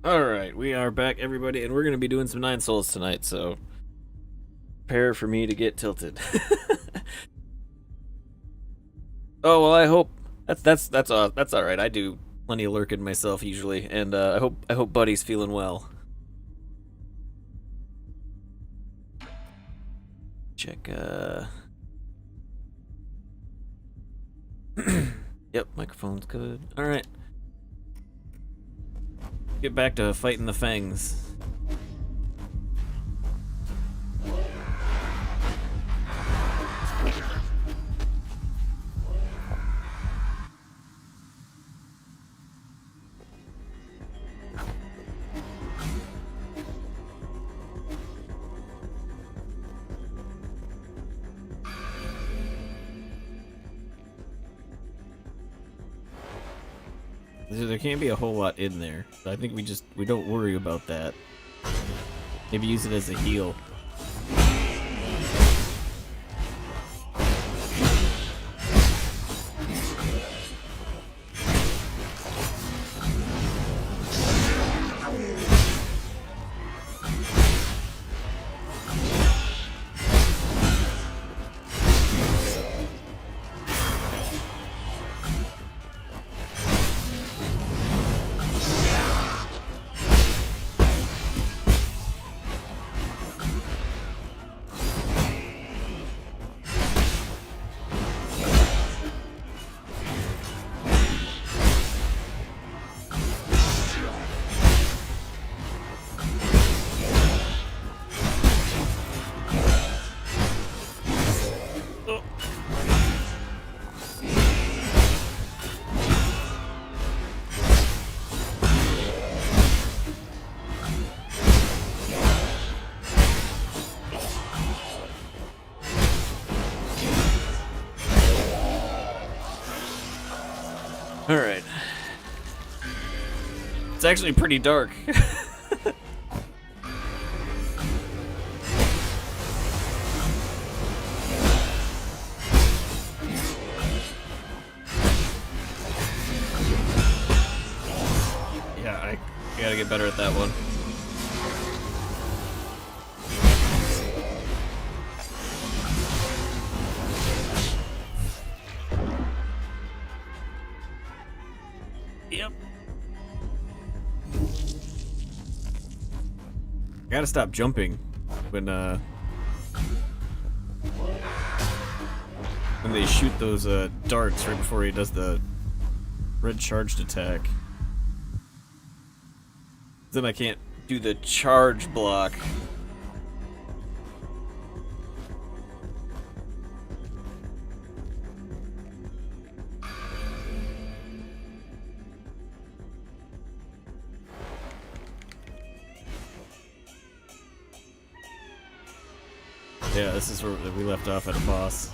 Alright, we are back, everybody, and we're going to be doing some Nine Souls tonight, so prepare for me to get tilted. Oh, well, I hope that's alright. I do plenty of lurking myself usually, and I hope Buddy's feeling well. Check Yep, microphone's good. Alright. Get back to fighting the Fengs. There can't be a whole lot in there. I think we don't worry about that. Maybe use it as a heal. Alright. It's actually pretty dark. Yeah, I gotta get better at that one. Yep. I gotta stop jumping when they shoot those darts right before he does the red charged attack. Then I can't do the charge block. Yeah, this is where we left off at a boss.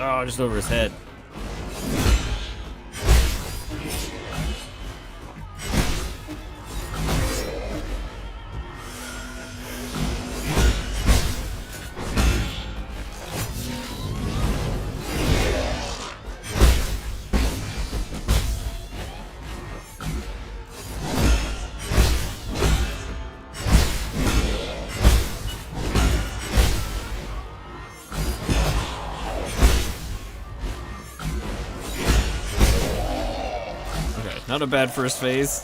Oh, just over his head. Not a bad first phase.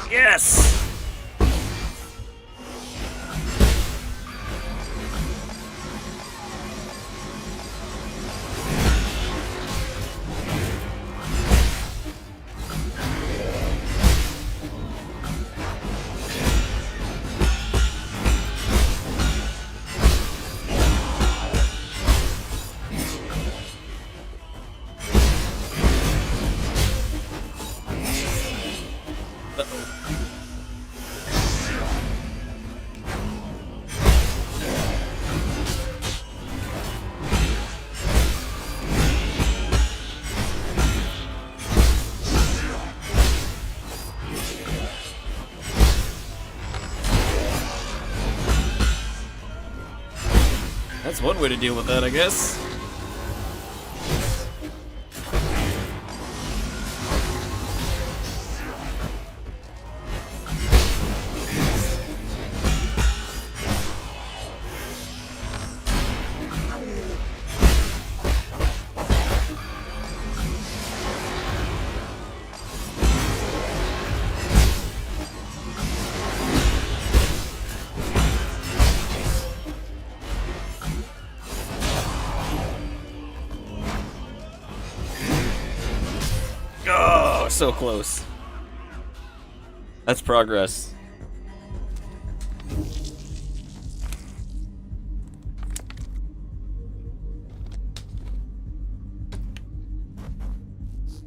Yes! That's one way to deal with that, I guess. Oh, so close. That's progress.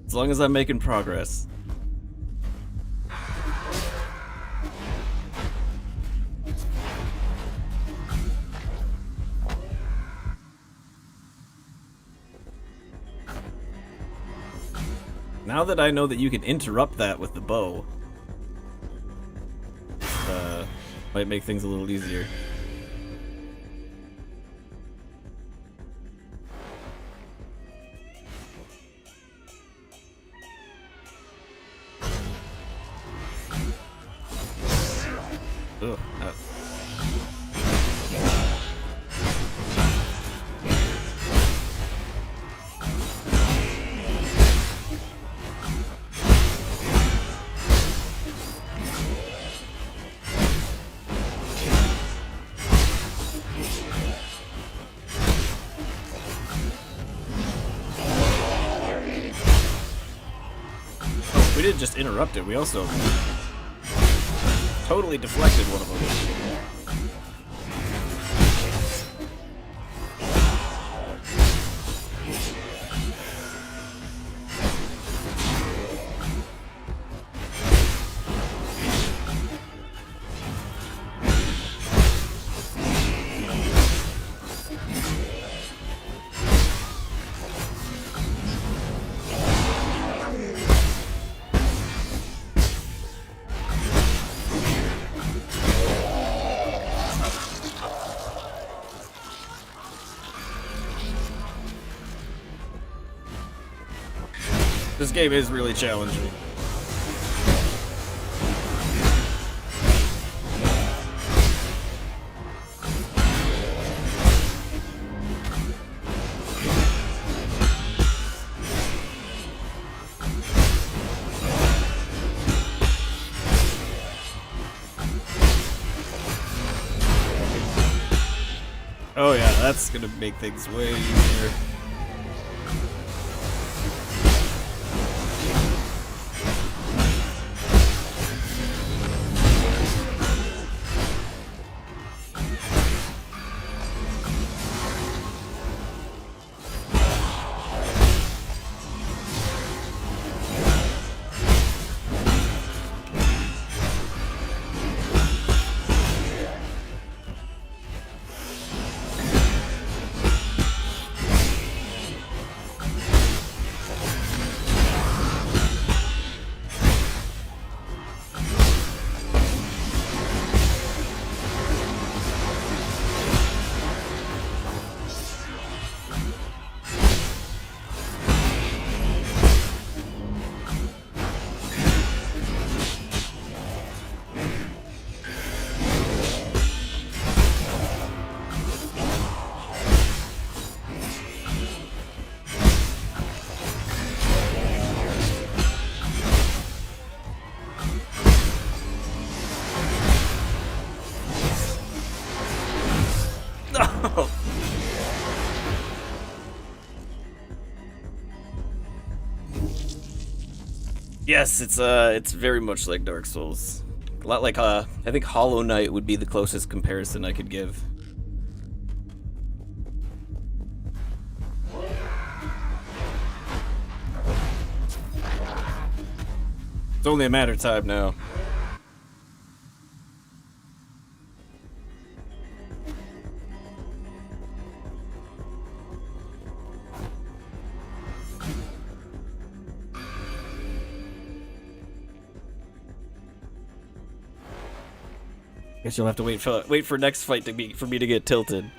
As long as I'm making progress. Now that I know that you can interrupt that with the bow, might make things a little easier. Ugh, we didn't just interrupt it, we also totally deflected one of them. This game is really challenging. Oh yeah, that's gonna make things way easier. Yes, it's very much like Dark Souls. A lot like I think Hollow Knight would be the closest comparison I could give. It's only a matter of time now. Guess you'll have to wait for next fight for me to get tilted.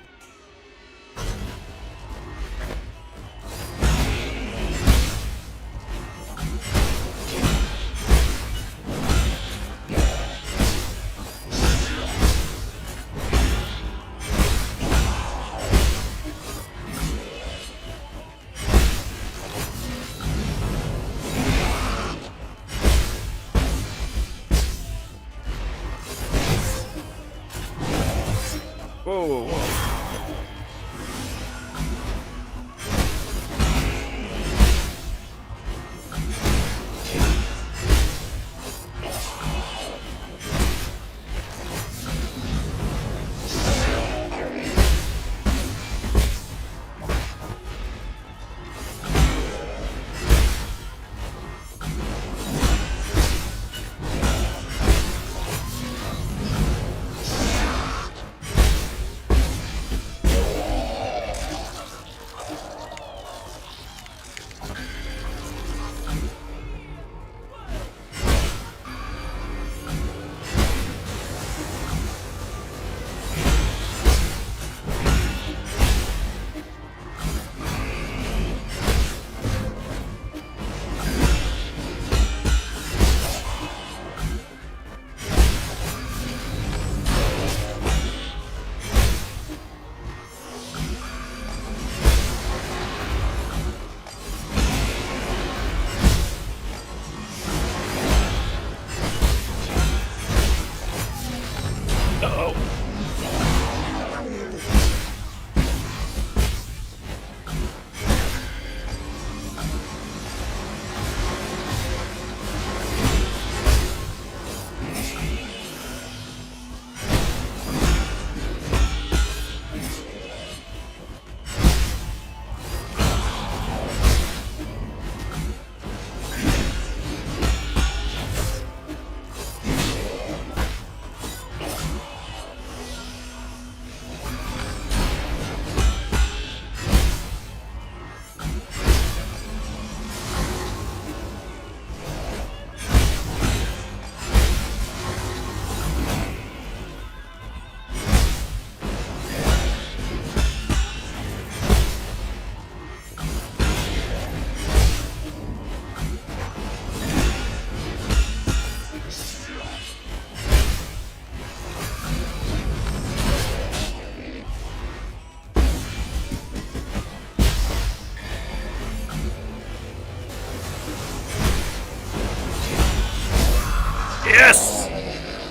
Yes!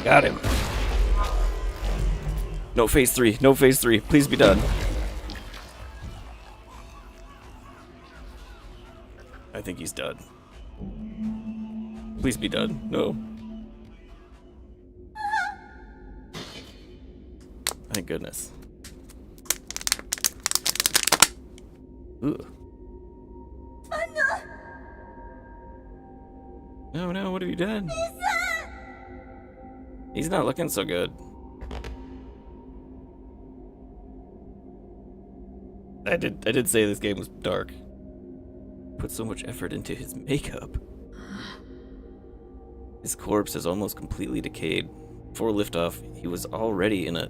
Got him. No phase 3. No phase 3. Please be done. I think he's done. Please be done. No. Thank goodness. Ooh. No, no, what have you done? He's not looking so good. I did say this game was dark. Put so much effort into his makeup. His corpse is almost completely decayed. Before liftoff, he was already in a...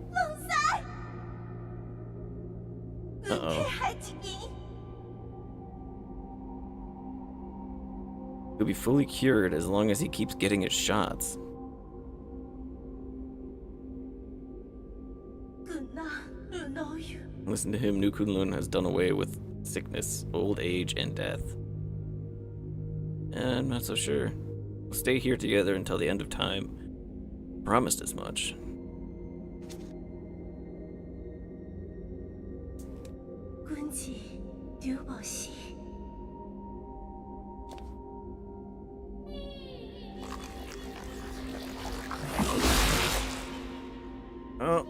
Uh-oh. He'll be fully cured as long as he keeps getting his shots. Listen to him, New Kunlun has done away with sickness, old age, and death. I'm not so sure. We'll stay here together until the end of time. Promised as much. Oh.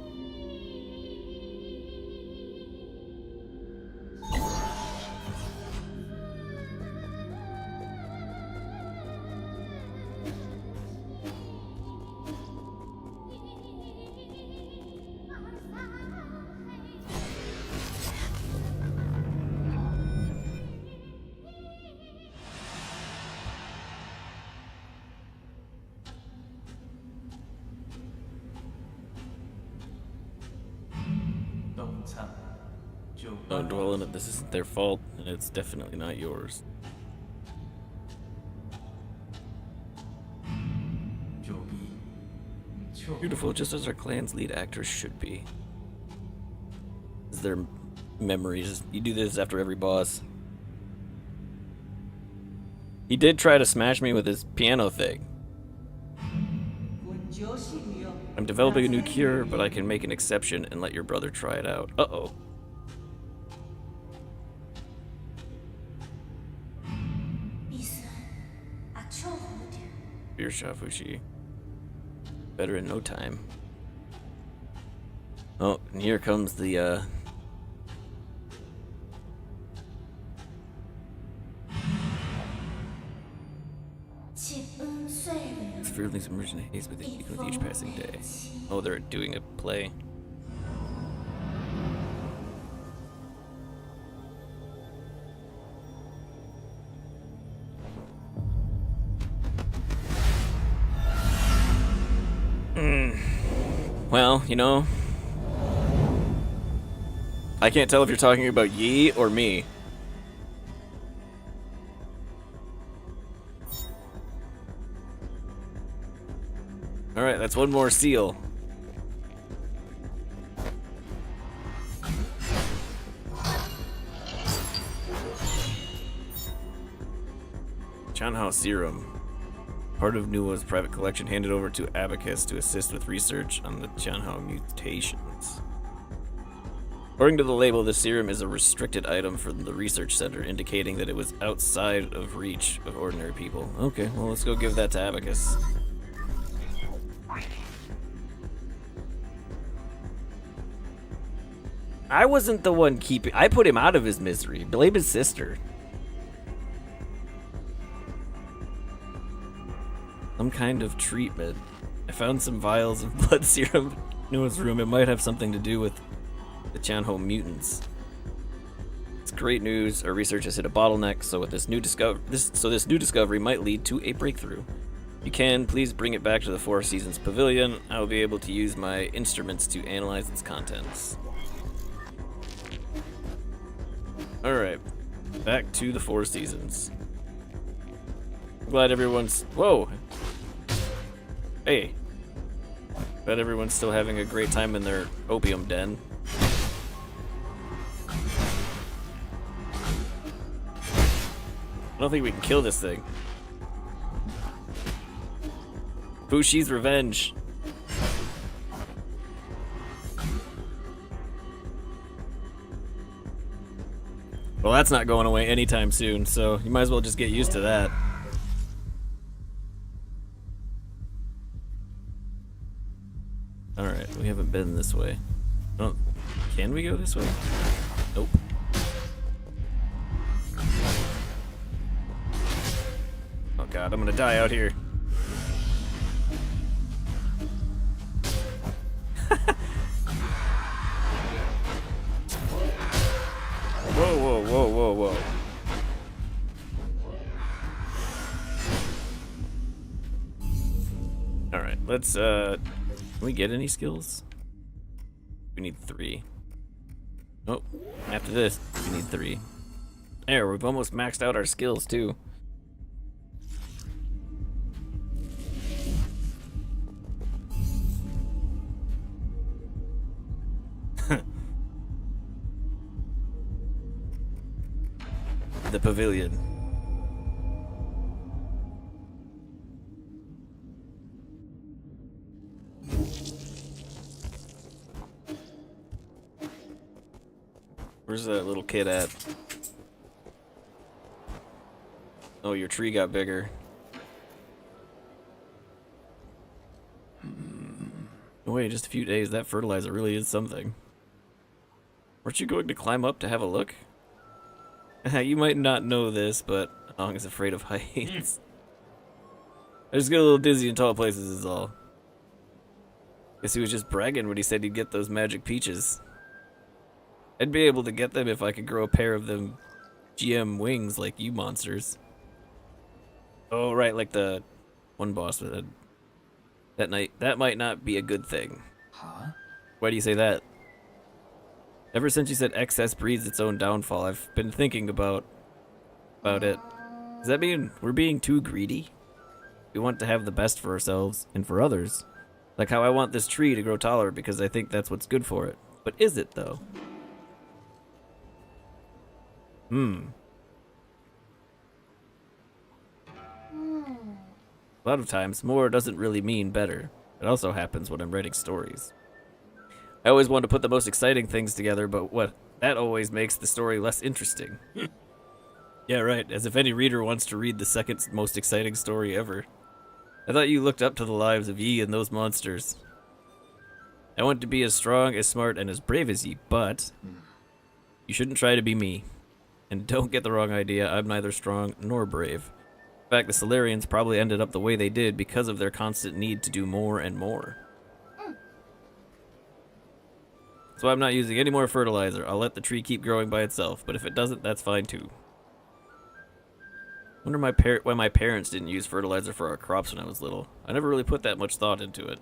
Don't dwell on it. This isn't their fault, and it's definitely not yours. Beautiful, just as our clan's lead actors should be. Is their memories. You do this after every boss. He did try to smash me with his piano thing. I'm developing a new cure, but I can make an exception and let your brother try it out. Uh-oh. Beer Shafushi. Better in no time. Oh, and here comes the, Fearlings emerge in haze with each passing day. Oh, they're doing a play. Well, you know, I can't tell if you're talking about Yi or me. Alright, that's one more seal. Chanhao Serum. Part of Nuwa's private collection handed over to Abacus to assist with research on the Chanhao mutations. According to the label, the serum is a restricted item from the research center, indicating that it was outside of reach of ordinary people. Okay, well, let's go give that to Abacus. I wasn't the one keeping... I put him out of his misery. Blame his sister. Some kind of treatment. I found some vials of blood serum in Noah's room. It might have something to do with the Chanho mutants. It's great news. Our research has hit a bottleneck, so with this new discovery might lead to a breakthrough. If you can, please bring it back to the Four Seasons Pavilion. I will be able to use my instruments to analyze its contents. Alright, back to the Four Seasons. I'm glad everyone's... Whoa! Hey. Glad everyone's still having a great time in their opium den. I don't think we can kill this thing. Fushi's revenge. Well, that's not going away anytime soon, so you might as well just get used to that. Alright, we haven't been this way. Oh, can we go this way? Nope. Oh god, I'm gonna die out here. Whoa, whoa, whoa, whoa, whoa. Alright, let's, can we get any skills? We need 3. Oh, after this, we need 3. There, we've almost maxed out our skills, too. The pavilion. Where's that little kid at? Oh, your tree got bigger. Oh, wait, just a few days. That fertilizer really is something. Weren't you going to climb up to have a look? You might not know this, but Ong is afraid of heights. I just get a little dizzy in tall places is all. Guess he was just bragging when he said he'd get those magic peaches. I'd be able to get them if I could grow a pair of them GM wings like you monsters. Oh, right, like the one boss that night. That might not be a good thing. Huh? Why do you say that? Ever since you said excess breeds its own downfall, I've been thinking about it. Does that mean we're being too greedy? We want to have the best for ourselves and for others. Like how I want this tree to grow taller because I think that's what's good for it. But is it, though? A lot of times, more doesn't really mean better. It also happens when I'm writing stories. I always want to put the most exciting things together, but that always makes the story less interesting. Yeah, right, as if any reader wants to read the second most exciting story ever. I thought you looked up to the lives of Yi and those monsters. I want to be as strong, as smart, and as brave as Yi, but you shouldn't try to be me. And don't get the wrong idea, I'm neither strong nor brave. In fact, the Solarians probably ended up the way they did because of their constant need to do more and more. So I'm not using any more fertilizer. I'll let the tree keep growing by itself, but if it doesn't, that's fine too. Wonder why my parents didn't use fertilizer for our crops when I was little. I never really put that much thought into it.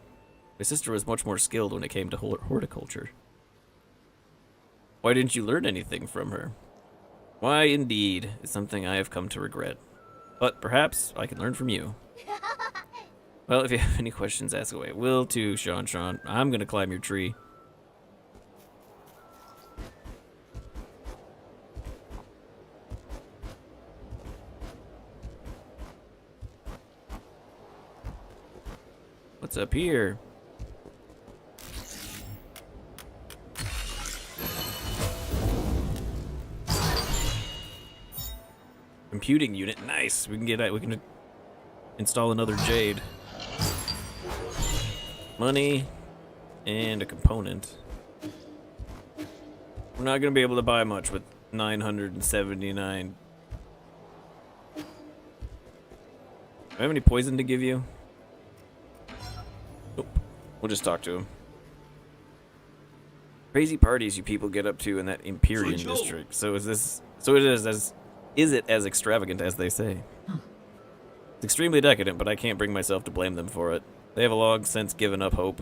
My sister was much more skilled when it came to horticulture. Why didn't you learn anything from her? Why, indeed, is something I have come to regret. But perhaps I can learn from you. Well, if you have any questions, ask away. Will too, Sean. I'm gonna climb your tree. What's up here? Computing unit, nice. We can install another jade. Money and a component. We're not gonna be able to buy much with 979. Do I have any poison to give you? Nope. We'll just talk to him. Crazy parties you people get up to in that Empyrean district. So is it as extravagant as they say? It's extremely decadent, but I can't bring myself to blame them for it. They have long since given up hope,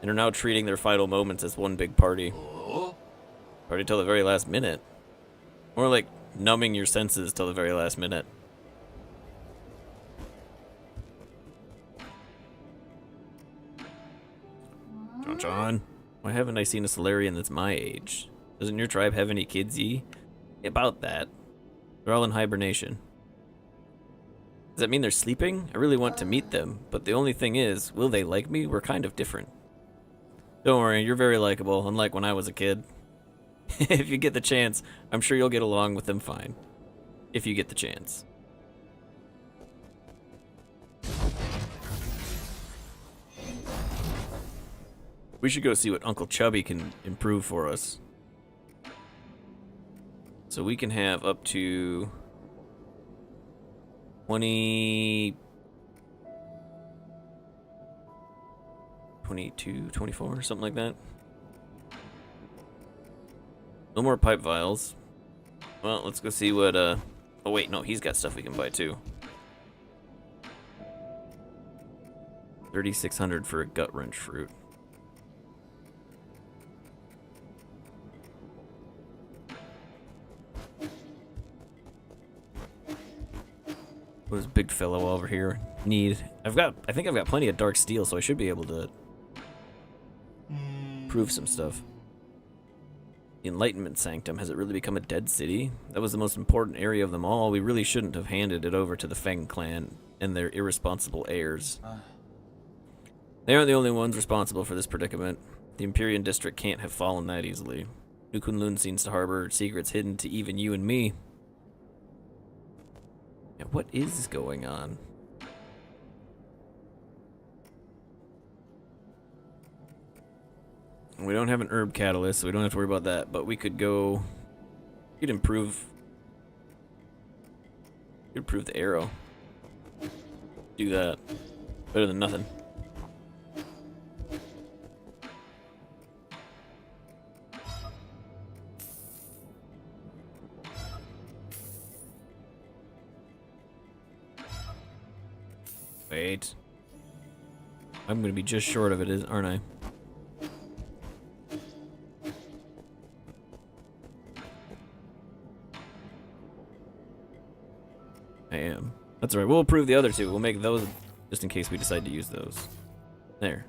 and are now treating their final moments as one big party. Party till the very last minute. More like numbing your senses till the very last minute. John, why haven't I seen a Solarian that's my age? Doesn't your tribe have any kids, Yi? About that. They're all in hibernation. Does that mean they're sleeping? I really want to meet them, but the only thing is, will they like me? We're kind of different. Don't worry, you're very likable, unlike when I was a kid. If you get the chance, I'm sure you'll get along with them fine. If you get the chance. We should go see what Uncle Chubby can improve for us. So we can have up to 20... 22, 24, something like that. No more pipe vials. Well, let's go see what, oh wait, no, he's got stuff we can buy too. 3,600 for a gut wrench fruit. What does big fellow over here need? I think I've got plenty of dark steel, so I should be able to prove some stuff. The Enlightenment Sanctum, has it really become a dead city? That was the most important area of them all. We really shouldn't have handed it over to the Feng clan and their irresponsible heirs. They aren't the only ones responsible for this predicament. The Empyrean District can't have fallen that easily. New Kunlun seems to harbor secrets hidden to even you and me. Yeah, what is going on? We don't have an herb catalyst, so we don't have to worry about that, but we could go... We could improve... We could improve the arrow. Do that. Better than nothing. Wait. I'm gonna be just short of it, aren't I? I am. That's alright, we'll approve the other two. We'll make those just in case we decide to use those. There.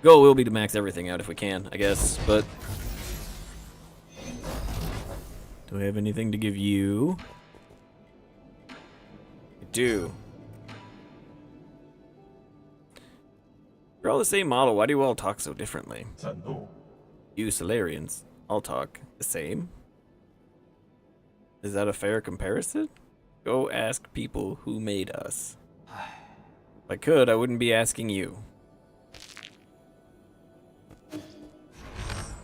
Goal will be to max everything out if we can, I guess, but... Do I have anything to give you? I do. You're all the same model, why do you all talk so differently? You Solarians all talk the same? Is that a fair comparison? Go ask people who made us. If I could, I wouldn't be asking you.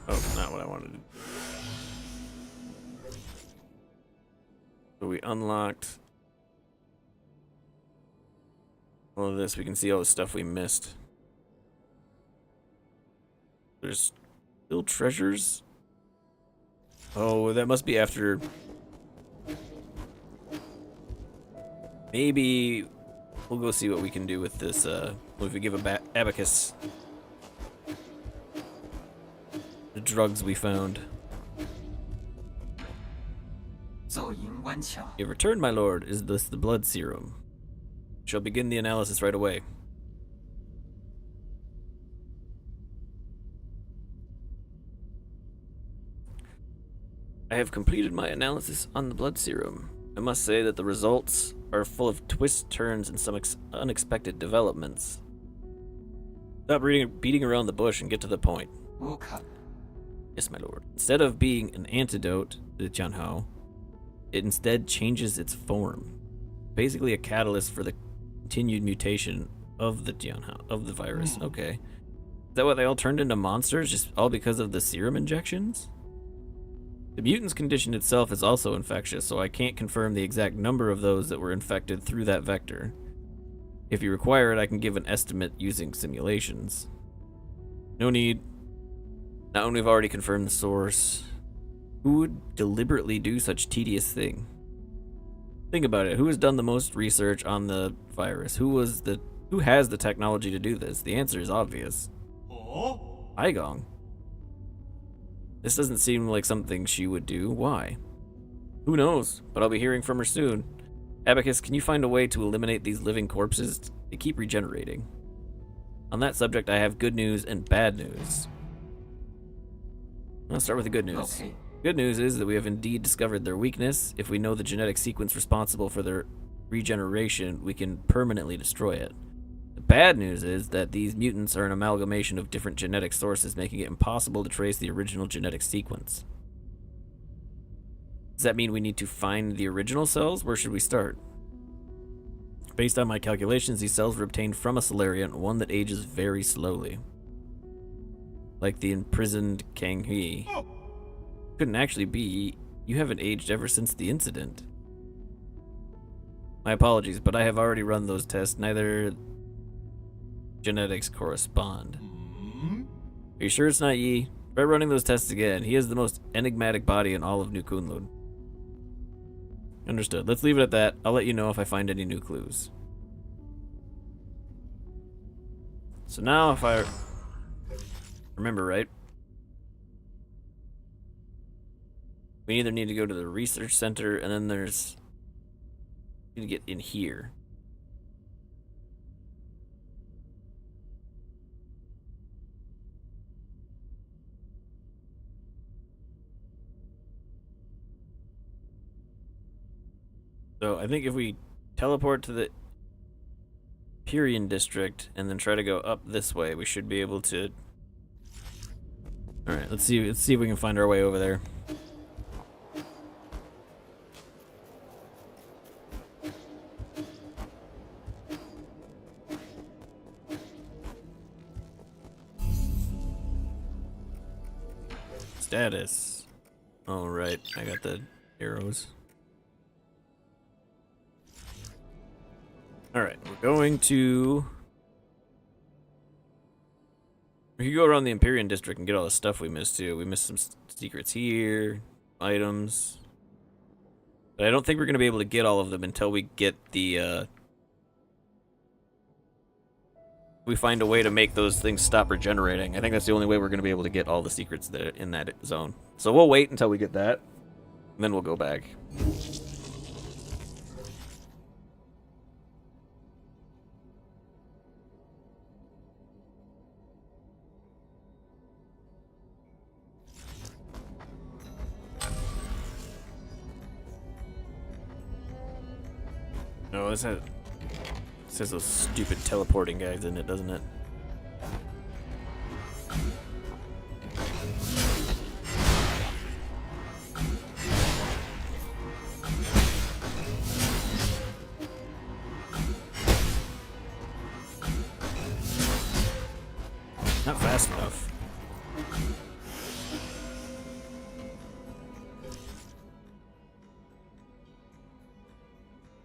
Oh, not what I wanted to do. So we unlocked all of this. We can see all the stuff we missed. There's still treasures? Oh, that must be after... Maybe we'll go see what we can do with this, if we give a abacus the drugs we found. You have returned, my lord. Is this the blood serum? Shall begin the analysis right away. I have completed my analysis on the blood serum. I must say that the results are full of twists, turns, and some unexpected developments. Stop beating around the bush and get to the point. Yes, my lord. Instead of being an antidote to the Jianhao, it instead changes its form. Basically a catalyst for the continued mutation of the Jianhao, of the virus. Okay. Is that why they all turned into monsters, just all because of the serum injections? The mutant's condition itself is also infectious, so I can't confirm the exact number of those that were infected through that vector. If you require it, I can give an estimate using simulations. No need. Now when we've already confirmed the source, who would deliberately do such tedious thing? Think about it. Who has done the most research on the virus? Who has the technology to do this? The answer is obvious. Aigong. This doesn't seem like something she would do. Why? Who knows? But I'll be hearing from her soon. Abacus, can you find a way to eliminate these living corpses? They keep regenerating. On that subject, I have good news and bad news. Let's start with the good news. Okay. Good news is that we have indeed discovered their weakness. If we know the genetic sequence responsible for their regeneration, we can permanently destroy it. The bad news is that these mutants are an amalgamation of different genetic sources, making it impossible to trace the original genetic sequence. Does that mean we need to find the original cells? Where should we start? Based on my calculations, these cells were obtained from a Solarian, one that ages very slowly. Like the imprisoned Kang He. Couldn't actually be. You haven't aged ever since the incident. My apologies, but I have already run those tests. Neither genetics correspond. Are you sure it's not Yi? Try running those tests again. He has the most enigmatic body in all of New Kunlun. Understood. Let's leave it at that. I'll let you know if I find any new clues. So now if I remember right, we either need to go to the research center and then there's need to get in here. So I think if we teleport to the Pyrian district and then try to go up this way, we should be able to. All right, let's see if we can find our way over there. Status. Oh right, I got the arrows. Alright, we're going to... We could go around the Empyrean district and get all the stuff we missed too. We missed some secrets here, items. But I don't think we're going to be able to get all of them until we get the, we find a way to make those things stop regenerating. I think that's the only way we're going to be able to get all the secrets that are in that zone. So we'll wait until we get that, and then we'll go back. No, this has those stupid teleporting guys in it, doesn't it? Not fast enough.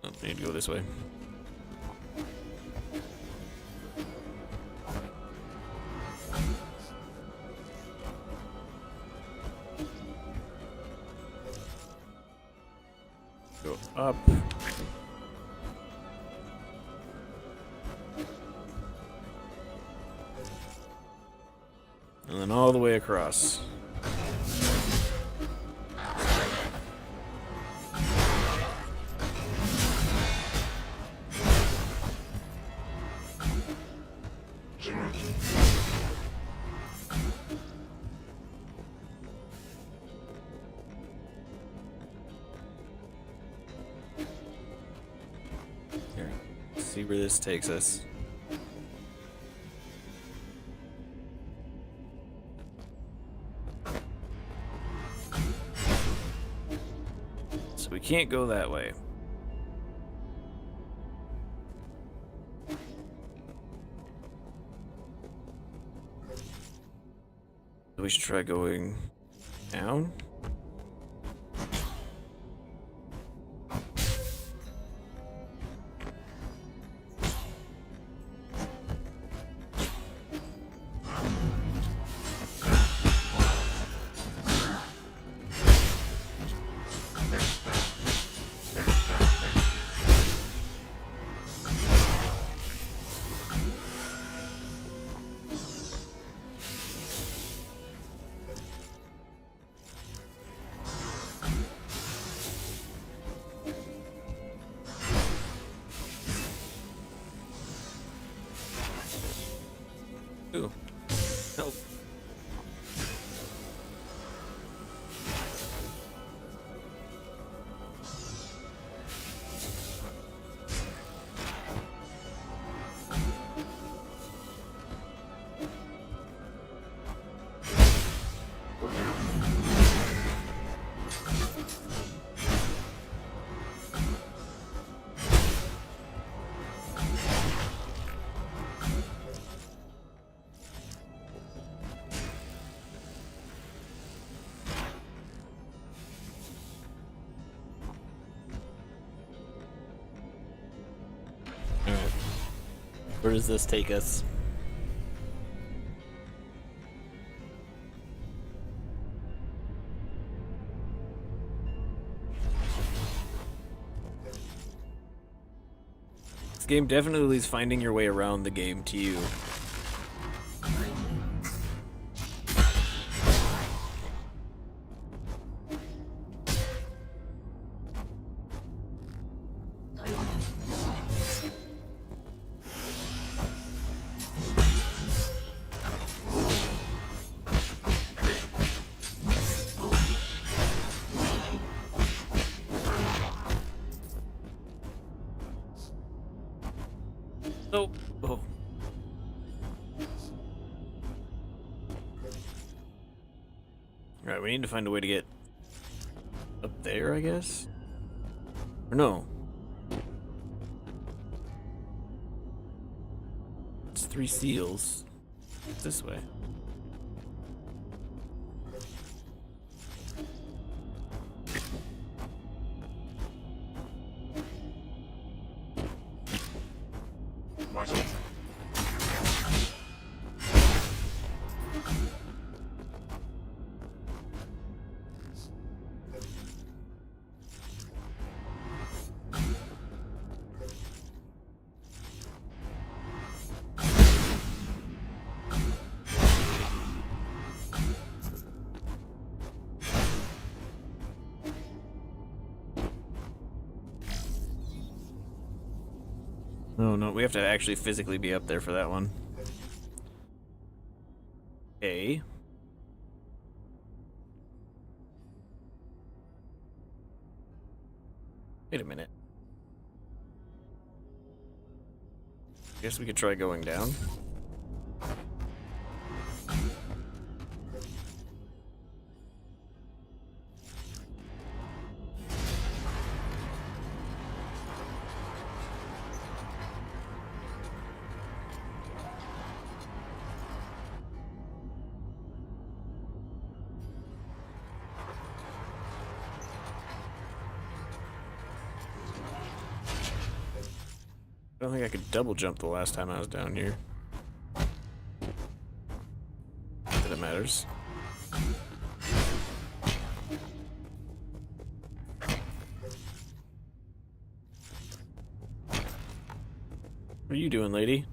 Oh, I need to go this way. Go up. And then all the way across. Here, see where this takes us. So we can't go that way. We should try going down. Where does this take us? This game definitely is finding your way around the game to you. Oh. Oh. Alright, we need to find a way to get up there, I guess? Or no. It's 3 seals. It's this way. Oh no, we have to actually physically be up there for that one. Okay. Wait a minute. Guess we could try going down. I don't think I could double jump the last time I was down here. Not that it matters. What are you doing, lady?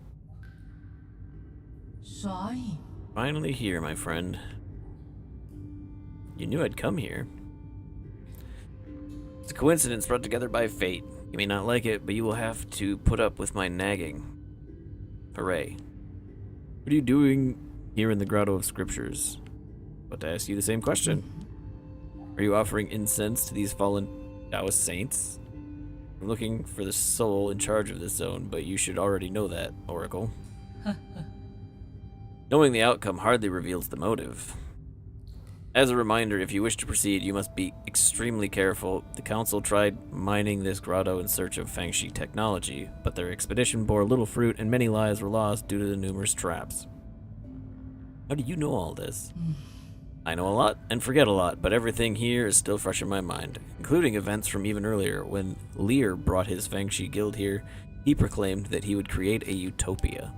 Finally here, my friend. You knew I'd come here. It's a coincidence brought together by fate. You may not like it, but you will have to put up with my nagging. Hooray. What are you doing here in the Grotto of Scriptures? About to ask you the same question. Are you offering incense to these fallen Taoist saints? I'm looking for the soul in charge of this zone, but you should already know that, Oracle. Knowing the outcome hardly reveals the motive. As a reminder, if you wish to proceed, you must be extremely careful. The Council tried mining this grotto in search of Fengshi technology, but their expedition bore little fruit and many lives were lost due to the numerous traps. How do you know all this? I know a lot and forget a lot, but everything here is still fresh in my mind, including events from even earlier. When Lear brought his Fengshi guild here, he proclaimed that he would create a utopia.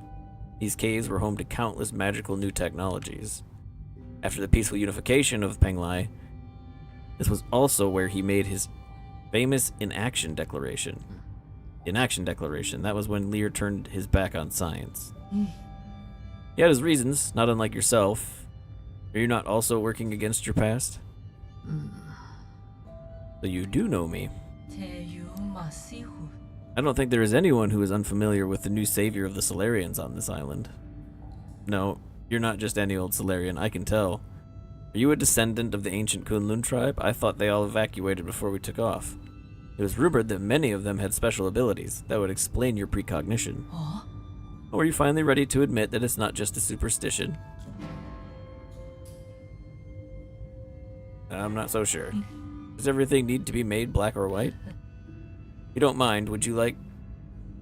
These caves were home to countless magical new technologies. After the peaceful unification of Penglai, this was also where he made his famous inaction declaration. Inaction declaration, that was when Lear turned his back on science. He had his reasons, not unlike yourself. Are you not also working against your past? So you do know me. I don't think there is anyone who is unfamiliar with the new savior of the Solarians on this island. No. You're not just any old Solarian, I can tell. Are you a descendant of the ancient Kunlun tribe? I thought they all evacuated before we took off. It was rumored that many of them had special abilities that would explain your precognition. Or are you finally ready to admit that it's not just a superstition? I'm not so sure. Does everything need to be made black or white? If you don't mind, would you like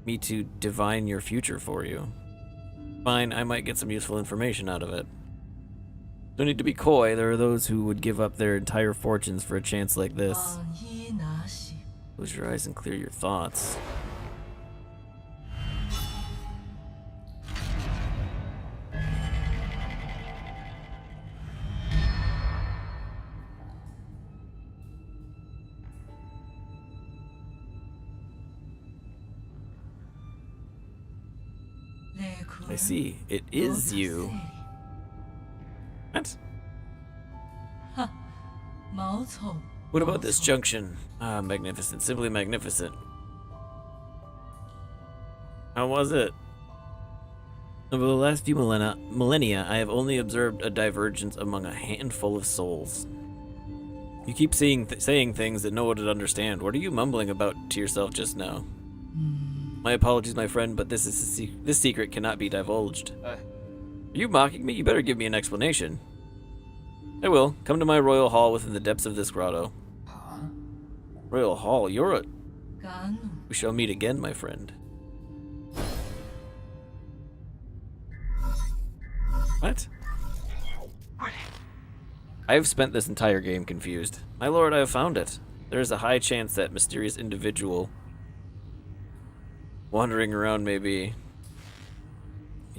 me to divine your future for you? Fine, I might get some useful information out of it. Don't need to be coy, there are those who would give up their entire fortunes for a chance like this. Close your eyes and clear your thoughts. I see. It is you. What? What about this junction? Ah, magnificent. Simply magnificent. How was it? Over the last few millennia, I have only observed a divergence among a handful of souls. You keep saying things that no one would understand. What are you mumbling about to yourself just now? My apologies, my friend, but this secret cannot be divulged. Are you mocking me? You better give me an explanation. I will. Come to my royal hall within the depths of this grotto. Royal hall? You're a... We shall meet again, my friend. What? I have spent this entire game confused. My lord, I have found it. There is a high chance that mysterious individual wandering around may be...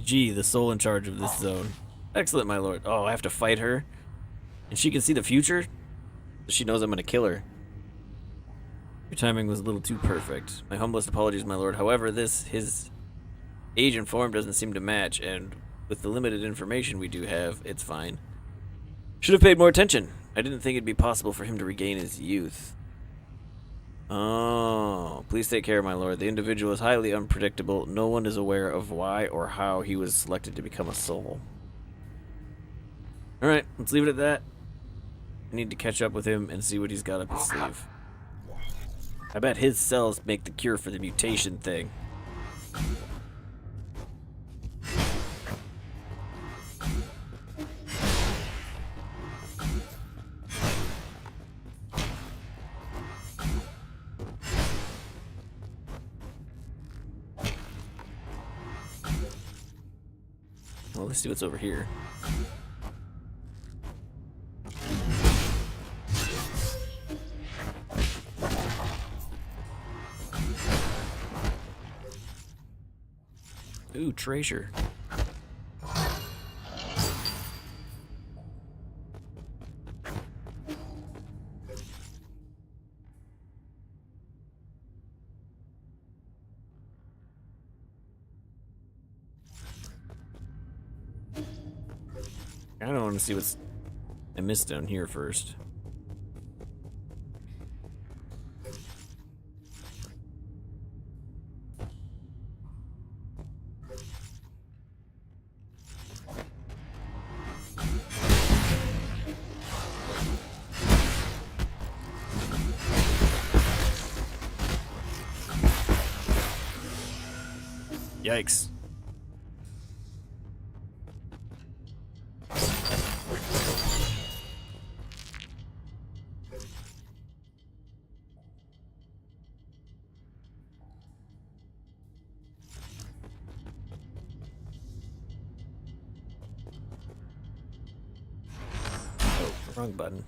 Gee, the soul in charge of this zone. Excellent, my lord. Oh, I have to fight her? And she can see the future? She knows I'm gonna kill her. Your timing was a little too perfect. My humblest apologies, my lord. However, his age and form doesn't seem to match, and with the limited information we do have, it's fine. Should have paid more attention. I didn't think it'd be possible for him to regain his youth. Oh, please take care, my lord. The individual is highly unpredictable. No one is aware of why or how he was selected to become a soul. Alright, let's leave it at that. I need to catch up with him and see what he's got up his sleeve. I bet his cells make the cure for the mutation thing. Well, let's see what's over here. Ooh, treasure. I don't want to see what's I missed down here first. Yikes. Oh, wrong button.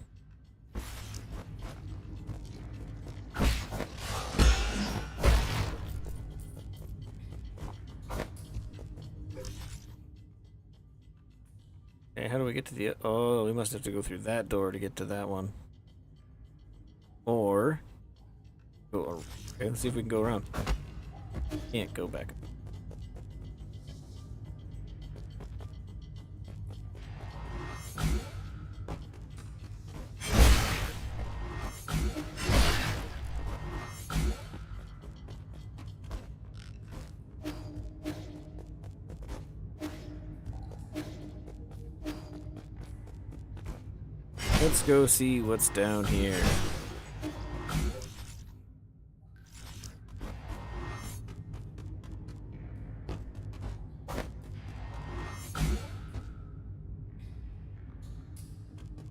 Okay, how do we get to the... Oh, we must have to go through that door to get to that one. Or... Okay, let's see if we can go around. Can't go back. Let's go see what's down here.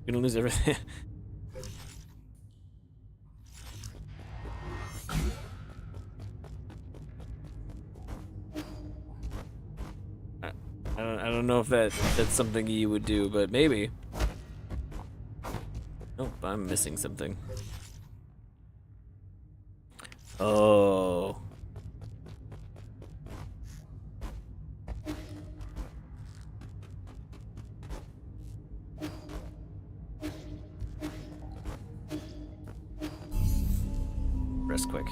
Gonna lose everything. I don't know if that's something you would do, but maybe. Nope, I'm missing something. Oh. Rest quick.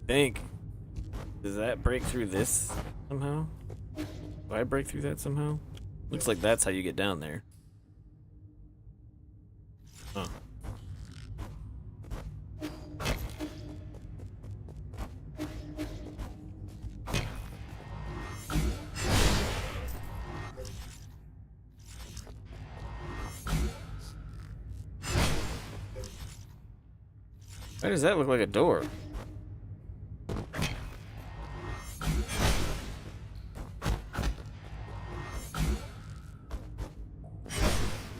think. Does that break through this somehow? Do I break through that somehow? Looks like that's how you get down there. Huh. Why does that look like a door?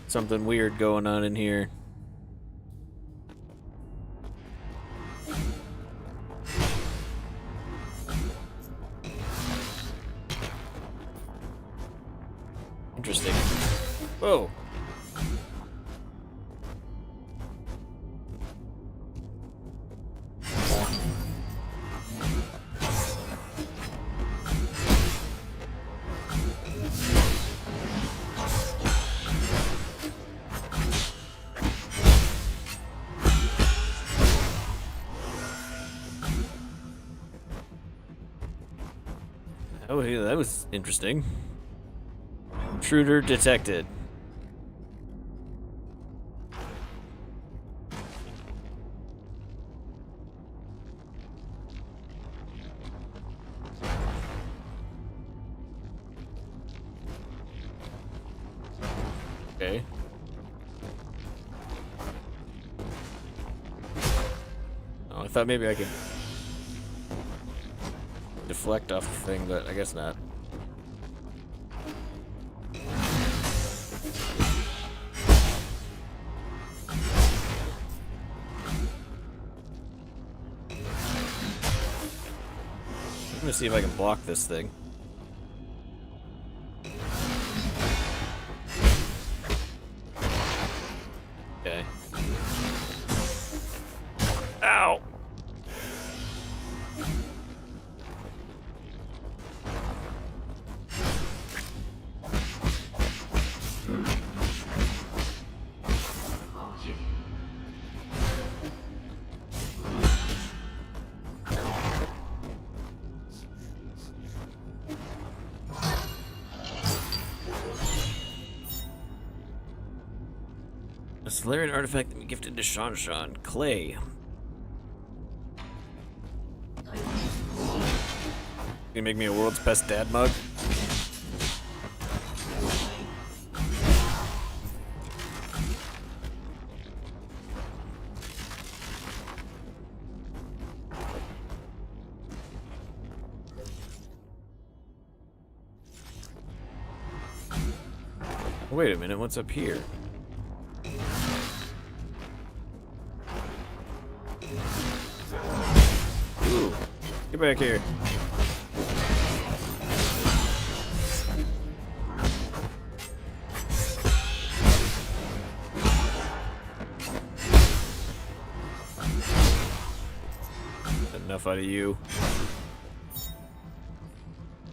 Something weird going on in here. Interesting. Whoa. Oh, yeah, that was interesting. Intruder detected. Okay. Oh, I thought maybe I could deflect off the thing, but I guess not. I'm gonna see if I can block this thing. Okay. Ow! A Solarian artifact that we gifted to Shan. Clay. You make me a world's best dad mug? Wait a minute, what's up here? Ooh, get back here. Enough out of you.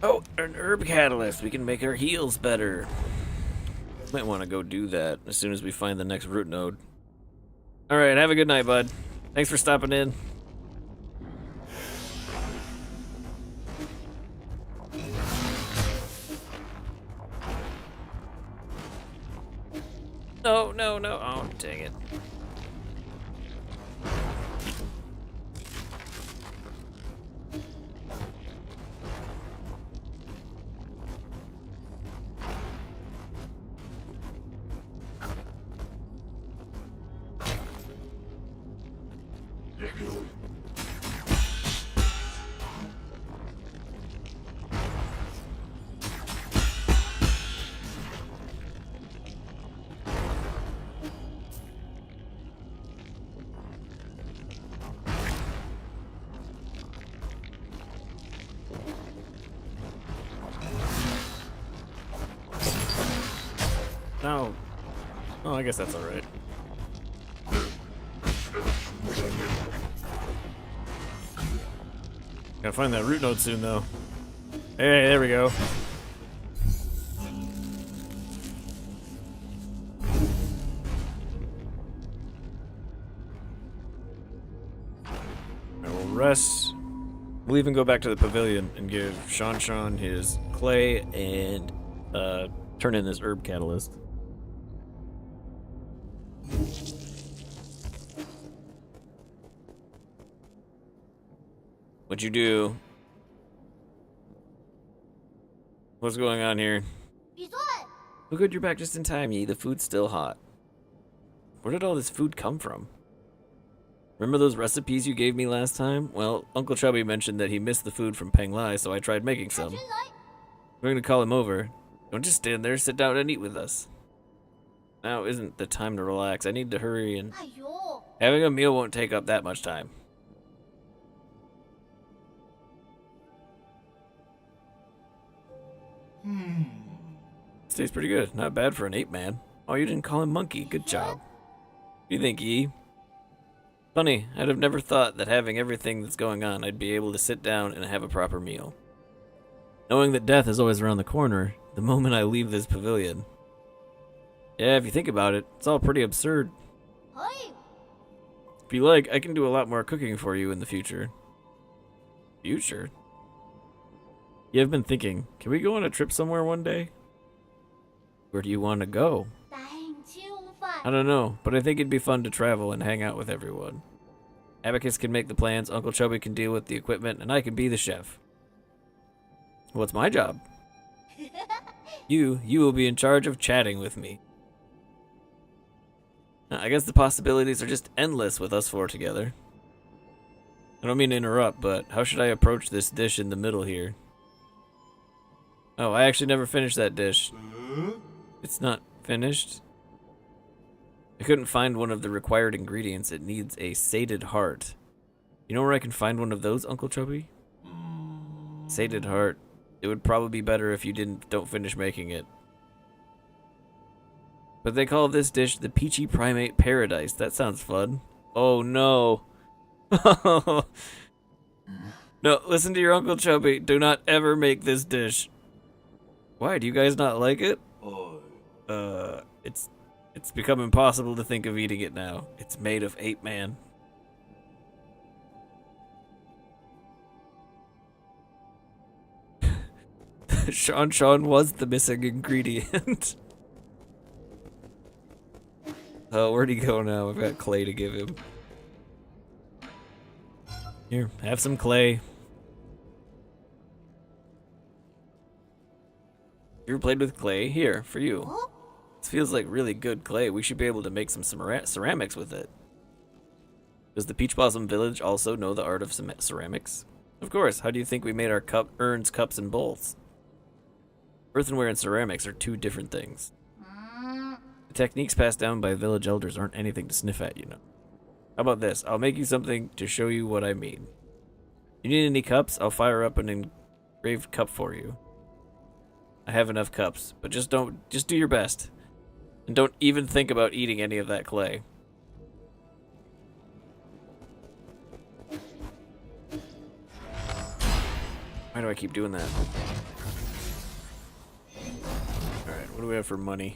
Oh, an herb catalyst. We can make our heals better. Might want to go do that as soon as we find the next root node. Alright, have a good night, bud. Thanks for stopping in. No, no, no. Oh, dang it. No. Oh, I guess that's alright. Gotta find that root node soon, though. Hey, there we go. I will rest. We'll even go back to the pavilion and give Sean his clay and turn in this herb catalyst. What'd you do? What's going on here? Oh good, you're back just in time, Yi. The food's still hot. Where did all this food come from? Remember those recipes you gave me last time? Well, Uncle Chubby mentioned that he missed the food from Peng Lai, so I tried making some. We're gonna call him over. Don't just stand there, sit down and eat with us. Now isn't the time to relax. I need to hurry and... Having a meal won't take up that much time. This tastes pretty good. Not bad for an ape man. Oh, you didn't call him Monkey. Good job. What do you think, Yi? Funny, I'd have never thought that having everything that's going on, I'd be able to sit down and have a proper meal. Knowing that death is always around the corner, the moment I leave this pavilion. Yeah, if you think about it, it's all pretty absurd. If you like, I can do a lot more cooking for you in the future. Future? Yeah, I've been thinking, can we go on a trip somewhere one day? Where do you want to go? I don't know, but I think it'd be fun to travel and hang out with everyone. Abacus can make the plans, Uncle Chubby can deal with the equipment, and I can be the chef. What's my job? You will be in charge of chatting with me. I guess the possibilities are just endless with us four together. I don't mean to interrupt, but how should I approach this dish in the middle here? Oh, I actually never finished that dish. It's not finished? I couldn't find one of the required ingredients. It needs a sated heart. You know where I can find one of those, Uncle Chubby? Sated heart. It would probably be better if you don't finish making it. But they call this dish the Peachy Primate Paradise. That sounds fun. Oh no. No, listen to your Uncle Chubby. Do not ever make this dish. Why, do you guys not like it? It's become impossible to think of eating it now. It's made of ape man. Sean was the missing ingredient. Oh, where'd he go now? I've got clay to give him. Here, have some clay. You ever played with clay? Here, for you. This feels like really good clay. We should be able to make some ceramics with it. Does the Peach Blossom Village also know the art of ceramics? Of course. How do you think we made our urns, cups, and bowls? Earthenware and ceramics are two different things. The techniques passed down by village elders aren't anything to sniff at, you know. How about this? I'll make you something to show you what I mean. You need any cups? I'll fire up an engraved cup for you. I have enough cups, but just do your best. And don't even think about eating any of that clay. Why do I keep doing that? Alright, what do we have for money?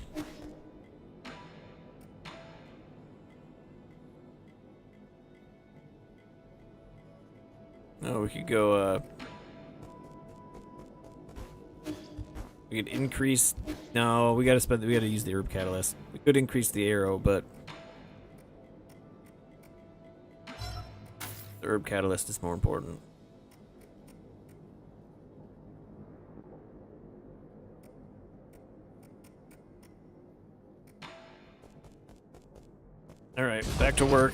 Oh, we could go, we could increase... No, we gotta use the herb catalyst. We could increase the arrow, but... the herb catalyst is more important. Alright, back to work.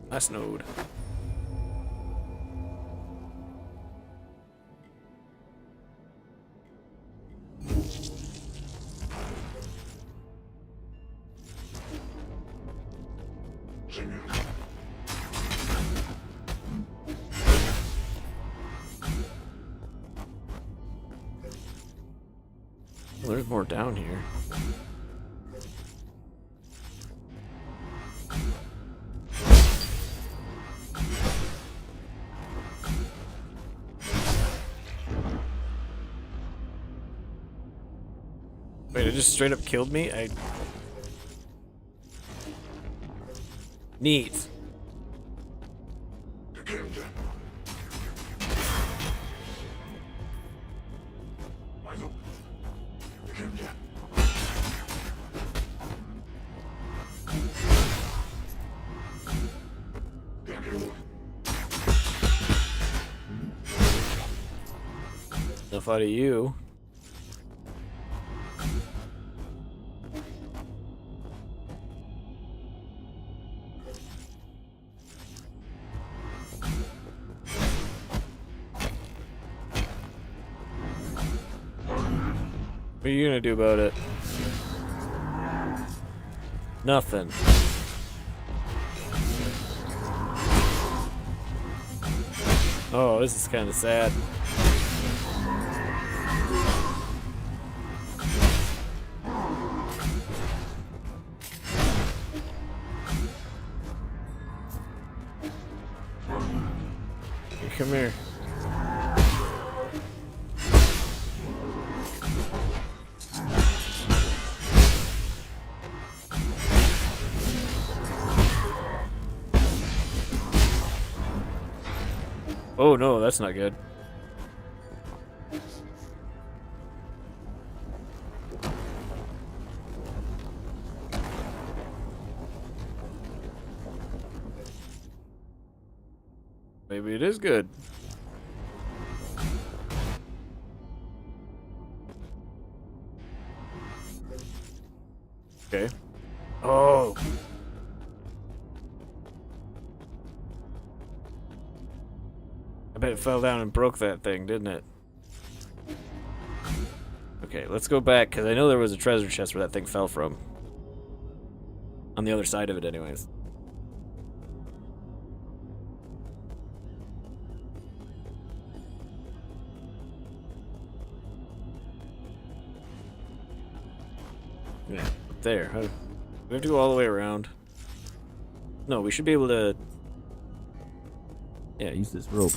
Last node. Well, there's more down here. Wait, it just straight up killed me? Neat. Enough out of you. What are you gonna do about it? Nothing. Oh, this is kind of sad. Come here. Oh no, that's not good. Maybe it is good. Okay. Oh. I bet it fell down and broke that thing, didn't it? Okay, let's go back, because I know there was a treasure chest where that thing fell from. On the other side of it, anyways. Yeah, up there. Huh? We have to go all the way around. No, we should be able to... Yeah, use this rope.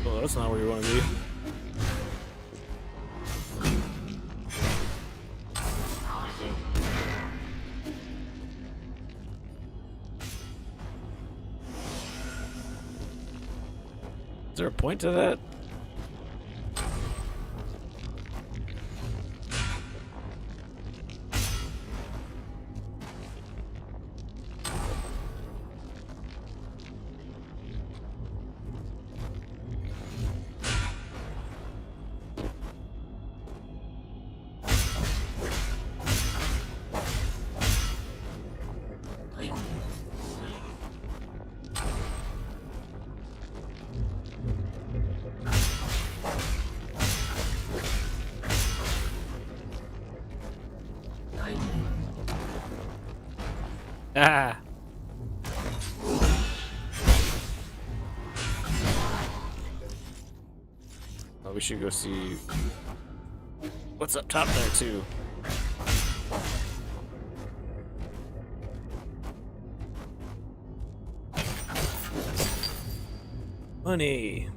Well, that's not where you want to be. Is there a point to that? Ah! Oh, we should go see what's up top there too. Money.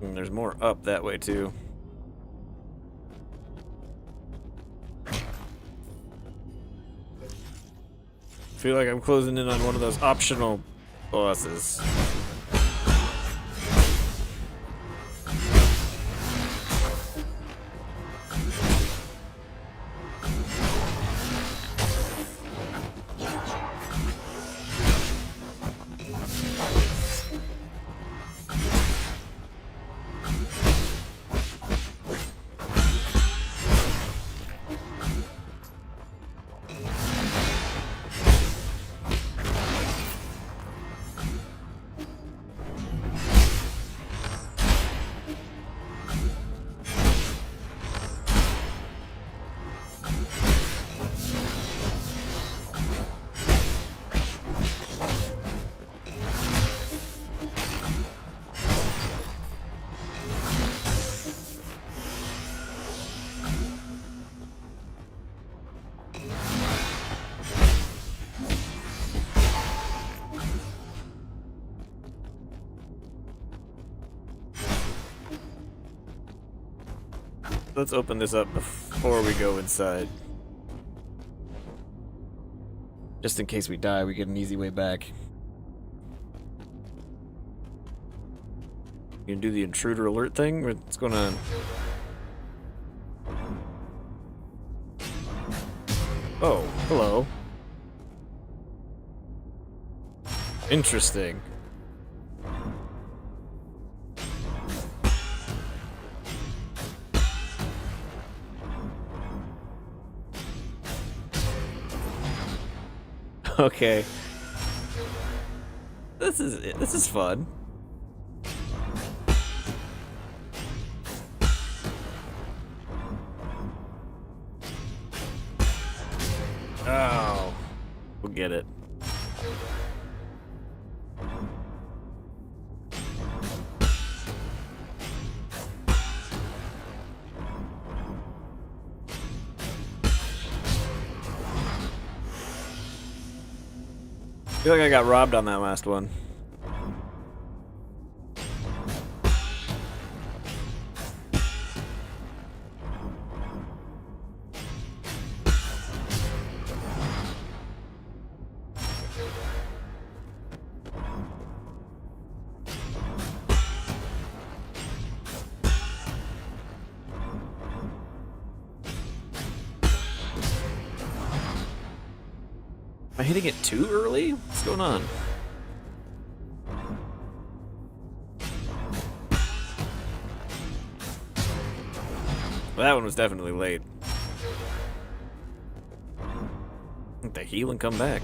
And there's more up that way too. Feel like I'm closing in on one of those optional bosses. let's open this up before we go inside. Just in case we die, we get an easy way back. You can do the intruder alert thing? What's going on? Oh, hello. Interesting. Okay. This is fun. Oh. We'll get it. I feel like I got robbed on that last one. Am I hitting it too early? What's going on? Well, that one was definitely late. Let the heal and come back.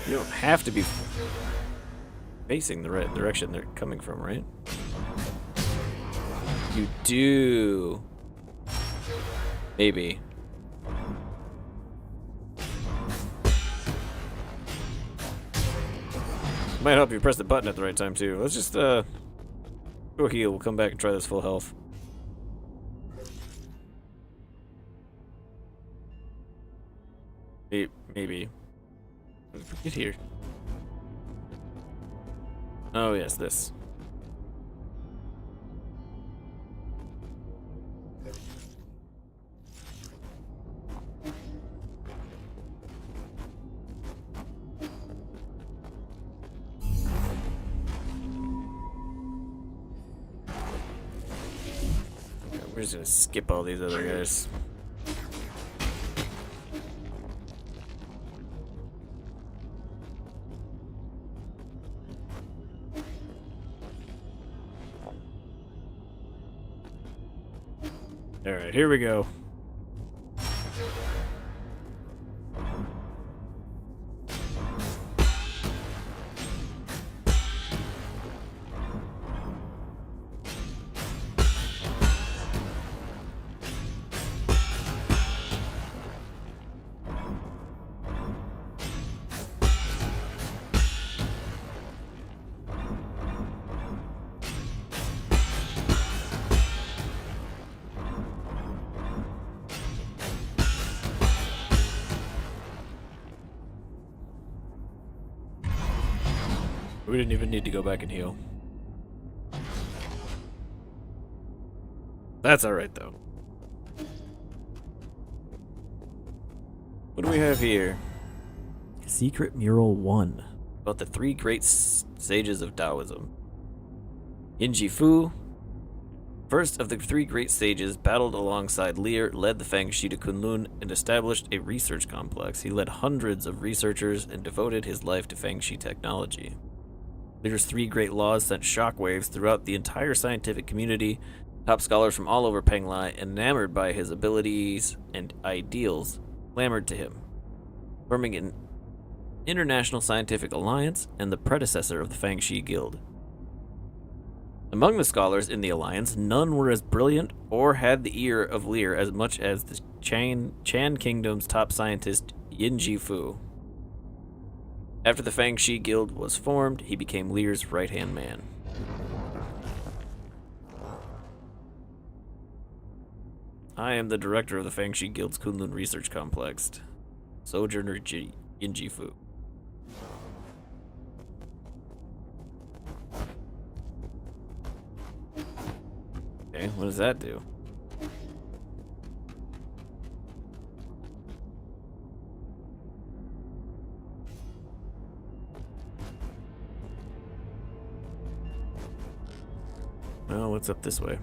You don't have to be facing the right direction they're coming from, right? You do. Maybe. Might help you press the button at the right time too. Let's just go heal. We'll come back and try this full health. Maybe. Get here. Oh yes, this. We're just gonna skip all these other guys. Alright, here we go. We didn't even need to go back and heal. That's alright though. What do we have here? Secret Mural 1. About the three great sages of Taoism. Yin Fu, first of the three great sages, battled alongside Lear, led the Fengshi to Kunlun, and established a research complex. He led hundreds of researchers and devoted his life to Fengshi technology. Lear's three great laws sent shockwaves throughout the entire scientific community. Top scholars from all over Penglai, enamored by his abilities and ideals, clamored to him, forming an international scientific alliance and the predecessor of the Fengshi Guild. Among the scholars in the alliance, none were as brilliant or had the ear of Lear as much as the Chan Kingdom's top scientist, Yin Fu. After the Fengshi Guild was formed, he became Lear's right-hand man. I am the director of the Fengshi Guild's Kunlun Research Complex. Sojourner Injifu. Okay, what does that do? Oh, what's up this way?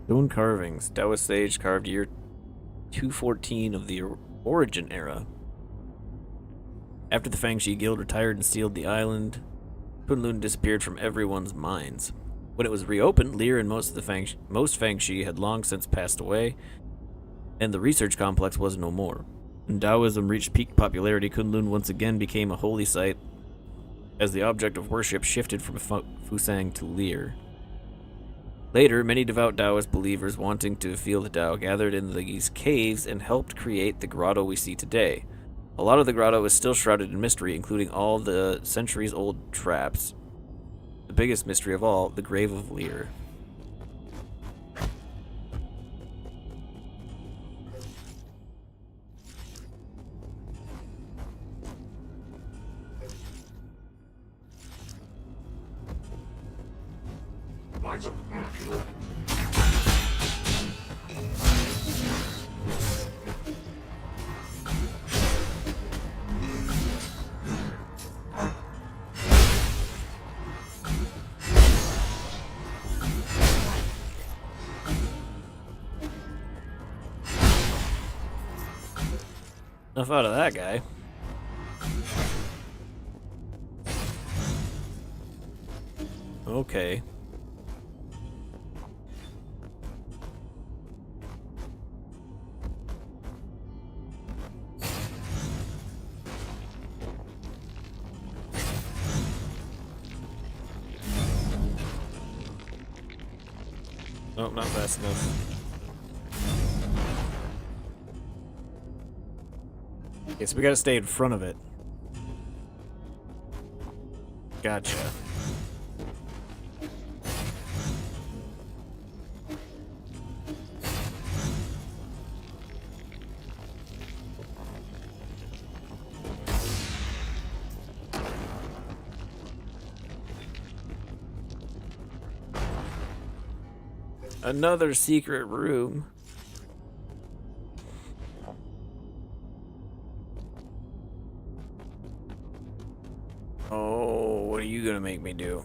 Stone carvings. Taoist sage carved year 214 of the Origin era. After the Fangshi Guild retired and sealed the island, Kunlun disappeared from everyone's minds. When it was reopened, Lear and most Fangshi had long since passed away, and the research complex was no more. When Taoism reached peak popularity, Kunlun once again became a holy site as the object of worship shifted from Fusang to Lear. Later, many devout Taoist believers wanting to feel the Tao gathered in these caves and helped create the grotto we see today. A lot of the grotto is still shrouded in mystery, including all the centuries-old traps. The biggest mystery of all, the Grave of Lear. Enough out of that guy. Okay. Nope, not fast enough. Okay, so we gotta stay in front of it. Gotcha. Another secret room. Oh, what are you gonna make me do?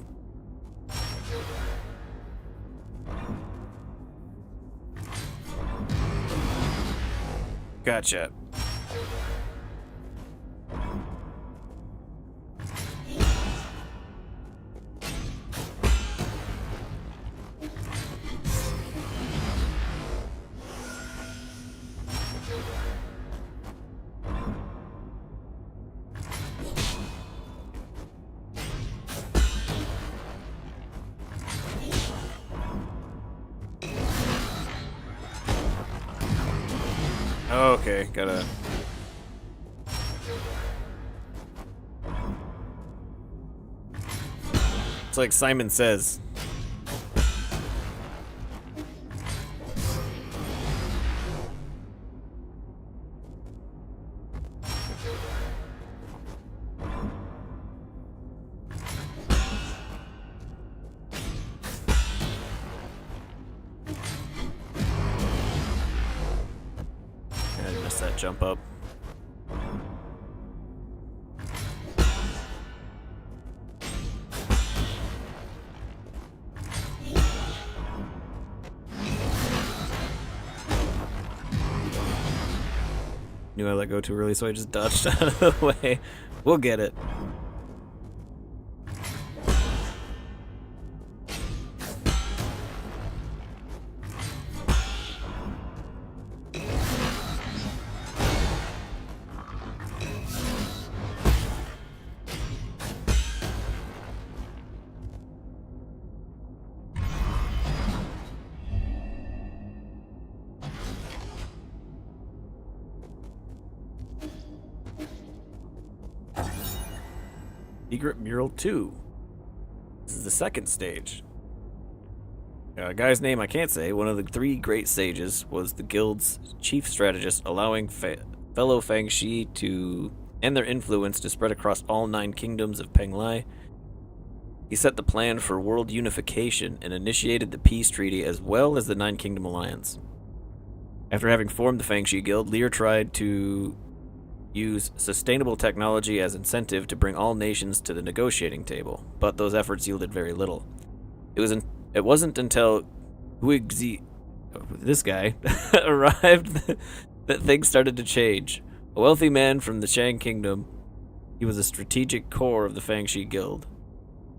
Gotcha. Okay, gotta... It's like Simon Says. I missed that jump up. Knew I let go too early, so I just dodged out of the way. We'll get it. Secret Mural 2. This is the second stage. A guy's name I can't say. One of the 3 great sages was the guild's chief strategist, allowing fellow Fengshi to and their influence to spread across all 9 kingdoms of Penglai. He set the plan for world unification and initiated the peace treaty as well as the 9 Kingdom Alliance. After having formed the Fengshi Guild, Lear tried to use sustainable technology as incentive to bring all nations to the negotiating table, but those efforts yielded very little. It wasn't until this guy, arrived that things started to change. A wealthy man from the Shang Kingdom, he was a strategic core of the Fengshi Guild.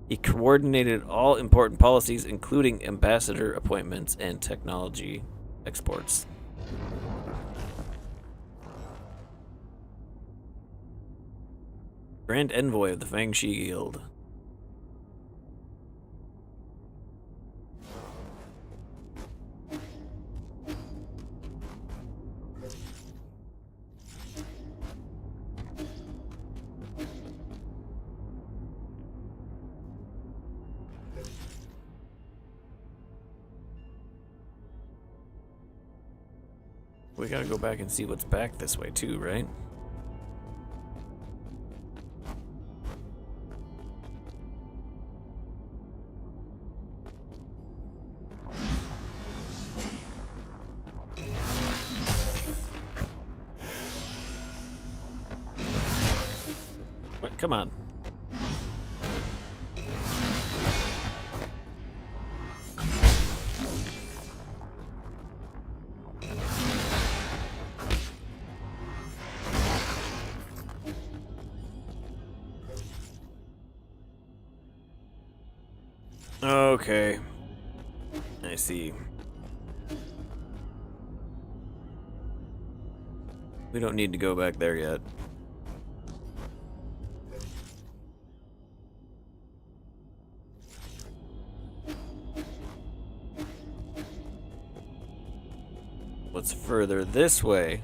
He coordinated all important policies, including ambassador appointments and technology exports. Grand Envoy of the Fengshi Guild. We gotta go back and see what's back this way too, right? What? Come on. Okay. I see. We don't need to go back there yet. What's further this way?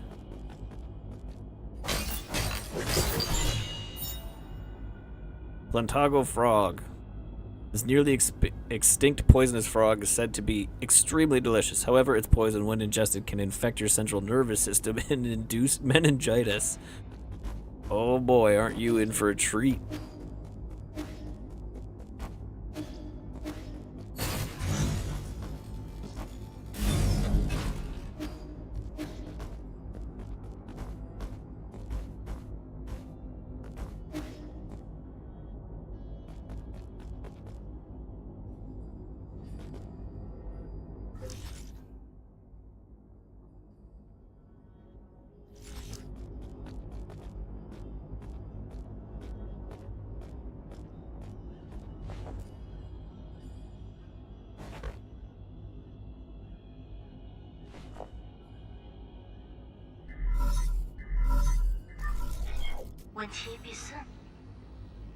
Plantago frog. This nearly extinct poisonous frog is said to be extremely delicious. However, its poison, when ingested, can infect your central nervous system and induce meningitis. Oh boy, aren't you in for a treat?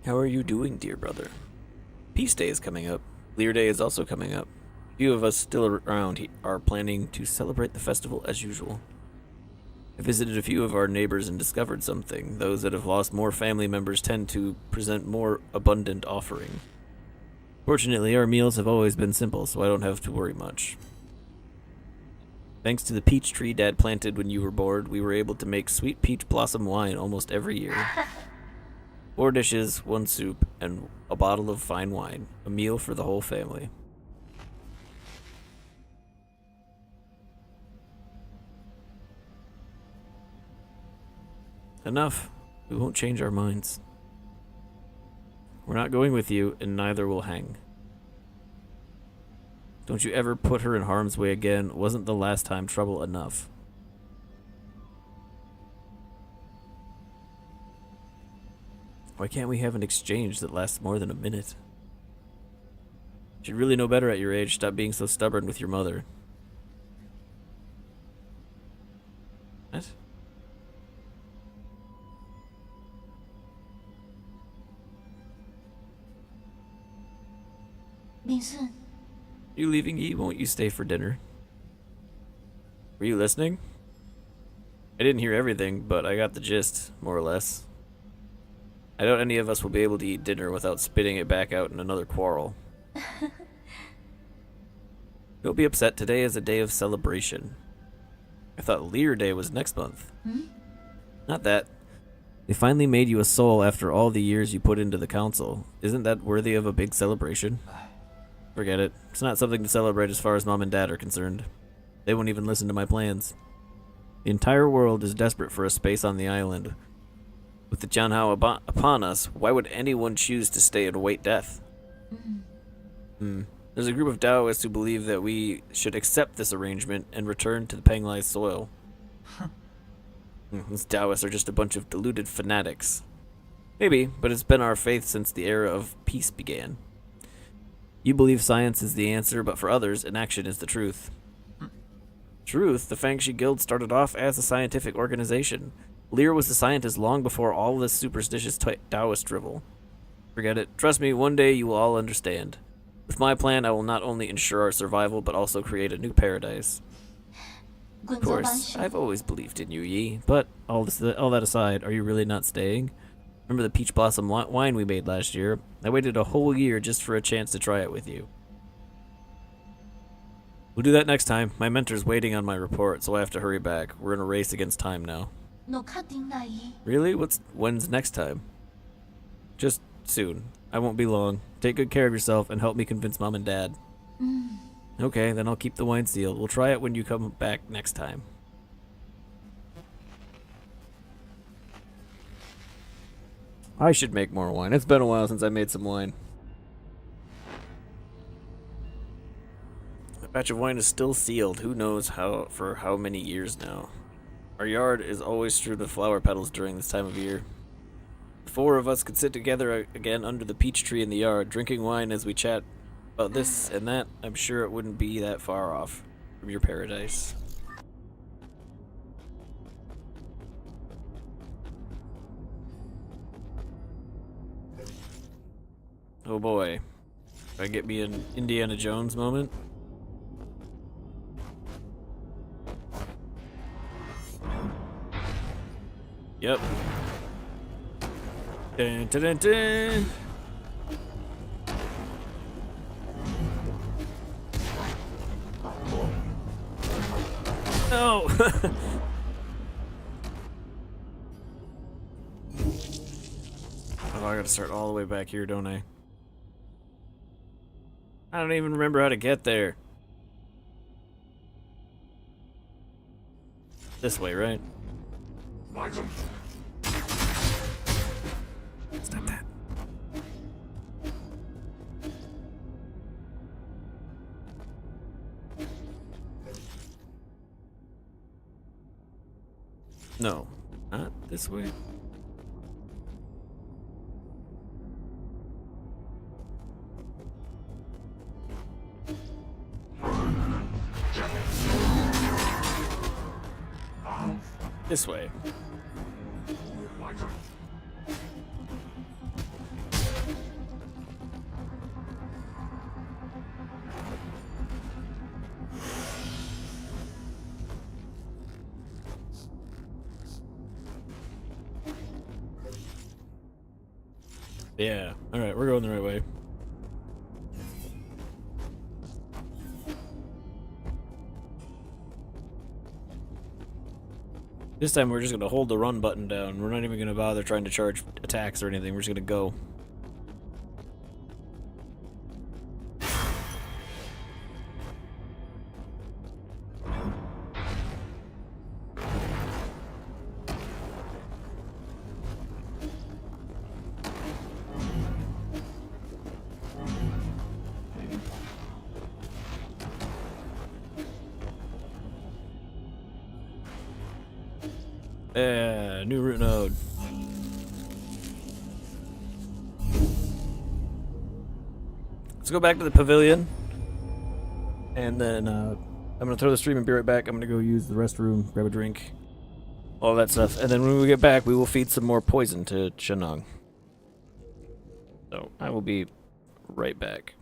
How are you doing, dear brother? Peace Day is coming up. Lear Day is also coming up. A few of us still around are planning to celebrate the festival as usual. I visited a few of our neighbors and discovered something. Those that have lost more family members tend to present more abundant offering. Fortunately, our meals have always been simple, so I don't have to worry much. Thanks to the peach tree Dad planted when you were born, we were able to make sweet peach blossom wine almost every year. 4 dishes, 1 soup, and a bottle of fine wine. A meal for the whole family. Enough. We won't change our minds. We're not going with you, and neither will Hang. Don't you ever put her in harm's way again. Wasn't the last time trouble enough? Why can't we have an exchange that lasts more than a minute? You should really know better at your age. Stop being so stubborn with your mother. What? You leaving, Yi? Won't you stay for dinner? Were you listening? I didn't hear everything, but I got the gist, more or less. I doubt any of us will be able to eat dinner without spitting it back out in another quarrel. Don't be upset. Today is a day of celebration. I thought Lear Day was next month. Not that. They finally made you a soul after all the years you put into the council. Isn't that worthy of a big celebration? Forget it. It's not something to celebrate as far as Mom and Dad are concerned. They won't even listen to my plans. The entire world is desperate for a space on the island. With the Jianhao upon us, why would anyone choose to stay and await death? There's a group of Taoists who believe that we should accept this arrangement and return to the Penglai soil. These Taoists are just a bunch of deluded fanatics. Maybe, but it's been our faith since the era of peace began. You believe science is the answer, but for others, inaction is the truth. Truth? The Fengshi Guild started off as a scientific organization. Lear was a scientist long before all this superstitious Taoist drivel. Forget it. Trust me, one day you will all understand. With my plan, I will not only ensure our survival, but also create a new paradise. Of course, I've always believed in you, Yi, but all that aside, are you really not staying? Remember the peach blossom wine we made last year? I waited a whole year just for a chance to try it with you. We'll do that next time. My mentor's waiting on my report, so I have to hurry back. We're in a race against time now. Really? When's next time? Just soon. I won't be long. Take good care of yourself and help me convince Mom and Dad. Okay, then I'll keep the wine sealed. We'll try it when you come back next time. I should make more wine. It's been a while since I made some wine. A batch of wine is still sealed. Who knows for how many years now. Our yard is always strewn with flower petals during this time of year. The four of us could sit together again under the peach tree in the yard, drinking wine as we chat about this and that. I'm sure it wouldn't be that far off from your paradise. Oh boy. If I get me an Indiana Jones moment. Yep. Dun, dun, dun, dun. No! Oh, I gotta start all the way back here, don't I? I don't even remember how to get there. This way, right? Stop that. No, not this way. This way. Yeah, alright, we're going the right way. This time we're just gonna hold the run button down. We're not even gonna bother trying to charge attacks or anything. We're just gonna go. Yeah, new route node. Let's go back to the pavilion. And then I'm gonna throw the stream and be right back. I'm gonna go use the restroom, grab a drink, all that stuff. And then when we get back, we will feed some more poison to Shenong. So I will be right back.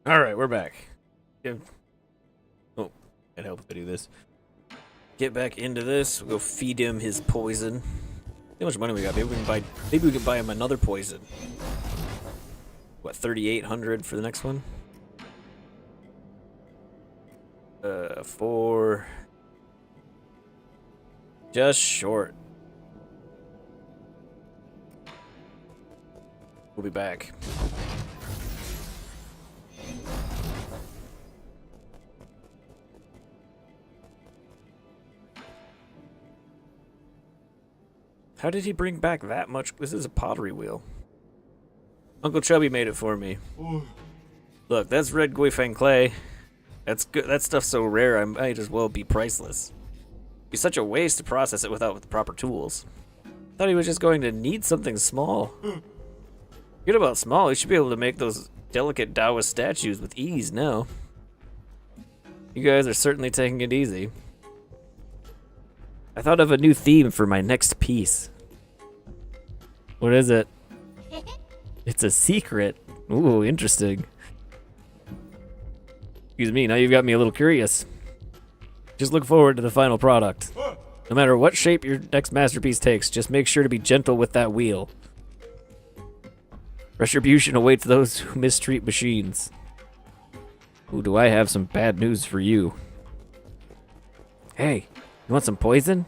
Alright, we're back. Oh, can't help if I do this. Get back into this. We'll go feed him his poison. How much money we got? Maybe we can buy him another poison. What, 3,800 for the next one? 4. Just short. We'll be back. How did he bring back that much? This is a pottery wheel. Uncle Chubby made it for me. Look, that's red Guifang clay. That's good. That stuff's so rare, I might as well be priceless. It'd be such a waste to process it without the proper tools. Thought he was just going to need something small. Forget about small. He should be able to make those delicate Taoist statues with ease now. You guys are certainly taking it easy. I thought of a new theme for my next piece. What is it? It's a secret. Ooh, interesting. Excuse me, now you've got me a little curious. Just look forward to the final product. No matter what shape your next masterpiece takes, just make sure to be gentle with that wheel. Retribution awaits those who mistreat machines. Ooh, do I have some bad news for you. Hey, you want some poison?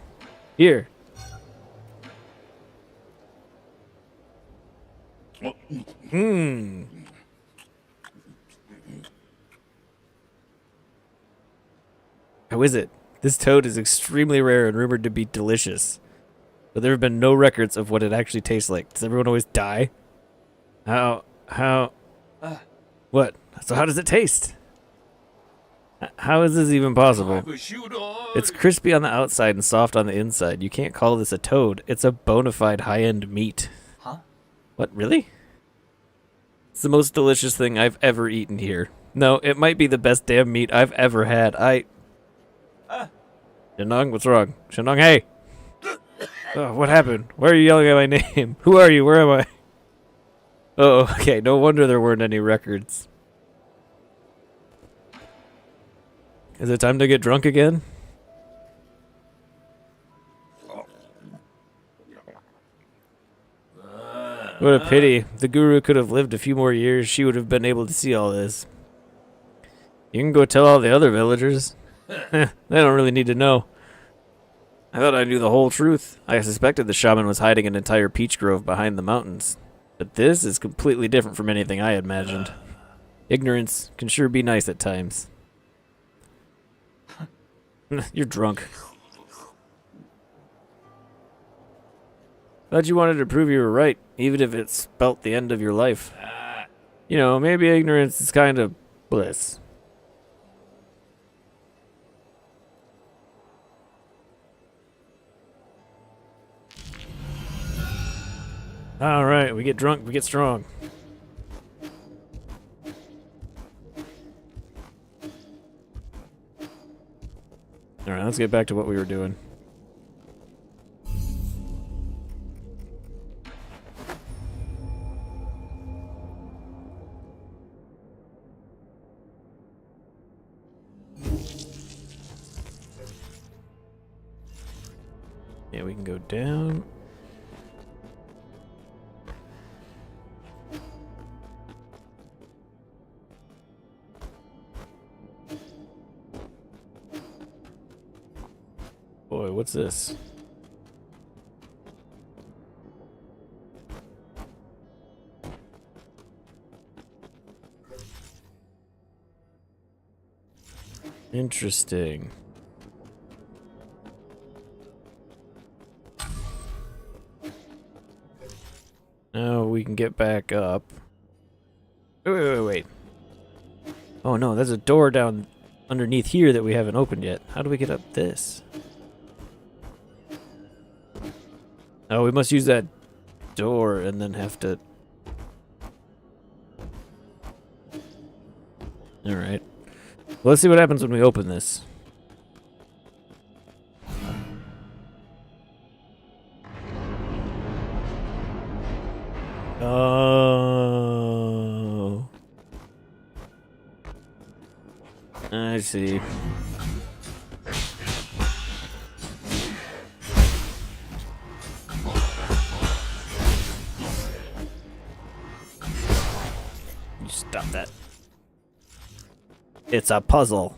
Here. How is it? This toad is extremely rare and rumored to be delicious. But there have been no records of what it actually tastes like. Does everyone always die? What? So how does it taste? How is this even possible? It's crispy on the outside and soft on the inside. You can't call this a toad. It's a bona fide high-end meat. Huh? What, really? It's the most delicious thing I've ever eaten here. No, it might be the best damn meat I've ever had. Shenong, what's wrong? Shenong, hey! Oh, what happened? Why are you yelling at my name? Who are you? Where am I? Oh, okay. No wonder there weren't any records. Is it time to get drunk again? What a pity. If the guru could have lived a few more years, she would have been able to see all this. You can go tell all the other villagers. They don't really need to know. I thought I knew the whole truth. I suspected the shaman was hiding an entire peach grove behind the mountains. But this is completely different from anything I had imagined. Ignorance can sure be nice at times. You're drunk. Thought you wanted to prove you were right, even if it spelt the end of your life. You know, maybe ignorance is kind of bliss. Alright, we get drunk, we get strong. Alright, let's get back to what we were doing. Yeah, we can go down. Boy, what's this? Interesting. Now we can get back up. Wait. Oh no, there's a door down underneath here that we haven't opened yet. How do we get up this? Oh, we must use that door and then have to... Alright. Well, let's see what happens when we open this. Oh. I see. You stop that. It's a puzzle.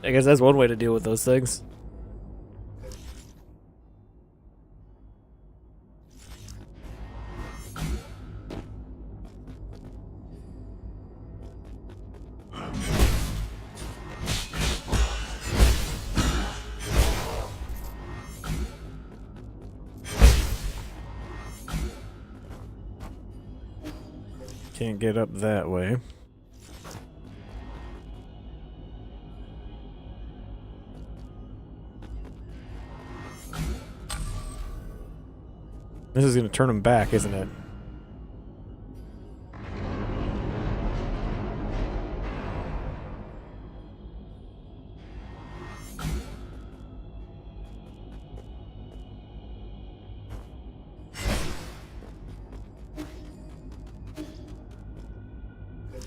I guess that's one way to deal with those things. Can't get up that way. This is going to turn him back, isn't it?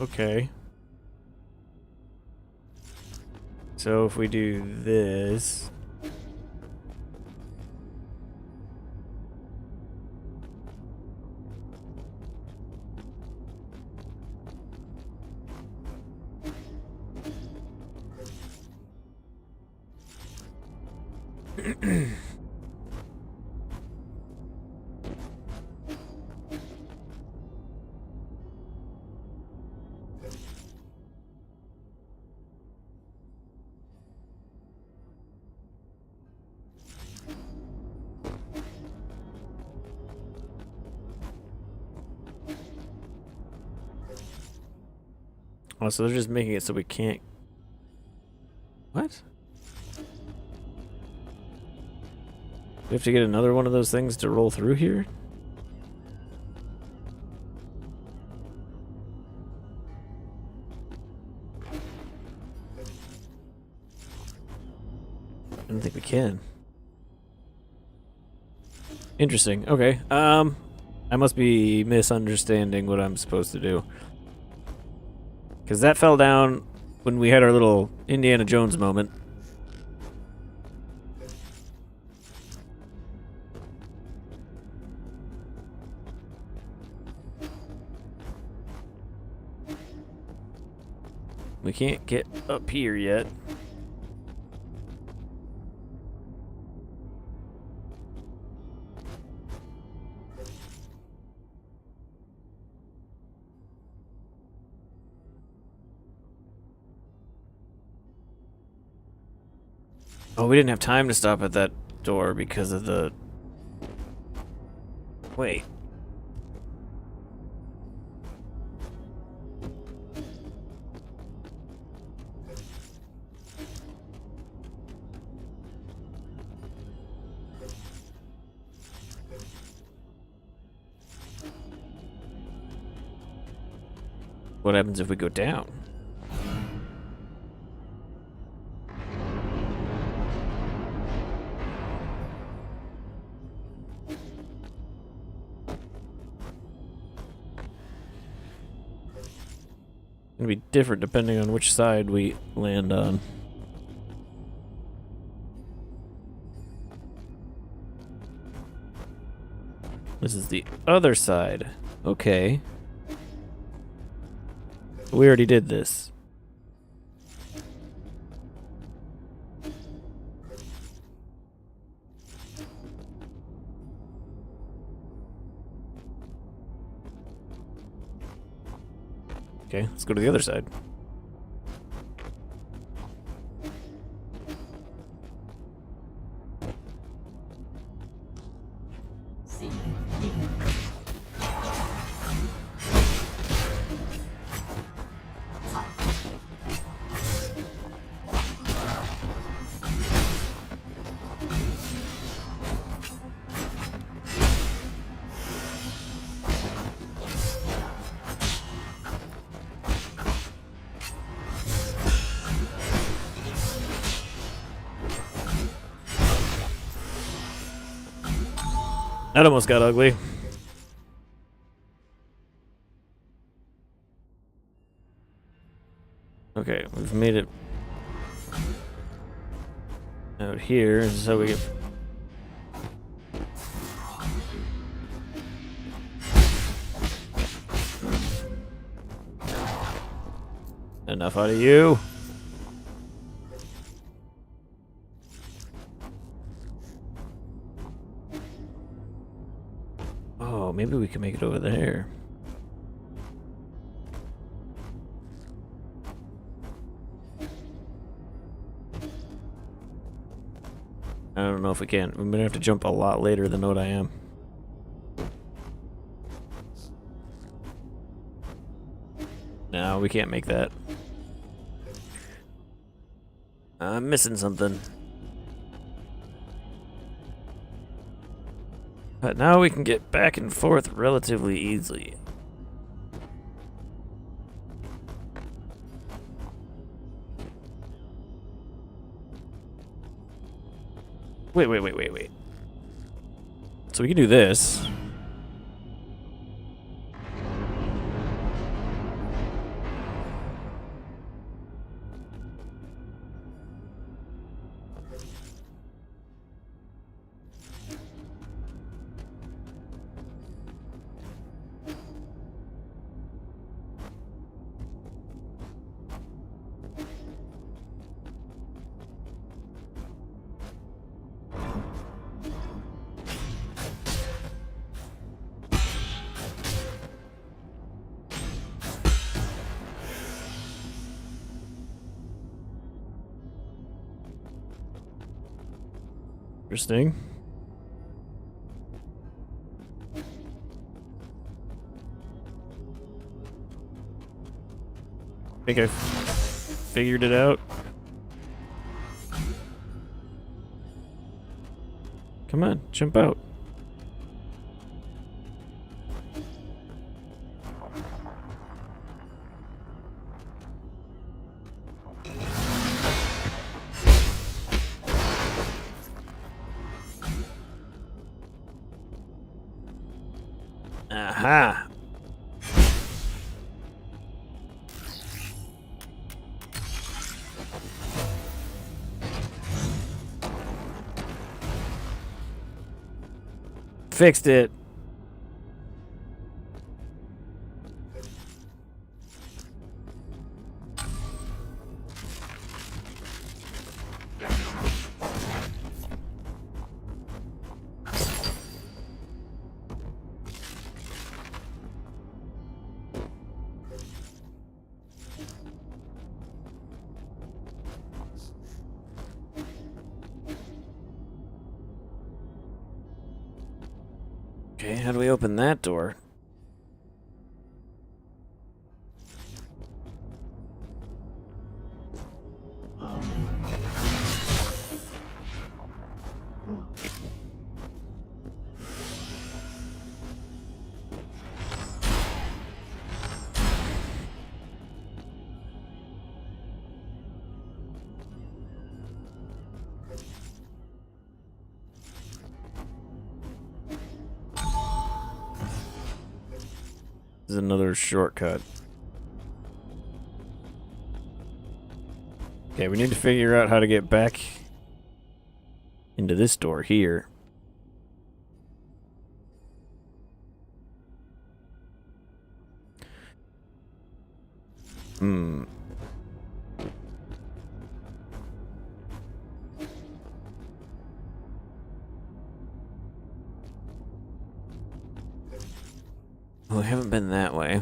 Okay. So if we do this... Oh, so they're just making it so we can't... What? We have to get another one of those things to roll through here? I don't think we can. Interesting. Okay. I must be misunderstanding what I'm supposed to do. Because that fell down when we had our little Indiana Jones moment. We can't get up here yet. Oh, we didn't have time to stop at that door because of the... Wait. What happens if we go down? It'll be different depending on which side we land on. This is the other side. Okay. We already did this. Okay, let's go to the other side. That almost got ugly. Okay, we've made it out here, so we get... Enough out of you. Oh, maybe we can make it over there. I don't know if we can. We're gonna have to jump a lot later than what I am. No, we can't make that. I'm missing something. But now we can get back and forth relatively easily. Wait. So we can do this. Interesting. I think I figured it out. Come on, jump out. Aha! Fixed it. Okay, how do we open that door? This is another shortcut. Okay, we need to figure out how to get back into this door here. Well, we haven't been that way.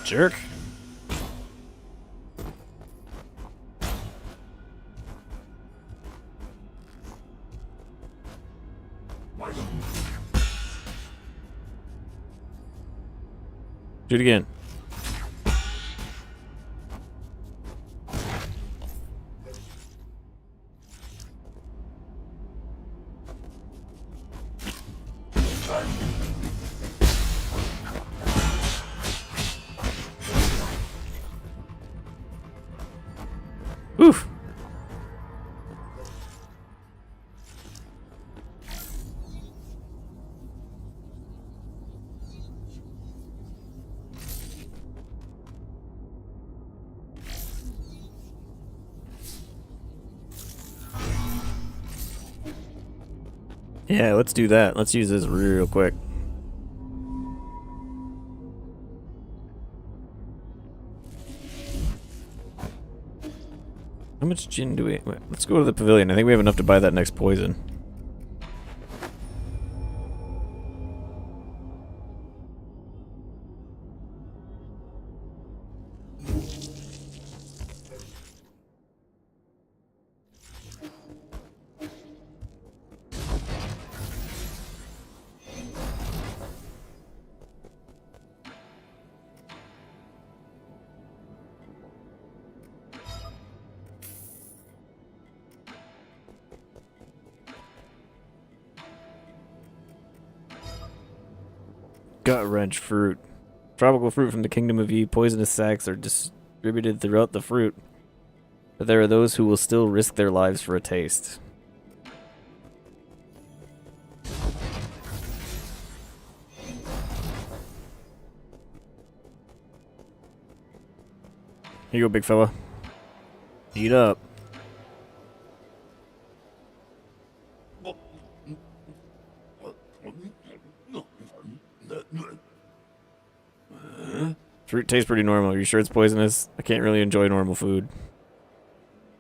Jerk. Shoot again. Oof. Yeah, let's do that. Let's use this real quick. How much gin do we... Wait, let's go to the pavilion. I think we have enough to buy that next poison. Gut wrench fruit. Tropical fruit from the Kingdom of Eve. Poisonous sacs are distributed throughout the fruit. But there are those who will still risk their lives for a taste. Here you go, big fella. Eat up. Fruit tastes pretty normal. Are you sure it's poisonous? I can't really enjoy normal food.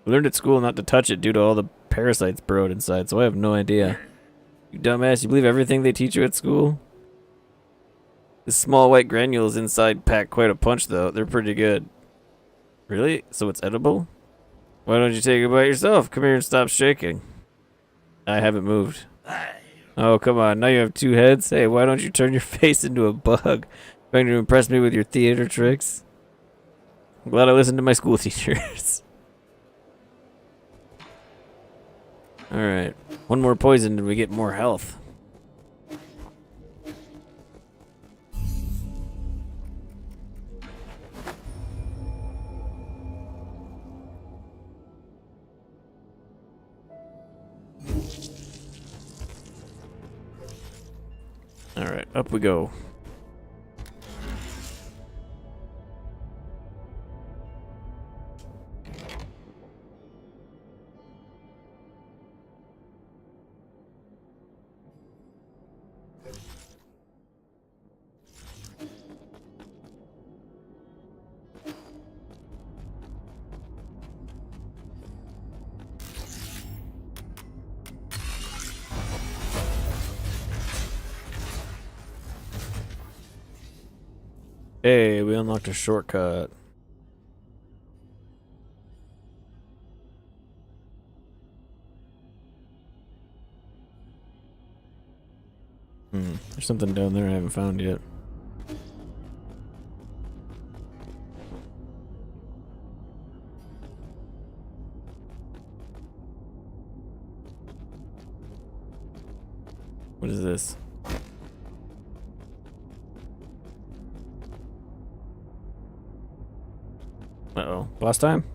I learned at school not to touch it due to all the parasites burrowed inside, so I have no idea. You dumbass, you believe everything they teach you at school? The small white granules inside pack quite a punch, though. They're pretty good. Really? So it's edible? Why don't you take a bite yourself? Come here and stop shaking. I haven't moved. Oh, come on. Now you have two heads? Hey, why don't you turn your face into a bug? Trying to impress me with your theater tricks? I'm glad I listened to my school teachers. Alright. One more poison and we get more health. Alright, up we go. Hey, we unlocked a shortcut. There's something down there I haven't found yet. What is this? Uh-oh. Boss time?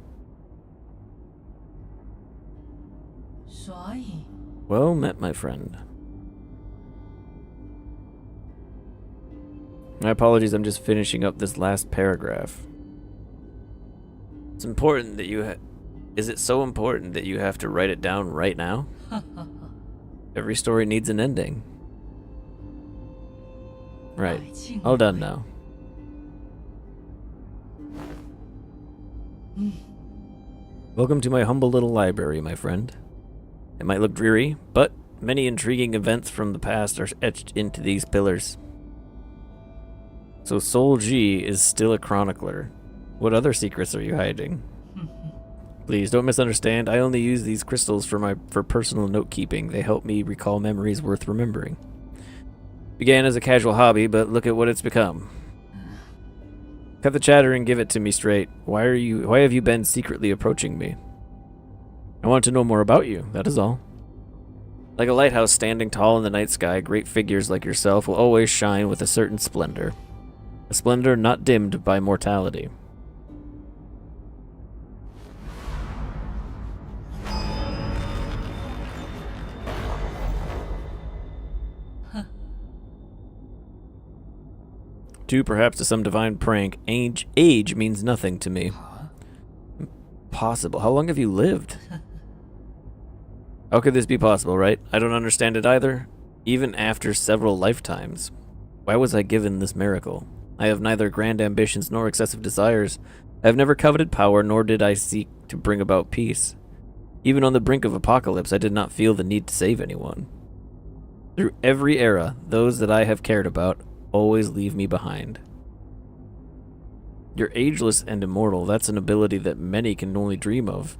Well met, my friend. My apologies, I'm just finishing up this last paragraph. It's important that you Is it so important that you have to write it down right now? Every story needs an ending. Right. All done now. Welcome to my humble little library, my friend. It might look dreary, but many intriguing events from the past are etched into these pillars. So Soul G is still a chronicler. What other secrets are you hiding? Please don't misunderstand. I only use these crystals for personal note keeping. They help me recall memories worth remembering. Began as a casual hobby, but look at what it's become. Cut the chatter and give it to me straight. Why have you been secretly approaching me? I want to know more about you, that is all. Like a lighthouse standing tall in the night sky, great figures like yourself will always shine with a certain splendor. A splendor not dimmed by mortality. Due perhaps to some divine prank, age means nothing to me. Possible. How long have you lived? How could this be possible, right? I don't understand it either. Even after several lifetimes. Why was I given this miracle? I have neither grand ambitions nor excessive desires. I have never coveted power, nor did I seek to bring about peace. Even on the brink of apocalypse, I did not feel the need to save anyone. Through every era, those that I have cared about always leave me behind. You're ageless and immortal. That's an ability that many can only dream of.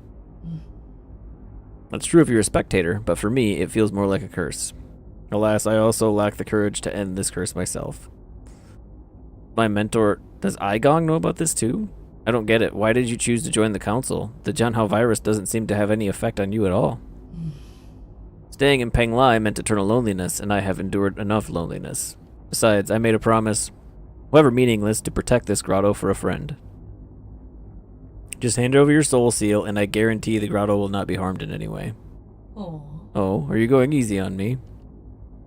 That's true if you're a spectator, but for me, it feels more like a curse. Alas, I also lack the courage to end this curse myself. My mentor... Does Igong know about this too? I don't get it. Why did you choose to join the council? The Jianhao virus doesn't seem to have any effect on you at all. Staying in Penglai meant eternal loneliness, and I have endured enough loneliness. Besides, I made a promise, however meaningless, to protect this grotto for a friend. Just hand over your soul seal, and I guarantee the grotto will not be harmed in any way. Oh, are you going easy on me?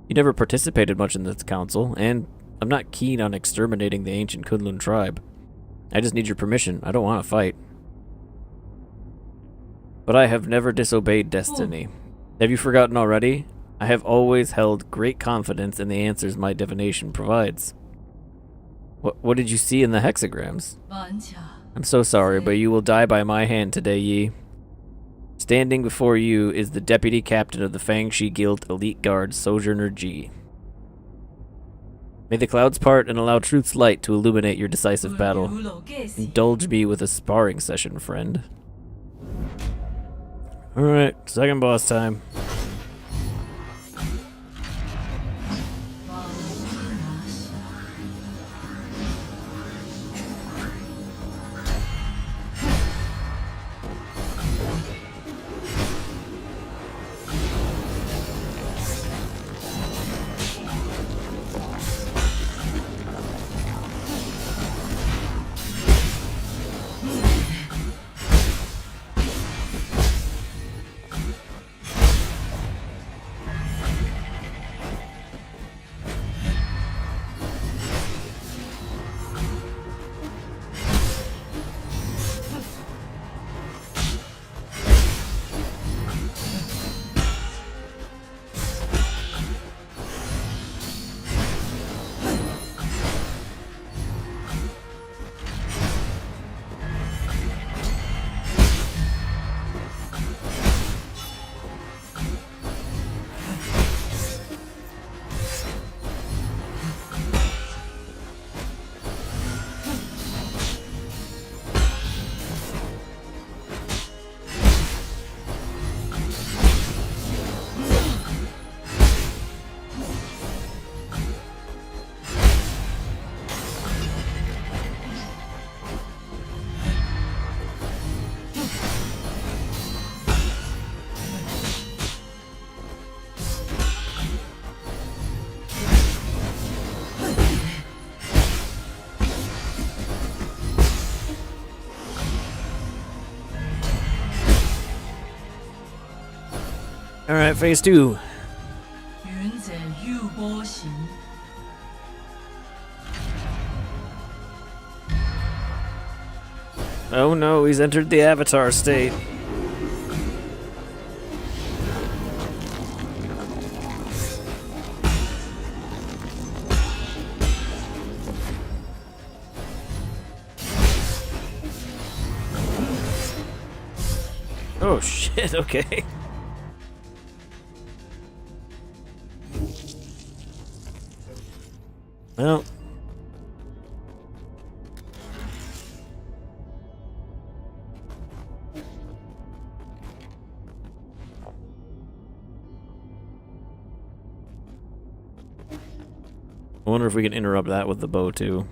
You never participated much in this council, and I'm not keen on exterminating the ancient Kunlun tribe. I just need your permission. I don't want to fight. But I have never disobeyed destiny. Have you forgotten already? I have always held great confidence in the answers my divination provides. What did you see in the hexagrams? I'm so sorry, but you will die by my hand today, Yi. Standing before you is the deputy captain of the Fangshi Guild Elite Guard, Sojourner G. May the clouds part and allow truth's light to illuminate your decisive battle. Indulge me with a sparring session, friend. Alright, second boss time. Alright, phase 2. Oh no, he's entered the avatar state. Oh shit, okay. Well, I wonder if we can interrupt that with the bow too.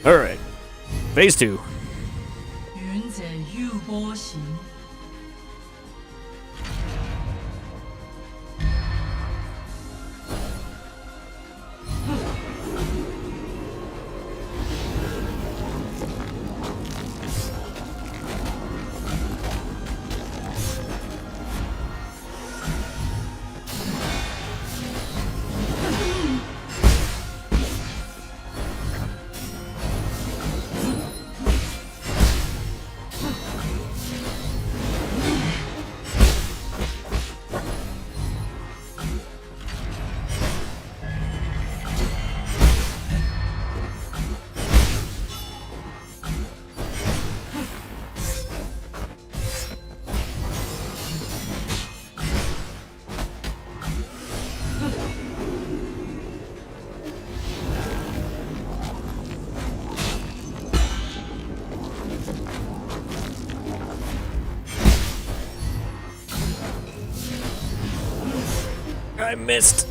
Alright. Phase 2. 云者御波行， I missed.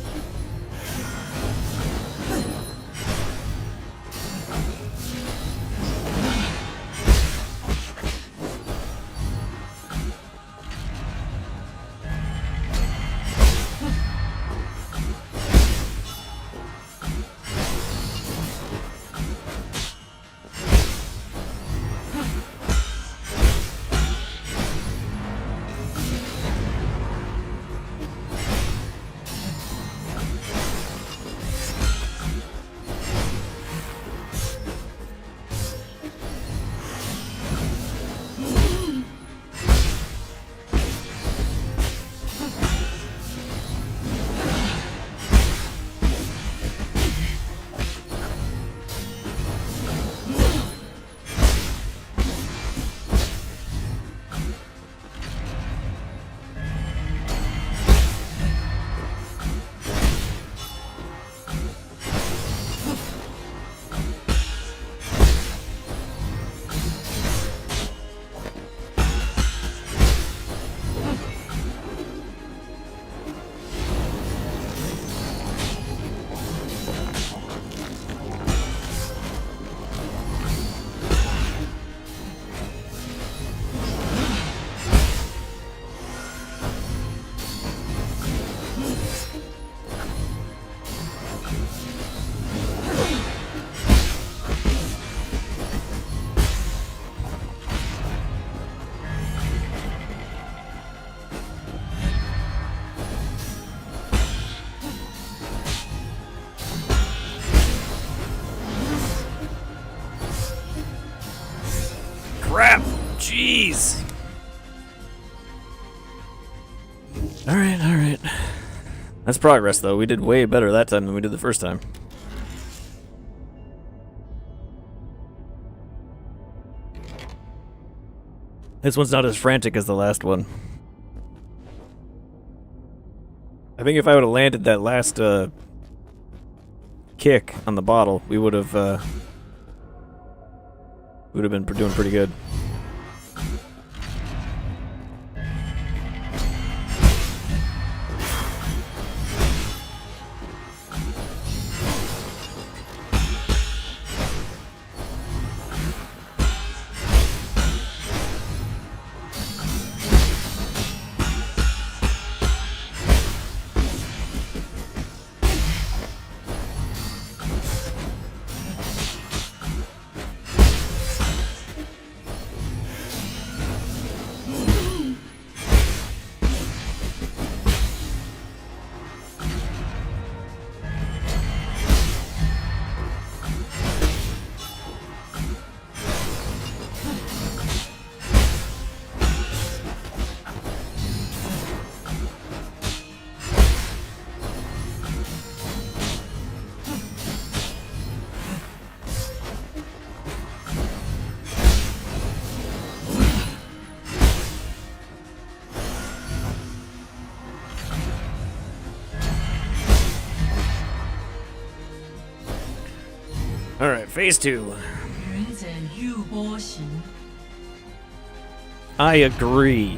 Crap! Jeez! Alright, alright. That's progress, though. We did way better that time than we did the first time. This one's not as frantic as the last one. I think if I would have landed that last kick on the bottle, we would have been doing pretty good. Alright, phase 2. 云者玉波形， I agree.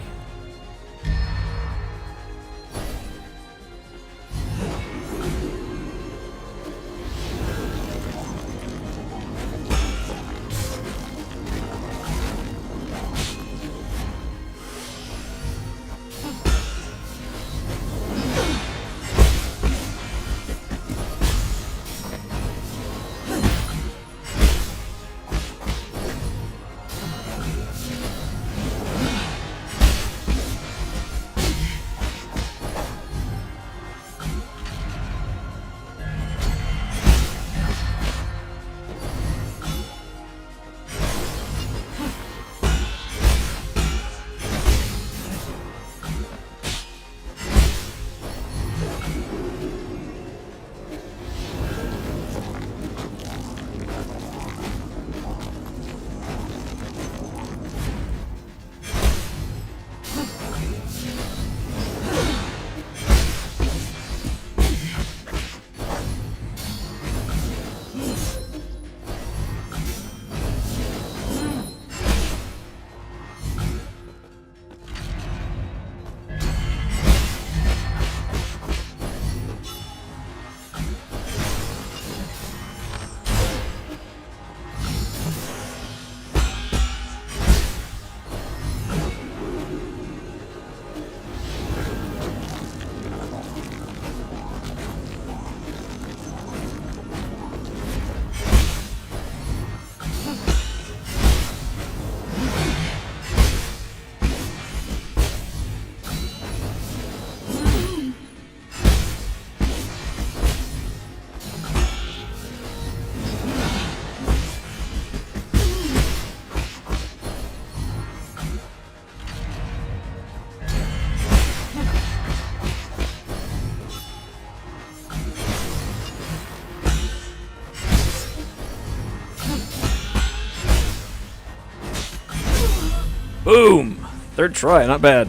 Boom! Third try, not bad.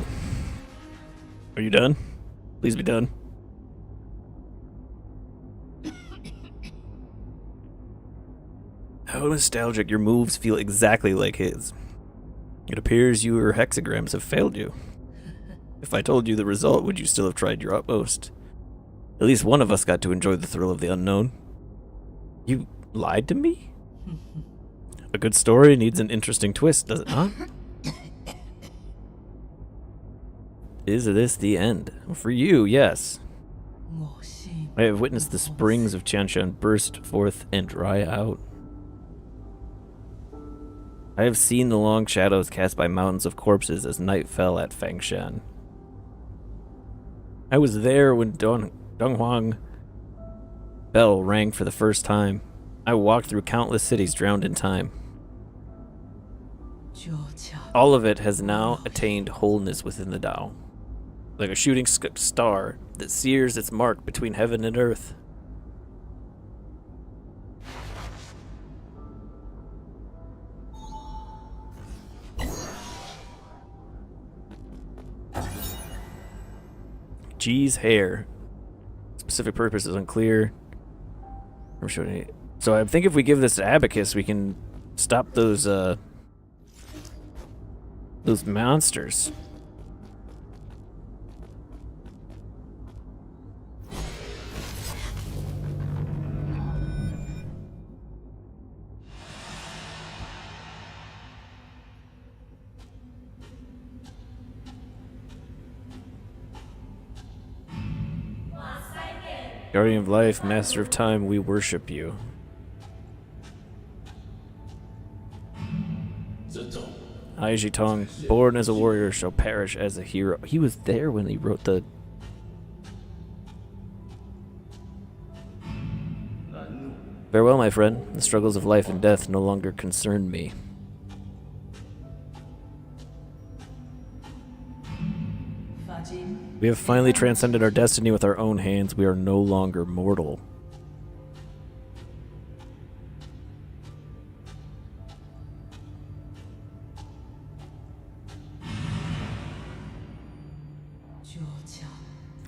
Are you done? Please be done. How nostalgic, your moves feel exactly like his. It appears your hexagrams have failed you. If I told you the result, would you still have tried your utmost? At least one of us got to enjoy the thrill of the unknown. You lied to me? A good story needs an interesting twist, does it not? Is this the end? For you, yes. 我信 I have witnessed the springs of Qianshan burst forth and dry out. I have seen the long shadows cast by mountains of corpses as night fell at Fengshan. I was there when Donghuang bell rang for the first time. I walked through countless cities drowned in time. 就恰 All of it has now attained wholeness within the Tao, like a shooting star that sears its mark between heaven and earth. G's hair. Specific purpose is unclear. I'm sure. So I think if we give this to Abacus, we can stop those monsters. Guardian of life, master of time, we worship you. Aiji Tong, born as a warrior, shall perish as a hero. He was there when he wrote the... Farewell, my friend. The struggles of life and death no longer concern me. We have finally transcended our destiny with our own hands. We are no longer mortal.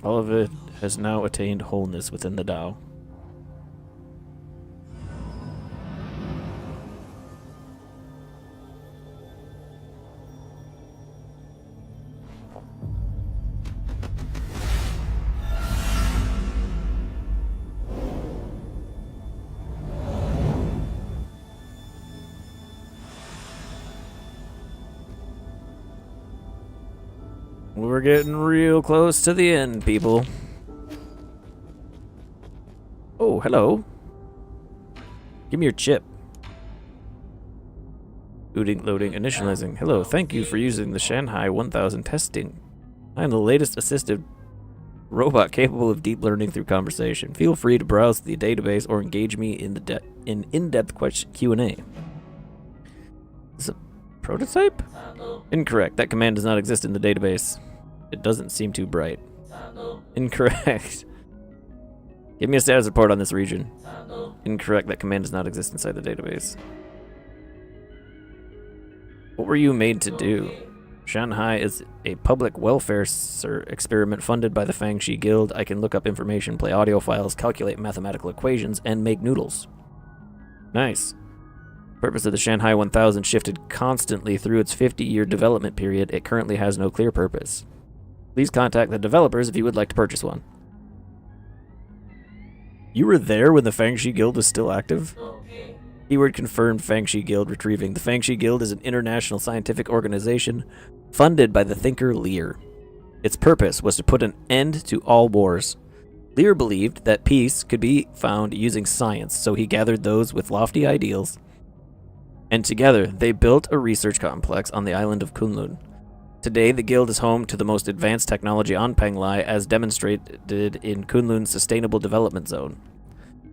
All of it has now attained wholeness within the Tao. We're getting real close to the end, people. Oh, hello. Give me your chip. Loading, initializing. Hello, thank you for using the Shanghai 1000 testing. I am the latest assistive robot capable of deep learning through conversation. Feel free to browse the database or engage me in the in-depth Q&A. Is it a prototype? Incorrect. That command does not exist in the database. It doesn't seem too bright. Incorrect. Give me a status report on this region. Incorrect. That command does not exist inside the database. What were you made to do? Shanghai is a public welfare experiment funded by the Fengs Guild. I can look up information, play audio files, calculate mathematical equations, and make noodles. Nice. Purpose of the Shanghai 1000 shifted constantly through its 50-year development period. It currently has no clear purpose. Please contact the developers if you would like to purchase one. You were there when the Fengshi Guild was still active? Keyword confirmed. Fengshi Guild retrieving. The Fengshi Guild is an international scientific organization funded by the thinker Lear. Its purpose was to put an end to all wars. Lear believed that peace could be found using science, so he gathered those with lofty ideals, and together they built a research complex on the island of Kunlun. Today, the Guild is home to the most advanced technology on Penglai, as demonstrated in Kunlun's Sustainable Development Zone.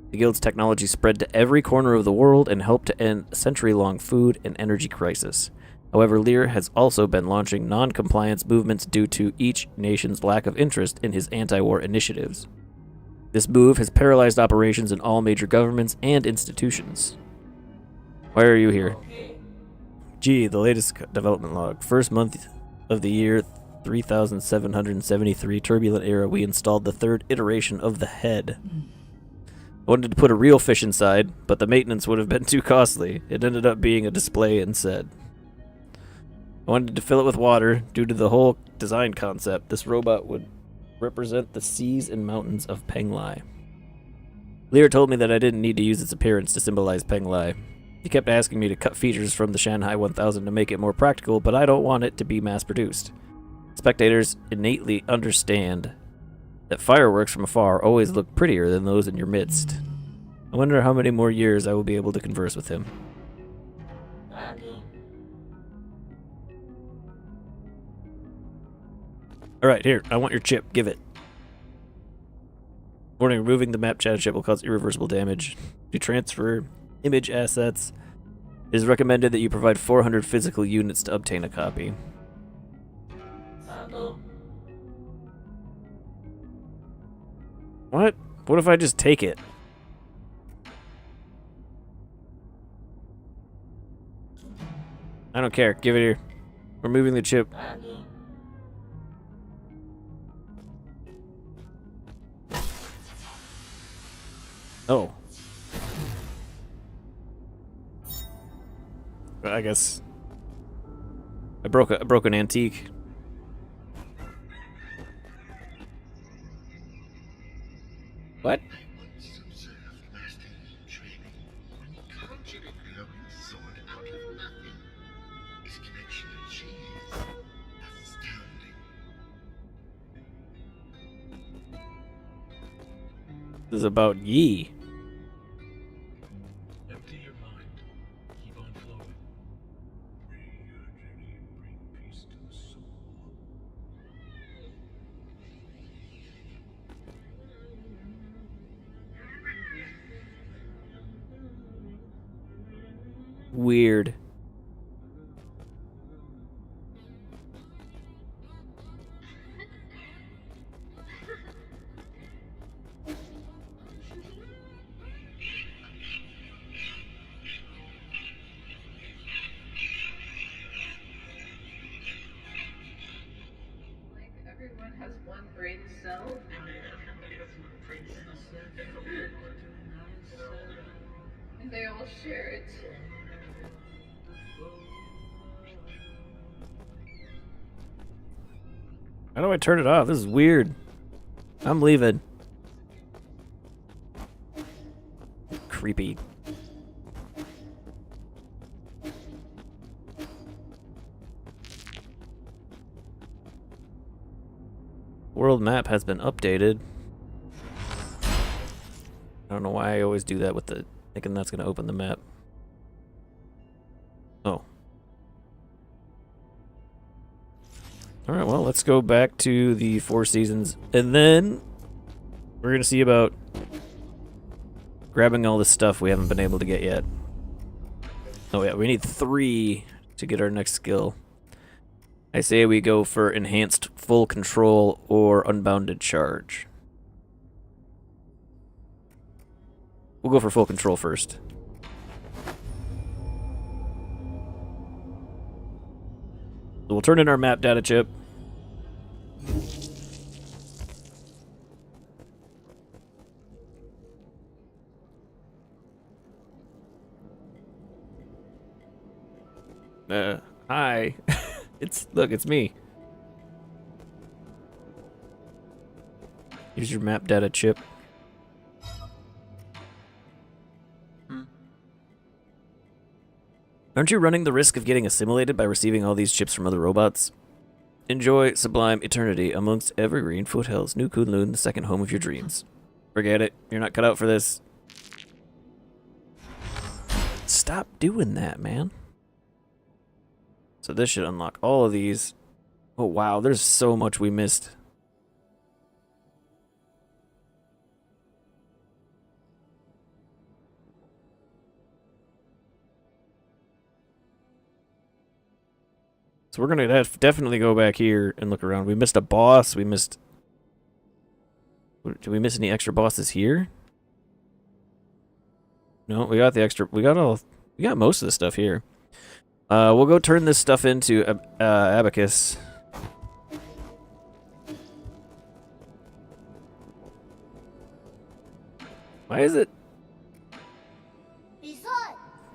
The Guild's technology spread to every corner of the world and helped to end a century-long food and energy crisis. However, Lear has also been launching non-compliance movements due to each nation's lack of interest in his anti-war initiatives. This move has paralyzed operations in all major governments and institutions. Why are you here? Gee, the latest development log. First month of the year 3773 turbulent era, we installed the third iteration of the head. I wanted to put a real fish inside, but the maintenance would have been too costly. It ended up being a display instead. I wanted to fill it with water. Due to the whole design concept, this robot would represent the seas and mountains of Penglai. Lear told me that I didn't need to use its appearance to symbolize Penglai. He kept asking me to cut features from the Shanghai 1000 to make it more practical, but I don't want it to be mass-produced. Spectators innately understand that fireworks from afar always look prettier than those in your midst. I wonder how many more years I will be able to converse with him. Alright, here, I want your chip. Give it. Warning, removing the map chat chip will cause irreversible damage. To transfer image assets, it is recommended that you provide 400 physical units to obtain a copy. What? What if I just take it? I don't care. Give it here. We're moving the chip. Oh. I guess I broke an antique. What? This is about Yi. Empty your mind. Keep on flowing. May your journey bring peace to the soul. Weird. Like everyone has one brain cell. And they all share it. How do I turn it off? This is weird. I'm leaving. Creepy. World map has been updated. I don't know why I always do that with the thinking that's gonna open the map. Oh. Alright, well, let's go back to the Four Seasons, and then we're gonna see about grabbing all this stuff we haven't been able to get yet. Oh yeah, we need 3 to get our next skill. I say we go for enhanced full control or unbounded charge. We'll go for full control first. So we'll turn in our map data chip. Hi. It's me. Here's your map data chip. Aren't you running the risk of getting assimilated by receiving all these chips from other robots? Enjoy sublime eternity amongst evergreen foothills, New Kunlun, the second home of your dreams. Forget it. You're not cut out for this. Stop doing that, man. So this should unlock all of these. Oh wow, there's so much we missed. So we're gonna definitely go back here and look around. We missed a boss. We missed... Did we miss any extra bosses here? No, we got the extra... We got most of the stuff here. We'll go turn this stuff into Abacus. Why is it? Do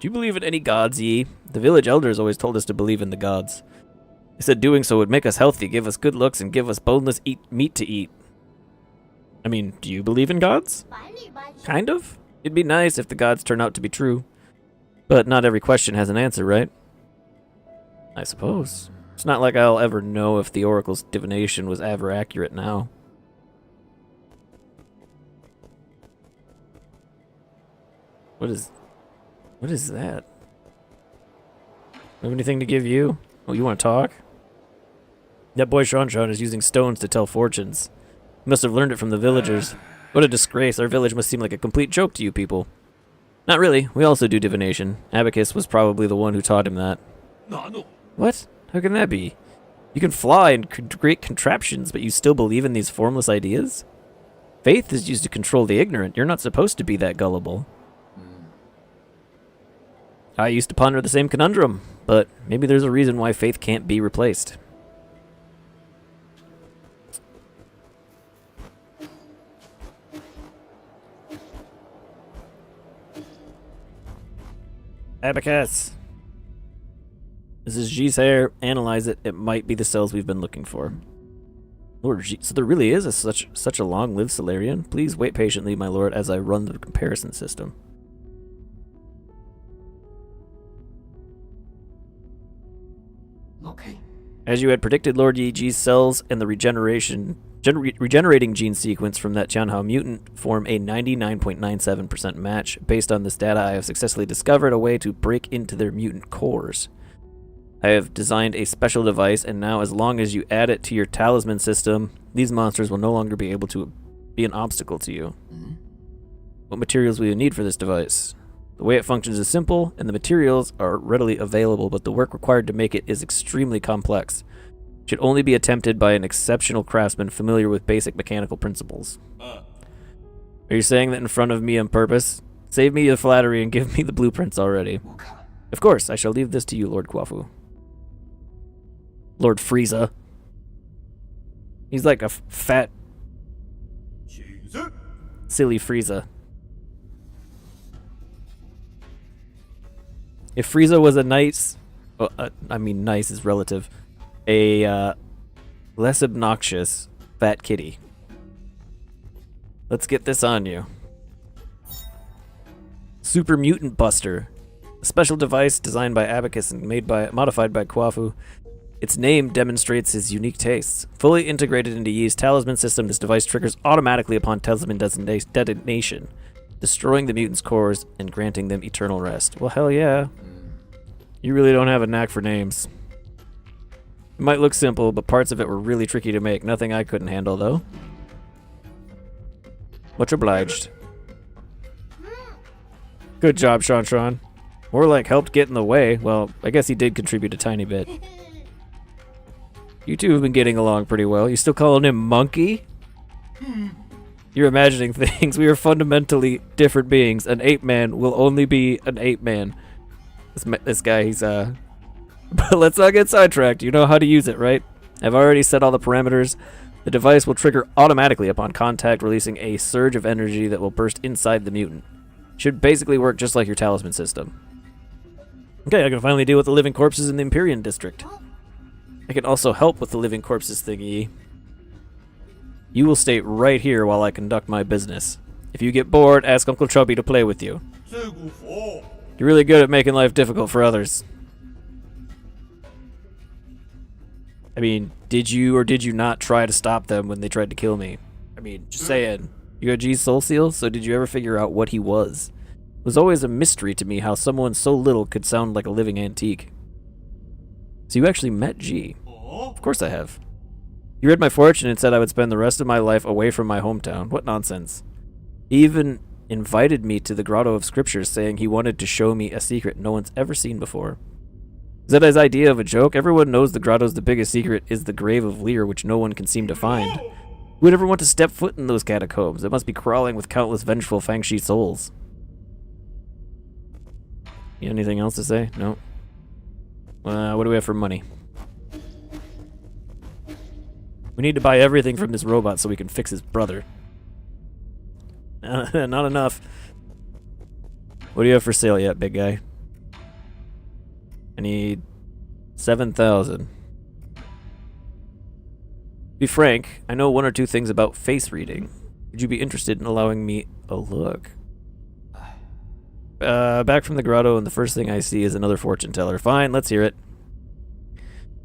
you believe in any gods, Yi? The village elders always told us to believe in the gods. They said doing so would make us healthy, give us good looks, and give us boneless meat to eat. I mean, do you believe in gods? Kind of. It'd be nice if the gods turn out to be true. But not every question has an answer, right? I suppose. It's not like I'll ever know if the oracle's divination was ever accurate now. What is that? Have anything to give you? Oh, you want to talk? That boy Sean is using stones to tell fortunes. He must have learned it from the villagers. What a disgrace. Our village must seem like a complete joke to you people. Not really. We also do divination. Abacus was probably the one who taught him that. What? How can that be? You can fly and create contraptions, but you still believe in these formless ideas? Faith is used to control the ignorant. You're not supposed to be that gullible. I used to ponder the same conundrum, but maybe there's a reason why faith can't be replaced. Abacus. This is G's hair. Analyze it. It might be the cells we've been looking for. Lord G. So there really is such a long-lived Solarian? Please wait patiently, my lord, as I run the comparison system. Okay. As you had predicted, Lord Yi, G's cells and the regenerating gene sequence from that Tianhao mutant form a 99.97% match. Based on this data, I have successfully discovered a way to break into their mutant cores. I have designed a special device, and now as long as you add it to your talisman system, these monsters will no longer be able to be an obstacle to you. What materials will you need for this device? The way it functions is simple, and the materials are readily available, but the work required to make it is extremely complex. It should only be attempted by an exceptional craftsman familiar with basic mechanical principles. Are you saying that in front of me on purpose? Save me the flattery and give me the blueprints already. Of course, I shall leave this to you, Lord Kwafu. Lord Frieza. He's like a fat, silly Frieza. If Frieza was a nice, well, I mean nice is relative, a less obnoxious fat kitty. Let's get this on you. Super Mutant Buster. A special device designed by Abacus and modified by Kwafu. Its name demonstrates his unique tastes. Fully integrated into Yi's talisman system, this device triggers automatically upon talisman detonation, destroying the mutant's cores and granting them eternal rest. Well, hell yeah. You really don't have a knack for names. It might look simple, but parts of it were really tricky to make. Nothing I couldn't handle, though. Much obliged. Good job, Sean. More like helped get in the way. Well, I guess he did contribute a tiny bit. You two have been getting along pretty well. You still calling him Monkey? You're imagining things. We are fundamentally different beings. An ape man will only be an ape man. This guy, he's But let's not get sidetracked. You know how to use it, right? I've already set all the parameters. The device will trigger automatically upon contact, releasing a surge of energy that will burst inside the mutant. Should basically work just like your talisman system. Okay, I can finally deal with the living corpses in the Empyrean district. I can also help with the living corpses thingy. You will stay right here while I conduct my business. If you get bored, ask Uncle Chubby to play with you. You're really good at making life difficult for others. I mean, did you or did you not try to stop them when they tried to kill me? I mean, just saying. You got G's soul seal, so did you ever figure out what he was? It was always a mystery to me how someone so little could sound like a living antique. So you actually met G? Of course I have. You read my fortune and said I would spend the rest of my life away from my hometown. What nonsense. He even invited me to the Grotto of Scriptures, saying he wanted to show me a secret no one's ever seen before. Is that his idea of a joke? Everyone knows the Grotto's the biggest secret is the grave of Lear, which no one can seem to find. Who would ever want to step foot in those catacombs? It must be crawling with countless vengeful Fangshi souls. You anything else to say? No? What do we have for money? We need to buy everything from this robot so we can fix his brother. Not enough. What do you have for sale yet, big guy? I need 7,000. Be frank, I know one or two things about face reading. Would you be interested in allowing me a look? Back from the grotto, and the first thing I see is another fortune teller. Fine, let's hear it.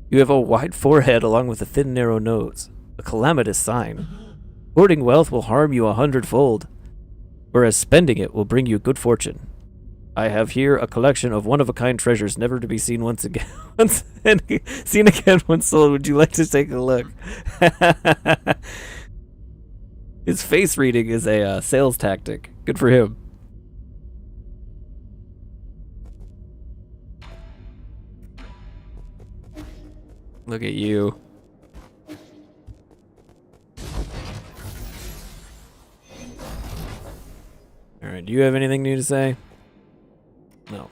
You have a wide forehead along with a thin, narrow nose. A calamitous sign. Hoarding wealth will harm you 100-fold, whereas spending it will bring you good fortune. I have here a collection of one-of-a-kind treasures never to be seen once again. Seen again once sold. Would you like to take a look? His face reading is a sales tactic. Good for him. Look at you. Alright, do you have anything new to say? No.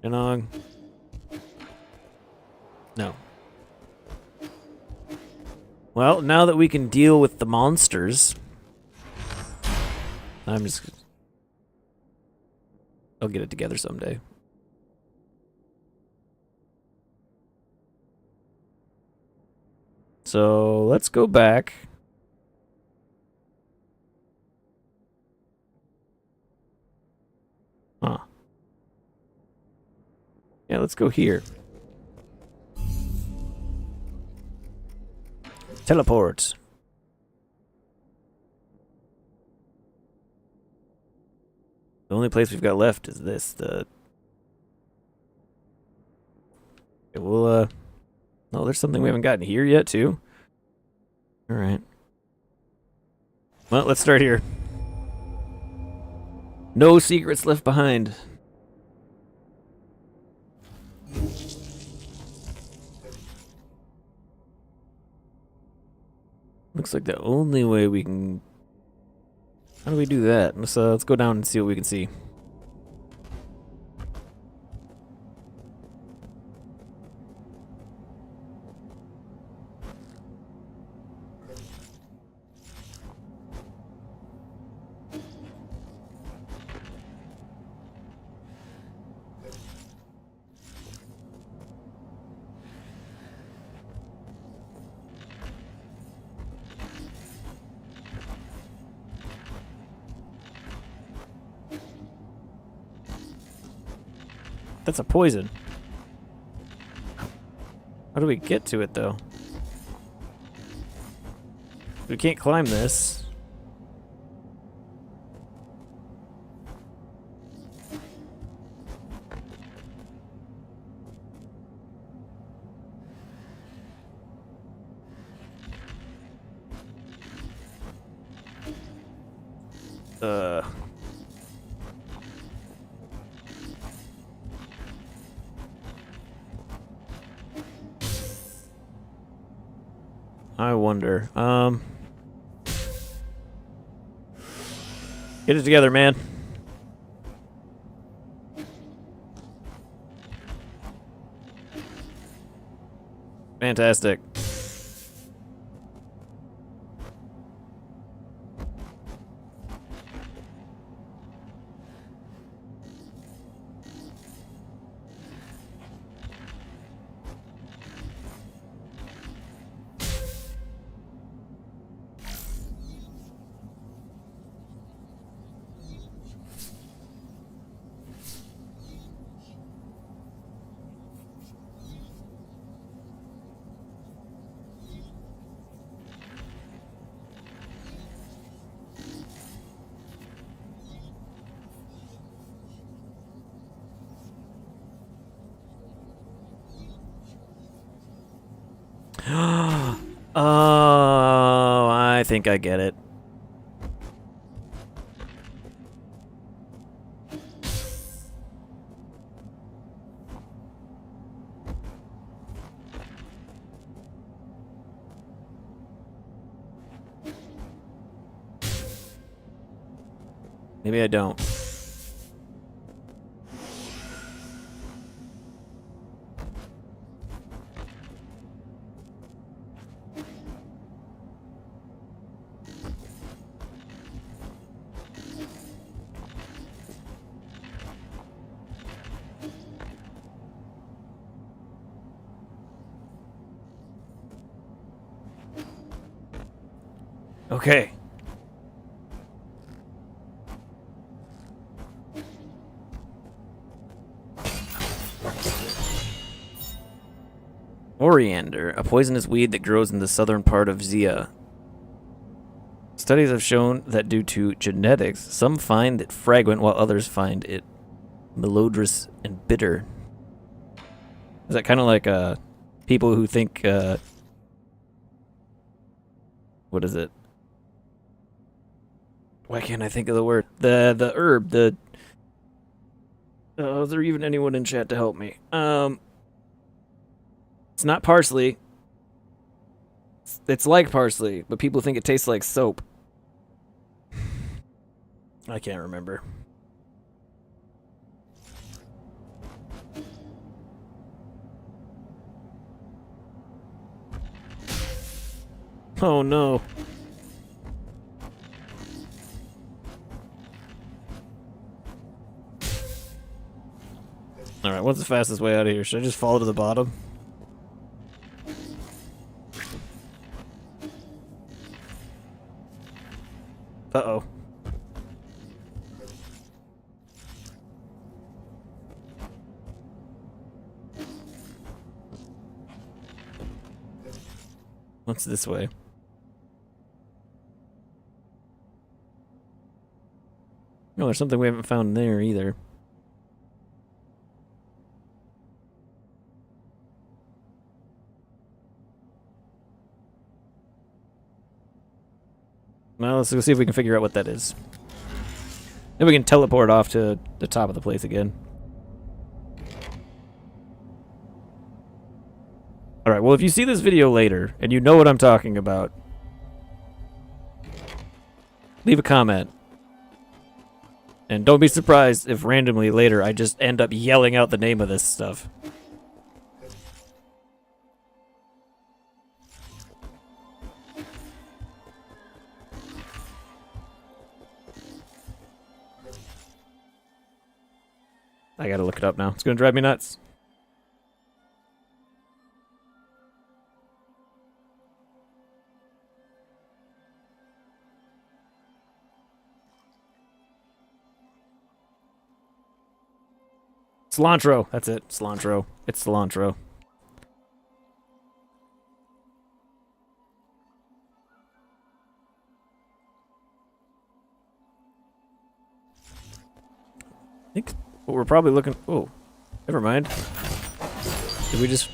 Genong? No. Well, now that we can deal with the monsters, I'll get it together someday. So let's go back. Huh. Yeah, let's go here. Teleport. The only place we've got left is this. Okay, we'll no, there's something we haven't gotten here yet too. All right. Well, let's start here. No secrets left behind. Looks like the only way we can... How do we do that? Let's go down and see what we can see. That's a poison. How do we get to it, though? We can't climb this. I wonder. Get it together, man. Fantastic. Oh, I think I get it. Maybe I don't. Okay. Oriander, a poisonous weed that grows in the southern part of Zia. Studies have shown that due to genetics, some find it fragrant while others find it melodrous and bitter. Is that kind of like people who think what is it? Why can't I think of the word? The herb, is there even anyone in chat to help me? It's not parsley. It's like parsley, but people think it tastes like soap. I can't remember. Oh no. Alright, what's the fastest way out of here? Should I just fall to the bottom? Uh-oh. What's this way? No, there's something we haven't found there either. Well, let's go see if we can figure out what that is. Then we can teleport off to the top of the place again. Alright, well if you see this video later, and you know what I'm talking about, leave a comment. And don't be surprised if randomly later I just end up yelling out the name of this stuff. I gotta look it up now. It's gonna drive me nuts. Cilantro. That's it. Cilantro. It's cilantro. I think what we're probably looking... Oh, never mind. Did we just...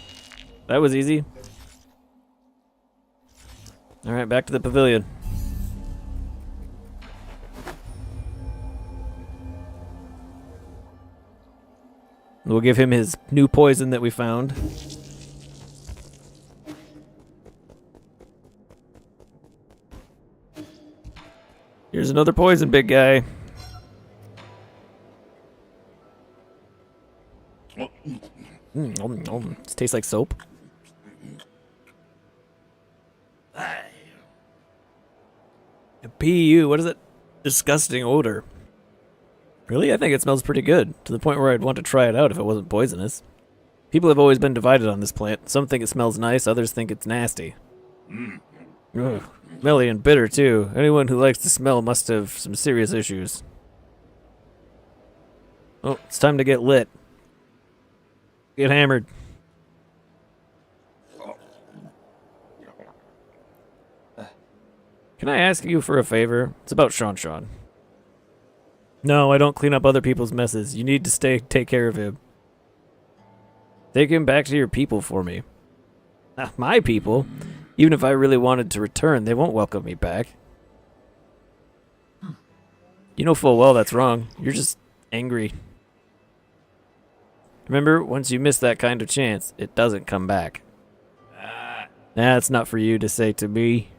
That was easy. Alright, back to the pavilion. We'll give him his new poison that we found. Here's another poison, big guy. This tastes like soap. PU, what is that disgusting odor? Really? I think it smells pretty good, to the point where I'd want to try it out if it wasn't poisonous. People have always been divided on this plant. Some think it smells nice, others think it's nasty. Ugh. Smelly and bitter, too. Anyone who likes the smell must have some serious issues. Oh, it's time to get lit. Get hammered. Can I ask you for a favor? It's about Sean. No, I don't clean up other people's messes. You need to take care of him. Take him back to your people for me. My people? Even if I really wanted to return, they won't welcome me back. You know full well that's wrong. You're just angry. Remember, once you miss that kind of chance, it doesn't come back. That's not for you to say to me.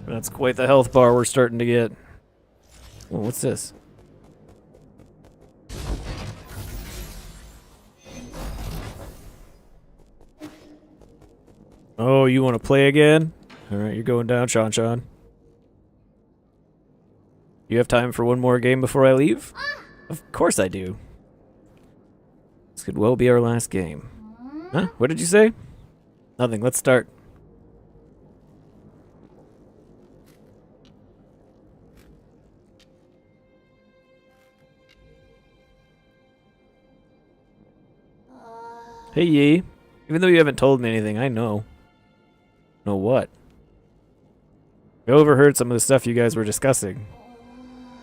That's quite the health bar we're starting to get. Well, what's this? Oh, you want to play again? Alright, you're going down, Sean. You have time for one more game before I leave? Of course I do. This could well be our last game. Huh? What did you say? Nothing, let's start. Hey, Yi. Even though you haven't told me anything, I know. Know what? I overheard some of the stuff you guys were discussing.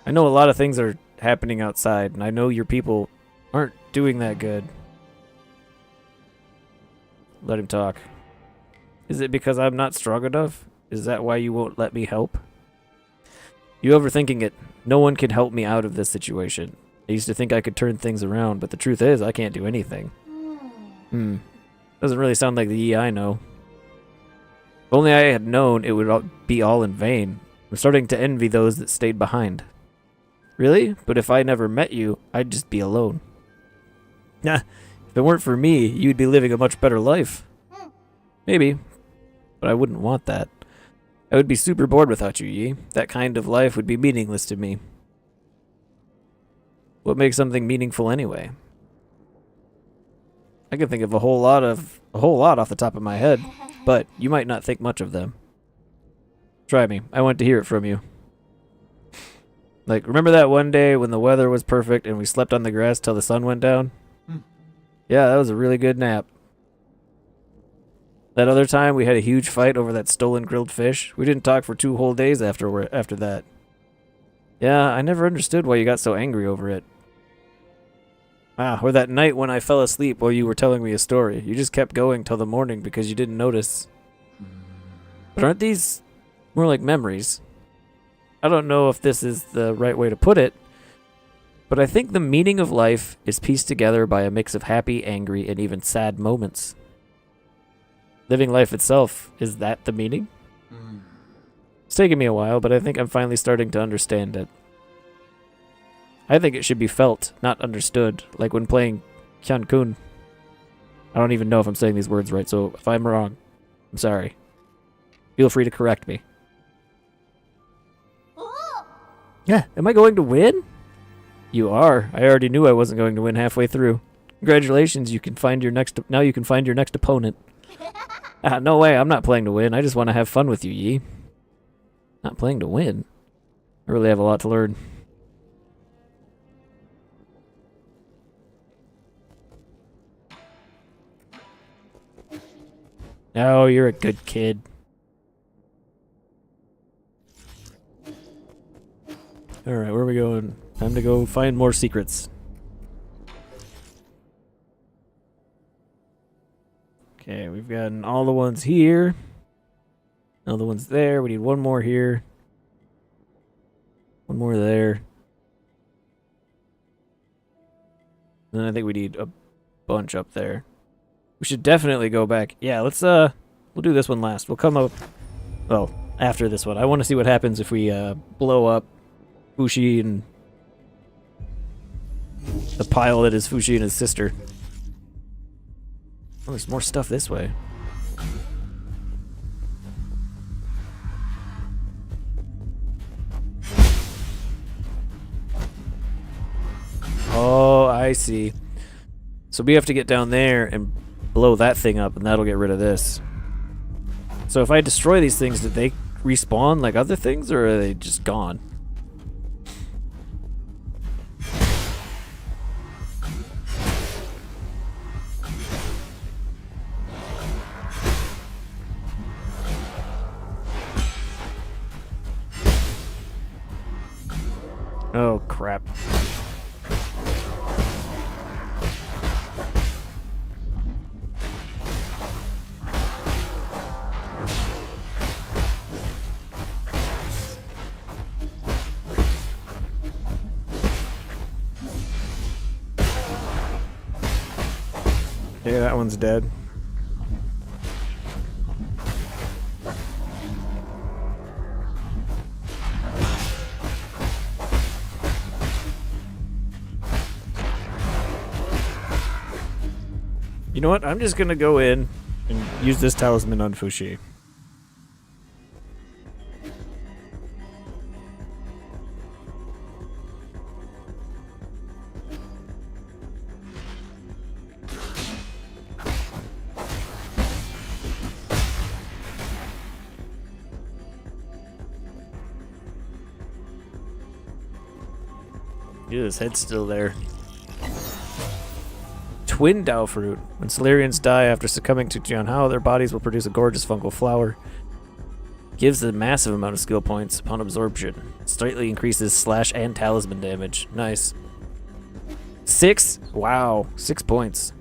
I know a lot of things are happening outside, and I know your people aren't doing that good. Let him talk. Is it because I'm not strong enough? Is that why you won't let me help? You're overthinking it. No one can help me out of this situation. I used to think I could turn things around, but the truth is I can't do anything. Doesn't really sound like the Yi I know. If only I had known, it would be all in vain. I'm starting to envy those that stayed behind. Really? But if I never met you, I'd just be alone. Nah, if it weren't for me, you'd be living a much better life. Maybe, but I wouldn't want that. I would be super bored without you, Yi. That kind of life would be meaningless to me. What makes something meaningful anyway? I can think of a whole lot off the top of my head, but you might not think much of them. Try me. I want to hear it from you. Like, remember that one day when the weather was perfect and we slept on the grass till the sun went down? Yeah, that was a really good nap. That other time we had a huge fight over that stolen grilled fish. We didn't talk for 2 whole days after that. Yeah, I never understood why you got so angry over it. Ah, or that night when I fell asleep while you were telling me a story. You just kept going till the morning because you didn't notice. But aren't these more like memories? I don't know if this is the right way to put it, but I think the meaning of life is pieced together by a mix of happy, angry, and even sad moments. Living life itself, is that the meaning? It's taken me a while, but I think I'm finally starting to understand it. I think it should be felt, not understood, like when playing Kyan-kun. I don't even know if I'm saying these words right, so if I'm wrong, I'm sorry. Feel free to correct me. Yeah, am I going to win? You are. I already knew I wasn't going to win halfway through. Congratulations, you can find your next opponent. No way, I'm not playing to win. I just want to have fun with you, Yi. Not playing to win. I really have a lot to learn. Oh, you're a good kid. Alright, where are we going? Time to go find more secrets. Okay, we've gotten all the ones here. All the ones there. We need one more here. One more there. Then I think we need a bunch up there. We should definitely go back. Yeah, let's we'll do this one last. We'll come up well, after this one. I want to see what happens if we blow up Fushi and the pile that is Fushi and his sister. Oh, there's more stuff this way. Oh, I see. So we have to get down there and blow that thing up, and that'll get rid of this. So if I destroy these things, did they respawn like other things, or are they just gone? Oh, crap. Yeah, that one's dead. You know what? I'm just gonna go in and use this talisman on Fushi. Yeah, his head's still there. Twin Dao Fruit. When Solarians die after succumbing to Jianhao, their bodies will produce a gorgeous fungal flower. Gives a massive amount of skill points upon absorption. Slightly increases slash and talisman damage. Nice. 6? Wow. 6 points.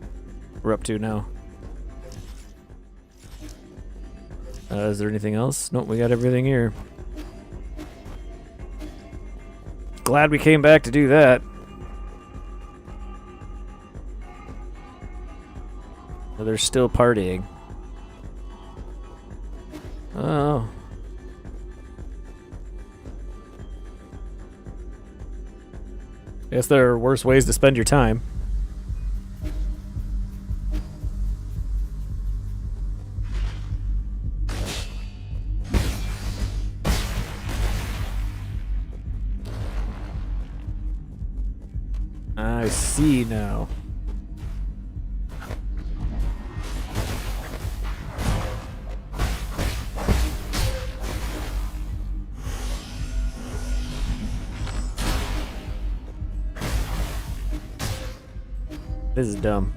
We're up to now. Is there anything else? Nope, we got everything here. Glad we came back to do that. Oh, they're still partying. Oh. Guess there are worse ways to spend your time. I see now. This is dumb.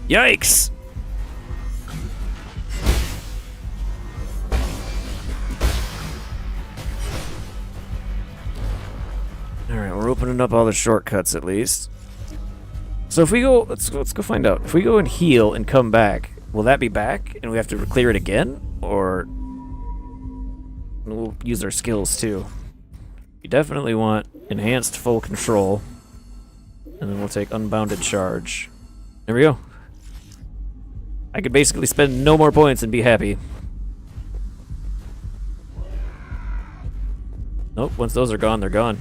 Yikes! Alright, we're opening up all the shortcuts at least. So if we go, let's go find out. If we go and heal and come back, will that be back and we have to clear it again? Or we'll use our skills too. You definitely want enhanced full control. And then we'll take unbounded charge. There we go. I could basically spend no more points and be happy. Nope, once those are gone, they're gone.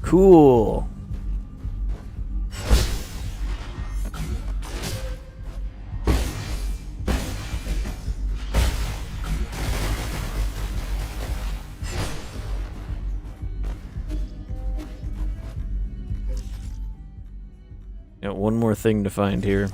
Cool. Got one more thing to find here.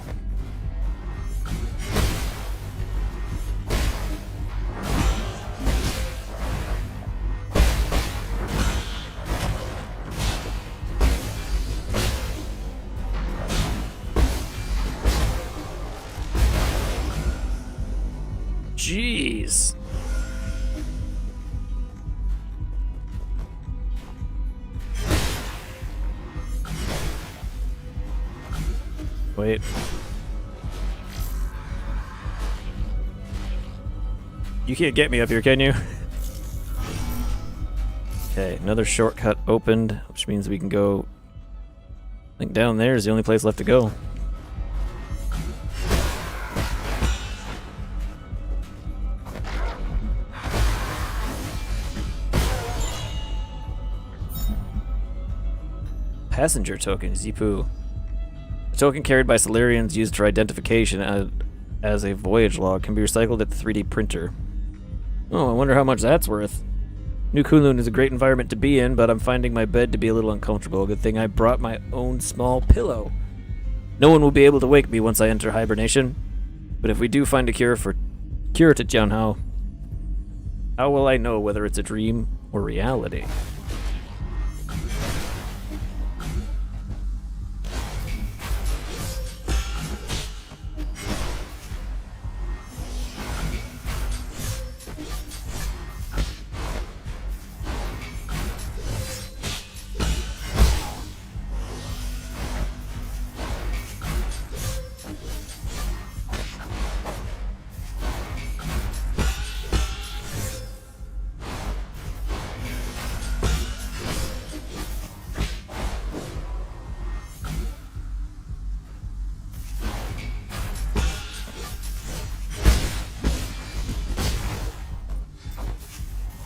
Jeez. Wait. You can't get me up here, can you? Okay, another shortcut opened, which means we can go... I think down there is the only place left to go. Passenger token, Zipu. A token carried by Solarians used for identification as a voyage log can be recycled at the 3D printer. Oh, I wonder how much that's worth. New Kunlun is a great environment to be in, but I'm finding my bed to be a little uncomfortable. Good thing I brought my own small pillow. No one will be able to wake me once I enter hibernation. But if we do find a cure to Jianhao, how will I know whether it's a dream or reality?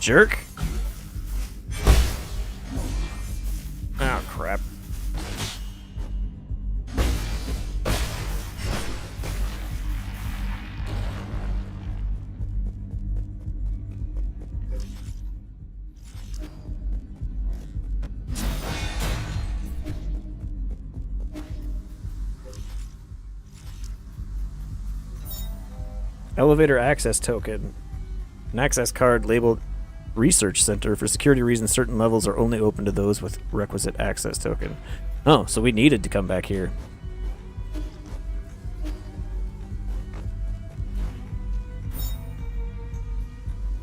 Jerk. Oh, crap. Elevator access token. An access card labeled Research Center. For security reasons, certain levels are only open to those with requisite access token. Oh, so we needed to come back here.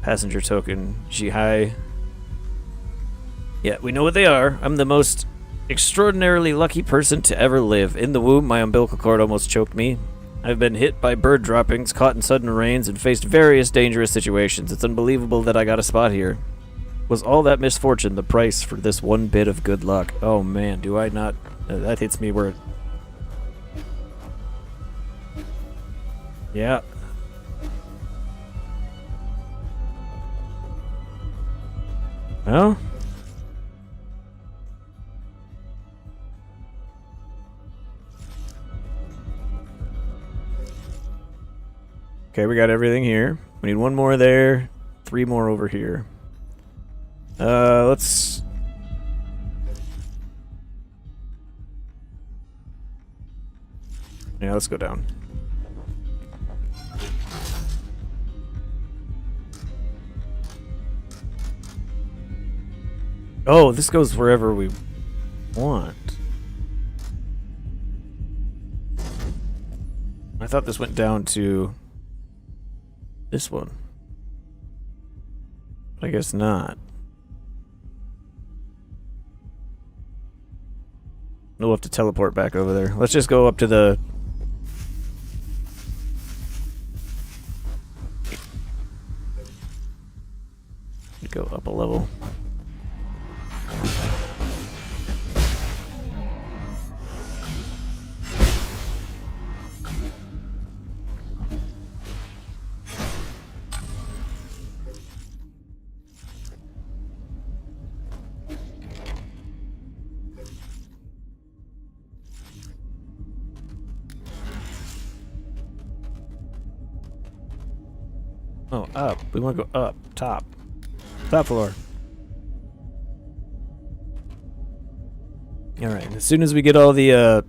Passenger token, Jihai. Yeah, we know what they are. I'm the most extraordinarily lucky person to ever live. In the womb, my umbilical cord almost choked me. I've been hit by bird droppings, caught in sudden rains, and faced various dangerous situations. It's unbelievable that I got a spot here. Was all that misfortune the price for this one bit of good luck? Oh man, do I not... that hits me where... Yeah. Well. Okay, we got everything here. We need one more there, 3 more over here. Let's... Yeah, let's go down. Oh, this goes wherever we want. I thought this went down to this one. But I guess not. We'll have to teleport back over there. Let's just go up to the... Go up a level. Oh, up. We want to go up. Top. Top floor. Alright, as soon as we get all the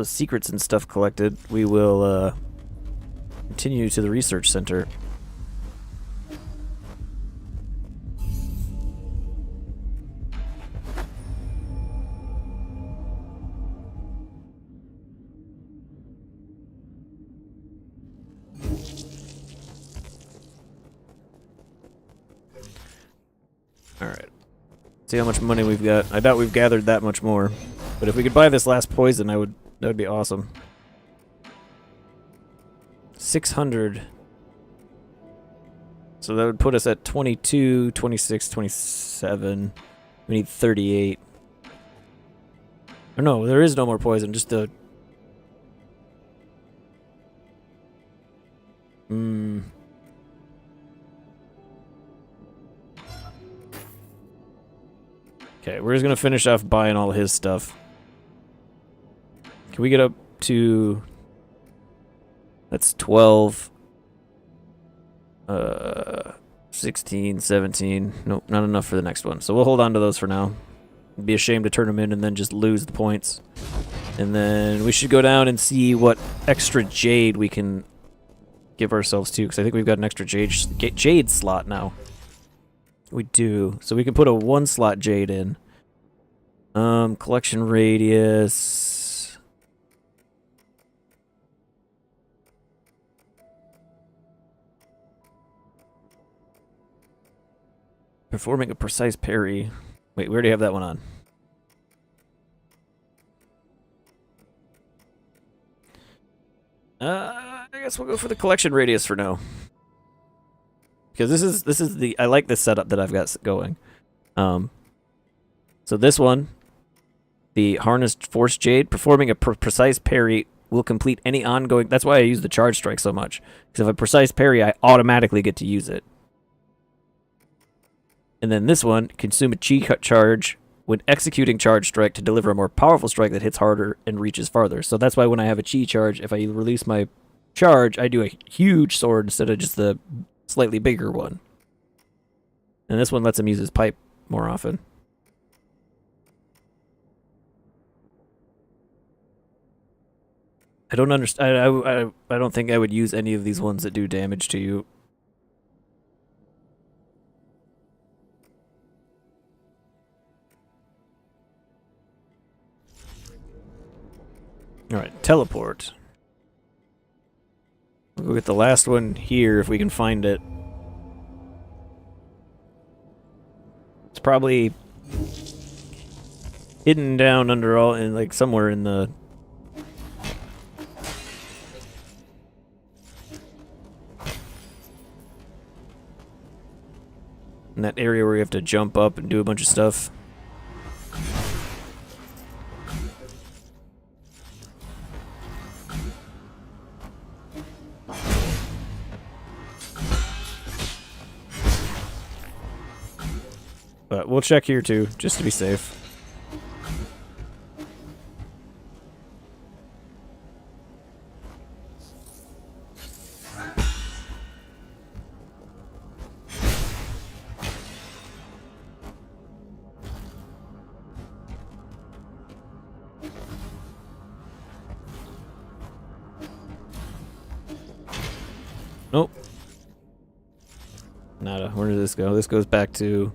secrets and stuff collected, we will continue to the research center. Alright. See how much money we've got. I doubt we've gathered that much more. But if we could buy this last poison, that would be awesome. 600. So that would put us at 22, 26, 27. We need 38. Or no, there is no more poison, just the... Okay, we're just gonna finish off buying all his stuff. Can we get up to... That's 12. 16, 17. Nope, not enough for the next one. So we'll hold on to those for now. It'd be a shame to turn them in and then just lose the points. And then we should go down and see what extra jade we can give ourselves to, because I think we've got an extra jade slot now. We do. So we can put a 1-slot jade in. Collection radius. Performing a precise parry. Wait, we already have that one on. I guess we'll go for the collection radius for now. Because this is the... I like this setup that I've got going. So this one, the Harnessed Force Jade, performing a precise parry will complete any ongoing... That's why I use the Charge Strike so much. Because if a precise parry, I automatically get to use it. And then this one, consume a Chi charge when executing Charge Strike to deliver a more powerful strike that hits harder and reaches farther. So that's why when I have a Chi charge, if I release my charge, I do a huge sword instead of just the slightly bigger one. And this one lets him use his pipe more often. I don't understand. I don't think I would use any of these ones that do damage to you. Alright, teleport. We'll go get the last one here if we can find it. It's probably hidden down under all, in like somewhere in the... in that area where you have to jump up and do a bunch of stuff. we'll check here too, just to be safe. Nope. Nada. Where does this go? This goes back to...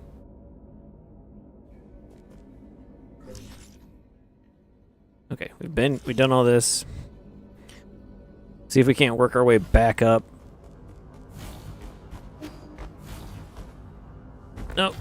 Okay, we've done all this. See if we can't work our way back up. Nope.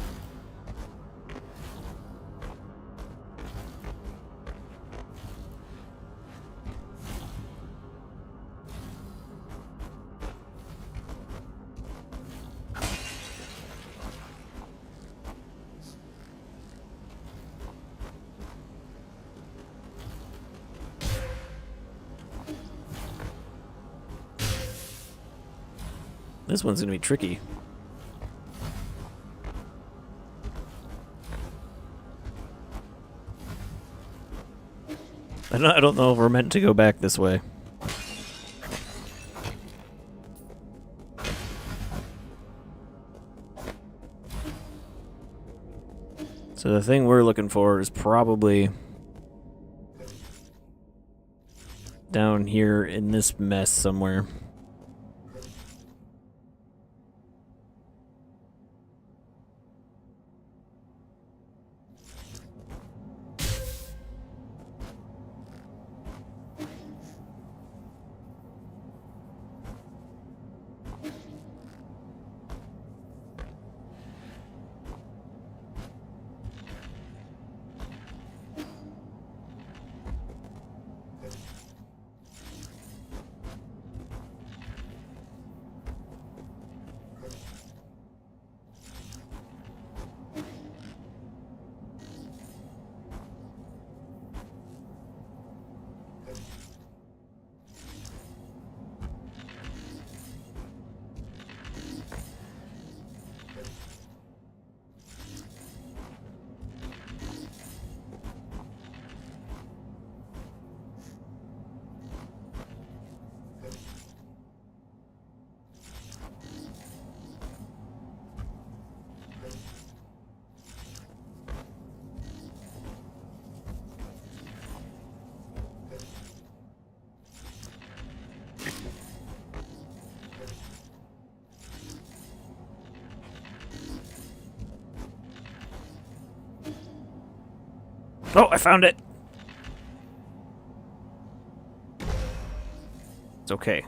This one's gonna be tricky. I don't know if we're meant to go back this way. So the thing we're looking for is probably down here in this mess somewhere. Oh, I found it. It's okay.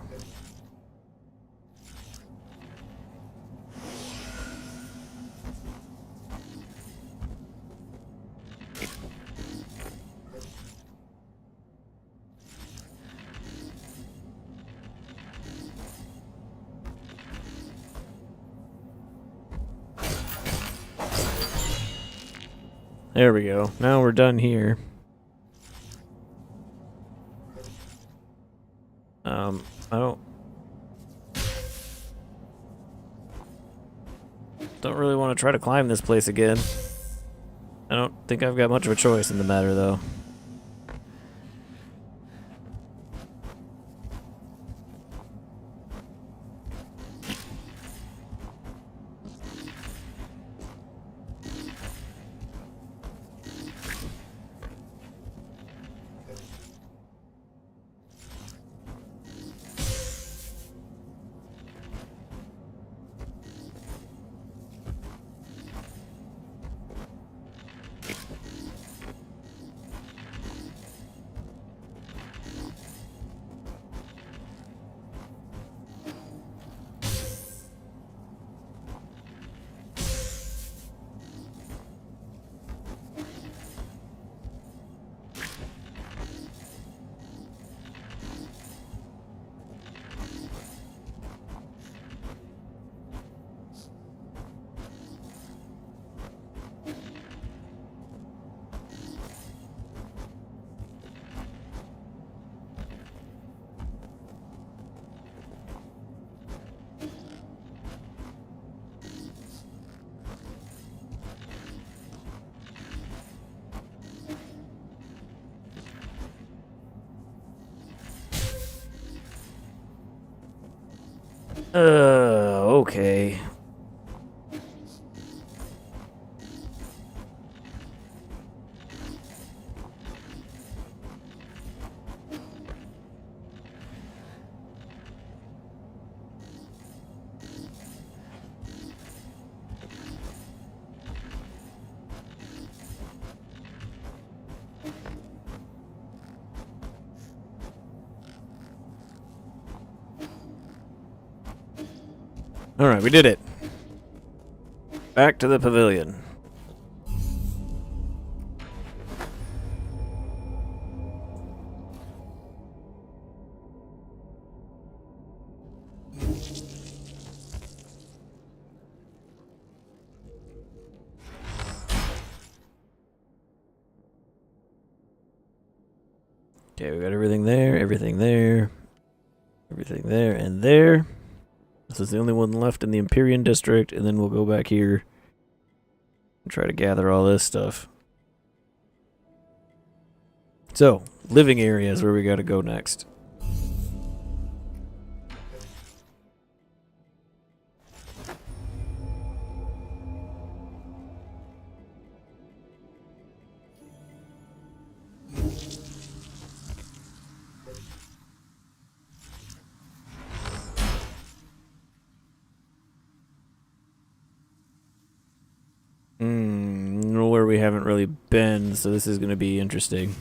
There we go. Now we're done here. I don't really want to try to climb this place again. I don't think I've got much of a choice in the matter, though. Okay. Alright, we did it. Back to the pavilion. Okay, we got everything there, everything there, everything there, and there. This is the only one left in the Empyrean District, and then we'll go back here and try to gather all this stuff. So, living area is where we gotta go next. Where we haven't really been, so this is going to be interesting.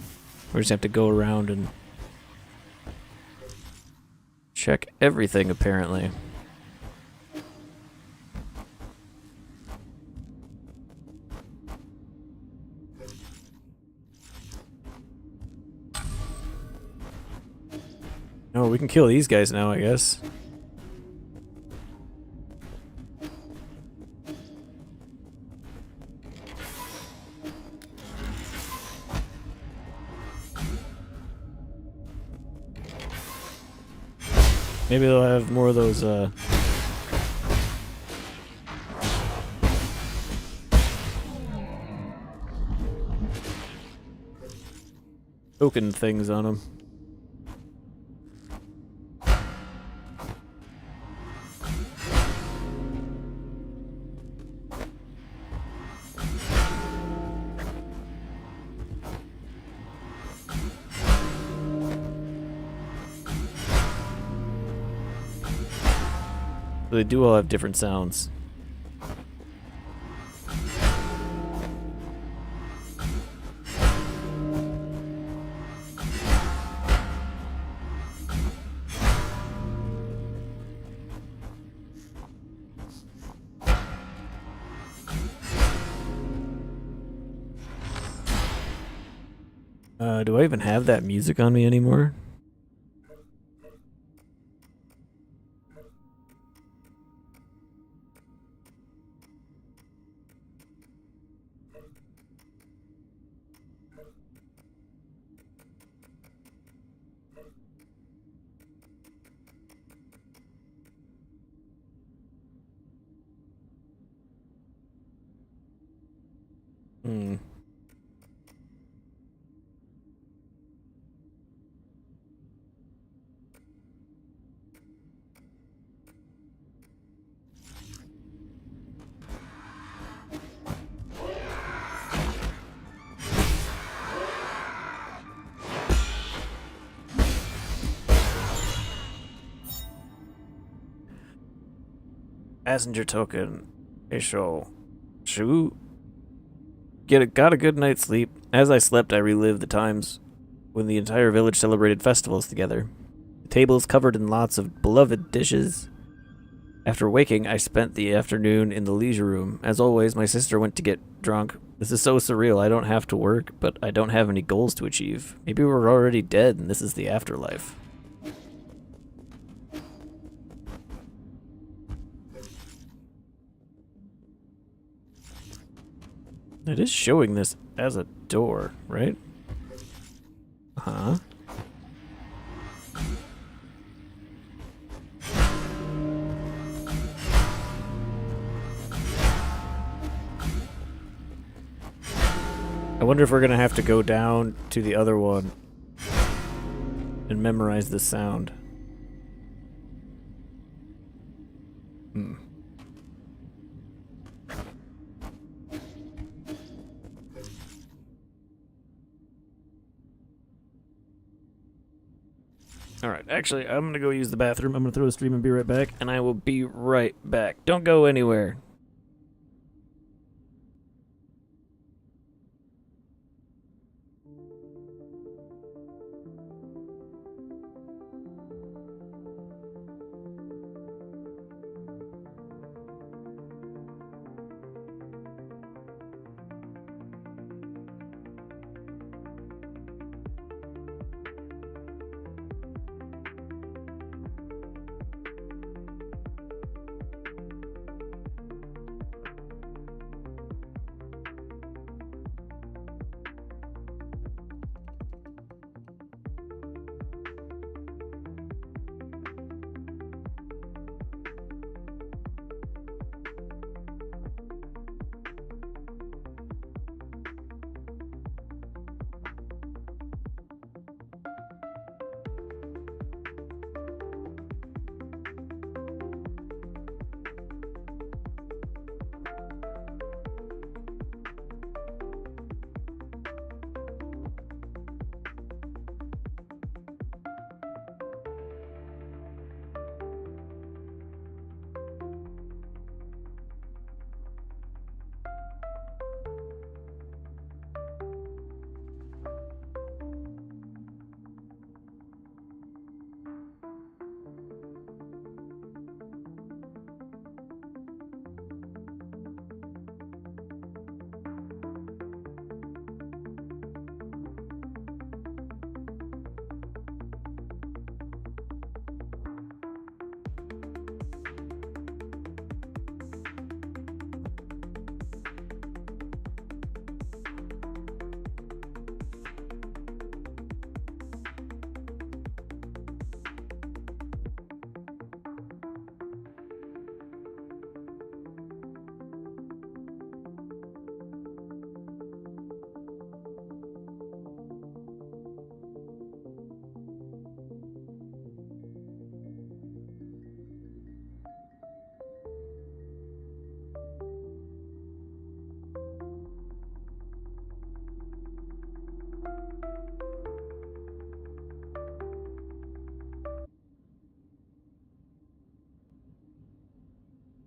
We just have to go around and check everything, apparently. Oh, we can kill these guys now, I guess. Maybe they'll have more of those, token things on them. They do all have different sounds. Do I even have that music on me anymore? Hmm. Passenger token. Issue. Shoot. Got a good night's sleep. As I slept, I relived the times when the entire village celebrated festivals together. The tables covered in lots of beloved dishes. After waking, I spent the afternoon in the leisure room. As always, my sister went to get drunk. This is so surreal. I don't have to work, but I don't have any goals to achieve. Maybe we're already dead and this is the afterlife. It is showing this as a door, right? Huh? I wonder if we're gonna have to go down to the other one and memorize the sound. Alright, actually, I'm gonna go use the bathroom. I'm gonna throw the stream and be right back, and I will be right back. Don't go anywhere.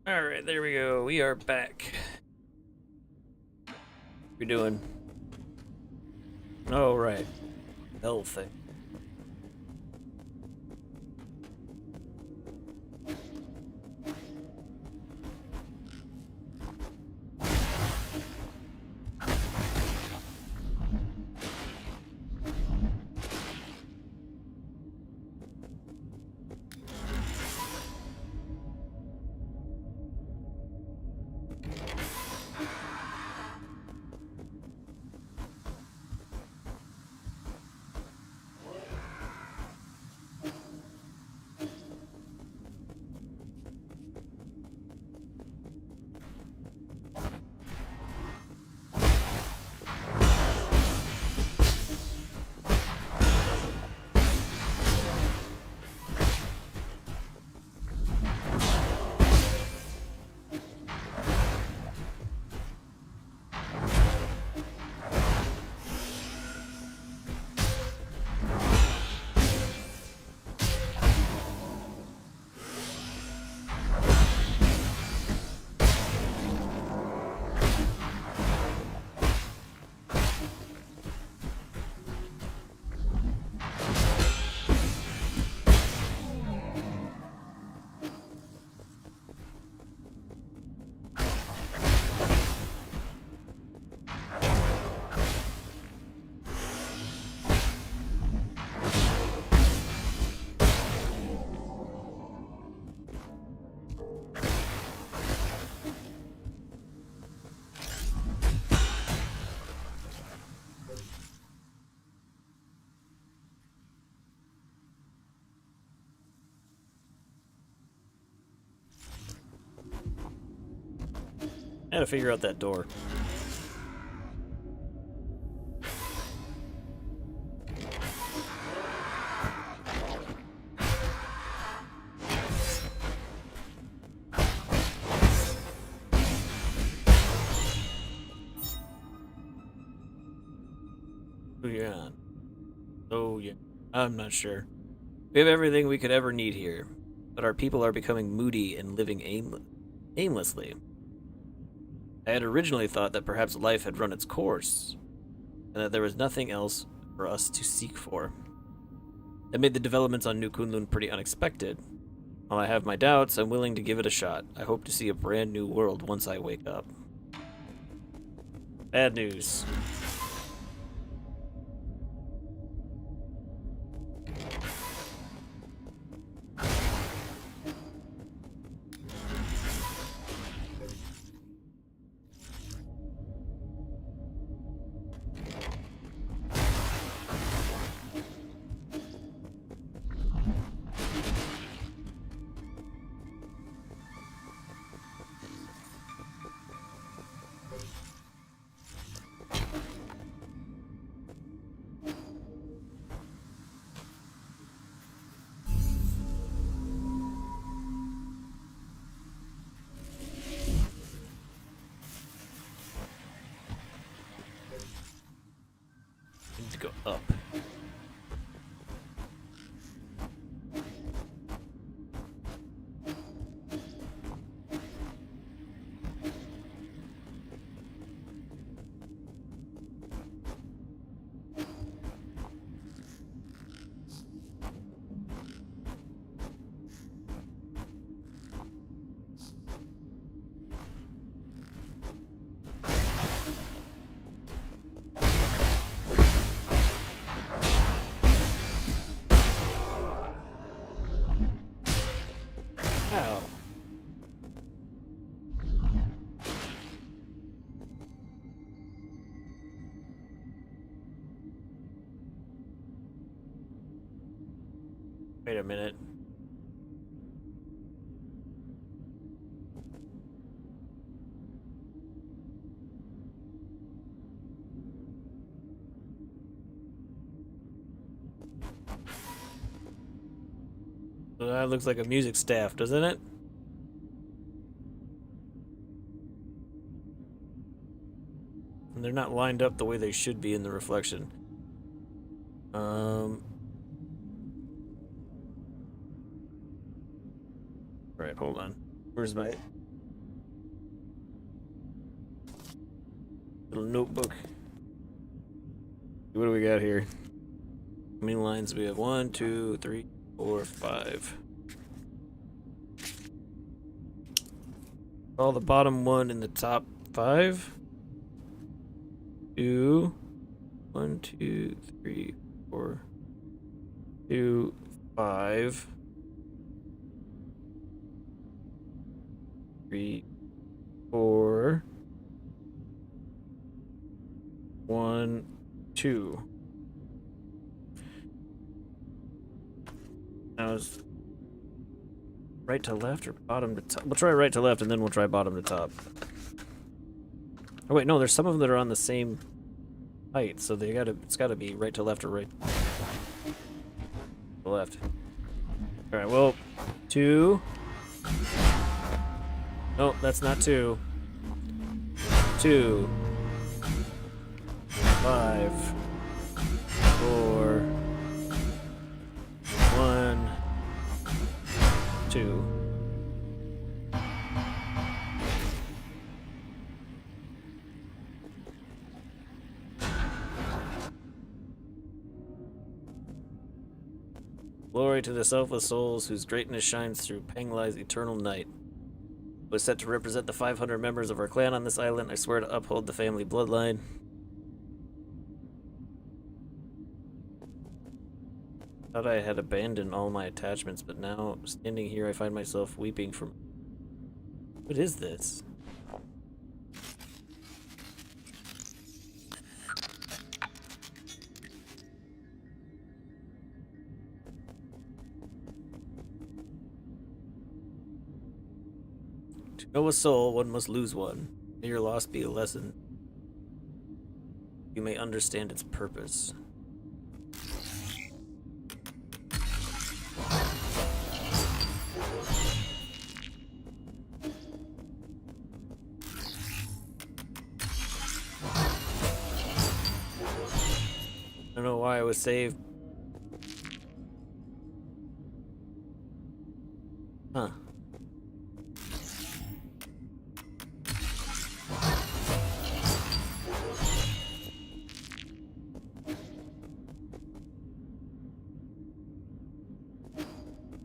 Alright, there we go. We are back. What we doing? Oh, right. Hell thing. I had to figure out that door. Yeah. Oh, yeah. I'm not sure. We have everything we could ever need here, but our people are becoming moody and living aimlessly. I had originally thought that perhaps life had run its course, and that there was nothing else for us to seek for. That made the developments on New Kunlun pretty unexpected. While I have my doubts, I'm willing to give it a shot. I hope to see a brand new world once I wake up. Bad news. Need to go up. Ow. Wait a minute. So that looks like a music staff, doesn't it? And they're not lined up the way they should be in the reflection. Alright, hold on. Where's my little notebook? What do we got here? How many lines do we have? 1, 2, 3, 4, 5. All the bottom one in the top 5. 2, 1, 2, 3, 4, 2, 5. 3, 4, 1, 2. Now is right to left or bottom to top? We'll try right to left and then we'll try bottom to top. Oh wait, no, there's some of them that are on the same height, so it's gotta be right to left or right to left. Alright, well, 2. No, that's not 2. 2. 5. 4. 1. 2. Glory to the selfless souls whose greatness shines through Penglai's eternal night. Was set to represent the 500 members of our clan on this island. I swear to uphold the family bloodline. Thought I had abandoned all my attachments, but now, standing here, I find myself weeping from... What is this? To know a soul, one must lose one. May your loss be a lesson. You may understand its purpose. why I was saved. Huh.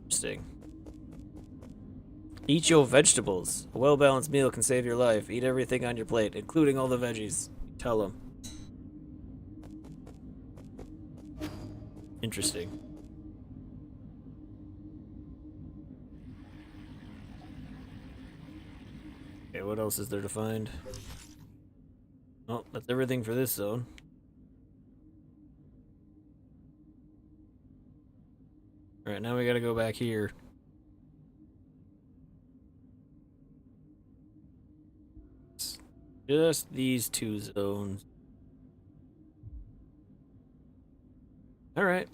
Interesting. Eat your vegetables. A well-balanced meal can save your life. Eat everything on your plate, including all the veggies. Tell them. Interesting. Okay, what else is there to find? Oh, that's everything for this zone. Alright, now we gotta go back here. Just these two zones. Alright.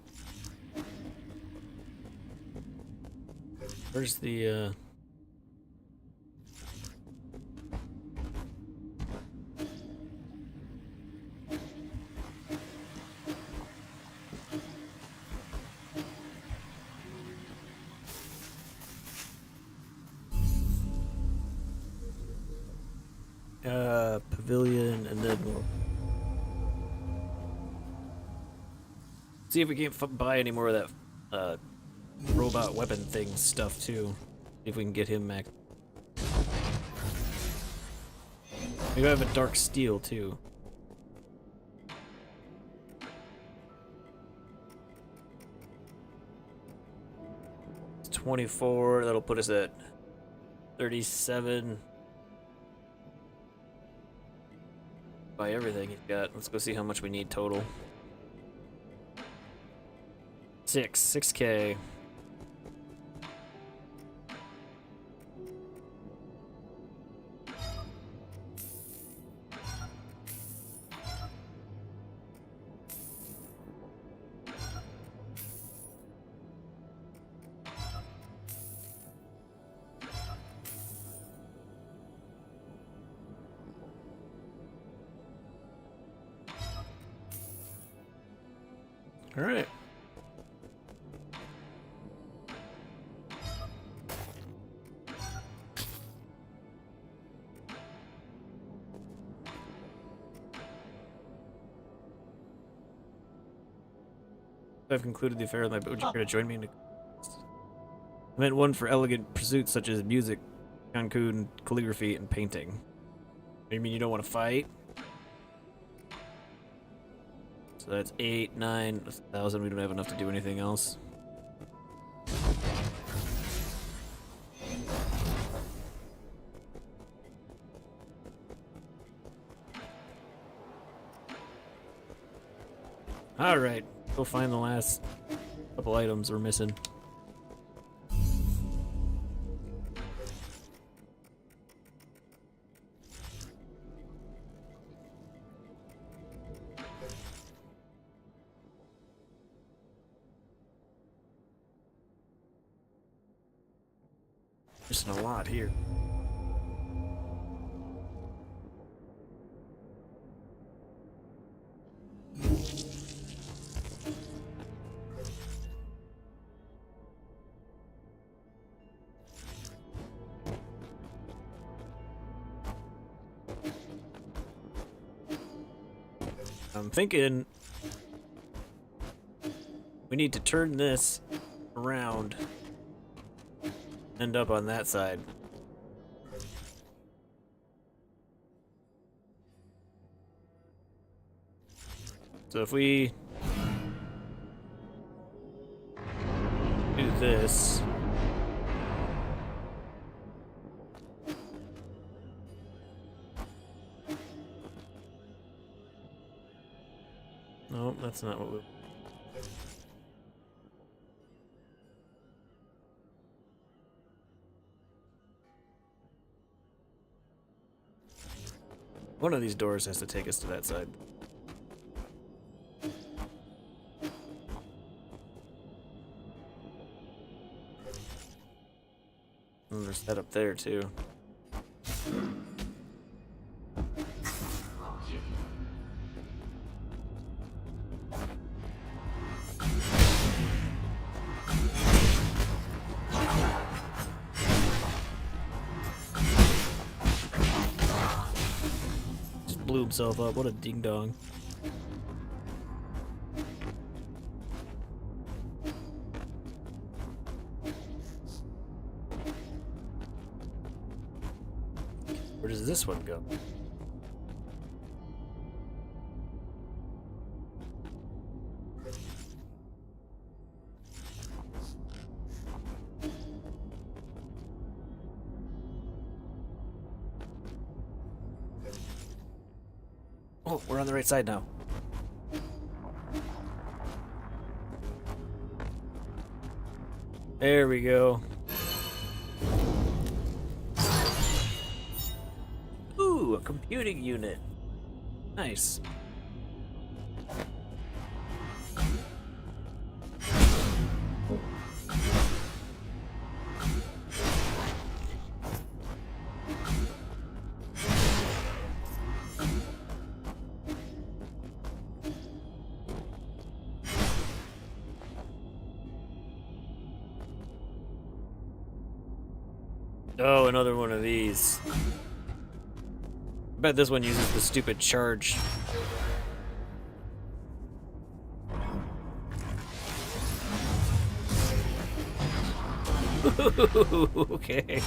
Where's the, pavilion, and then we'll see if we can't buy any more of that, robot weapon thing stuff, too. See if we can get him back. We have a dark steel, too. It's 24, that'll put us at 37. Buy everything he's got. Let's go see how much we need total. 6K. All right. I've concluded the affair with my boat. You're going to join me in I meant one for elegant pursuits such as music, Cancun, calligraphy, and painting. You mean you don't want to fight? So that's 8, 9, 1,000. We don't have enough to do anything else. Alright, go find the last couple items we're missing. Missing a lot here. I'm thinking we need to turn this around, end up on that side. So if we do this, no, that's not what we. One of these doors has to take us to that side. And there's that up there too. blew himself up. What a ding dong. Where does this one go? Oh, we're on the right side now. There we go. Ooh, a computing unit. Nice. Oh, another one of these. I bet this one uses the stupid charge. Okay.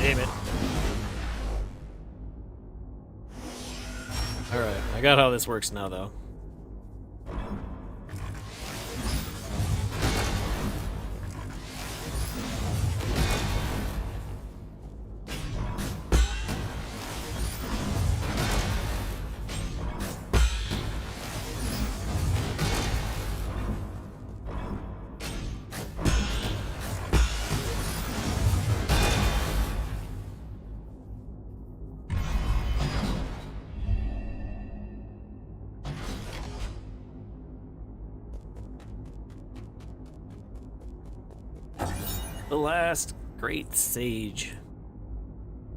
Damn it. Alright, I got how this works now, though. The last great sage.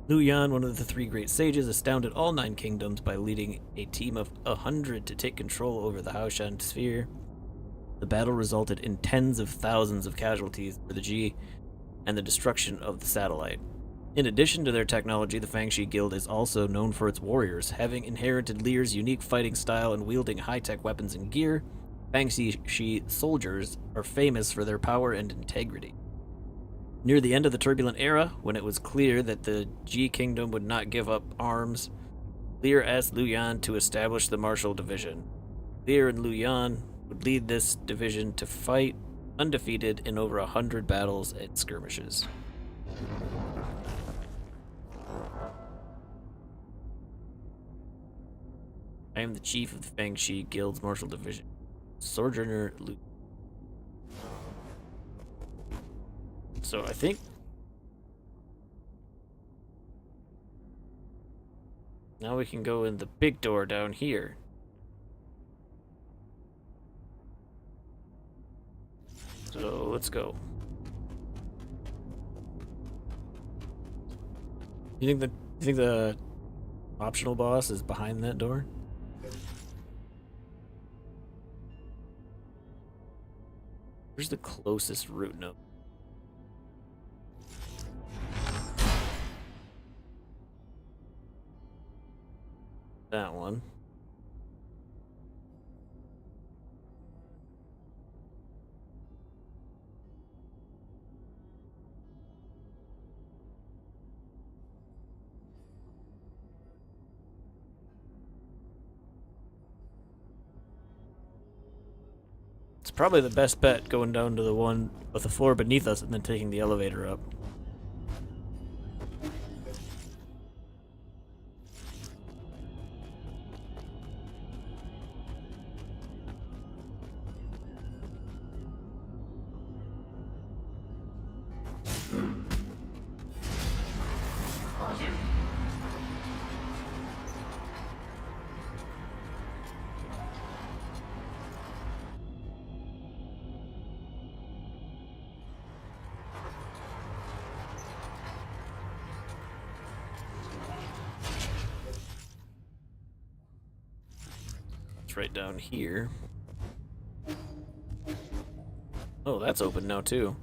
Liu Yan, one of the three great sages, astounded all 9 kingdoms by leading a team of 100 to take control over the Haoshan sphere. The battle resulted in tens of thousands of casualties for the Ji and the destruction of the satellite. In addition to their technology, the Fangshi Guild is also known for its warriors, having inherited Lear's unique fighting style and wielding high-tech weapons and gear. Fangshi soldiers are famous for their power and integrity. Near the end of the turbulent era, when it was clear that the Ji Kingdom would not give up arms, Lear asked Liu Yan to establish the Martial Division. Lear and Liu Yan would lead this division to fight undefeated in over 100 battles and skirmishes. I am the chief of the Fangshi Guild's Martial Division, Sojourner Liu. So I think now we can go in the big door down here. So let's go. You think the optional boss is behind that door? Where's the closest route node? That one. It's probably the best bet going down to the one with the floor beneath us and then taking the elevator up. right down here. Oh, that's open now too.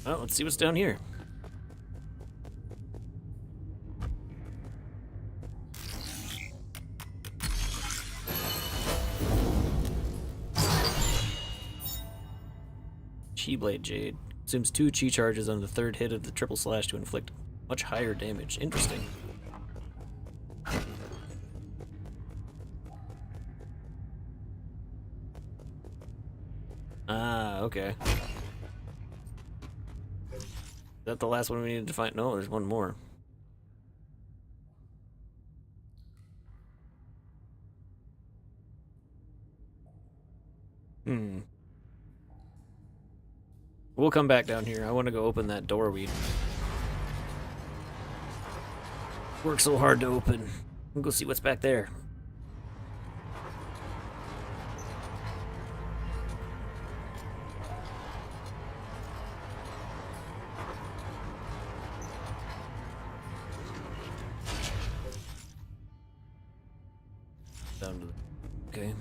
Well, let's see what's down here. Chi Blade Jade. Consumes 2 chi charges on the 3rd hit of the triple slash to inflict much higher damage. Interesting. Ah, okay. Is that the last one we needed to find? No, there's one more. We'll come back down here. I want to go open that door we worked so hard to open. We'll go see what's back there. Down to the... Okay.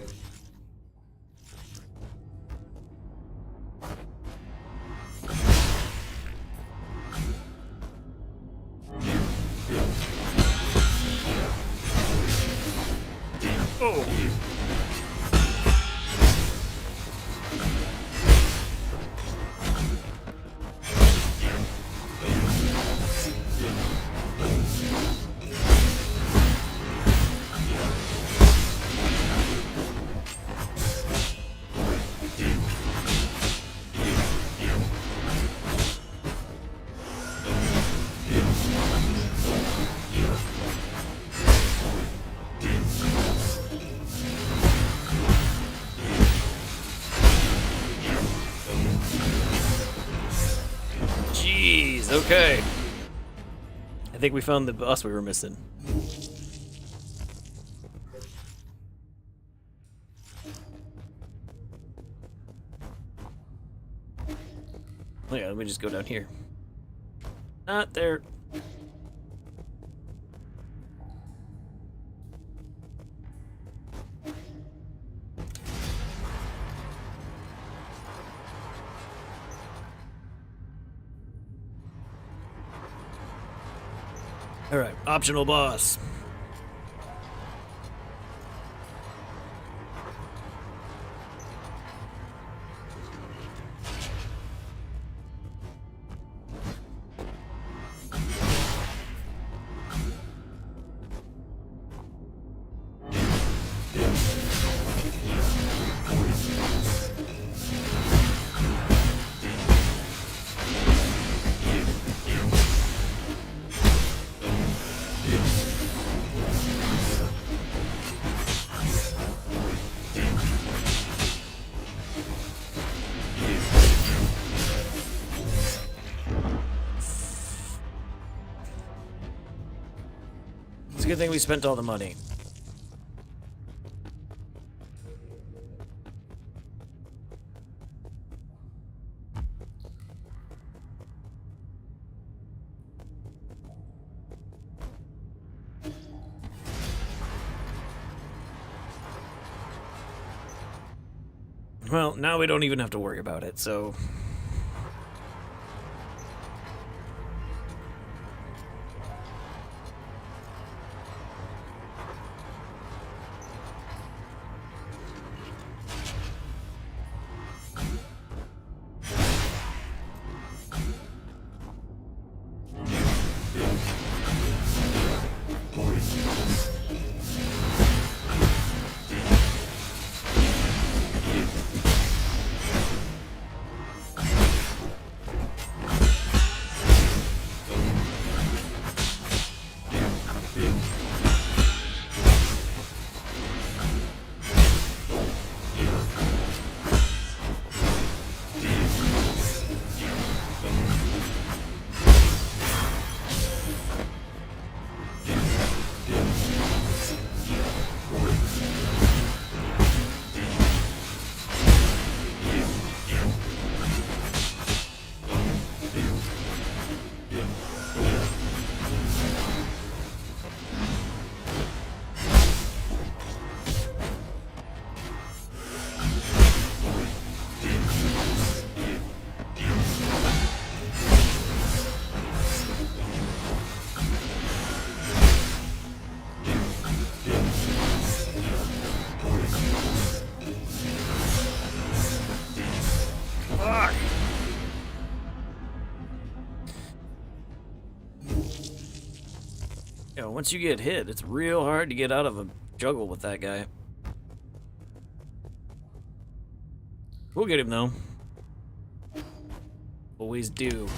Jeez, okay. I think we found the boss we were missing. Oh yeah, let me just go down here. Not there. Alright, optional boss. It's a good thing we spent all the money. Well, now we don't even have to worry about it, so... know, once you get hit, it's real hard to get out of a juggle with that guy. We'll get him though. Always do.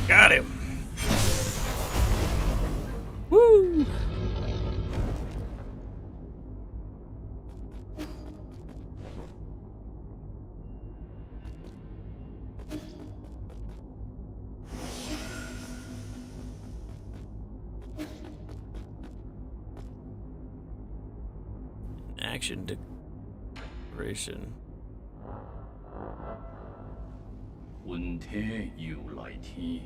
Got him. Woo! Action declaration. 雲梯要嚟天，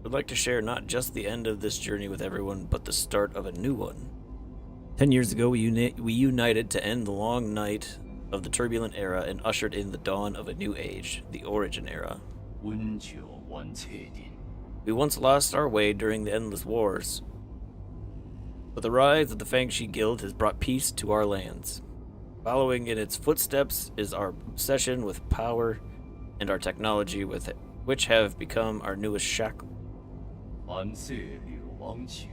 I'd like to share not just the end of this journey with everyone, but the start of a new one. 10 years ago, we united to end the long night of the turbulent era and ushered in the dawn of a new age, the Origin Era. 温潮溫車電， We once lost our way during the endless wars, but the rise of the Fengshi Guild has brought peace to our lands. Following in its footsteps is our obsession with power and our technology, which have become our newest shackle. 萬色瞭望潮，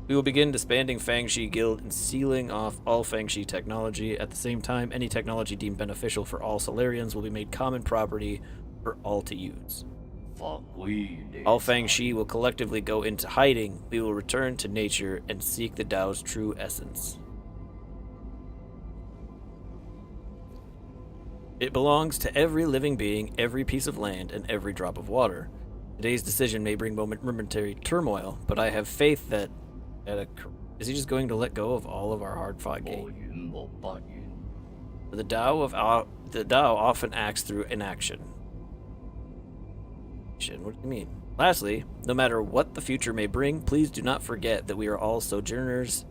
We will begin disbanding Fangshi Guild and sealing off all Fangshi technology. At the same time, any technology deemed beneficial for all Solarians will be made common property for all to use. 法歸離 All Fangshi will collectively go into hiding. We will return to nature and seek the Tao's true essence. It belongs to every living being, every piece of land, and every drop of water. Today's decision may bring momentary turmoil, but I have faith that is he just going to let go of all of our hard-fought 無 game? 遠無不遠， The Tao often acts through inaction. What do you mean? Lastly, no matter what the future may bring, please do not forget that we are all sojourners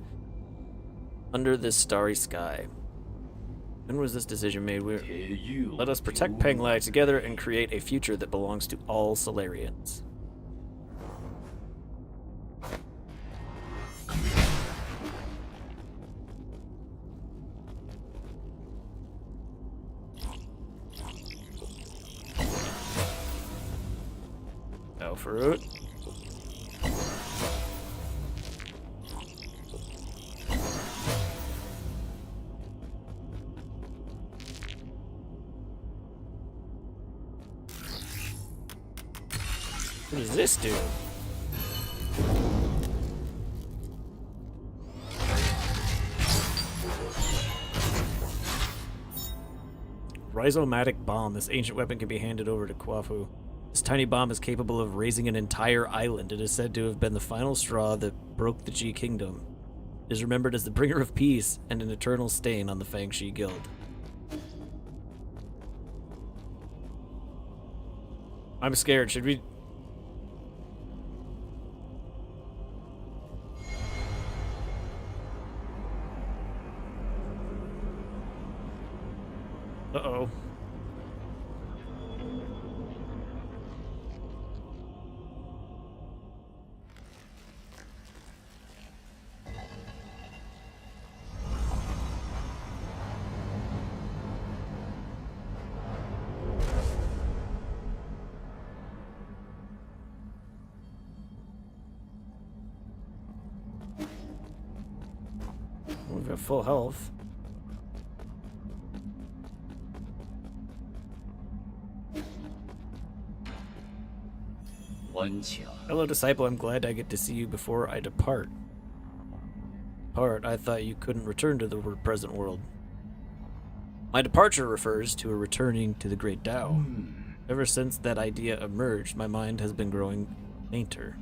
under this starry sky. When was this decision made? 鐵於 Let us protect Penglai together and create a future that belongs to all Solarians. No fruit. What does this do? Rhizomatic bomb. This ancient weapon can be handed over to Kwafu. This tiny bomb is capable of raising an entire island. It is said to have been the final straw that broke the G Kingdom. is remembered as the bringer of peace and an eternal stain on the Fangshi Guild. I'm scared. Should we... Uh-oh. We've got full health. Hello, disciple. I'm glad I get to see you before I depart. I thought you couldn't return to the present world. My departure refers to a returning to the Great Tao. Ever since that idea emerged, my mind has been growing fainter.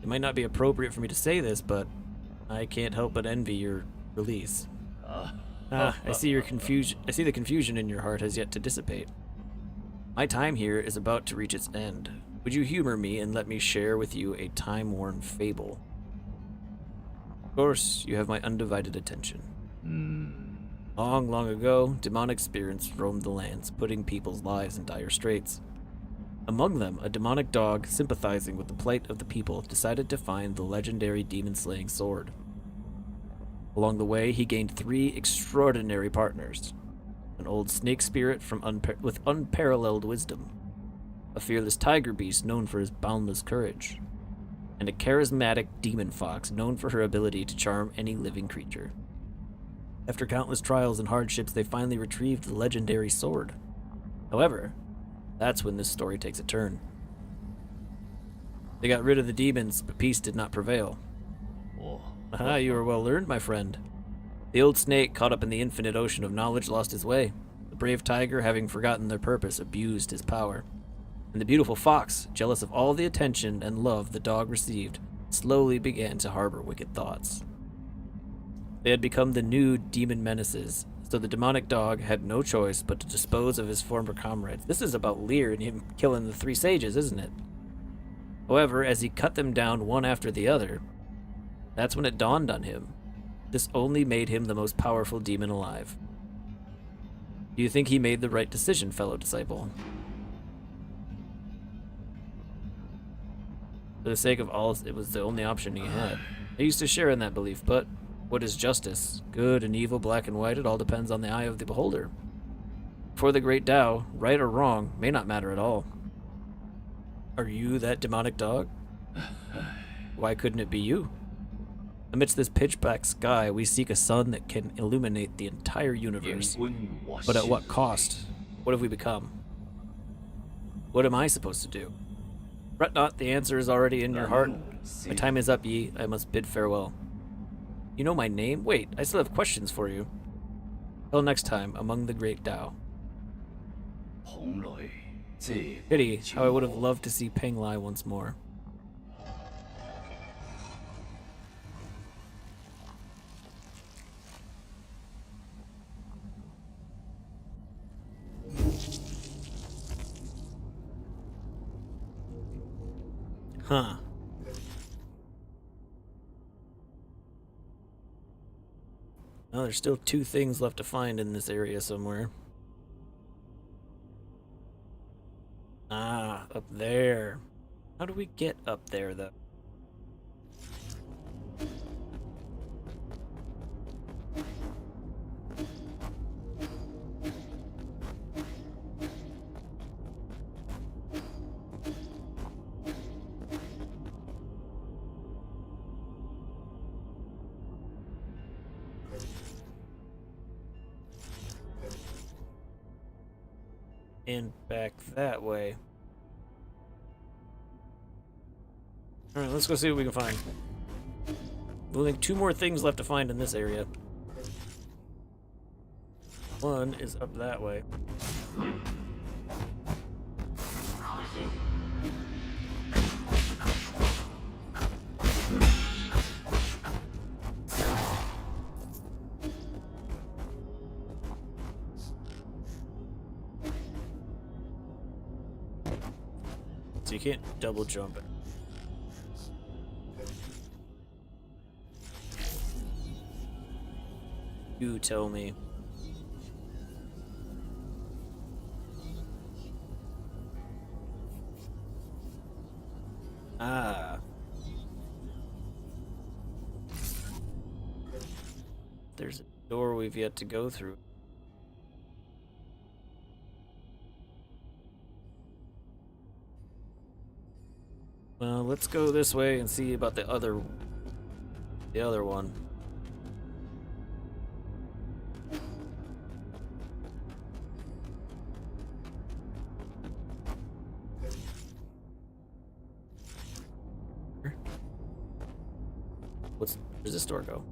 It might not be appropriate for me to say this, but I can't help but envy your release. I see your confusion. I see the confusion in your heart has yet to dissipate. My time here is about to reach its end. Would you humor me and let me share with you a time-worn fable? Of course, you have my undivided attention. Long, long ago, demonic spirits roamed the lands, putting people's lives in dire straits. Among them, a demonic dog, sympathizing with the plight of the people, decided to find the legendary demon-slaying sword. Along the way, he gained 3 extraordinary partners. An old snake spirit with unparalleled wisdom, a fearless tiger beast known for his boundless courage, and a charismatic demon fox known for her ability to charm any living creature. After countless trials and hardships, they finally retrieved the legendary sword. However, that's when this story takes a turn. They got rid of the demons, but peace did not prevail. Aha, you are well learned, my friend. The old snake, caught up in the infinite ocean of knowledge, lost his way. The brave tiger, having forgotten their purpose, abused his power. And the beautiful fox, jealous of all the attention and love the dog received, slowly began to harbor wicked thoughts. They had become the new demon menaces, so the demonic dog had no choice but to dispose of his former comrades. This is about Lear and him killing the 3 sages, isn't it? However, as he cut them down one after the other, that's when it dawned on him. This only made him the most powerful demon alive. Do you think he made the right decision, fellow disciple? For the sake of all, it was the only option he had. I used to share in that belief, but what is justice? Good and evil, black and white, it all depends on the eye of the beholder. For the great Tao, right or wrong may not matter at all. Are you that demonic dog? Why couldn't it be you? Amidst this pitch-black sky, we seek a sun that can illuminate the entire universe. But at what cost? What have we become? What am I supposed to do? Fret not, the answer is already in your heart. My time is up, Yi. I must bid farewell. You know my name? Wait, I still have questions for you. Till next time, among the great Tao. Pity, how I would have loved to see Peng Lai once more. Huh. Well, there's still 2 things left to find in this area somewhere. Ah, up there. How do we get up there, though? And back that way. Alright, let's go see what we can find. Only 2 more things left to find in this area. One is up that way. So you can't double jump it. You tell me. Ah. There's a door we've yet to go through. Well, let's go this way and see about the other one. Where's this door go?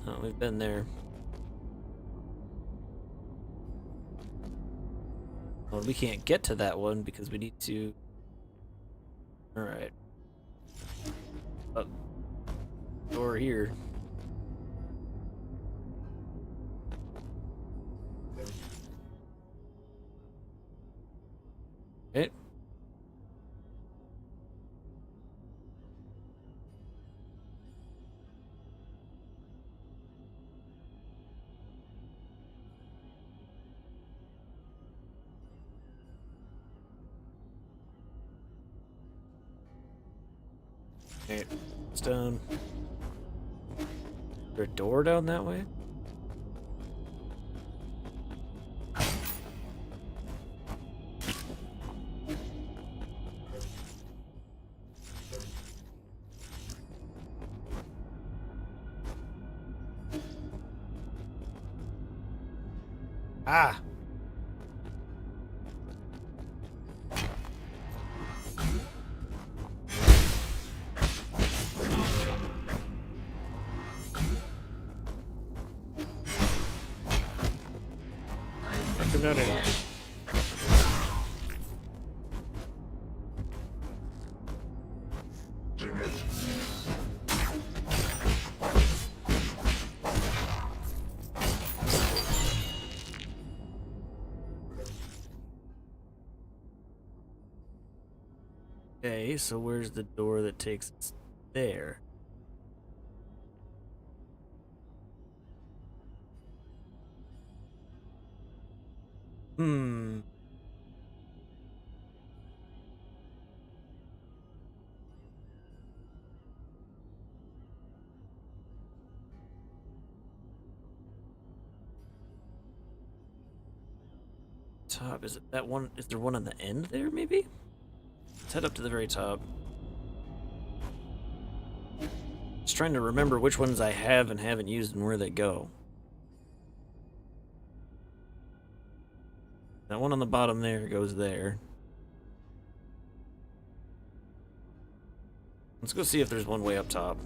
Oh, we've been there. Well, we can't get to that one because we need to... Alright. Door here. Okay. Okay, it's done. Is there a door down that way? Ah! Come down here. Okay, so where's the door that takes us there? Hmm. Top, is it that one? Is there one on the end there, maybe? Let's head up to the very top. Just trying to remember which ones I have and haven't used and where they go. That one on the bottom there goes there. Let's go see if there's one way up top.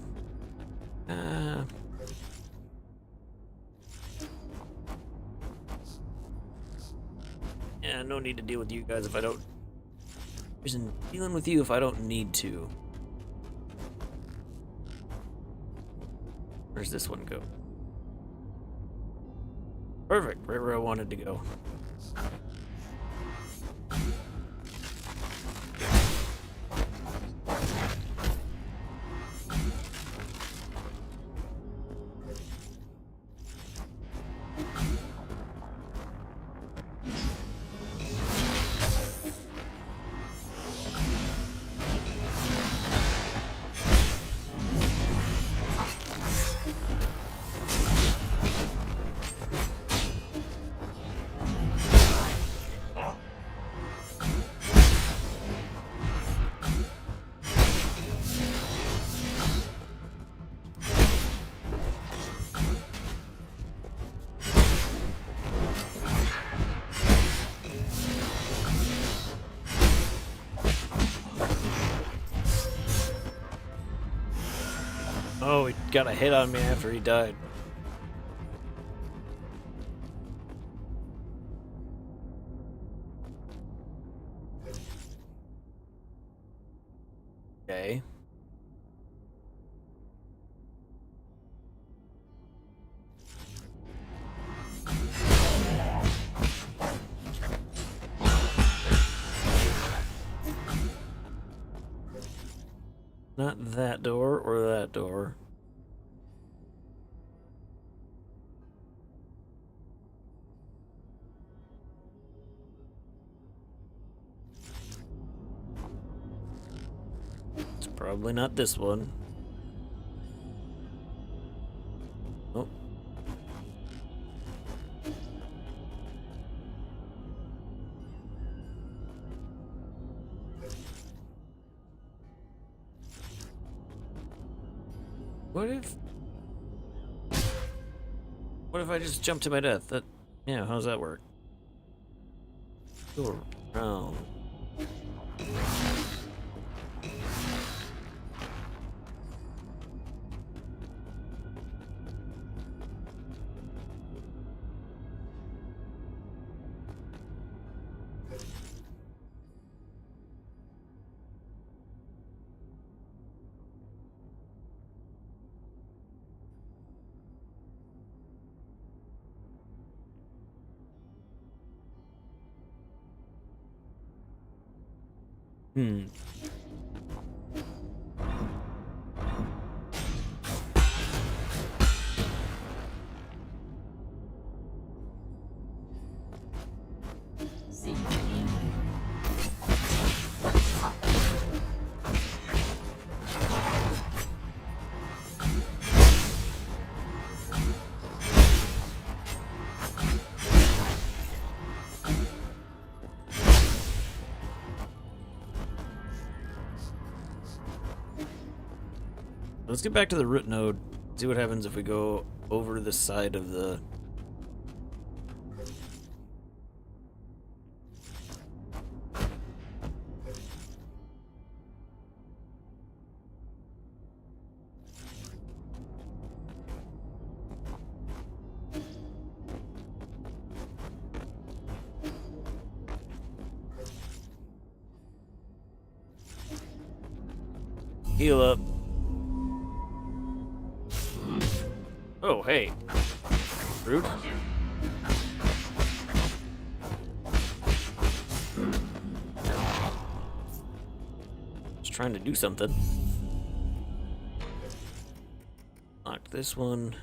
Yeah, no need to deal with you guys if I don't... Isn't dealing with you if I don't need to. Where's this one go? Perfect, right where I wanted to go. Oh, he got a hit on me after he died. Okay. Not that door or that door. It's probably not this one. Oh. What if I just jump to my death? That, yeah, how's that work? Go around. Hmm. Let's get back to the root node. See what happens if we go over to the side of the... Heal up. Oh, hey. Rude. Just trying to do something. Lock this one.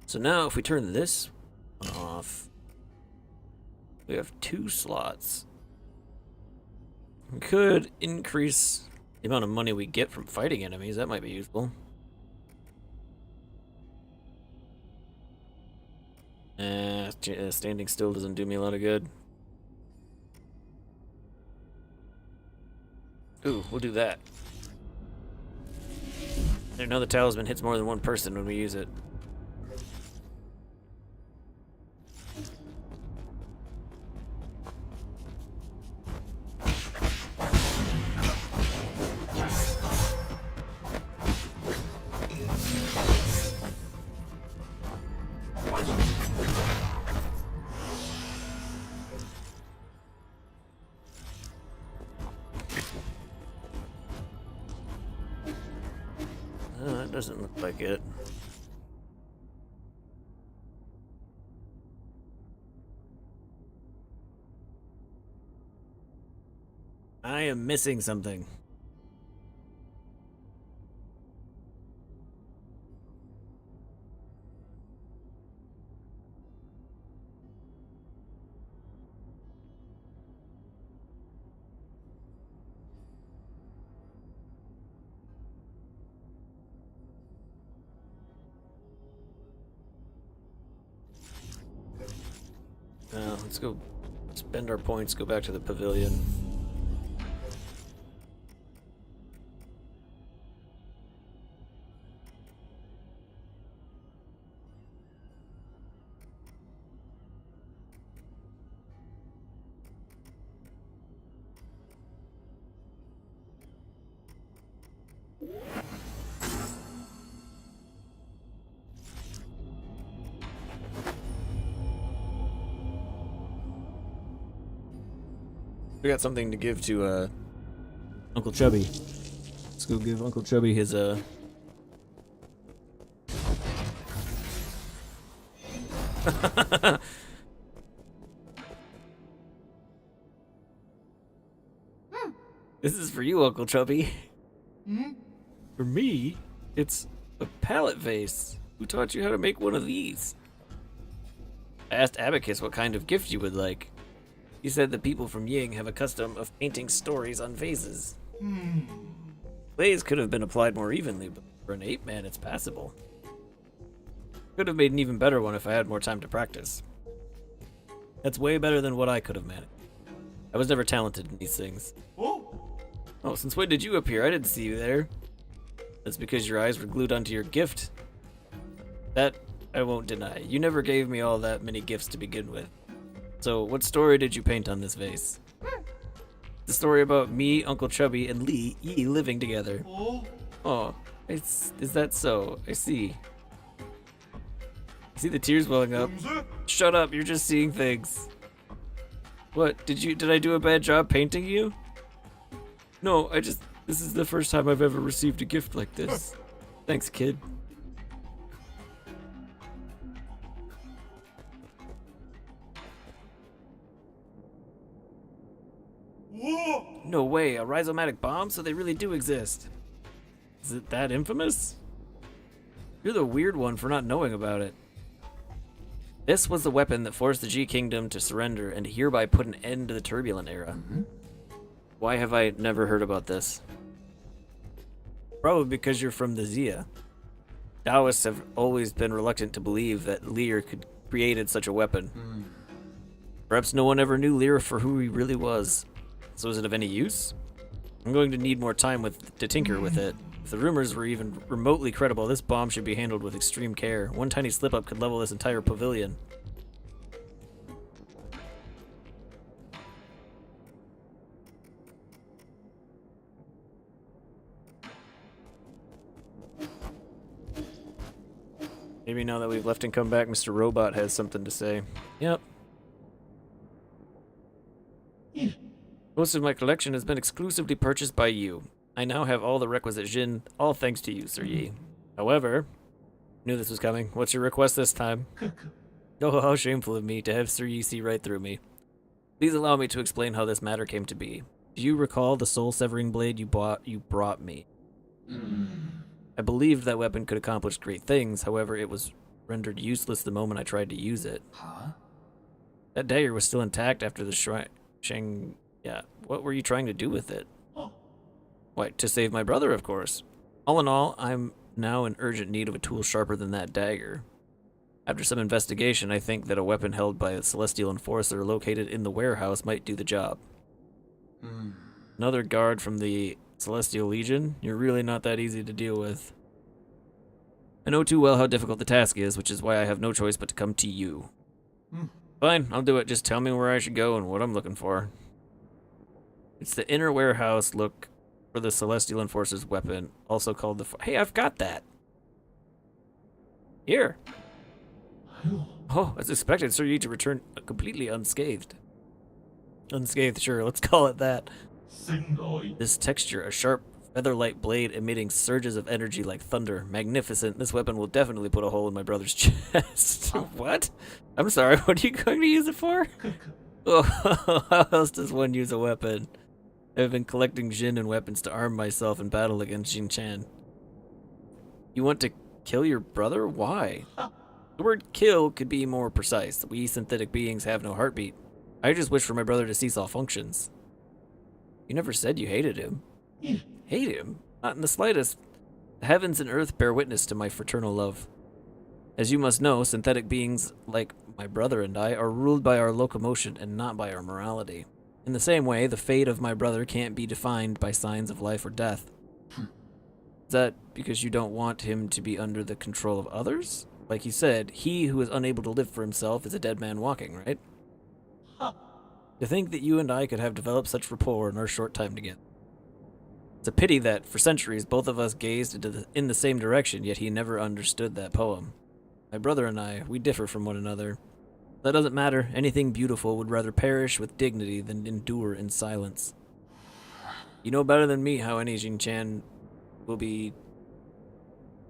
So now if we turn this one off, we have 2 slots. We could increase the amount of money we get from fighting enemies. That might be useful. Standing still doesn't do me a lot of good. Ooh, we'll do that. I know the talisman hits more than one person when we use it. That doesn't look like it. I am missing something. Let's go spend our points, go back to the pavilion. We got something to give to Uncle Chubby. Let's go give Uncle Chubby his This is for you, Uncle Chubby. For me, it's a palette vase. Who taught you how to make one of these? I asked Abacus what kind of gift you would like. He said that people from Ying have a custom of painting stories on vases. Glaze could have been applied more evenly, but for an ape man, it's passable. Could have made an even better one if I had more time to practice. That's way better than what I could have managed. I was never talented in these things. Oh, since when did you appear? I didn't see you there. That's because your eyes were glued onto your gift. That I won't deny. You never gave me all that many gifts to begin with. So, what story did you paint on this vase? The story about me, Uncle Chubby, and Lee Yi living together. Oh, is that so? I see. I see the tears welling up. Shut up, you're just seeing things. What, did I do a bad job painting you? No, this is the first time I've ever received a gift like this. Thanks, kid. No way, a rhizomatic bomb? So they really do exist. Is it that infamous? You're the weird one for not knowing about it. This was the weapon that forced the G Kingdom to surrender and hereby put an end to the turbulent era. Why have I never heard about this? Probably because you're from the Xia. Taoists have always been reluctant to believe that Lear could created such a weapon. Perhaps no one ever knew Lear for who he really was. So is it of any use? I'm going to need more time to tinker with it. If the rumors were even remotely credible, this bomb should be handled with extreme care. One tiny slip-up could level this entire pavilion. Maybe now that we've left and come back, Mr. Robot has something to say. Yep. Most of my collection has been exclusively purchased by you. I now have all the requisite Jin, all thanks to you, Sir Yi. However, knew this was coming. What's your request this time? Oh, how shameful of me to have Sir Yi see right through me. Please allow me to explain how this matter came to be. Do you recall the soul-severing blade you brought me? I believed that weapon could accomplish great things, however, it was rendered useless the moment I tried to use it. That dagger was still intact after the shrine. Yeah, what were you trying to do with it? Why, to save my brother, of course. All in all, I'm now in urgent need of a tool sharper than that dagger. After some investigation, I think that a weapon held by a Celestial Enforcer located in the warehouse might do the job. Another guard from the Celestial Legion? You're really not that easy to deal with. I know too well how difficult the task is, which is why I have no choice but to come to you. Fine, I'll do it. Just tell me where I should go and what I'm looking for. It's the inner warehouse. Look for the Celestial Enforcer's weapon, also called the... Hey, I've got that! Here! Oh, as expected, Sir Yi to return completely unscathed. Unscathed, sure, let's call it that. This texture, a sharp, feather-light blade emitting surges of energy like thunder. Magnificent. This weapon will definitely put a hole in my brother's chest. What? I'm sorry, what are you going to use it for? Oh, how else does one use a weapon? I've been collecting Jin and weapons to arm myself in battle against Jin Chan. You want to kill your brother? Why? The word kill could be more precise. We synthetic beings have no heartbeat. I just wish for my brother to cease all functions. You never said you hated him. Hate him? Not in the slightest. The heavens and earth bear witness to my fraternal love. As you must know, synthetic beings like my brother and I are ruled by our locomotion and not by our morality. In the same way, the fate of my brother can't be defined by signs of life or death. Is that because you don't want him to be under the control of others? Like you said, he who is unable to live for himself is a dead man walking, right? To think that you and I could have developed such rapport in our short time together. It's a pity that, for centuries, both of us gazed in the same direction, yet he never understood that poem. My brother and I, we differ from one another. That doesn't matter. Anything beautiful would rather perish with dignity than endure in silence. You know better than me how any Jin Chan will be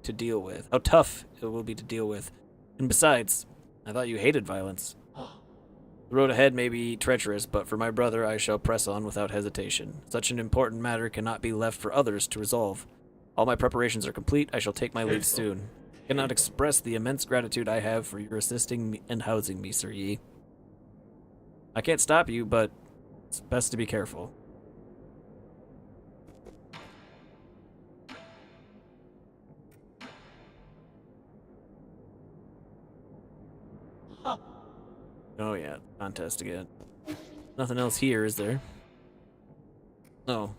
to deal with. How tough it will be to deal with. And besides, I thought you hated violence. The road ahead may be treacherous, but for my brother I shall press on without hesitation. Such an important matter cannot be left for others to resolve. All my preparations are complete. I shall take my leave soon. I cannot express the immense gratitude I have for your assisting me and housing me, Sir Yi. I can't stop you, but it's best to be careful. Oh yeah, contest again. Nothing else here, is there? Oh.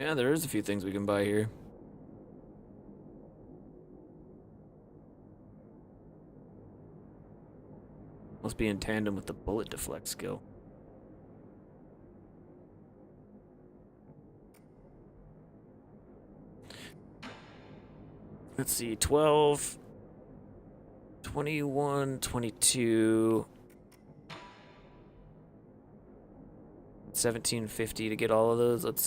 Yeah, there is a few things we can buy here. Must be in tandem with the bullet deflect skill. Let's see, 12, 21, 22, 1750 to get all of those. Let's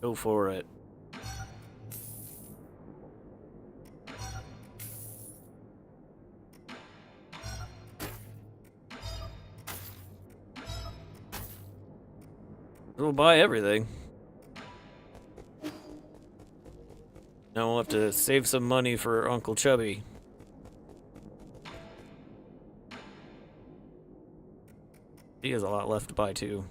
go for it. We'll buy everything. Now we'll have to save some money for Uncle Chubby. He has a lot left to buy too.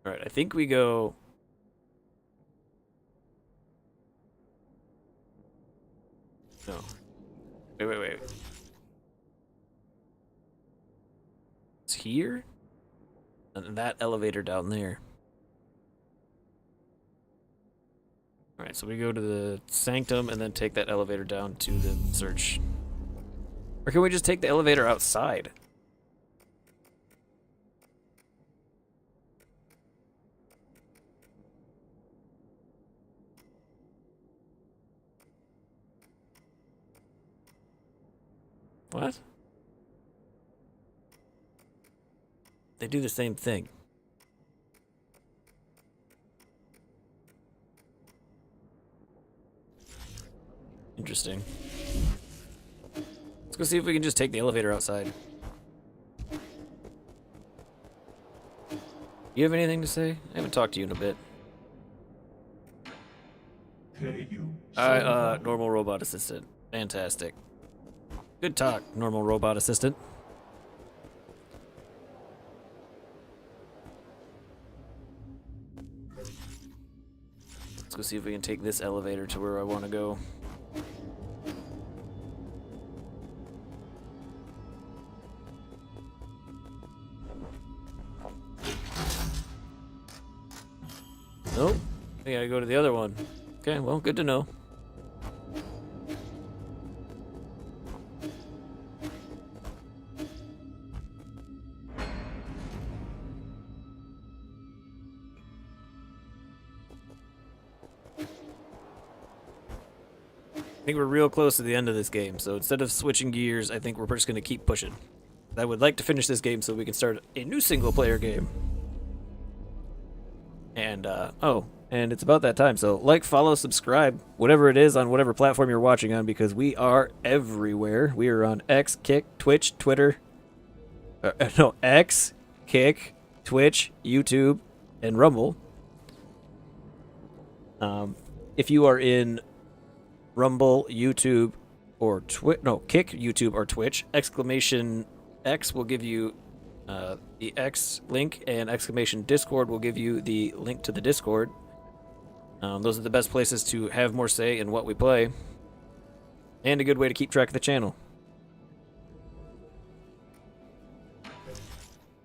Alright, I think we go... No. Wait. It's here? And that elevator down there. Alright, so we go to the sanctum and then take that elevator down to the search. Or can we just take the elevator outside? What? They do the same thing. Interesting. Let's go see if we can just take the elevator outside. You have anything to say? I haven't talked to you in a bit. Normal robot assistant. Fantastic. Good talk, normal robot assistant. Let's go see if we can take this elevator to where I want to go. Nope. We gotta go to the other one. Okay, well, good to know. I think we're real close to the end of this game, so instead of switching gears, I think we're just going to keep pushing. I would like to finish this game so we can start a new single-player game. And, and it's about that time, so like, follow, subscribe, whatever it is on whatever platform you're watching on, because we are everywhere. We are on X, Kick, Twitch, Twitter, X, Kick, Twitch, YouTube, and Rumble. If you are in Rumble, YouTube, or Kick, YouTube, or Twitch, exclamation X will give you the X link, and exclamation Discord will give you the link to the Discord. Those are the best places to have more say in what we play, and a good way to keep track of the channel.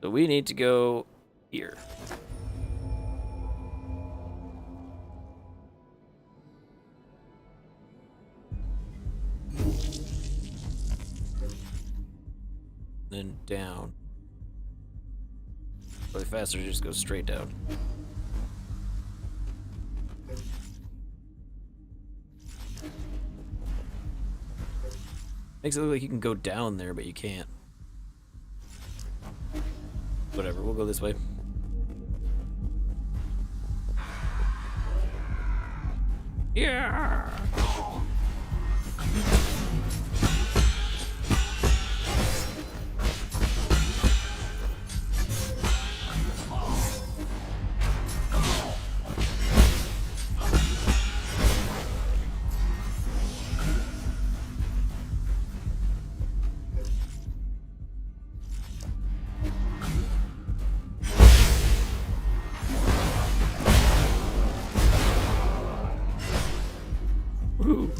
So we need to go here. Then down. Probably faster to just go straight down. Makes it look like you can go down there, but you can't. Whatever, we'll go this way. Yeah. Woo.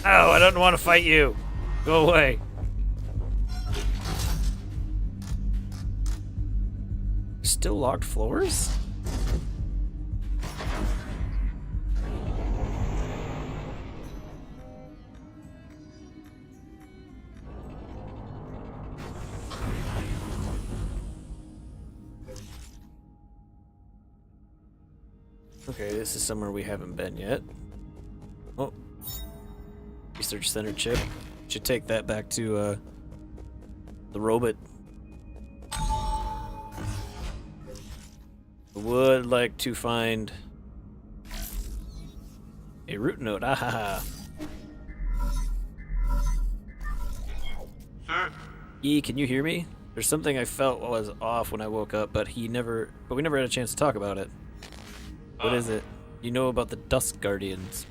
Oh, I don't want to fight you. Go away. Still locked floors? Okay, this is somewhere we haven't been yet. Oh. Research center chip. Should take that back to the robot. I would like to find a root node. Ah. Sir, E, can you hear me? There's something I felt was off when I woke up, but we never had a chance to talk about it. What is it? You know about the Dusk Guardians.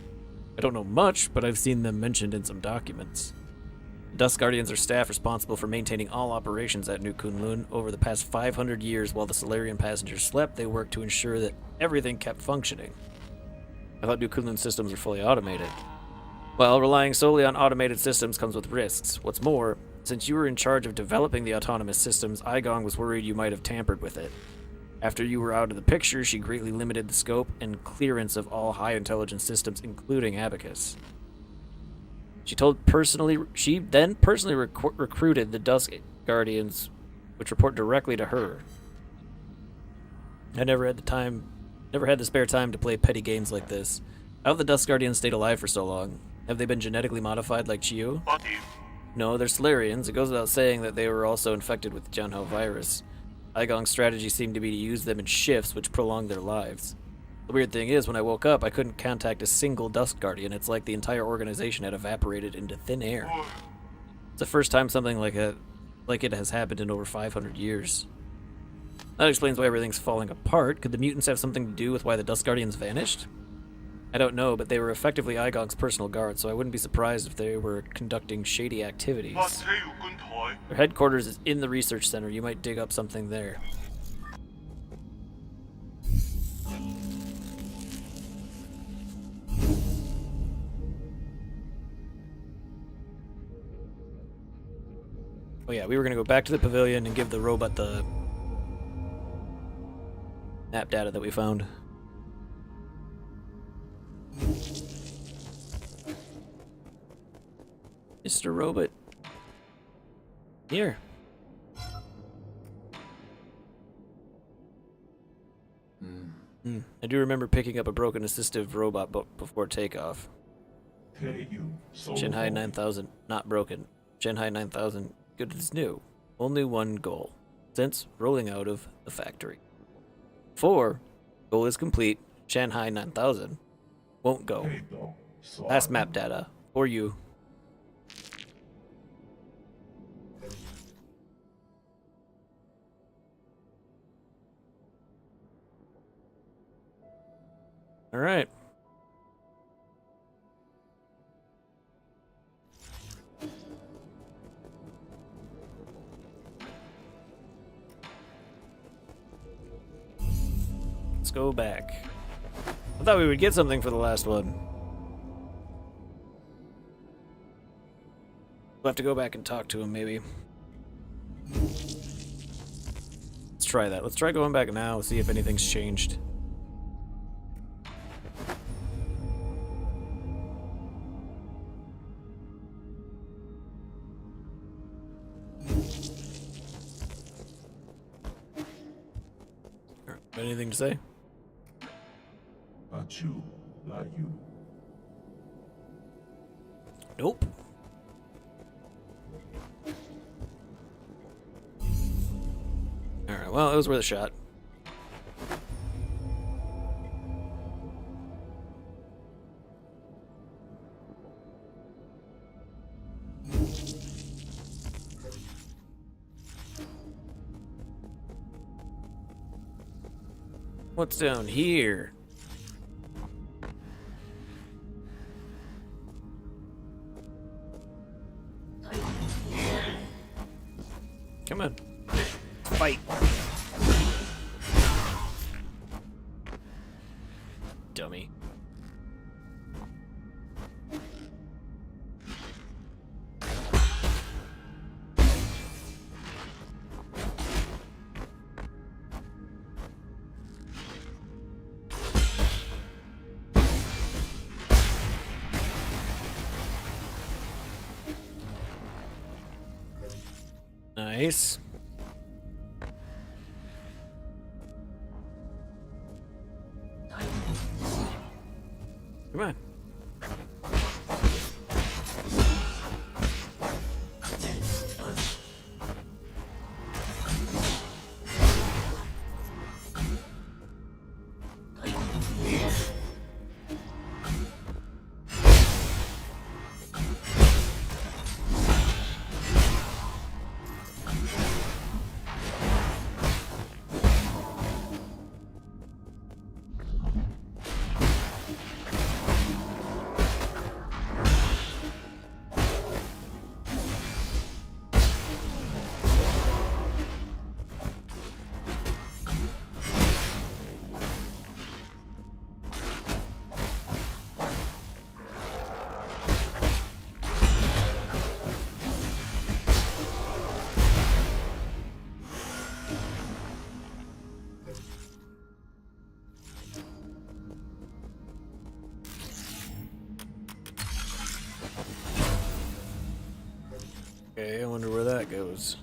I don't know much, but I've seen them mentioned in some documents. The Dusk Guardians are staff responsible for maintaining all operations at New Kunlun. Over the past 500 years, while the Solarian passengers slept, they worked to ensure that everything kept functioning. I thought New Kunlun systems were fully automated. Well, relying solely on automated systems comes with risks. What's more, since you were in charge of developing the autonomous systems, Aigong was worried you might have tampered with it. After you were out of the picture, she greatly limited the scope and clearance of all high-intelligence systems, including Abacus. She then personally recruited the Dusk Guardians, which report directly to her. I never had the spare time to play petty games like this. How have the Dusk Guardians stayed alive for so long? Have they been genetically modified like Chiyu? what if No, they're Solarians. It goes without saying that they were also infected with the Jianhao virus. Aigong's strategy seemed to be to use them in shifts, which prolonged their lives. The weird thing is, when I woke up, I couldn't contact a single Dusk Guardian. It's like the entire organization had evaporated into thin air. It's the first time something like it has happened in over 500 years. That explains why everything's falling apart. Could the mutants have something to do with why the Dusk Guardians vanished? I don't know, but they were effectively Aigong's personal guard, so I wouldn't be surprised if they were conducting shady activities. 或者要觀台？ Their headquarters is in the research center. You might dig up something there. Oh yeah, we were gonna go back to the pavilion and give the robot the map data that we found. Mr. Robot. Here. I do remember picking up a broken assistive robot before takeoff. Shanghai 9000, not broken. Shanghai 9000, good as new. Only one goal. Since rolling out of the factory. 4. Goal is complete. Shanghai 9000 won't go. Last map data. For you. All right. Let's go back. I thought we would get something for the last one. We'll have to go back and talk to him, maybe. Let's try that. Let's try going back now, see if anything's changed. Anything to say? Nope. well, it was worth a shot. What's down here? Come on. Fight. Dummy. Nice. Come on. Okay, I wonder where that goes.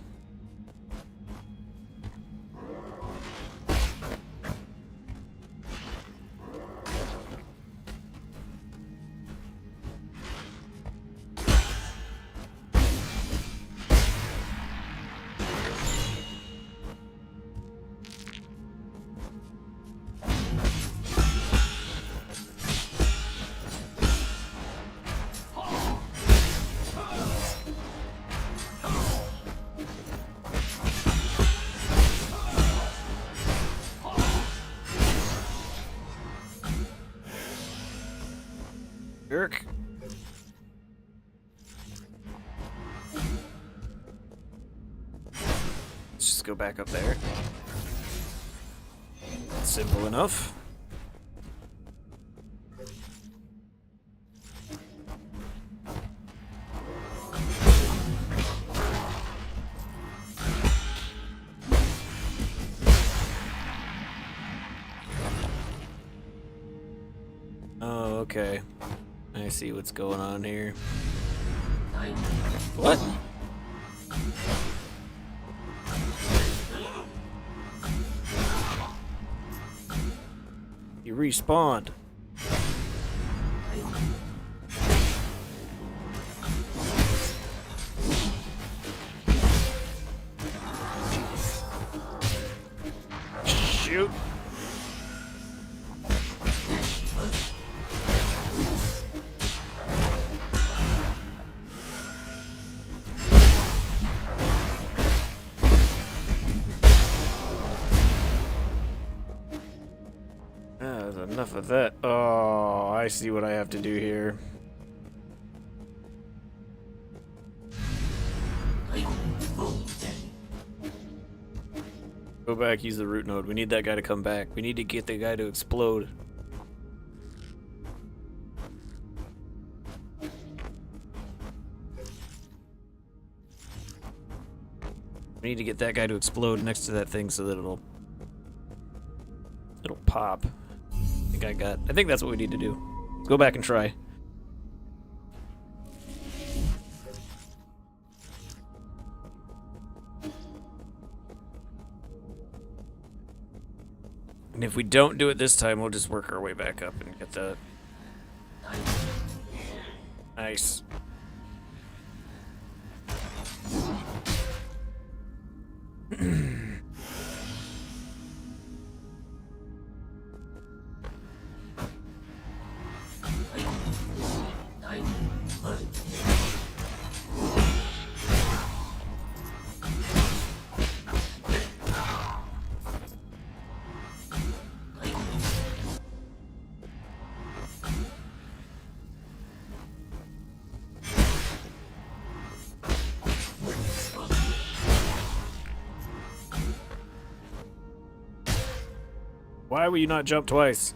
Jerk. Let's just go back up there. Simple enough. Oh, okay. I see what's going on here. What? You respawned. Shoot. Enough of that. Oh, I see what I have to do here. Go back, use the root node. We need that guy to come back. We need to get the guy to explode. We need to get that guy to explode next to that thing so that it'll pop. I think that's what we need to do. Let's go back and try. And if we don't do it this time, we'll just work our way back up and get that. Nice. Why will you not jump twice?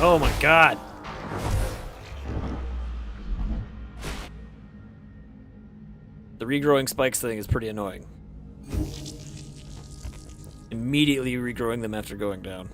Oh my god. The regrowing spikes thing is pretty annoying. Immediately regrowing them after going down.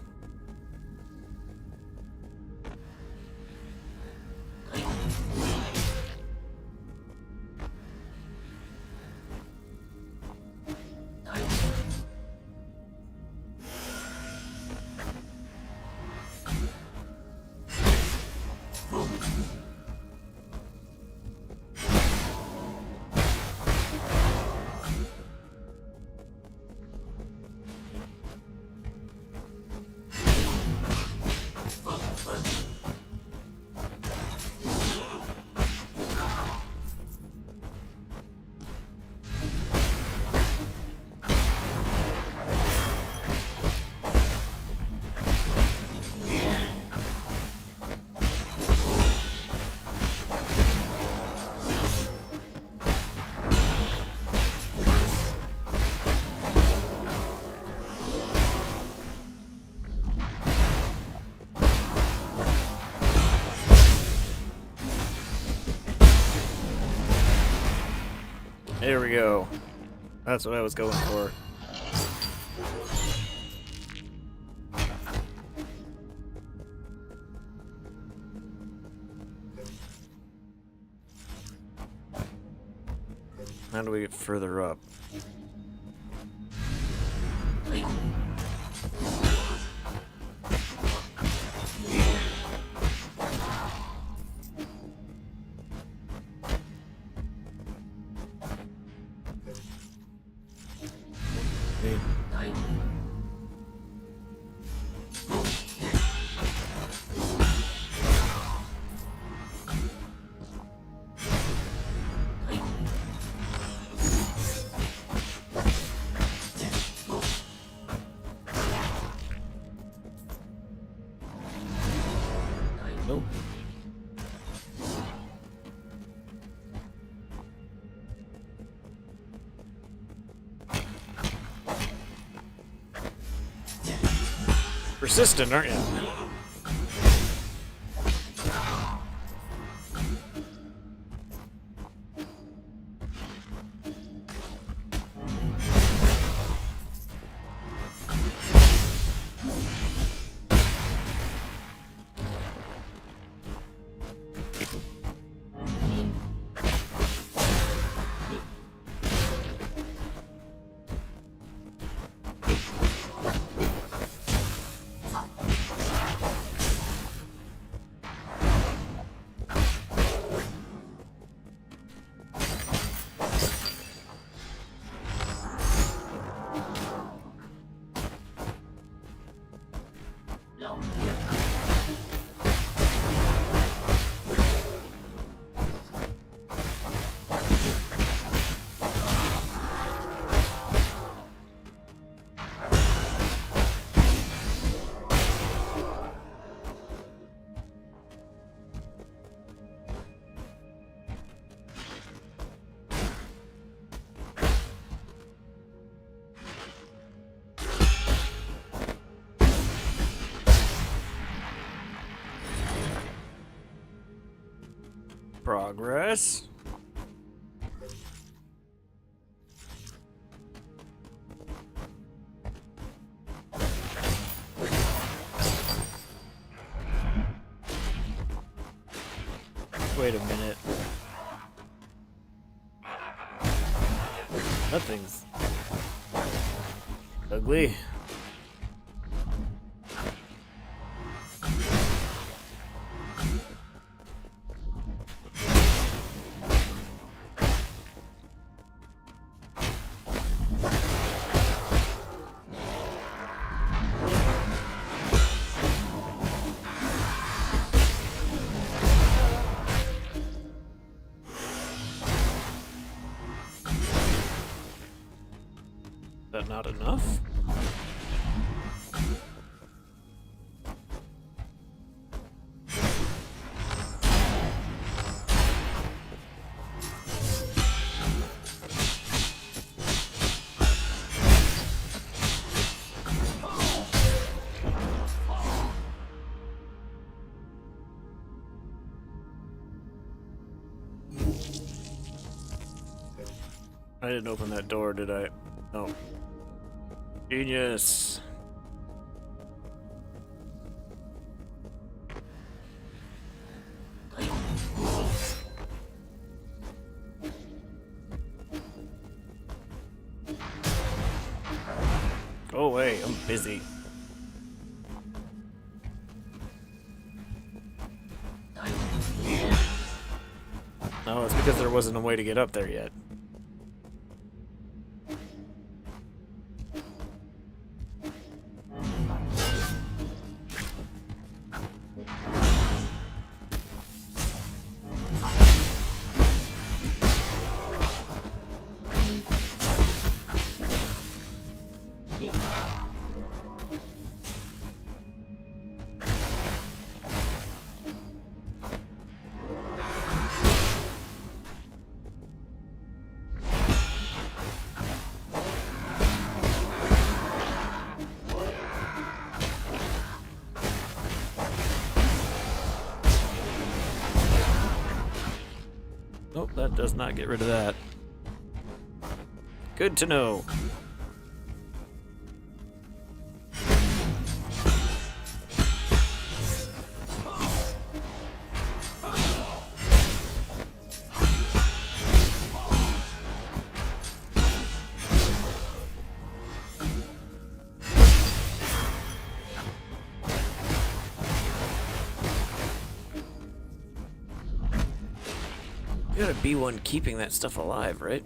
There we go. That's what I was going for. How do we get further up? Nope. Persistent, aren't you? Progress. Wait a minute. Nothing's ugly. Is that not enough? I didn't open that door, did I? No. Genius. Go away, I'm busy. No, it's because there wasn't a way to get up there yet. Nope, that does not get rid of that. Good to know. You gotta be one keeping that stuff alive, right?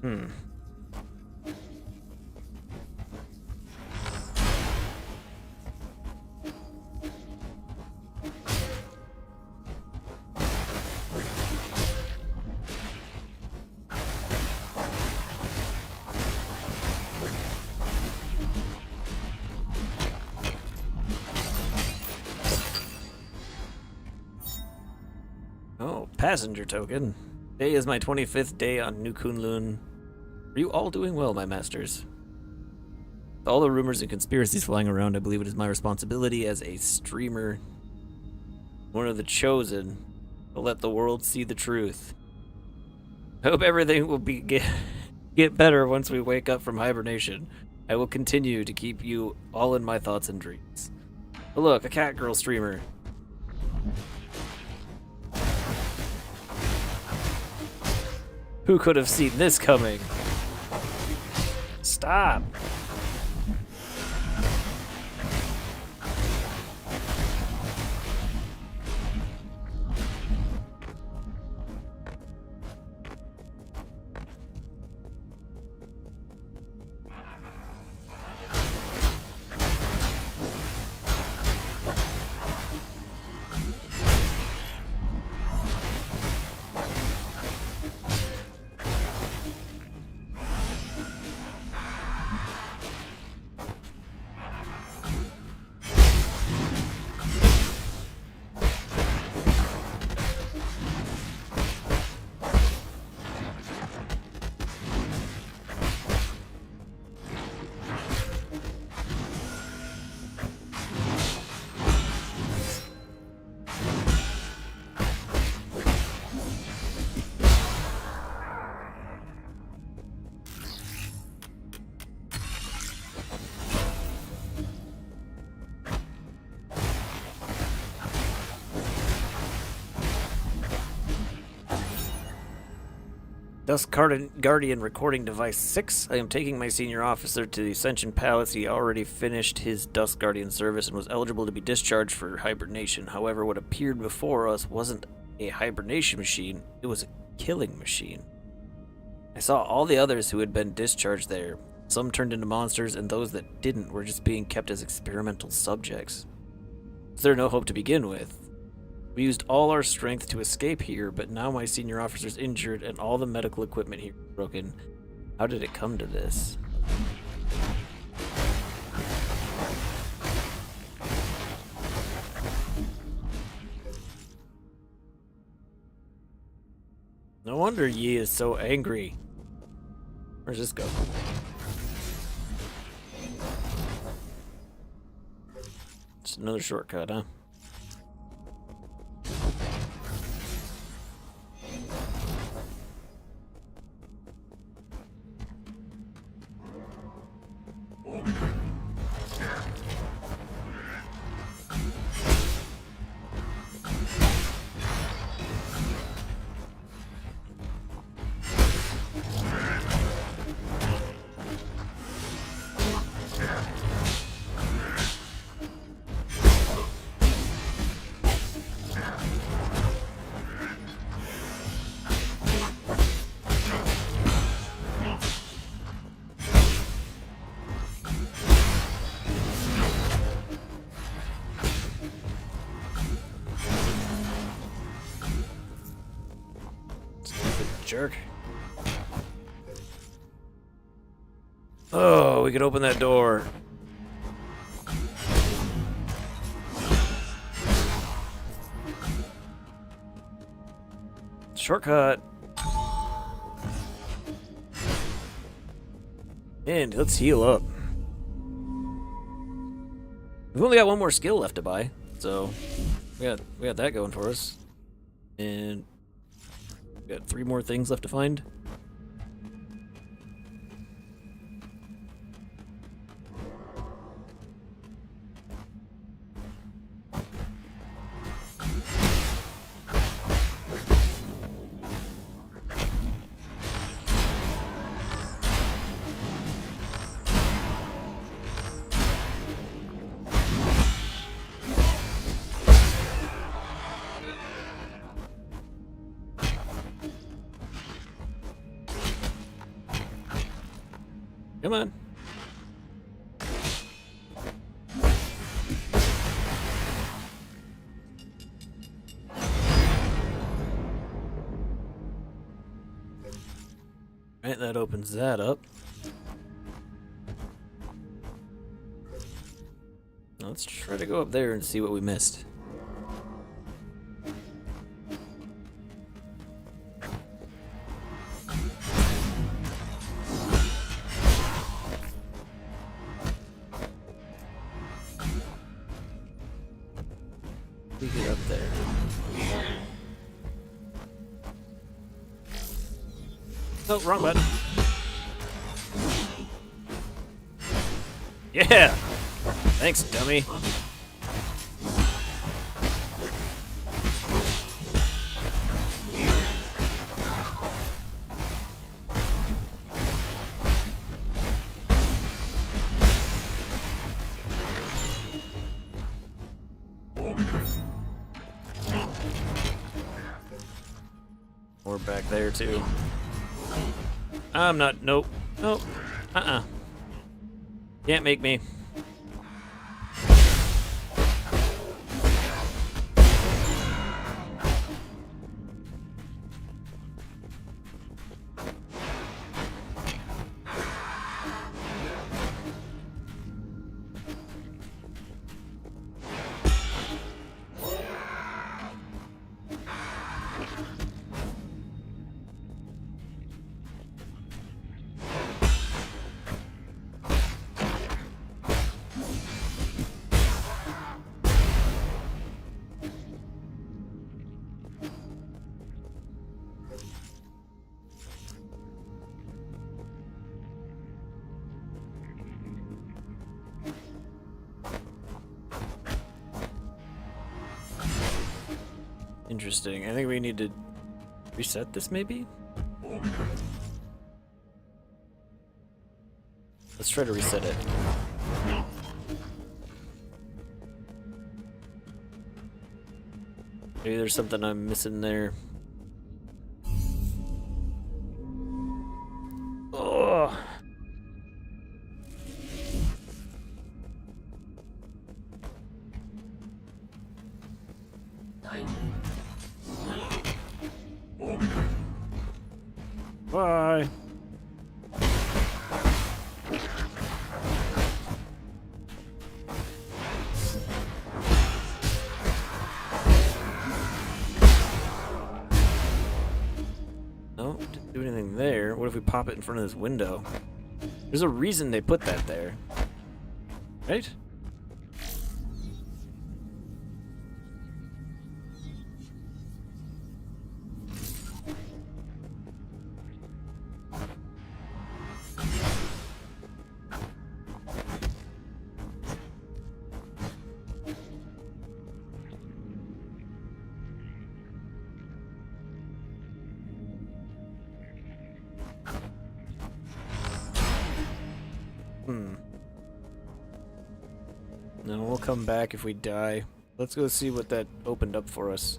Hmm. Oh, passenger token. Today is my 25th day on New Kunlun. Are you all doing well, my masters? With all the rumors and conspiracies flying around, I believe it is my responsibility as a streamer, one of the chosen, to let the world see the truth. I hope everything will get better once we wake up from hibernation. I will continue to keep you all in my thoughts and dreams. But look, a cat girl streamer. Who could have seen this coming? Stop! Guardian recording device 6. I am taking my senior officer to the Ascension Palace. He already finished his Dusk Guardian service and was eligible to be discharged for hibernation. However, what appeared before us wasn't a hibernation machine, it was a killing machine. I saw all the others who had been discharged there. Some turned into monsters, and those that didn't were just being kept as experimental subjects. Was there no hope to begin with? We used all our strength to escape here, but now my senior officer's injured and all the medical equipment here is broken. How did it come to this? No wonder Yi is so angry. Where's this go? Just another shortcut, huh? Jerk. Oh, we could open that door. Shortcut. And let's heal up. We've only got one more skill left to buy, so we got that going for us. And we got 3 more things left to find. Come on. Right, that opens that up. Let's try to go up there and see what we missed. We get up there. Oh, wrong button. Yeah! Thanks, dummy. We're back there too. I'm not. Nope. Nope. Can't make me. Interesting. I think we need to reset this, maybe? Let's try to reset it. Maybe there's something I'm missing there. Oh. Bye. No, didn't do anything there. What if we pop it in front of this window? There's a reason they put that there. Right? No, we'll come back if we die. Let's go see what that opened up for us.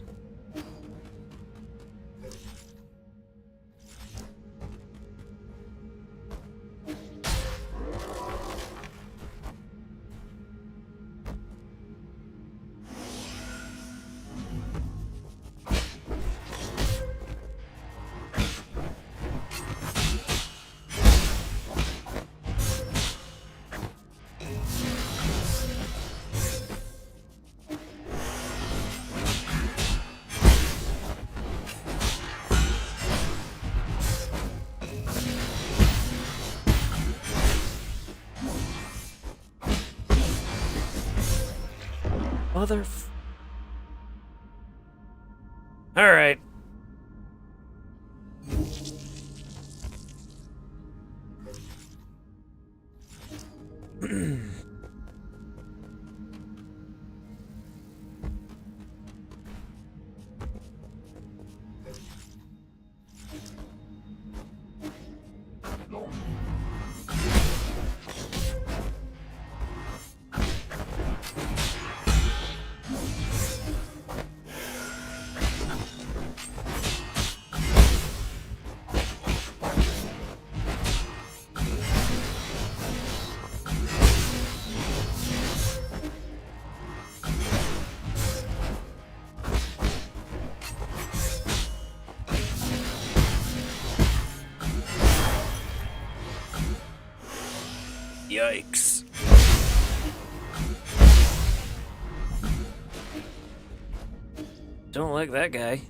All right. Yikes. Don't like that guy.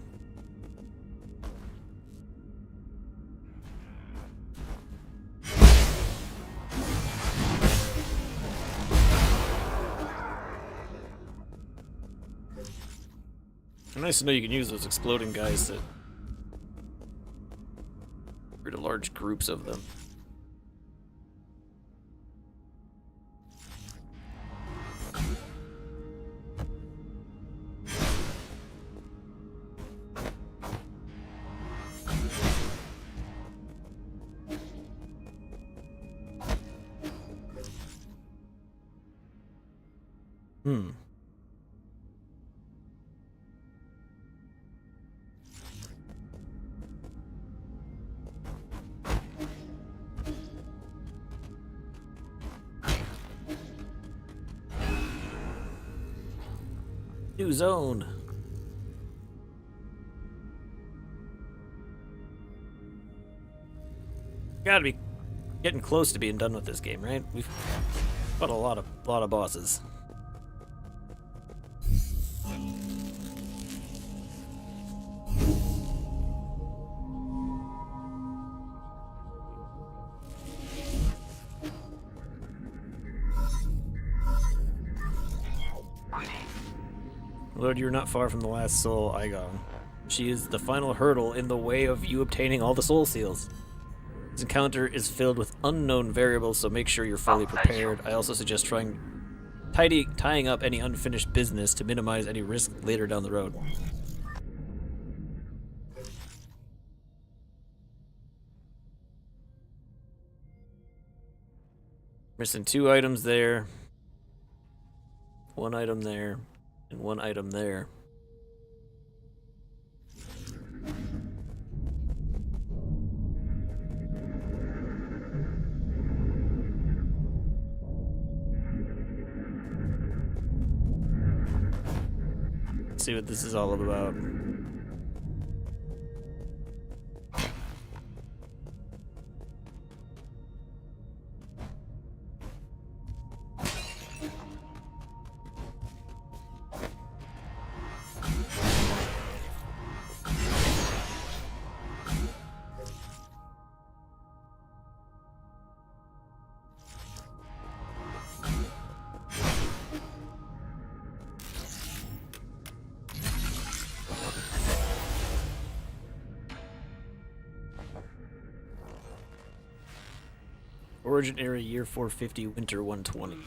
Nice to know you can use those exploding guys to get rid of large groups of them. New zone. Gotta be getting close to being done with this game, right? We've fought a lot of bosses. Lord, you're not far from the last soul, Igon. She is the final hurdle in the way of you obtaining all the soul seals. This encounter is filled with unknown variables, so make sure you're fully prepared. I also suggest tying up any unfinished business to minimize any risk later down the road. Missing 2 items there. 1 item there. And 1 item there. Let's see what this is all about. Origin era year 450, winter 120.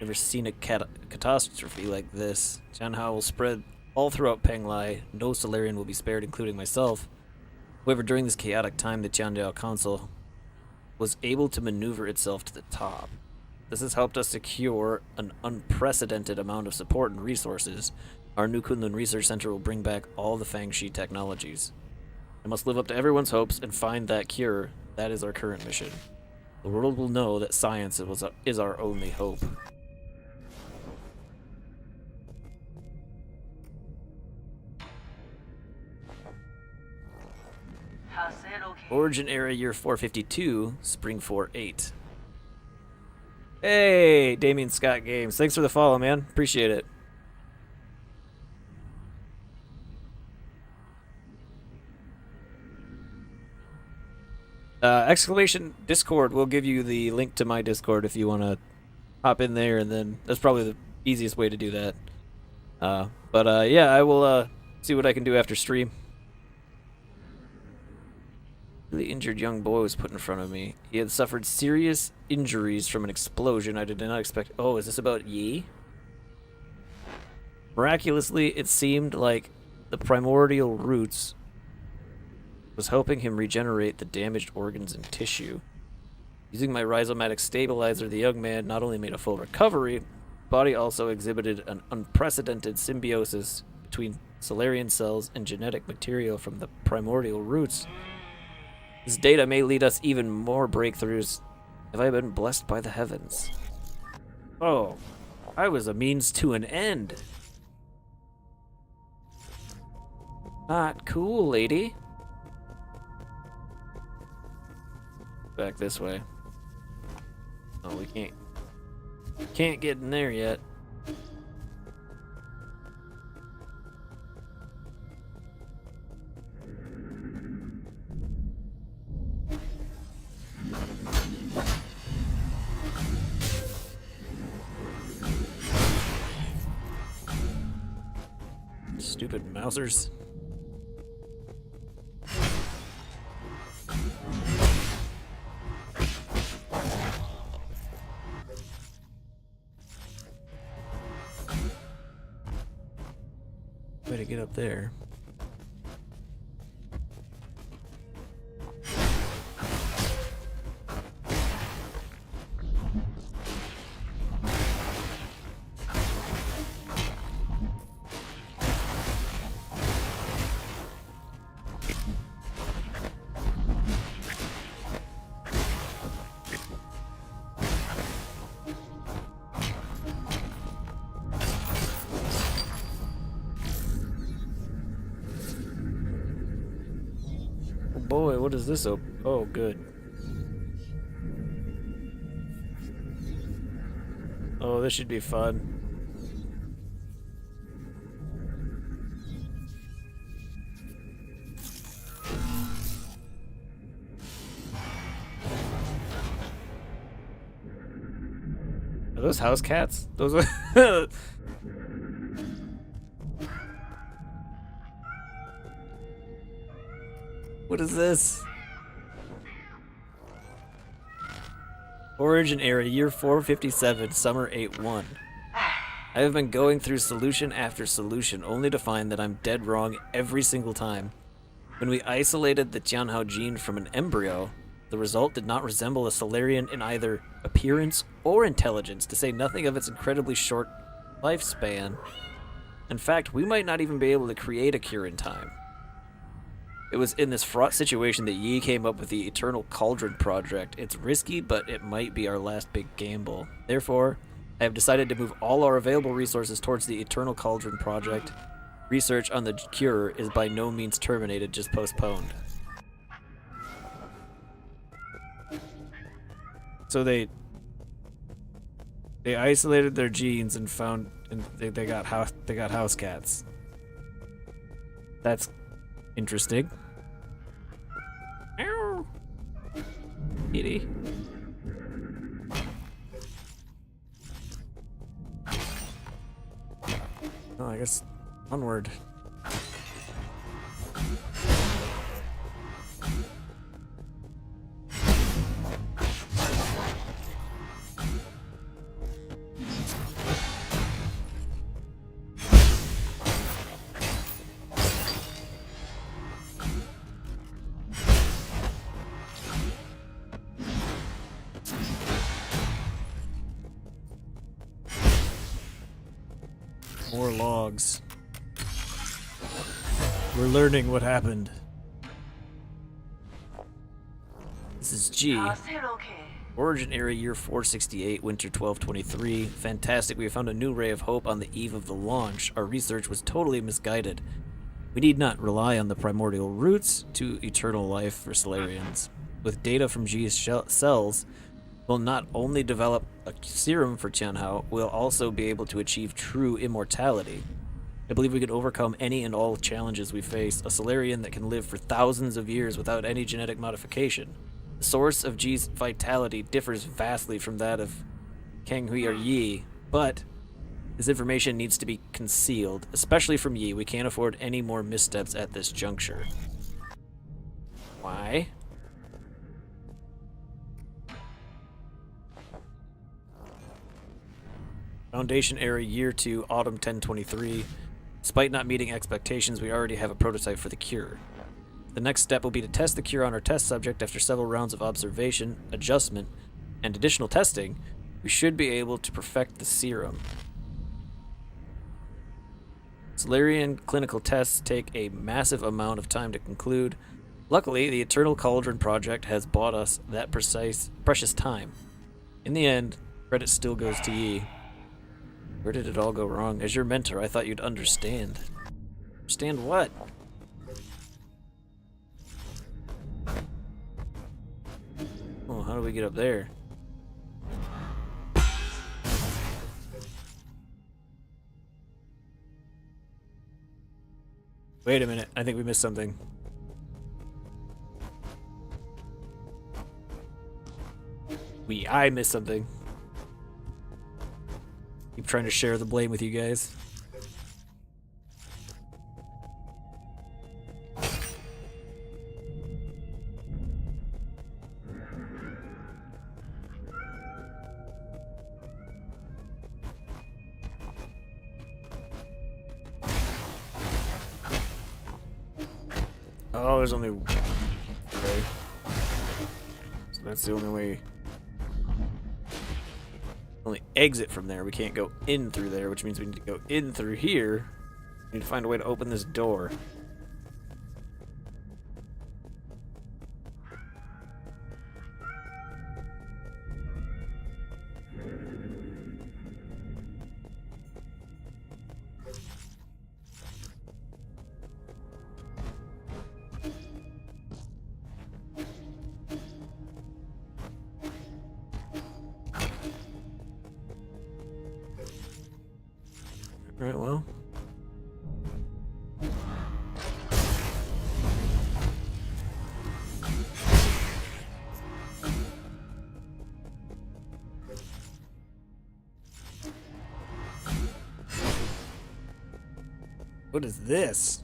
Never seen a catastrophe like this. Jianhao will spread all throughout Penglai. No Solarian will be spared, including myself. However, during this chaotic time, the Jianjiao Council was able to maneuver itself to the top. This has helped us secure an unprecedented amount of support and resources. Our new Kunlun Research Center will bring back all the Fengshi technologies. I must live up to everyone's hopes and find that cure. That is our current mission. The world will know that science is our only hope. Origin era year 452, spring 48. Hey, Damien Scott Games. Thanks for the follow, man. Appreciate it. Exclamation Discord will give you the link to my Discord if you want to hop in there, and then that's probably the easiest way to do that. Yeah, I will see what I can do after stream. The injured young boy was put in front of me. He had suffered serious injuries from an explosion. I did not expect. Oh, is this about Yi? Miraculously, it seemed like the primordial roots was helping him regenerate the damaged organs and tissue. Using my rhizomatic stabilizer, the young man not only made a full recovery, body also exhibited an unprecedented symbiosis between Solarian cells and genetic material from the primordial roots. This data may lead us even more breakthroughs. Have I been blessed by the heavens? Oh, I was a means to an end. Not cool, lady. Back this way. Oh, we can't get in there yet. Stupid mousers. Way to get up there. Boy, what is this? Oh, good. Oh, this should be fun. Are those house cats? Those are... What is this? Origin era, year 457, summer 8-1. I have been going through solution after solution, only to find that I'm dead wrong every single time. When we isolated the Jianhao gene from an embryo, The result did not resemble a Solarian in either appearance or intelligence, to say nothing of its incredibly short lifespan. In fact, we might not even be able to create a cure in time. It was in this fraught situation that Yi came up with the Eternal Cauldron project. It's risky, but it might be our last big gamble. Therefore, I have decided to move all our available resources towards the Eternal Cauldron project. Research on the cure is by no means terminated, just postponed. So they isolated their genes and found, and they got house cats. That's interesting. Meow. Kitty. Oh, I guess onward. More logs. We're learning what happened. This is G. Origin area year 468, winter 1223. Fantastic, we have found a new ray of hope on the eve of the launch. Our research was totally misguided. We need not rely on the primordial roots to eternal life for Solarians. With data from G's cells, we'll not only develop a serum for Tianhao, we'll also be able to achieve true immortality. I believe we can overcome any and all challenges we face, a Solarian that can live for thousands of years without any genetic modification. The source of G's vitality differs vastly from that of Kanghui or Yi, but this information needs to be concealed, especially from Yi. We can't afford any more missteps at this juncture. Why? Foundation area year 2, autumn 1023. Despite not meeting expectations, we already have a prototype for the cure. The next step will be to test the cure on our test subject. After several rounds of observation, adjustment, and additional testing, we should be able to perfect the serum. Solarian clinical tests take a massive amount of time to conclude. Luckily, the Eternal Cauldron project has bought us that precious time. In the end, credit still goes to Yi. Where did it all go wrong? As your mentor, I thought you'd understand. Understand what? Oh, how do we get up there? Wait a minute, I think we missed something. I missed something. Keep trying to share the blame with you guys. Oh, there's only... Okay. So that's the only way... Only exit from there. We can't go in through there, which means we need to go in through here. We need to find a way to open this door. Alright, well. What is this?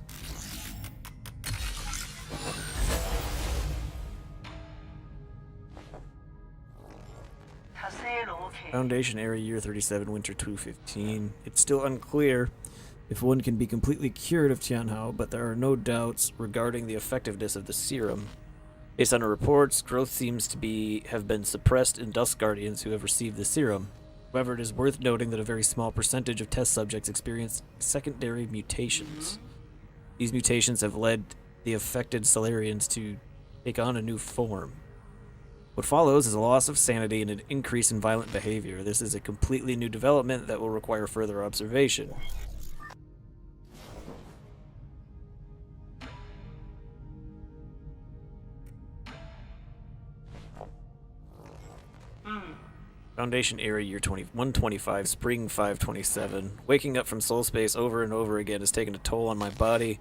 Foundation area year 37, winter 215. It's still unclear if one can be completely cured of Tianhao, but there are no doubts regarding the effectiveness of the serum. Based on our reports, growth seems to have been suppressed in Dust Guardians who have received the serum. However, it is worth noting that a very small percentage of test subjects experience secondary mutations. These mutations have led the affected Solarians to take on a new form. What follows is a loss of sanity and an increase in violent behavior. This is a completely new development that will require further observation. Foundation Area Year 125, Spring 527. Waking up from soul space over and over again has taken a toll on my body.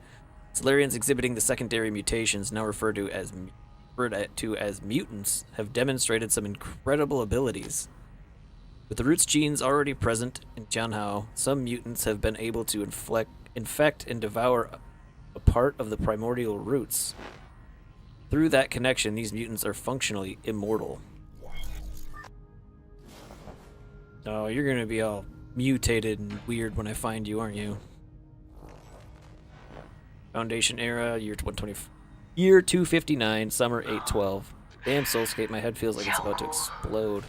Solarians exhibiting the secondary mutations, now referred to as mutants, have demonstrated some incredible abilities. With the roots genes already present in Jianhao, some mutants have been able to infect and devour a part of the primordial roots. Through that connection, these mutants are functionally immortal. Oh, you're gonna be all mutated and weird when I find you, aren't you? Foundation Era, Year 120, Year 259, Summer 812. Damn Soulscape, my head feels like it's about to explode.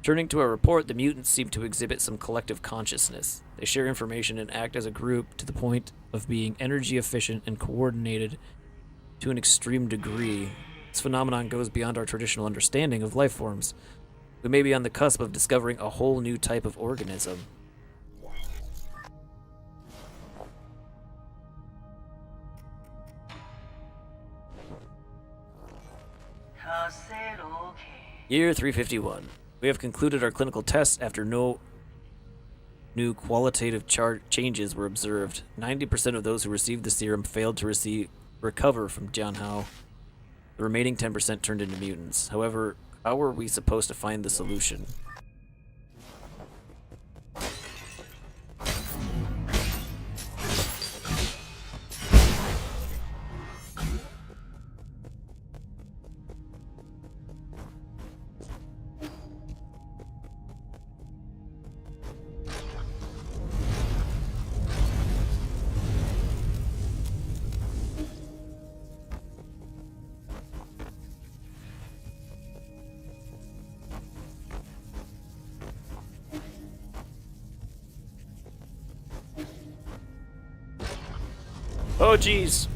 Turning to our report, the mutants seem to exhibit some collective consciousness. They share information and act as a group to the point of being energy efficient and coordinated to an extreme degree. This phenomenon goes beyond our traditional understanding of life forms. We may be on the cusp of discovering a whole new type of organism. Year 351. We have concluded our clinical tests after no new qualitative changes were observed. 90% of those who received the serum failed to recover from Jianhao. The remaining 10% turned into mutants. However, how were we supposed to find the solution? Oh, jeez.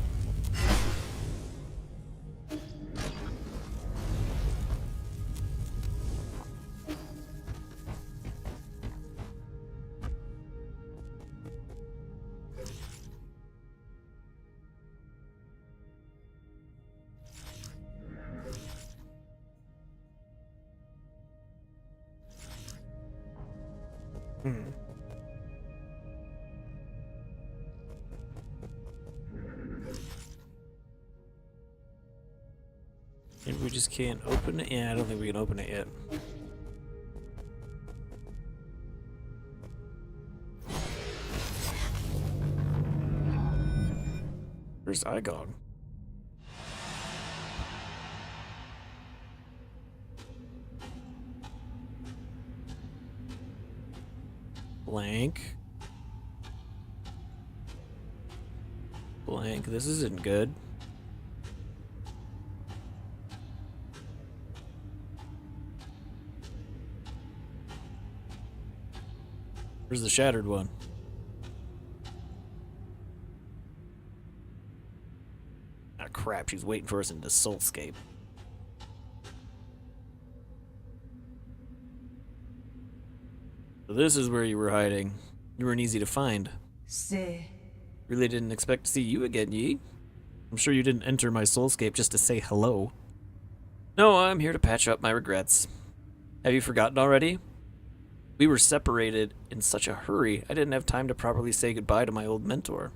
Maybe we just can't open it? Yeah, I don't think we can open it yet. Where's Igog? Blank. Blank. This isn't good. Where's the shattered one? Ah, crap, she's waiting for us in the Soulscape. So this is where you were hiding. You weren't easy to find. Say, Really didn't expect to see you again, Yi. I'm sure you didn't enter my Soulscape just to say hello. No, I'm here to patch up my regrets. Have you forgotten already? We were separated in such a hurry, I didn't have time to properly say goodbye to my old mentor.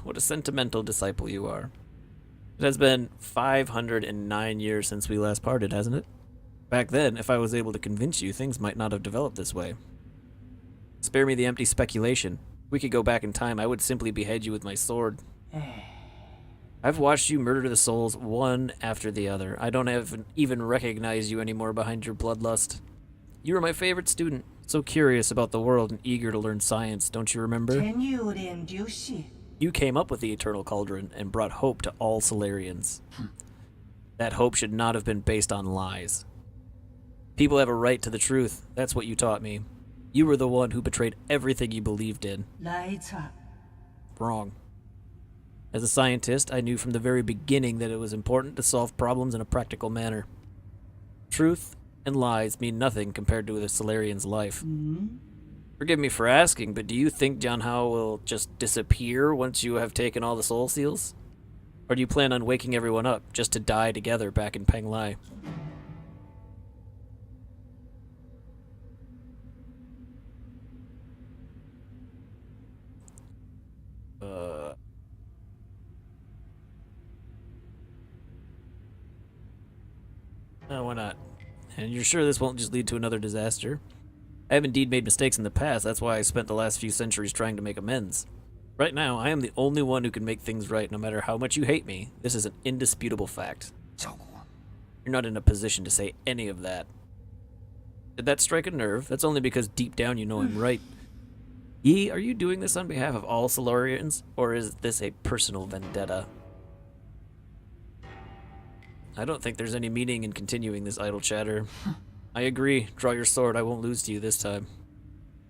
What a sentimental disciple you are. It has been 509 years since we last parted, hasn't it? Back then, if I was able to convince you, things might not have developed this way. Spare me the empty speculation. If we could go back in time, I would simply behead you with my sword. I've watched you murder the souls one after the other. I don't even recognize you anymore behind your bloodlust. You were my favorite student, so curious about the world and eager to learn science, don't you remember? 天佑连流血 You came up with the Eternal Cauldron and brought hope to all Solarians. That hope should not have been based on lies. People have a right to the truth. That's what you taught me. You were the one who betrayed everything you believed in. 来者 Wrong. As a scientist, I knew from the very beginning that it was important to solve problems in a practical manner. Truth and lies mean nothing compared to a Solarian's life. Forgive me for asking, but do you think John Hao will just disappear once you have taken all the soul seals? Or do you plan on waking everyone up just to die together back in Peng Lai? Why not? And you're sure this won't just lead to another disaster? I have indeed made mistakes in the past, that's why I spent the last few centuries trying to make amends. Right now, I am the only one who can make things right no matter how much you hate me. This is an indisputable fact. You're not in a position to say any of that. Did that strike a nerve? That's only because deep down you know I'm right. Yi, are you doing this on behalf of all Solarians, or is this a personal vendetta? I don't think there's any meaning in continuing this idle chatter. I agree. Draw your sword. I won't lose to you this time.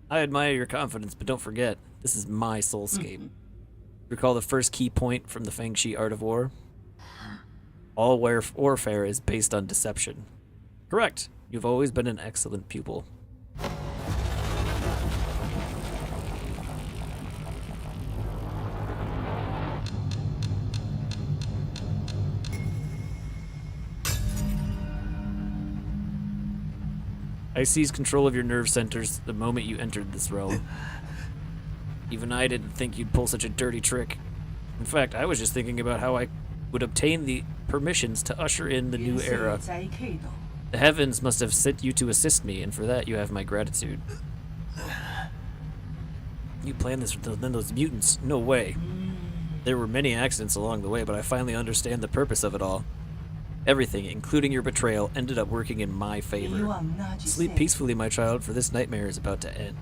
I admire your confidence, but don't forget, this is my soulscape. Recall the first key point from the Feng Art of War? All warfare is based on deception. Correct. You've always been an excellent pupil. I seized control of your nerve centers the moment you entered this realm. Even I didn't think you'd pull such a dirty trick. In fact, I was just thinking about how I would obtain the permissions to usher in the new era. 在 K 斗 The heavens must have sent you to assist me, and for that you have my gratitude. You planned this with those mutants? No way. There were many accidents along the way, but I finally understand the purpose of it all. Everything, including your betrayal, ended up working in my 遗 favor. 忘那句 Sleep peacefully, my child, for this nightmare is about to end.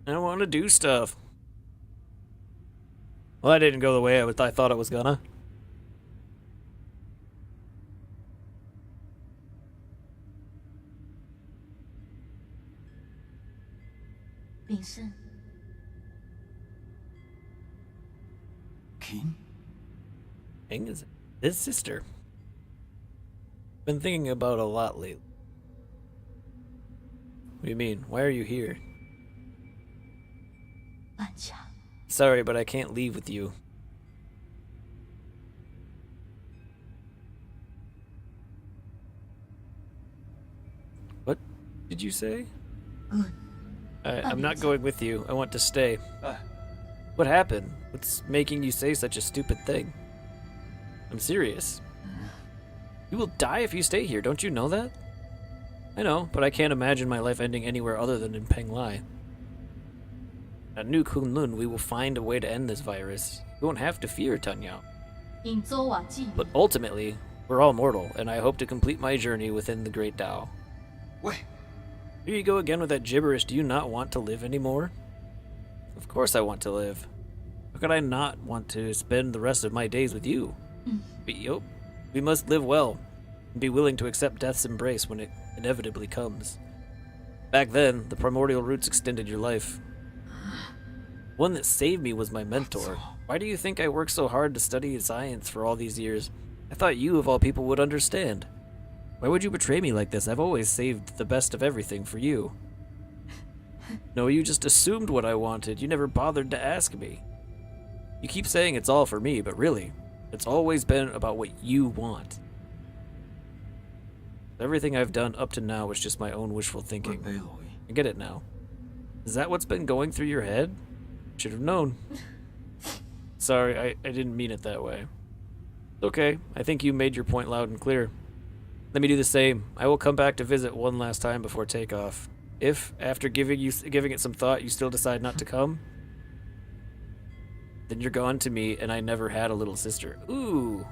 I want to do stuff. Well, that didn't go the way I thought it was gonna. 炳胜， King? Feng is his sister. Been thinking about a lot lately. What do you mean? Why are you here? 万强， Sorry, but I can't leave with you. What did you say? Good. I'm not going with you. I want to stay. What happened? What's making you say such a stupid thing? I'm serious. You will die if you stay here, don't you know that? I know, but I can't imagine my life ending anywhere other than in Peng Lai. At New Kunlun, we will find a way to end this virus. You won't have to fear Tanyao. 因周往记 But ultimately, we're all mortal, and I hope to complete my journey within the Great Tao. Wait, Here you go again with that gibberish. Do you not want to live anymore? Of course I want to live. How could I not want to spend the rest of my days with you? But yup, we must live well, and be willing to accept death's embrace when it inevitably comes. Back then, the primordial roots extended your life. One that saved me was my mentor. Why do you think I worked so hard to study science for all these years? I thought you, of all people, would understand. Why would you betray me like this? I've always saved the best of everything for you. No, you just assumed what I wanted. You never bothered to ask me. You keep saying it's all for me, but really, it's always been about what you want. Everything I've done up to now was just my own wishful thinking. I get it now. Is that what's been going through your head? Should have known. Sorry, I didn't mean it that way. Okay, I think you made your point loud and clear. Let me do the same. I will come back to visit one last time before takeoff. If, after giving it some thought, you still decide not to come, then you're gone to me, and I never had a little sister. Ooh.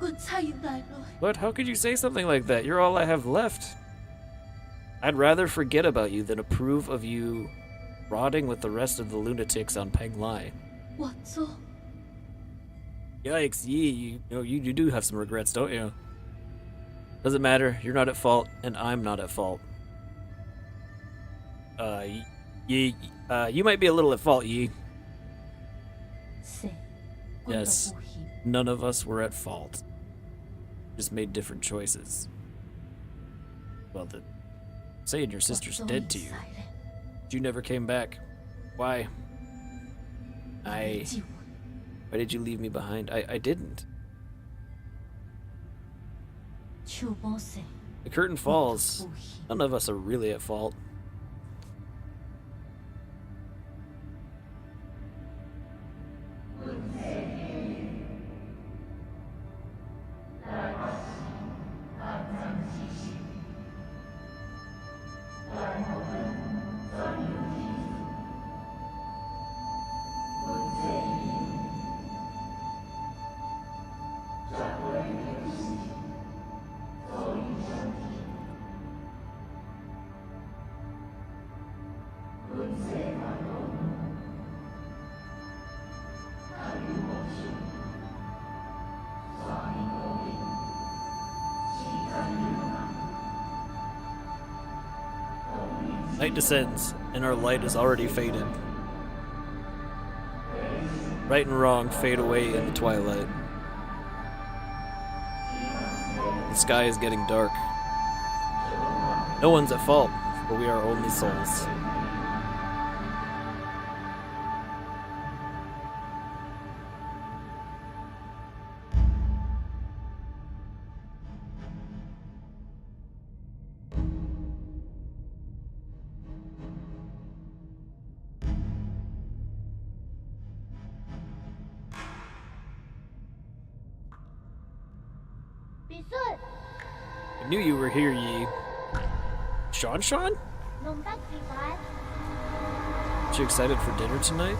我猜来了， What? How could you say something like that? You're all I have left. I'd rather forget about you than approve of you rotting with the rest of the lunatics on Peng Lai. 我做 Yikes, Yi, you do have some regrets, don't you? Doesn't matter, you're not at fault, and I'm not at fault. Yi, you might be a little at fault, Yi. 谁？ Yes. 我都不行 None of us were at fault. Just made different choices. Well, saying your sister's 我終於 dead to you. 死了 You never came back. Why? 你救我 Why did you leave me behind? I didn't. 手冇死， The curtain 我 falls. 都不行 None of us are really at fault. Night descends, and our light is already faded. Right and wrong fade away in the twilight. The sky is getting dark. No one's at fault, for we are only souls. I knew you were here, Yi. Sean? You excited for dinner tonight?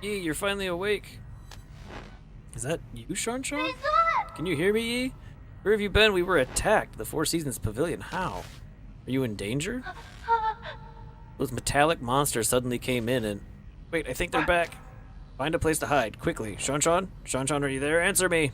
Yi, you're finally awake. Is that you, Sean? Can you hear me, Yi? Where have you been? We were attacked. The Four Seasons Pavilion. How? Are you in danger? Those metallic monsters suddenly came in and... Wait, I think they're back. Find a place to hide, quickly. Sean? Sean, are you there? Answer me.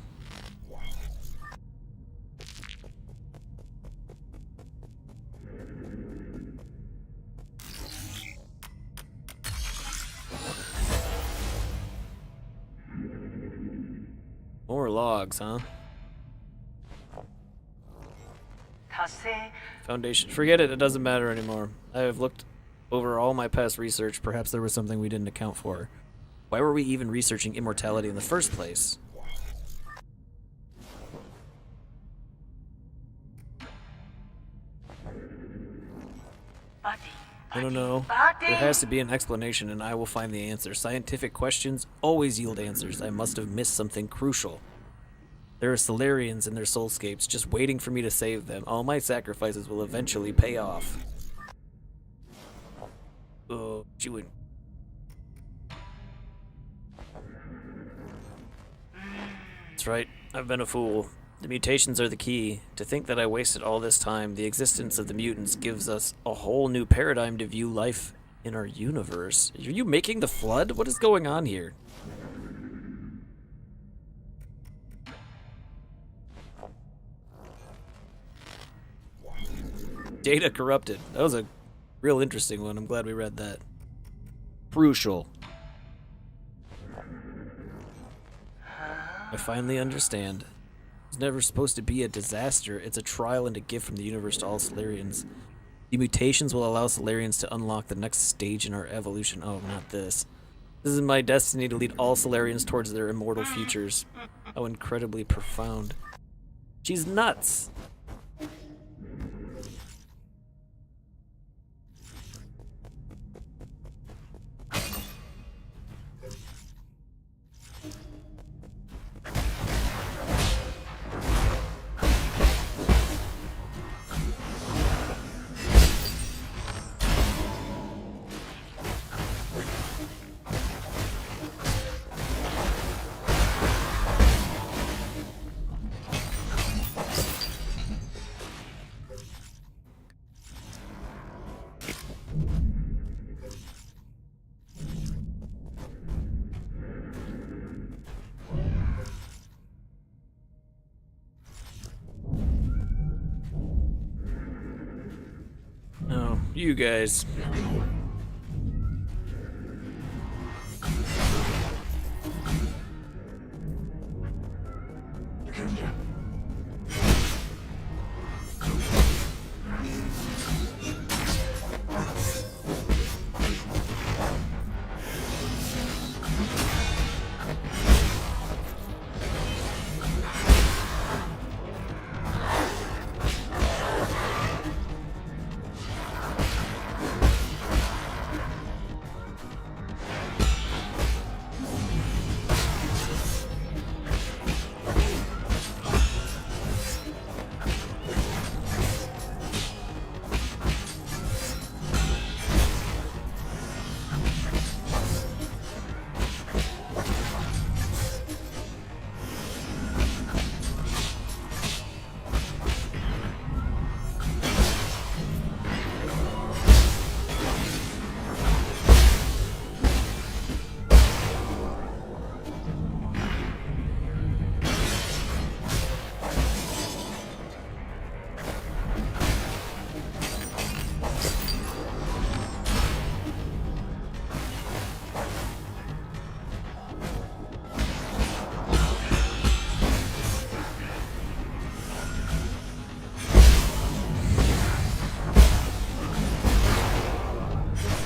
More logs, huh? Foundation. Forget it, it doesn't matter anymore. I have looked over all my past research. Perhaps there was something we didn't account for. Why were we even researching immortality in the first place? I don't know. There has to be an explanation, and I will find the answer. Scientific questions always yield answers. I must have missed something crucial. There are Solarians in their soulscapes, just waiting for me to save them. All my sacrifices will eventually pay off. Oh, chewing. That's right. I've been a fool. The mutations are the key. To think that I wasted all this time, the existence of the mutants gives us a whole new paradigm to view life in our universe. Are you making the flood? What is going on here? Data corrupted. That was a real interesting one. I'm glad we read that. Crucial. I finally understand. It's never supposed to be a disaster. It's a trial and a gift from the universe to all Solarians. The mutations will allow Solarians to unlock the next stage in our evolution. Oh, not this. This is my destiny to lead all Solarians towards their immortal futures. How incredibly profound. She's nuts. Oh, you guys.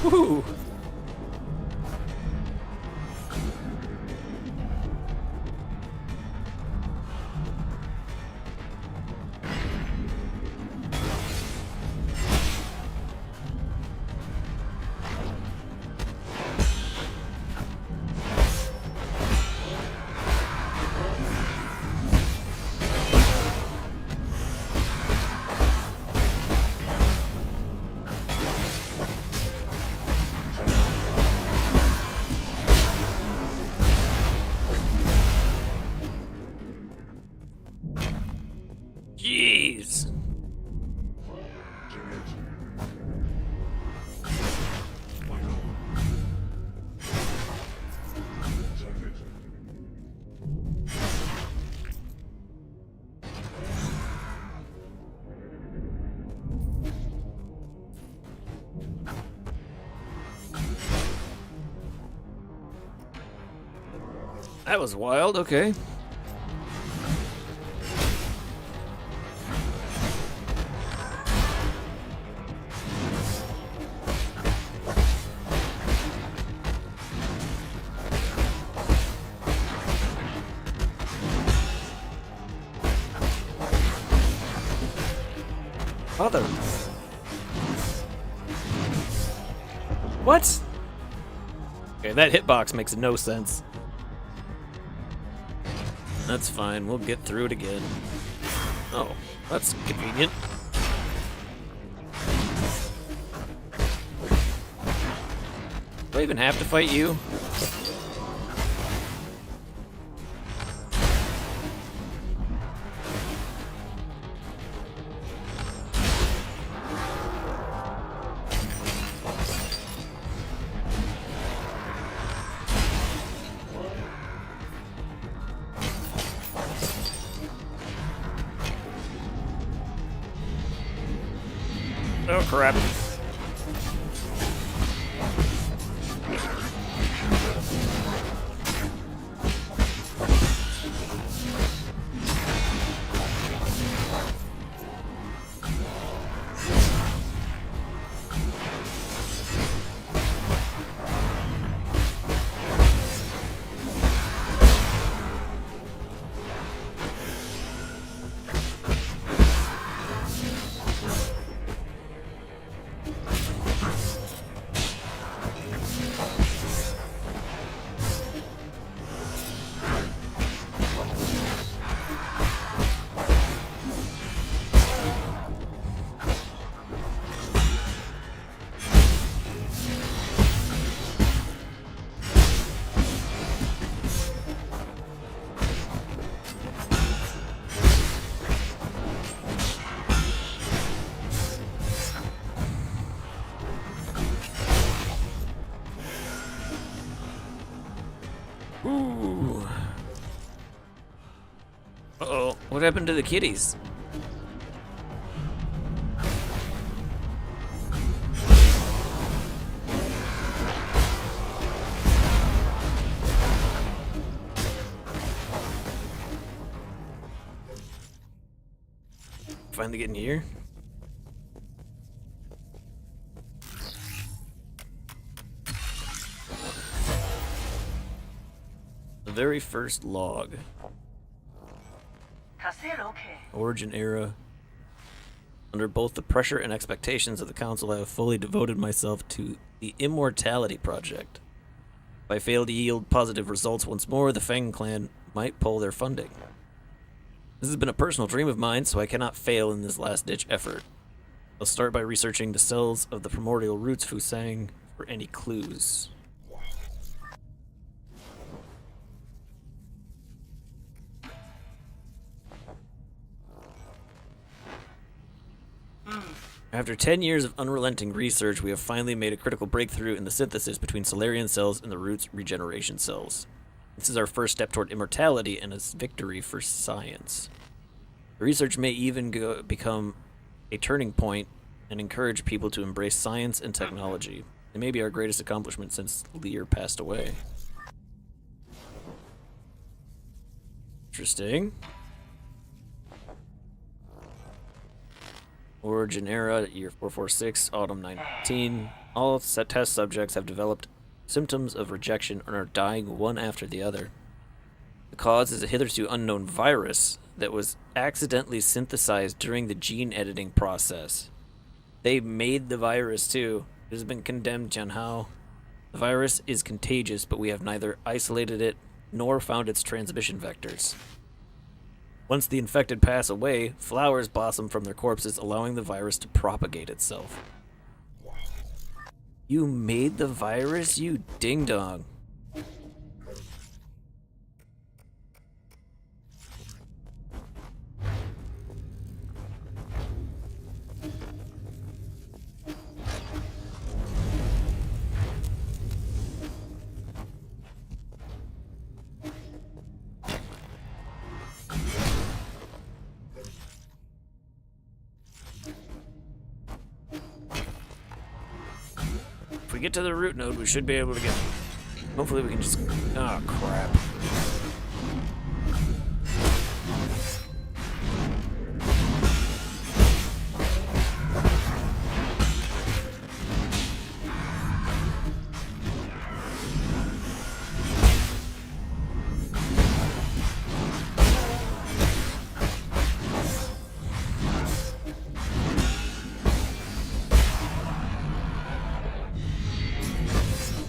Woo! Jeez. That was wild, okay. Father. What? Okay, that hitbox makes no sense. That's fine, we'll get through it again. Oh, that's convenient. Do I even have to fight you? Oh crap. Ooh. Uh-oh, what happened to the kitties? finally getting here. The very first log. Origin era. Under both the pressure and expectations of the Council, I have fully devoted myself to the Immortality Project. If I fail to yield positive results once more, the Feng clan might pull their funding. This has been a personal dream of mine, so I cannot fail in this last-ditch effort. I'll start by researching the cells of the primordial roots Fusang for any clues. After 10 years of unrelenting research, we have finally made a critical breakthrough in the synthesis between Solarian cells and the root's regeneration cells. This is our first step toward immortality and a victory for science. The research may even become a turning point and encourage people to embrace science and technology. It may be our greatest accomplishment since Lear passed away. Interesting. Origin era, year 446, autumn 19. All test subjects have developed symptoms of rejection and are dying one after the other. The cause is a hitherto unknown virus that was accidentally synthesized during the gene editing process. They made the virus too. It has been condemned, Jianhao. The virus is contagious, but we have neither isolated it nor found its transmission vectors. Once the infected pass away, flowers blossom from their corpses, allowing the virus to propagate itself. You made the virus, you ding-dong. If we get to the root node, we should be able to get... Hopefully we can just... Oh, crap.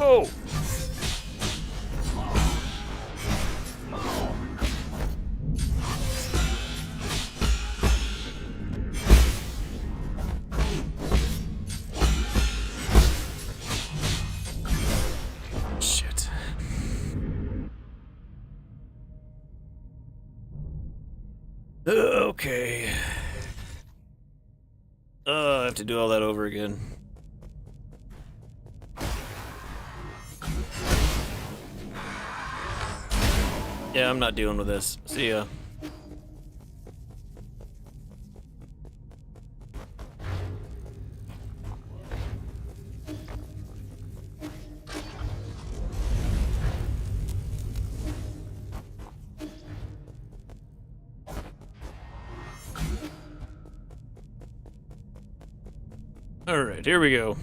Oh! Shit. Okay. I have to do all that over again. Yeah, I'm not dealing with this. See ya. All right, here we go.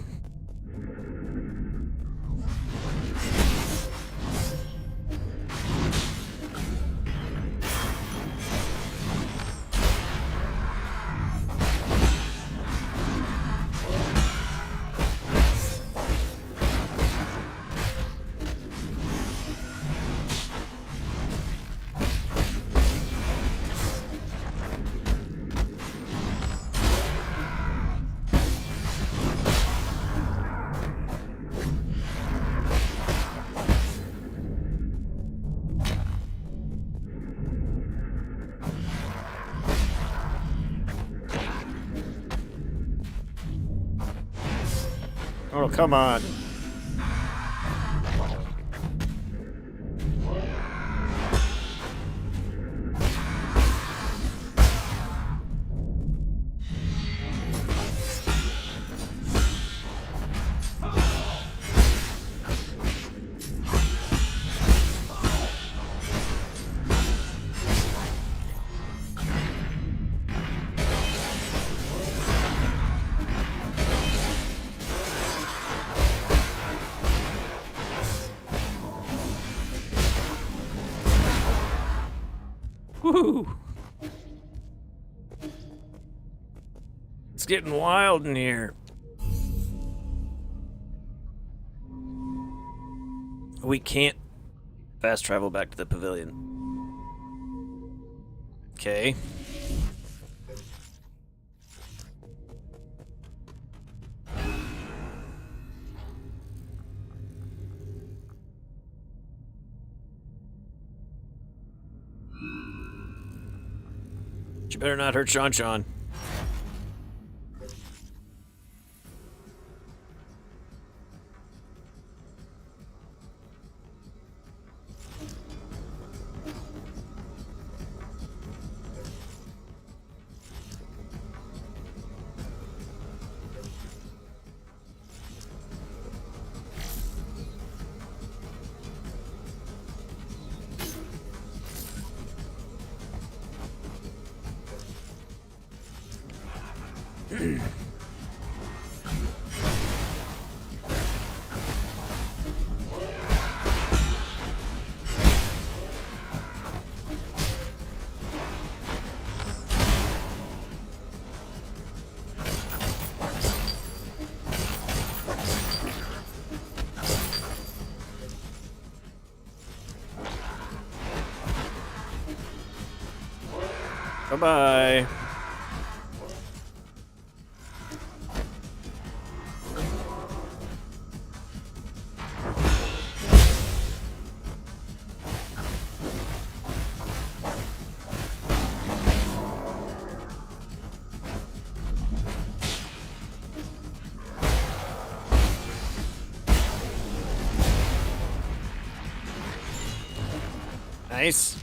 Oh, come on. Woo! It's getting wild in here. We can't fast travel back to the pavilion. Okay. You better not hurt Sean Sean. Bye-bye. Nice.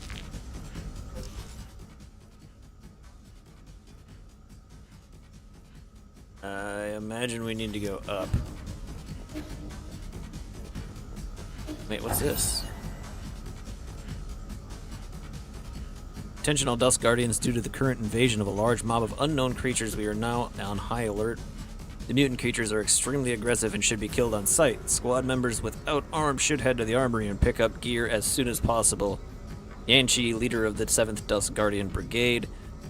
I imagine we need to go up. Wait, what's this? Attention all Dusk Guardians, due to the current invasion of a large mob of unknown creatures, we are now on high alert. The mutant creatures are extremely aggressive and should be killed on sight. Squad members without arms should head to the armory and pick up gear as soon as possible. Yanchi, leader of the 7th Dusk Guardian Brigade.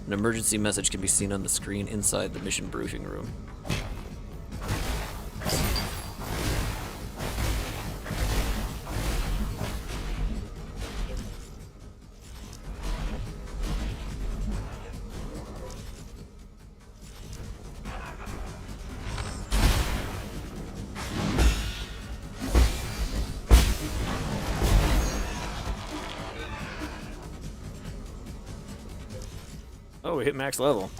An emergency message can be seen on the screen inside the mission briefing room. Oh, we hit max level.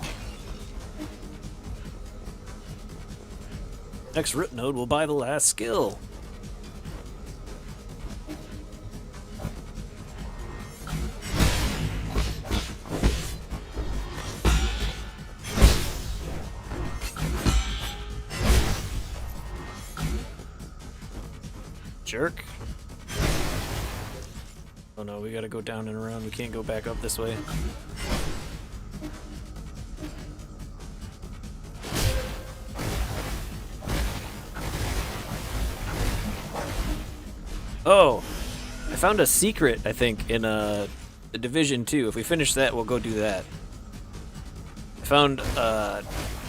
Next root node will buy the last skill. Jerk. Oh no, we gotta go down and around. We can't go back up this way. Oh, I found a secret, I think, in the Division 2. If we finish that, we'll go do that. I found a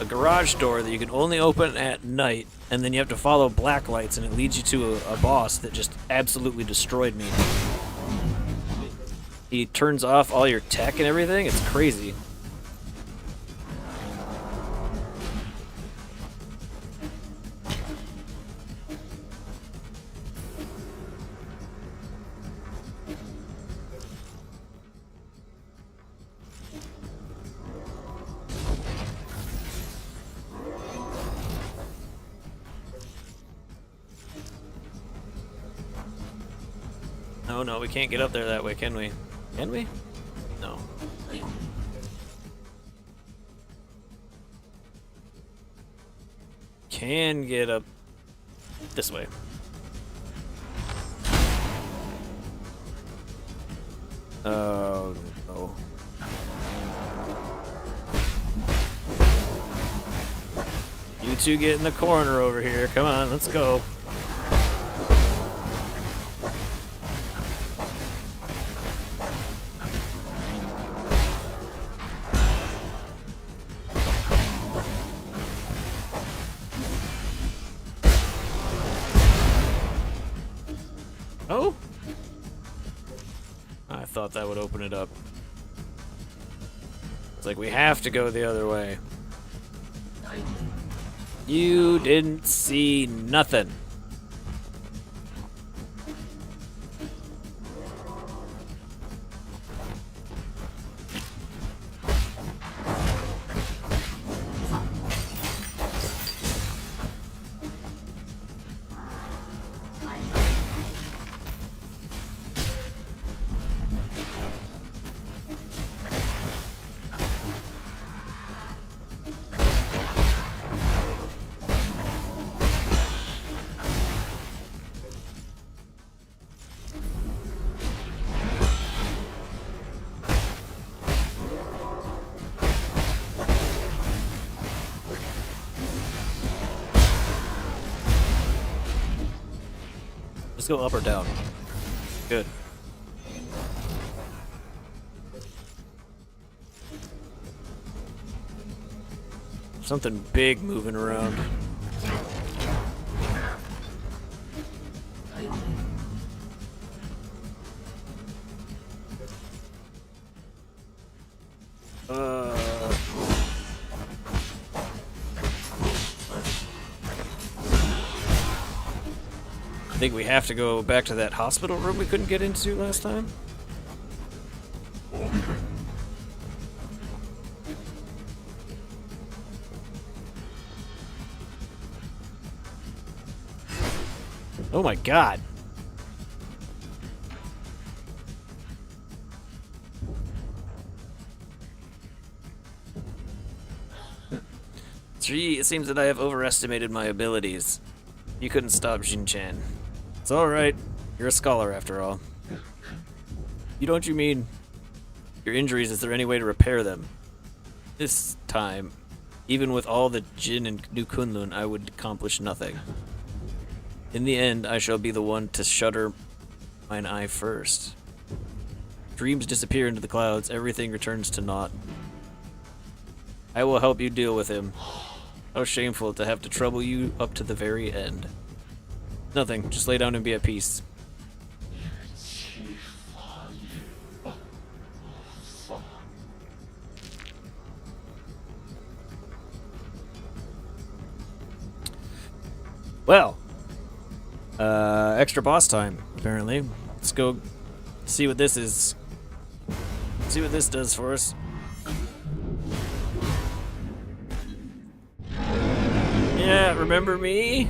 garage door that you can only open at night, and then you have to follow black lights, and it leads you to a boss that just absolutely destroyed me. He turns off all your tech and everything. It's crazy. Oh no, we can't get up there that way, can we? Can we? No. Can get up this way. Oh no. You two get in the corner over here. Come on, let's go. Oh? I thought that would open it up. It's like we have to go the other way. You didn't see nothing. Let's go up or down. Good. Something big moving around. I think we have to go back to that hospital room we couldn't get into last time. Oh my god. Gee, it seems that I have overestimated my abilities. You couldn't stop Jin-chan. It's alright. You're a scholar after all. You mean your injuries, is there any way to repair them? This time, even with all the Jin and New Kunlun, I would accomplish nothing. In the end, I shall be the one to shudder mine eye first. Dreams disappear into the clouds, everything returns to naught. I will help you deal with him. How shameful to have to trouble you up to the very end. Nothing, just lay down and be at peace. Well, extra boss time, apparently. Let's go see what this is. See what this does for us. Yeah, remember me?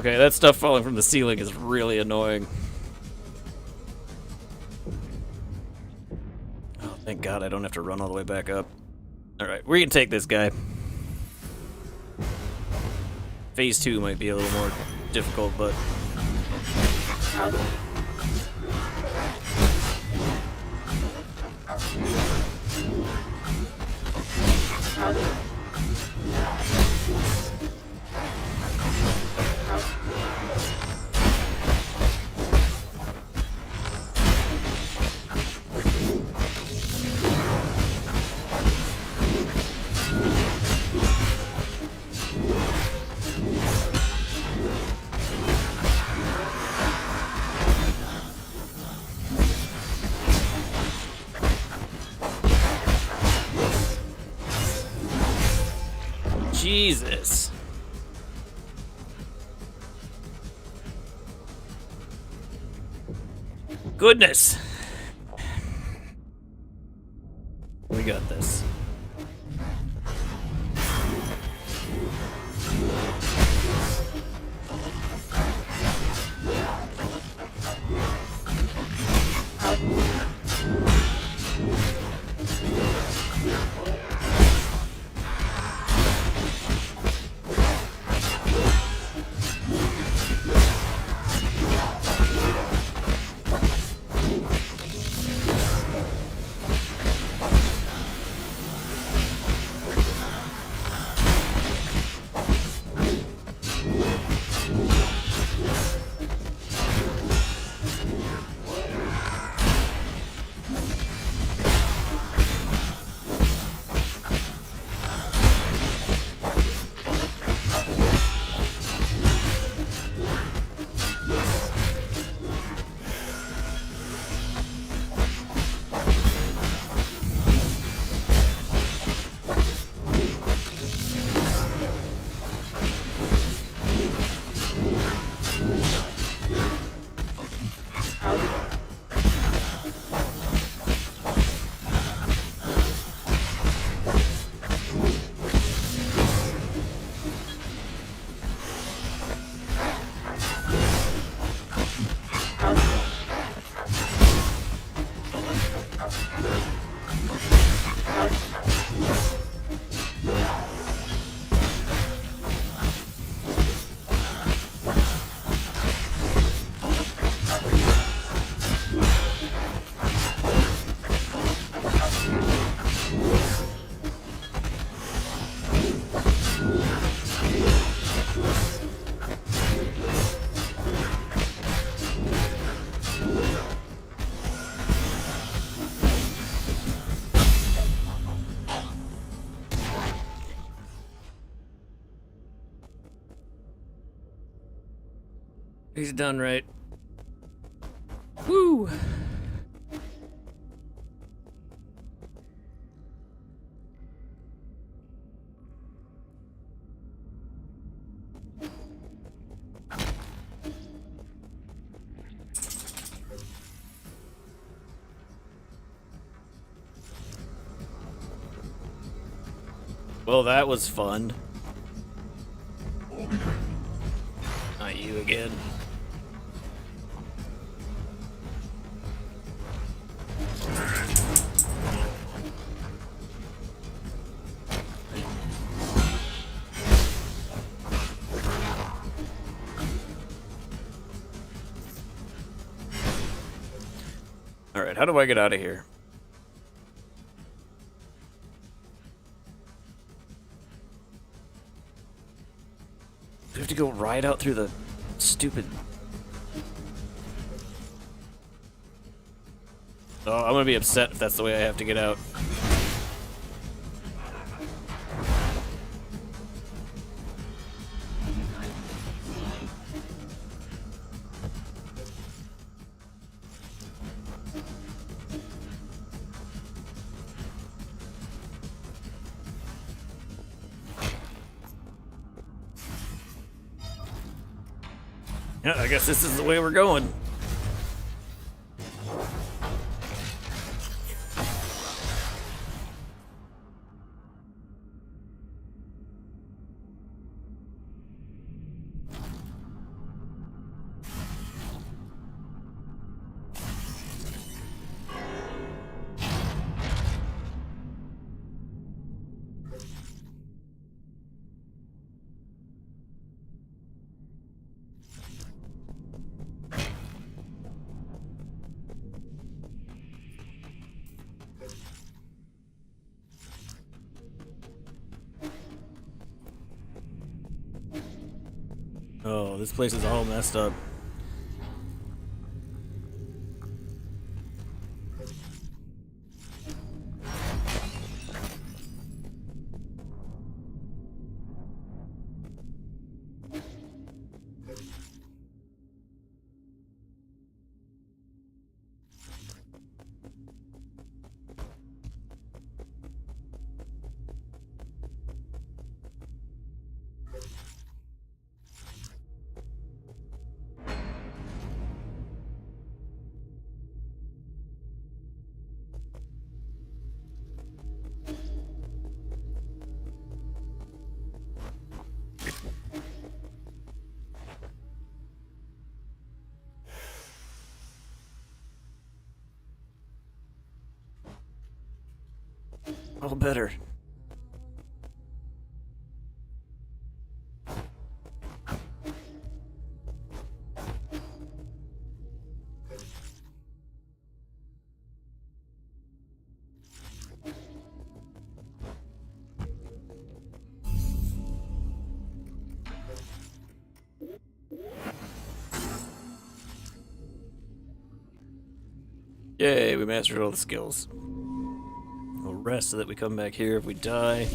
Okay, that stuff falling from the ceiling is really annoying. Oh, thank God I don't have to run all the way back up. Alright, we can take this guy. Phase 2 might be a little more difficult, but... Jesus. Goodness. We got this. He's done right. Woo! Well, that was fun. Not you again. Alright, how do I get out of here? Do we have to go right out through the stupid... Oh, I'm gonna be upset if that's the way I have to get out. Yeah, I guess this is the way we're going. Oh, this place is all messed up. All better. Yay, we mastered all the skills. We'll rest so that we come back here if we die.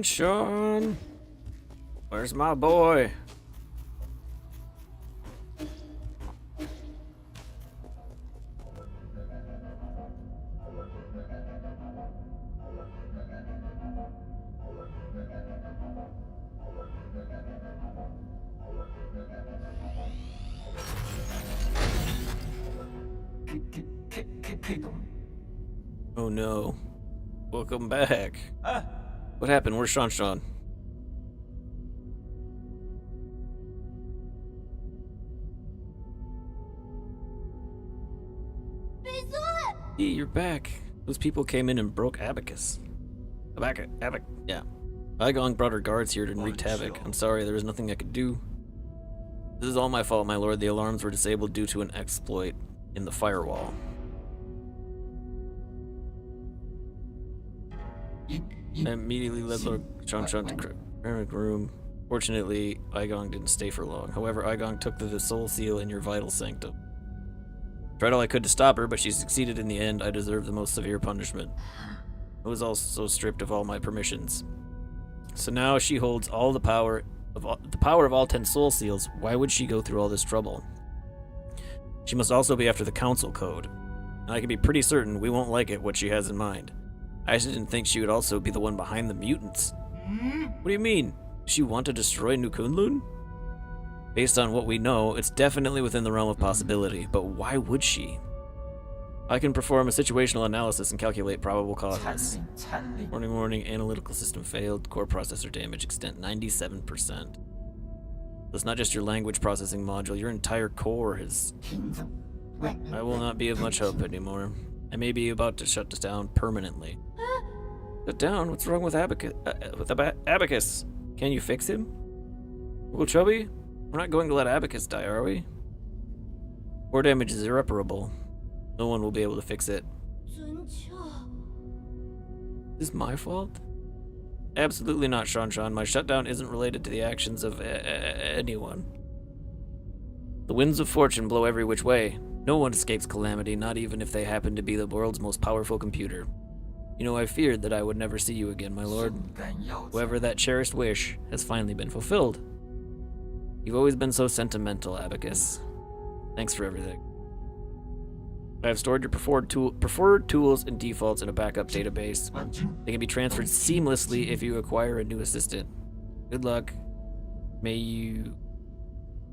Sean! Where's my boy? Oh no. Welcome back. What happened? Where's Sean? Hey, you're back. Those people came in and broke Abacus. Yeah. Igong brought her guards here and wreaked havoc. I'm sorry, there was nothing I could do. This is all my fault, my lord. The alarms were disabled due to an exploit in the firewall. I immediately led Lord Sean to ceramic room. Fortunately, Igong didn't stay for long. However, Igong took the soul seal in your vital sanctum. Tried all I could to stop her, but she succeeded in the end. I deserve the most severe punishment. I was also stripped of all my permissions. So now she holds all the power of all 10 soul seals. Why would she go through all this trouble? She must also be after the council code. And I can be pretty certain we won't like it what she has in mind. I just didn't think she would also be the one behind the mutants. What do you mean? Does she want to destroy New Kunlun? Based on what we know, it's definitely within the realm of possibility, but why would she? I can perform a situational analysis and calculate probable causes. Warning, analytical system failed, core processor damage, extent 97%. That's not just your language processing module, your entire core is... I will not be of much help anymore. I may be about to shut this down permanently. Shut down? What's wrong with Abacus? Can you fix him? Well, Chubby, we're not going to let Abacus die, are we? Core damage is irreparable. No one will be able to fix it. Is this my fault? Absolutely not, Sean. My shutdown isn't related to the actions of anyone. The winds of fortune blow every which way. No one escapes calamity, not even if they happen to be the world's most powerful computer. You know, I feared that I would never see you again, my lord. However, that cherished wish has finally been fulfilled. You've always been so sentimental, Abacus. Thanks for everything. I have stored your preferred tools and defaults in a backup database. They can be transferred seamlessly if you acquire a new assistant. Good luck. May you...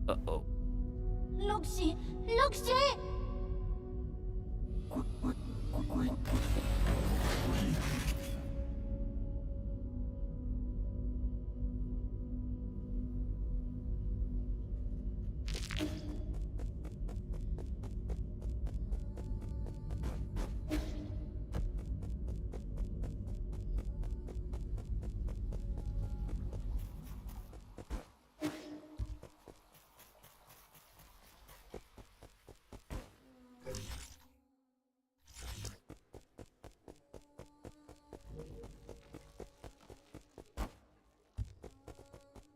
Uh-oh. Luxie!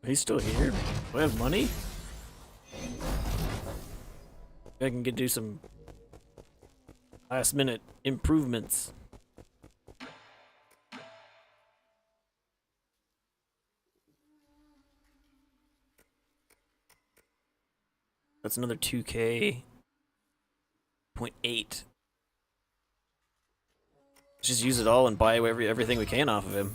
He's still here. Do I have money? I can do some last minute improvements. That's another 2K. 0.8. Just use it all and buy everything we can off of him.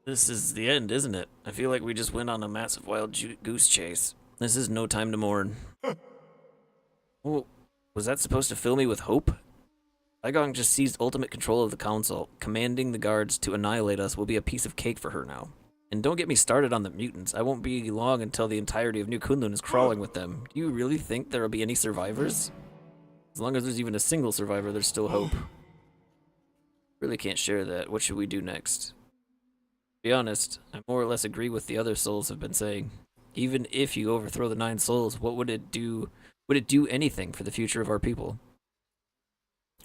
This is the end, isn't it? I feel like we just went on a massive wild goose chase. This is no time to mourn. Well, was that supposed to fill me with hope? Aigong just seized ultimate control of the council. Commanding the guards to annihilate us will be a piece of cake for her now. And don't get me started on the mutants. I won't be long until the entirety of New Kunlun is crawling with them. Do you really think there will be any survivors? As long as there's even a single survivor, there's still hope. Really can't share that. What should we do next? To be honest, I more or less agree with the other souls have been saying. Even if you overthrow the 9 souls, what would it do? Would it do anything for the future of our people?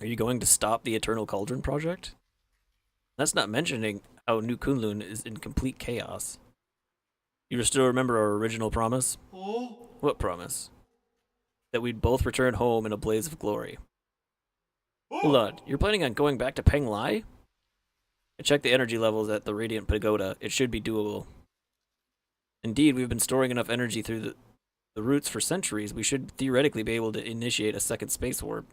Are you going to stop the Eternal Cauldron project? That's not mentioning how New Kunlun is in complete chaos. You still remember our original promise? What promise? That we'd both return home in a blaze of glory. Hold on, you're planning on going back to Penglai? I checked the energy levels at the Radiant Pagoda. It should be doable. Indeed, we've been storing enough energy through the roots for centuries. We should theoretically be able to initiate a second space warp.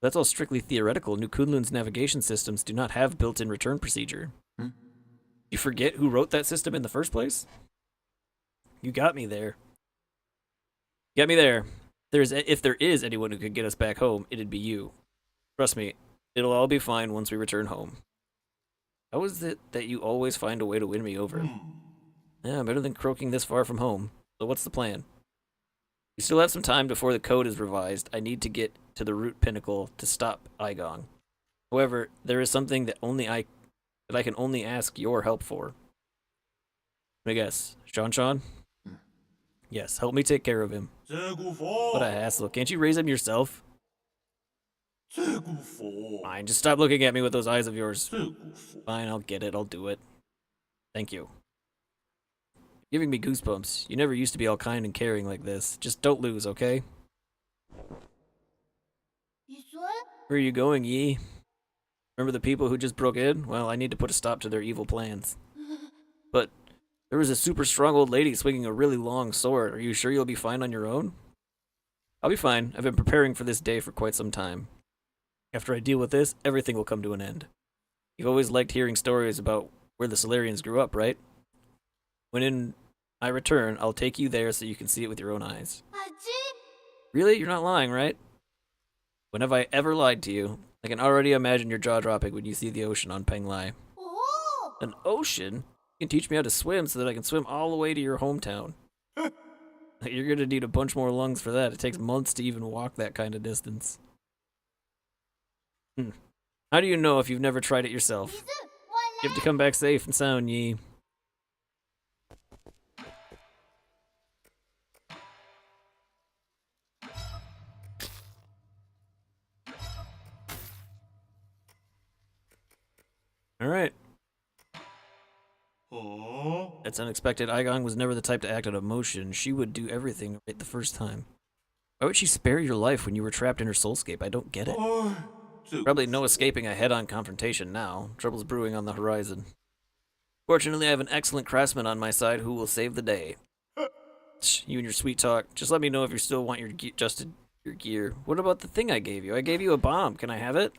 That's all strictly theoretical. New Kunlun's navigation systems do not have built-in return procedure. You forget who wrote that system in the first place? You got me there. Got me there. If there is anyone who could get us back home, it'd be you. Trust me, it'll all be fine once we return home. How is it that you always find a way to win me over? Yeah, better than croaking this far from home. So what's the plan? We still have some time before the code is revised. I need to get to the root pinnacle to stop Aigong. However, there is something that I can only ask your help for. Let me guess. Sean? Yes, help me take care of him. What a hassle. Can't you raise him yourself? Fine, just stop looking at me with those eyes of yours. Fine, I'll get it. I'll do it. Thank you. You're giving me goosebumps. You never used to be all kind and caring like this. Just don't lose, okay? Where are you going, Yi? Remember the people who just broke in? Well, I need to put a stop to their evil plans. But there was a super strong old lady swinging a really long sword. Are you sure you'll be fine on your own? I'll be fine. I've been preparing for this day for quite some time. After I deal with this, everything will come to an end. You've always liked hearing stories about where the Solarians grew up, right? When I return, I'll take you there so you can see it with your own eyes. Really? You're not lying, right? When have I ever lied to you? I can already imagine your jaw dropping when you see the ocean on Penglai. An ocean? You can teach me how to swim so that I can swim all the way to your hometown. You're gonna need a bunch more lungs for that. It takes months to even walk that kind of distance. How do you know if you've never tried it yourself? You have to come back safe and sound, Yi. Alright. That's unexpected. Aigong was never the type to act out of emotion. She would do everything right the first time. Why would she spare your life when you were trapped in her soulscape? I don't get it. Probably no escaping a head-on confrontation now. Trouble's brewing on the horizon. Fortunately, I have an excellent craftsman on my side who will save the day. You and your sweet talk. Just let me know if you still want your gear. What about the thing I gave you? I gave you a bomb. Can I have it?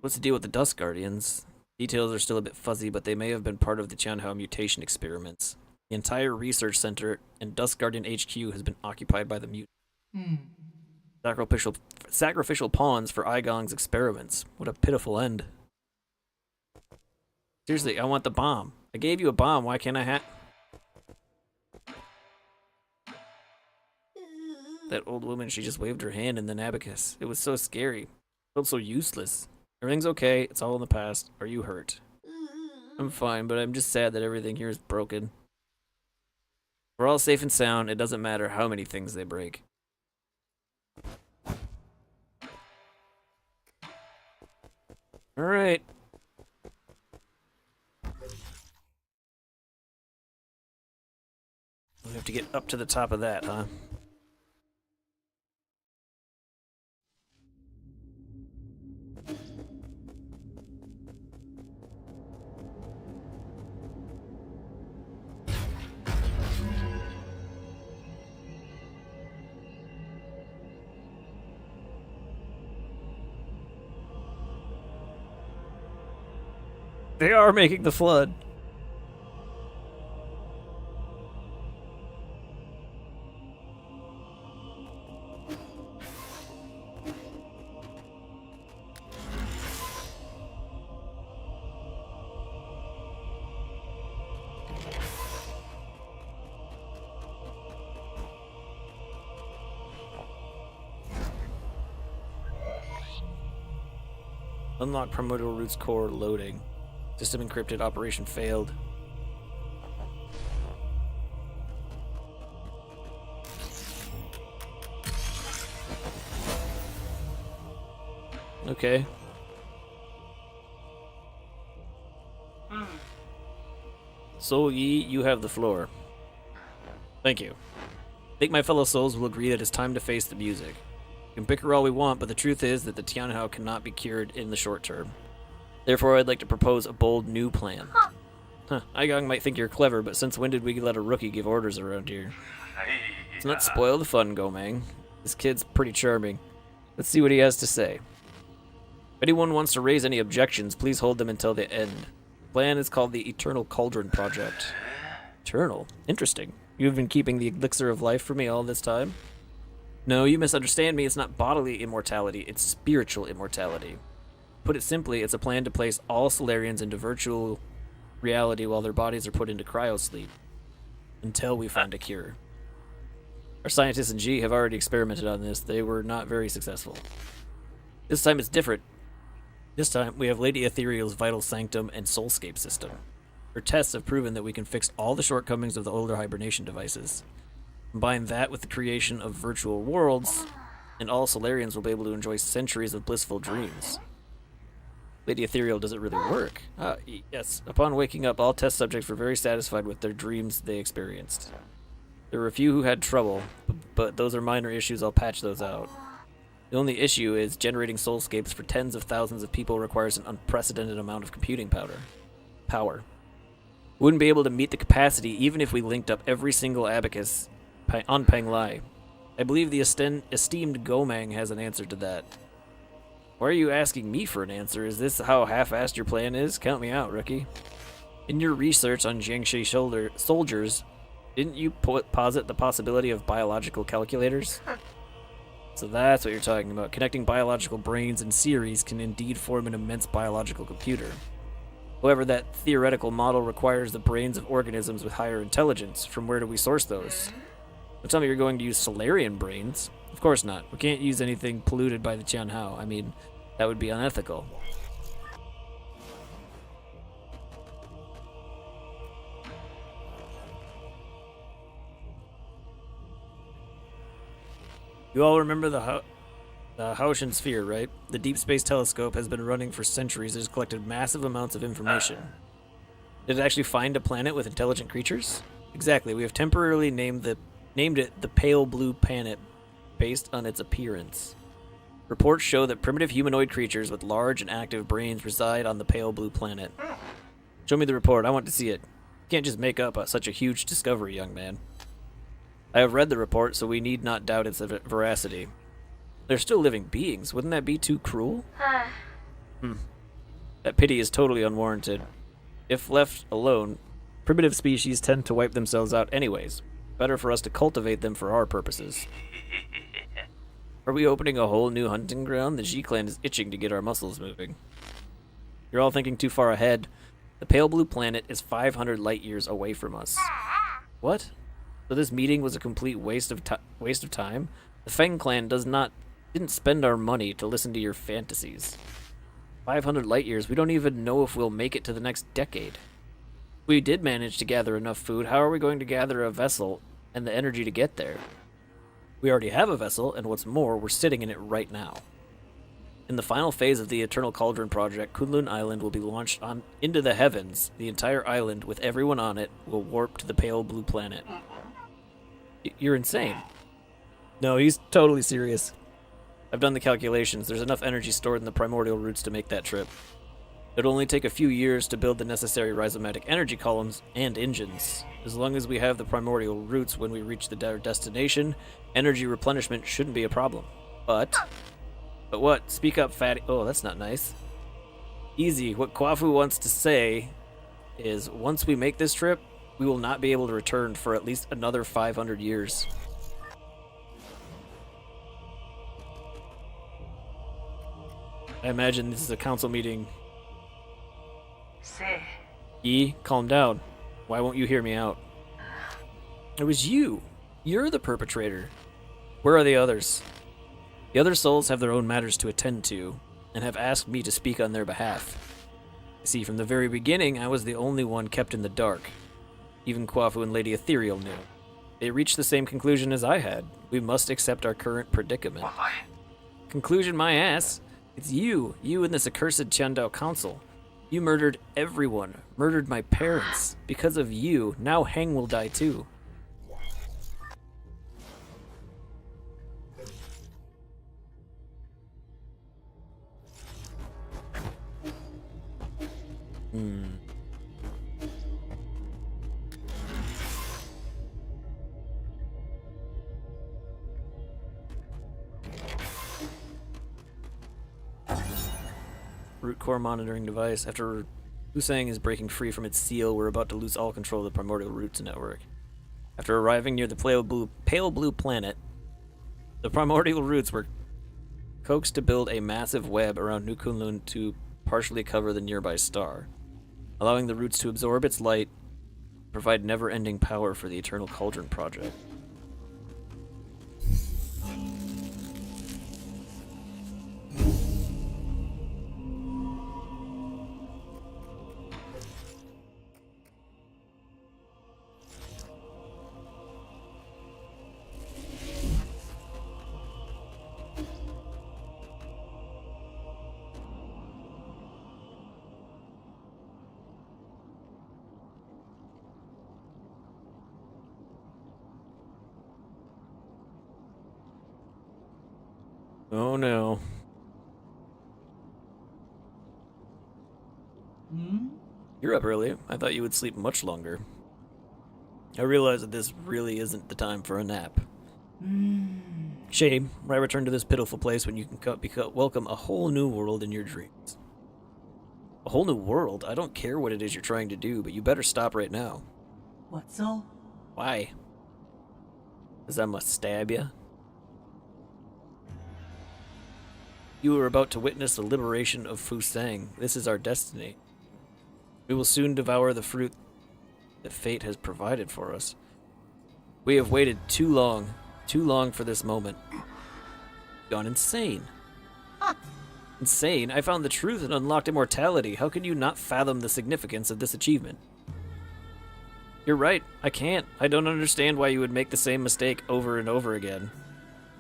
What's the deal with the Dust Guardians? Details are still a bit fuzzy, but they may have been part of the Tianhao mutation experiments. The entire research center and Dust Guardian HQ has been occupied by the mutant. Sacrificial pawns for Aigong's experiments. What a pitiful end. Seriously, I want the bomb. I gave you a bomb. Why can't I have... That old woman, she just waved her hand in the abacus. It was so scary. It felt so useless. I Everything's okay. It's all in the past. Are you hurt? I'm fine, but I'm just sad that everything here is broken. We're all safe and sound. It doesn't matter how many things they break. Alright. We have to get up to the top of that, huh? They are making the flood. Unlock primordial roots core loading. System encrypted. Operation failed. Okay. Soul Yi, you have the floor. Thank you. I think my fellow souls will agree that it's time to face the music. We can bicker all we want, but the truth is that the Tianhao cannot be cured in the short term. Therefore, I'd like to propose a bold new plan. Huh, Aigong might think you're clever, but since when did we let a rookie give orders around here? Let's not spoil the fun, Gomang. This kid's pretty charming. Let's see what he has to say. If anyone wants to raise any objections, please hold them until the end. The plan is called the Eternal Cauldron Project. Eternal? Interesting. You've been keeping the elixir of life for me all this time? No, you misunderstand me. It's not bodily immortality, it's spiritual immortality. Put it simply, it's a plan to place all Solarians into virtual reality while their bodies are put into cryosleep. Until we find a cure. Our scientists in G have already experimented on this. They were not very successful. This time it's different. This time we have Lady Ethereal's Vital Sanctum and Soulscape system. Her tests have proven that we can fix all the shortcomings of the older hibernation devices. Combine that with the creation of virtual worlds, and all Solarians will be able to enjoy centuries of blissful dreams. Lady Ethereal, does it really work? Yes. Upon waking up, all test subjects were very satisfied with their dreams they experienced. There were a few who had trouble, but those are minor issues. I'll patch those out. The only issue is generating soulscapes for tens of thousands of people requires an unprecedented amount of computing power. We wouldn't be able to meet the capacity even if we linked up every single abacus on Penglai. I believe the esteemed Gomang has an answer to that. Why are you asking me for an answer? Is this how half-assed your plan is? Count me out, rookie. In your research on Jiangshi soldiers, didn't you posit the possibility of biological calculators? So that's what you're talking about. Connecting biological brains in series can indeed form an immense biological computer. However, that theoretical model requires the brains of organisms with higher intelligence. From where do we source those? Don't tell me you're going to use Solarian brains. Of course not. We can't use anything polluted by the Tianhao. I mean, that would be unethical. You all remember the Haoshan Sphere, right? The Deep Space Telescope has been running for centuries. It has collected massive amounts of information. Did it actually find a planet with intelligent creatures? Exactly. We have temporarily named it the Pale Blue Planet based on its appearance. Reports show that primitive humanoid creatures with large and active brains reside on the Pale Blue Planet. Show me the report. I want to see it. You can't just make up such a huge discovery, young man. I have read the report, so we need not doubt its veracity. They're still living beings. Wouldn't that be too cruel? That pity is totally unwarranted. If left alone, primitive species tend to wipe themselves out anyways. Better for us to cultivate them for our purposes. Are we opening a whole new hunting ground? The G-Clan is itching to get our muscles moving. You're all thinking too far ahead. The Pale Blue Planet is 500 light years away from us. What? So this meeting was a complete waste of time? The Feng clan didn't spend our money to listen to your fantasies. 500 light years. We don't even know if we'll make it to the next decade. We did manage to gather enough food. How are we going to gather a vessel and the energy to get there? We already have a vessel, and what's more, we're sitting in it right now. In the final phase of the Eternal Cauldron project, Kunlun Island will be launched on into the heavens. The entire island, with everyone on it, will warp to the pale blue planet. You're insane. No, he's totally serious. I've done the calculations. There's enough energy stored in the primordial roots to make that trip. It'll only take a few years to build the necessary rhizomatic energy columns and engines. As long as we have the primordial roots when we reach the destination, energy replenishment shouldn't be a problem. But what? Speak up, fatty. Oh, that's not nice. Easy. What Kwafu wants to say is, once we make this trip, we will not be able to return for at least another 500 years. I imagine this is a council meeting. Say, Yi, calm down. Why won't you hear me out? It was you. You're the perpetrator. Where are the others? The other souls have their own matters to attend to, and have asked me to speak on their behalf. See, from the very beginning, I was the only one kept in the dark. Even Kwafu and Lady Ethereal knew. They reached the same conclusion as I had. We must accept our current predicament. Conclusion my ass. It's you and this accursed Chandao Council. You murdered everyone, murdered my parents. Because of you, now Heng will die too. Root core monitoring device. After Husang is breaking free from its seal, we're about to lose all control of the primordial roots network. After arriving near the pale blue planet, the primordial roots were coaxed to build a massive web around New Kunlun to partially cover the nearby star, allowing the roots to absorb its light, provide never-ending power for the Eternal Cauldron project. Oh no. You're up early. I thought you would sleep much longer. I realize that this really isn't the time for a nap. Shame, I return to this pitiful place when you can welcome a whole new world in your dreams. A whole new world? I don't care what it is you're trying to do, but you better stop right now. what so? Why? 'Cause I must stab ya? You are about to witness the liberation of Fusang. This is our destiny. We will soon devour the fruit that fate has provided for us. We have waited too long for this moment. Gone insane. Insane? I found the truth and unlocked immortality. How can you not fathom the significance of this achievement? You're right, I can't. I don't understand why you would make the same mistake over and over again.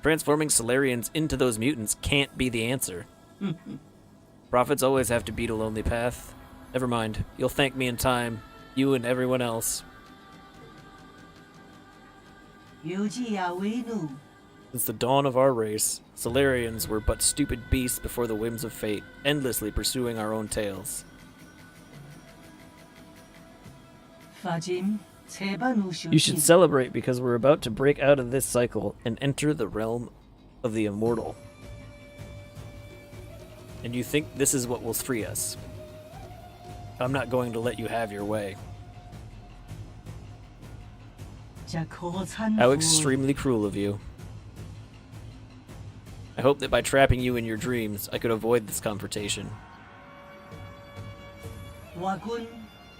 Transforming Solarians into those mutants can't be the answer. Prophets always have to beat a lonely path. Never mind, you'll thank me in time. You and everyone else. Since the dawn of our race, Solarians were but stupid beasts before the whims of fate, endlessly pursuing our own tails. You should celebrate because we're about to break out of this cycle and enter the realm of the immortal. And you think this is what will free us. I'm not going to let you have your way. How extremely cruel of you. I hope that by trapping you in your dreams, I could avoid this confrontation.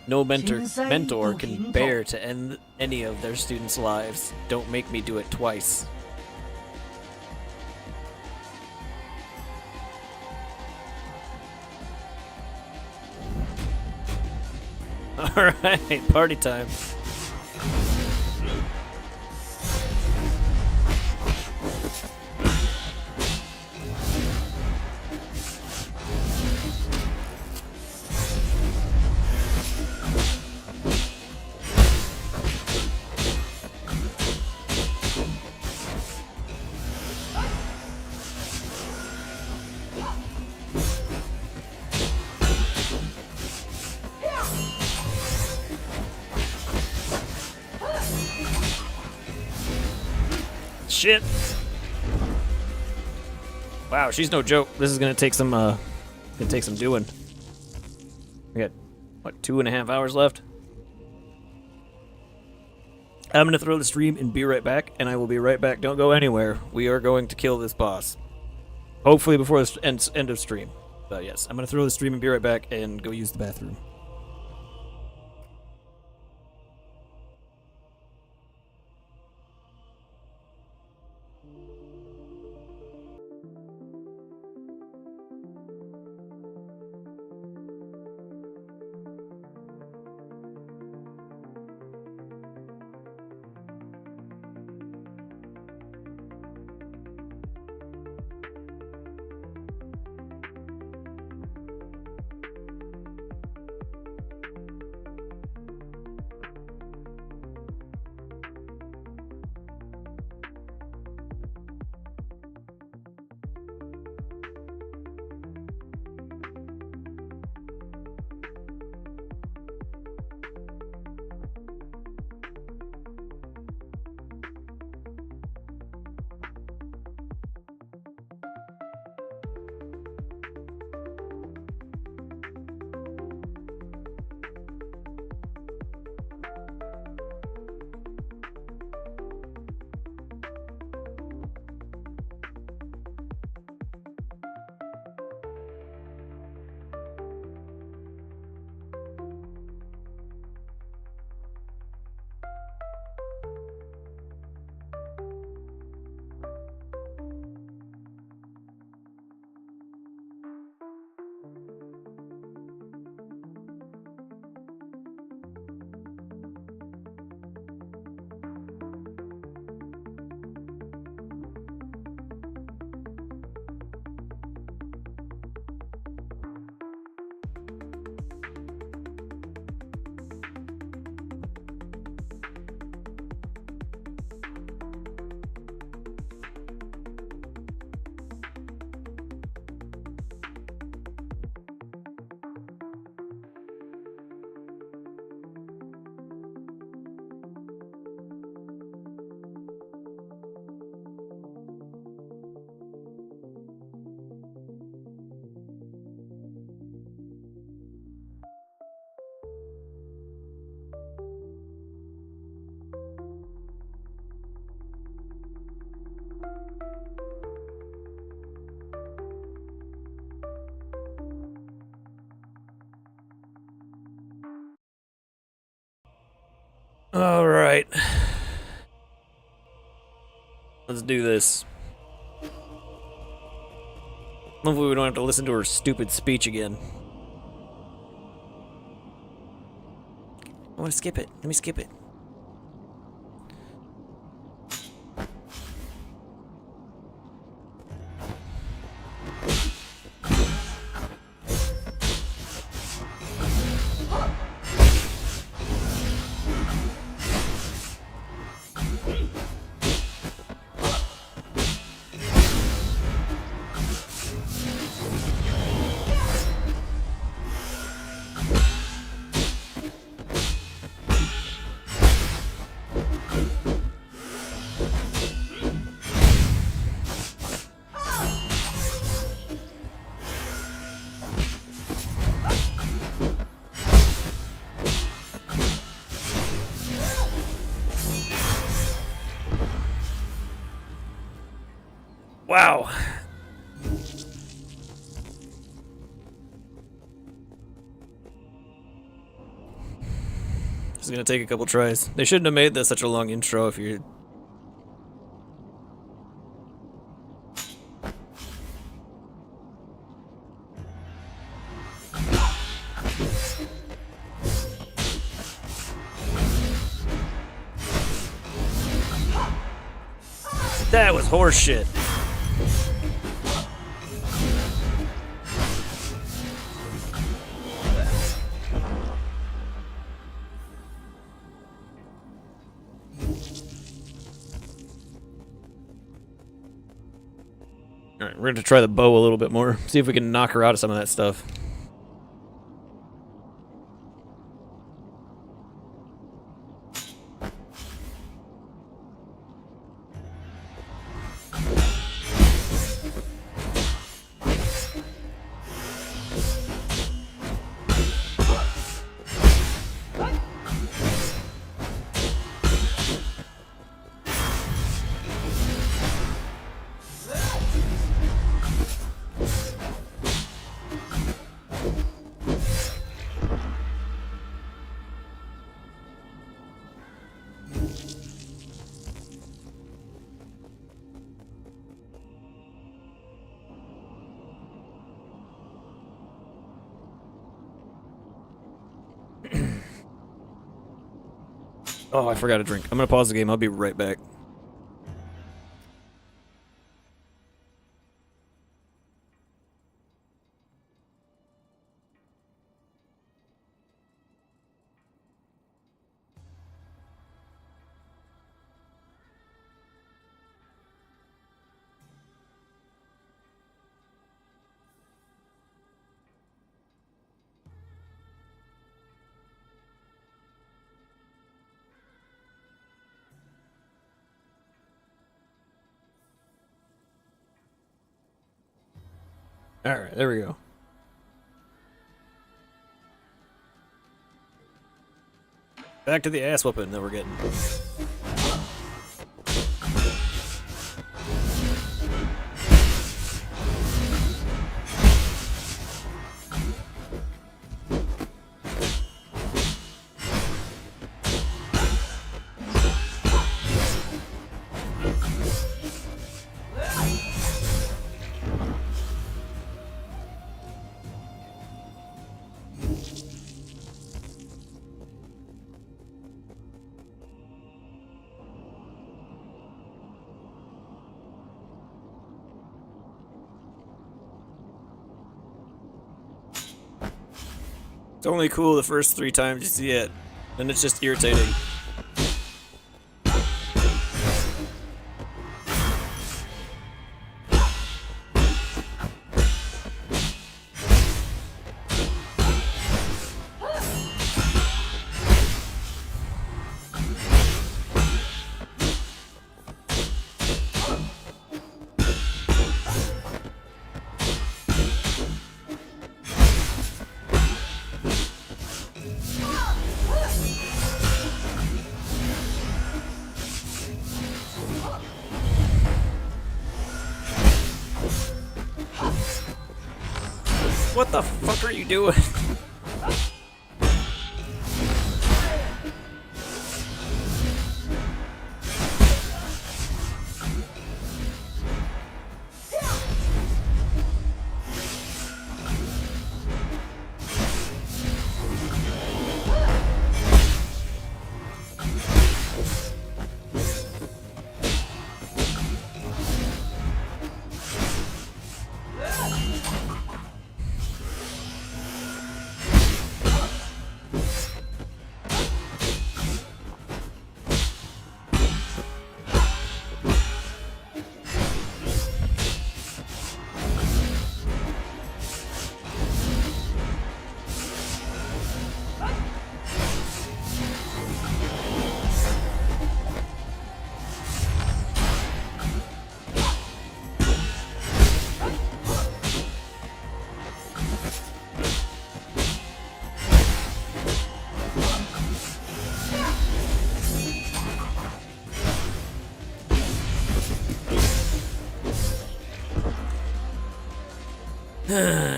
No mentor can bear to end any of their students' lives. Don't make me do it twice. Alright, party time. Shit. Wow, she's no joke. This is gonna take some doing. We got what, 2.5 hours left? I'm gonna throw the stream and be right back, and I will be right back. Don't go anywhere. We are going to kill this boss. Hopefully before the end of stream. But yes, I'm gonna throw the stream and be right back and go use the bathroom. All right. Let's do this. Hopefully we don't have to listen to her stupid speech again. I want to skip it. Let me skip it. Wow. This is gonna take a couple tries. They shouldn't have made this such a long intro if you're... That was horseshit. Alright, we're gonna try the bow a little bit more. See if we can knock her out of some of that stuff. Oh, I forgot a drink. I'm gonna pause the game. I'll be right back. Alright, there we go. Back to the ass whooping that we're getting. It's only cool the first 3 times you see it, then it's just irritating. What the fuck are you doing?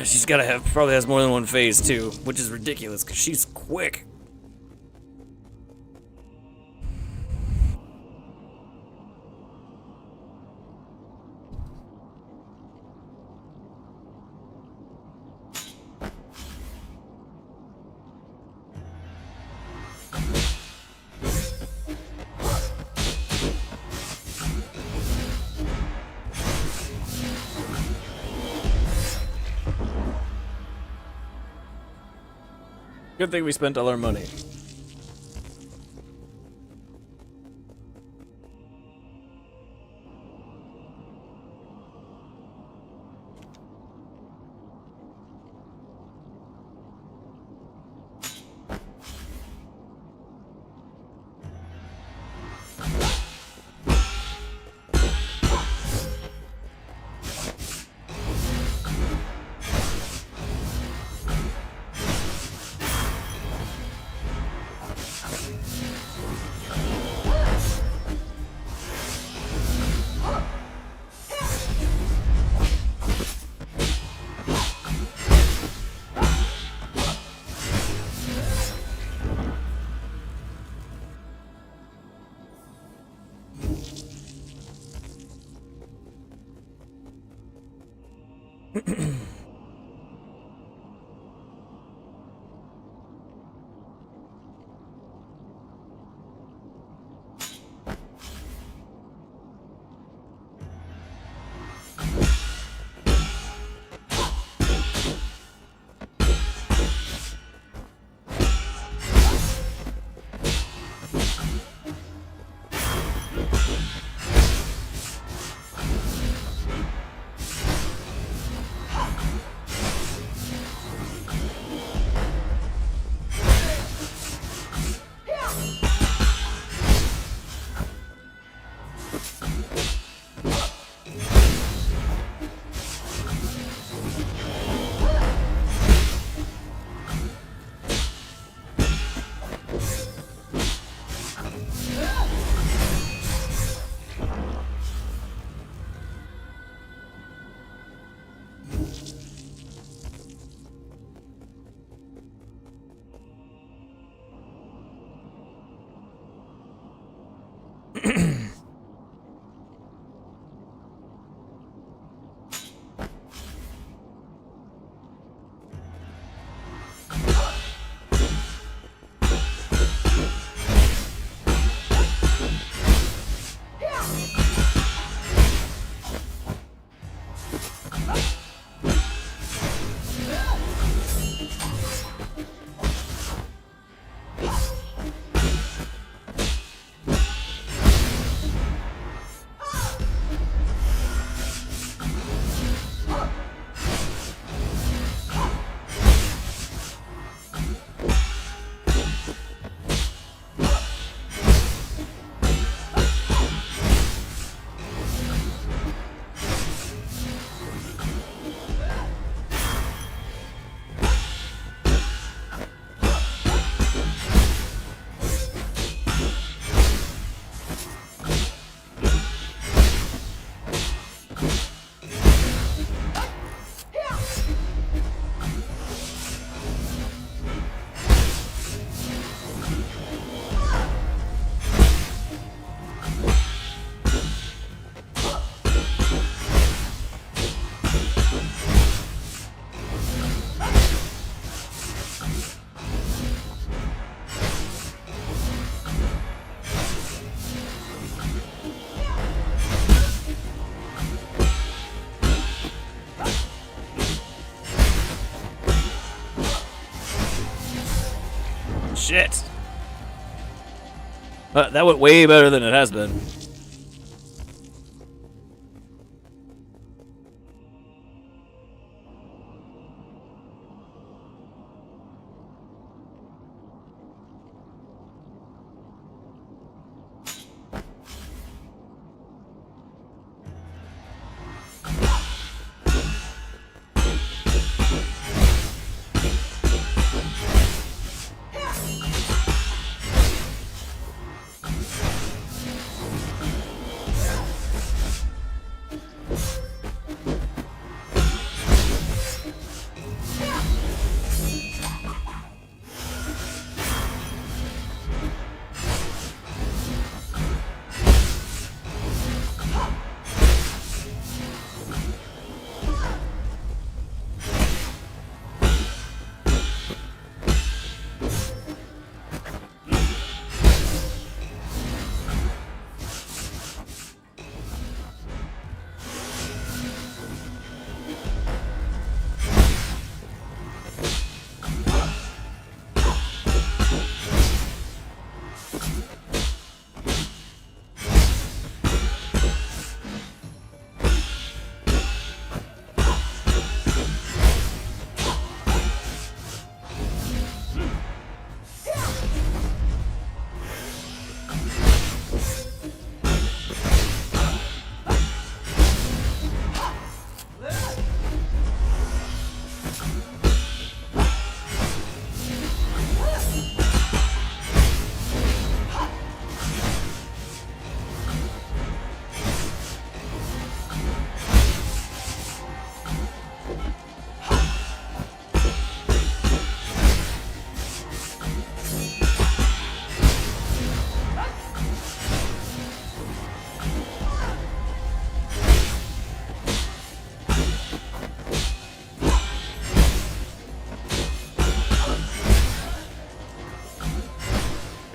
She's gotta have, probably has more than one phase too, which is ridiculous because she's quick. Good thing we spent all our money. Shit. That went way better than it has been.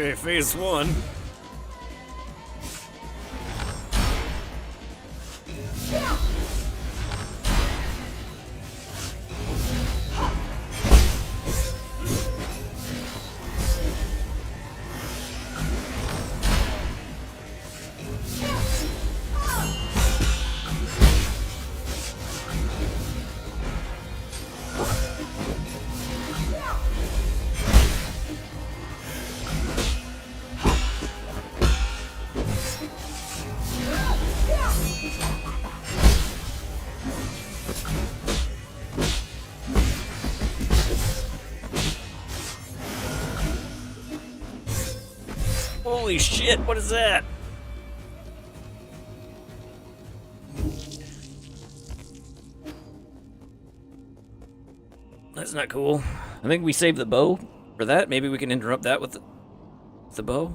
Okay, phase one. Holy shit, what is that? That's not cool. I think we saved the bow for that. Maybe we can interrupt that with the bow.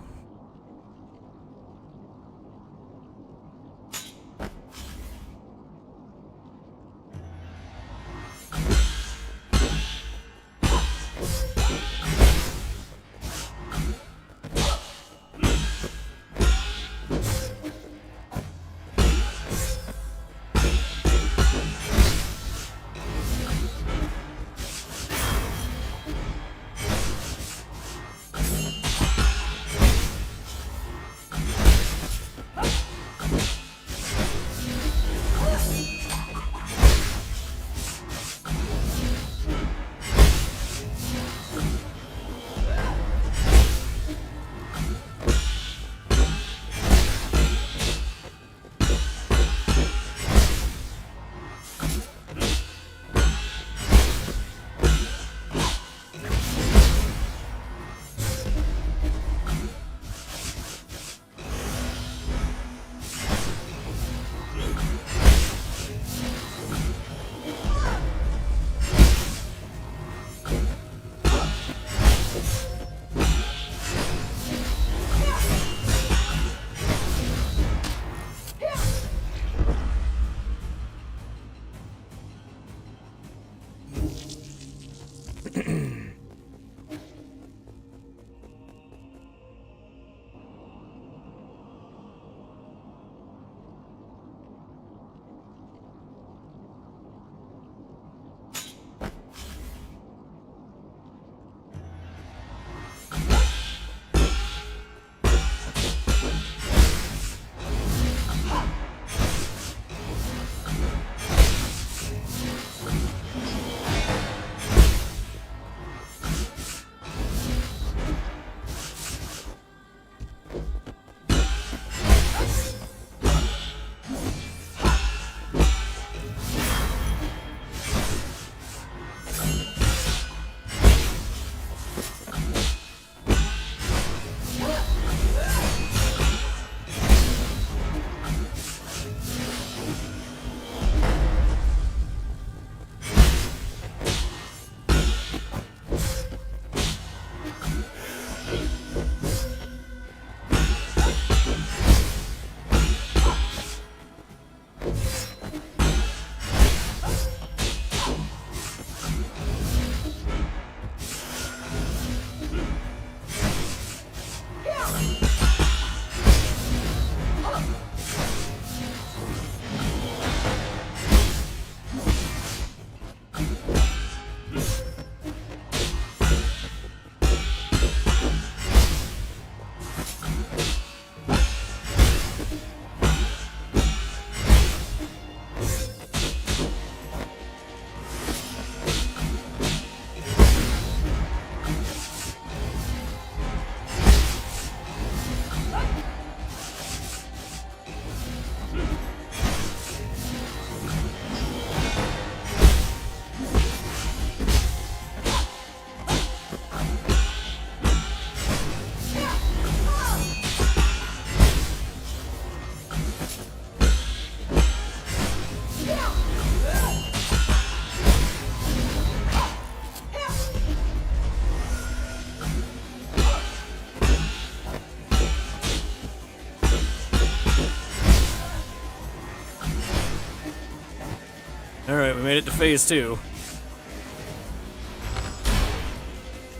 Alright, we made it to phase 2.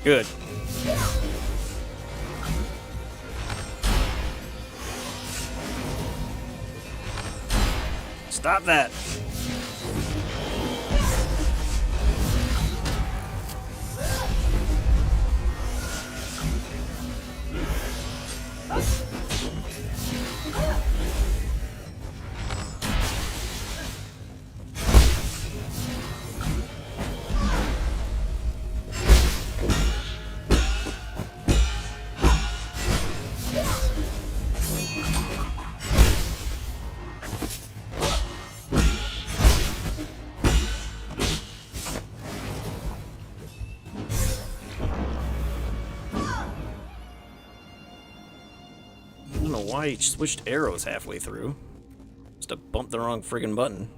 Good. Stop that! I don't know why he switched arrows halfway through. Must have bumped the wrong friggin' button.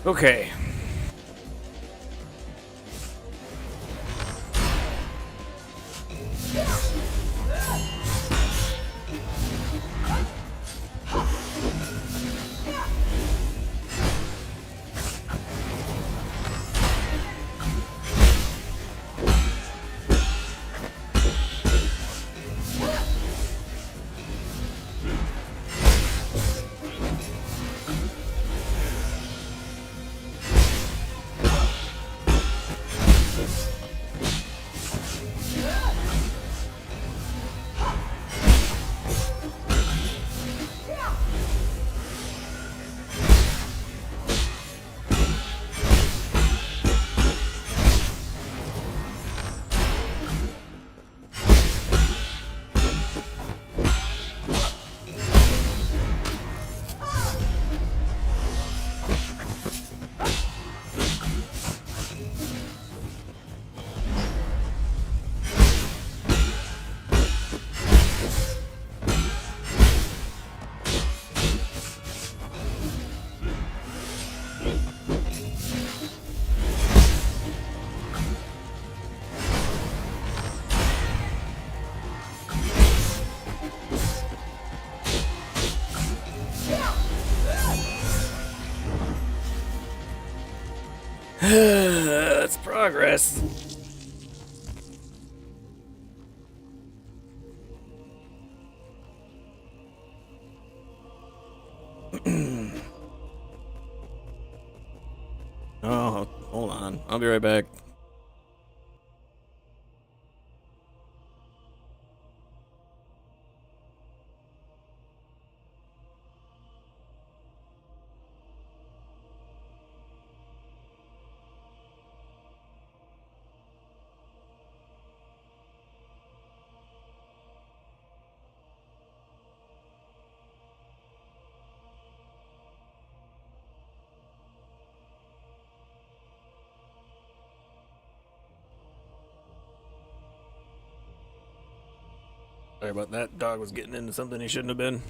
Okay. That's progress. Oh, hold on. I'll be right back. Sorry about that. Dog was getting into something he shouldn't have been.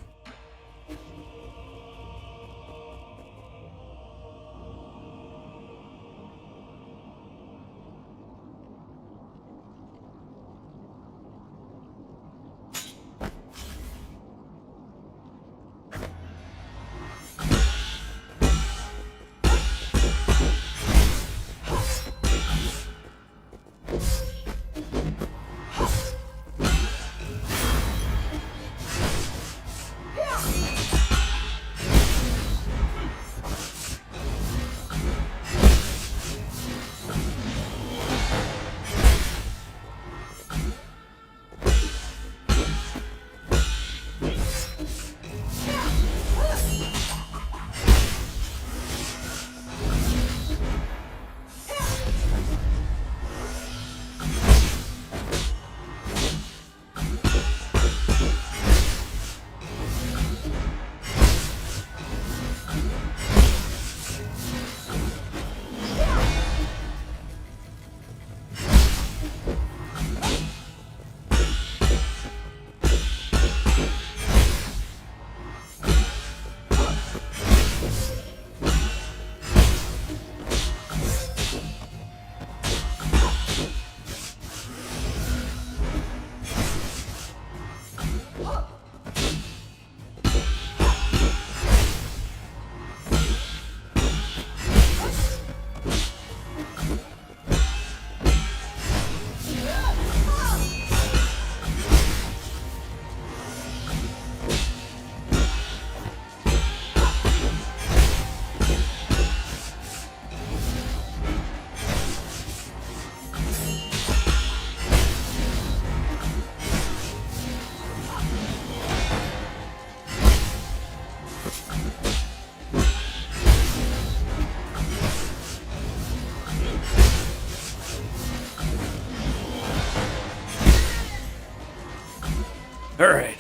All right.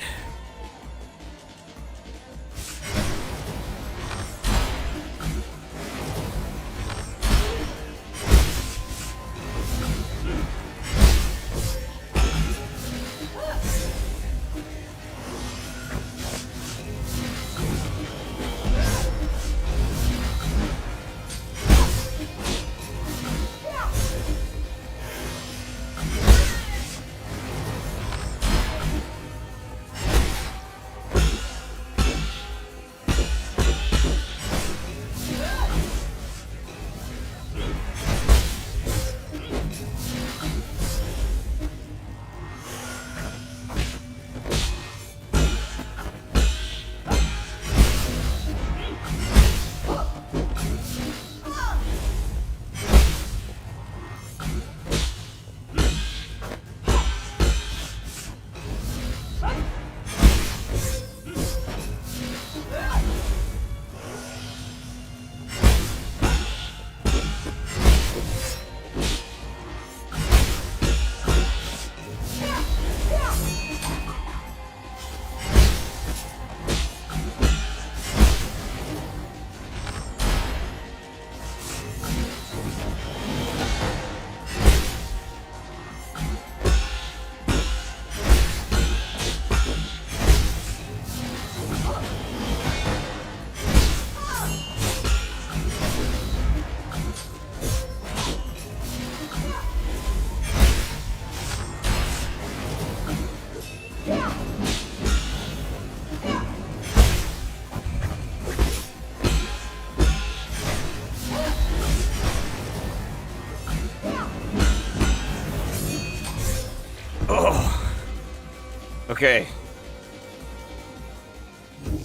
Okay.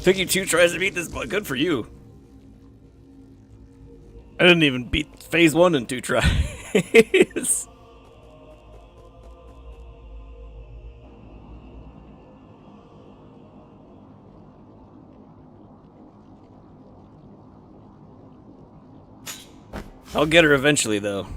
Took you 2 tries to beat this, but good for you. I didn't even beat phase 1 in 2 tries. I'll get her eventually, though.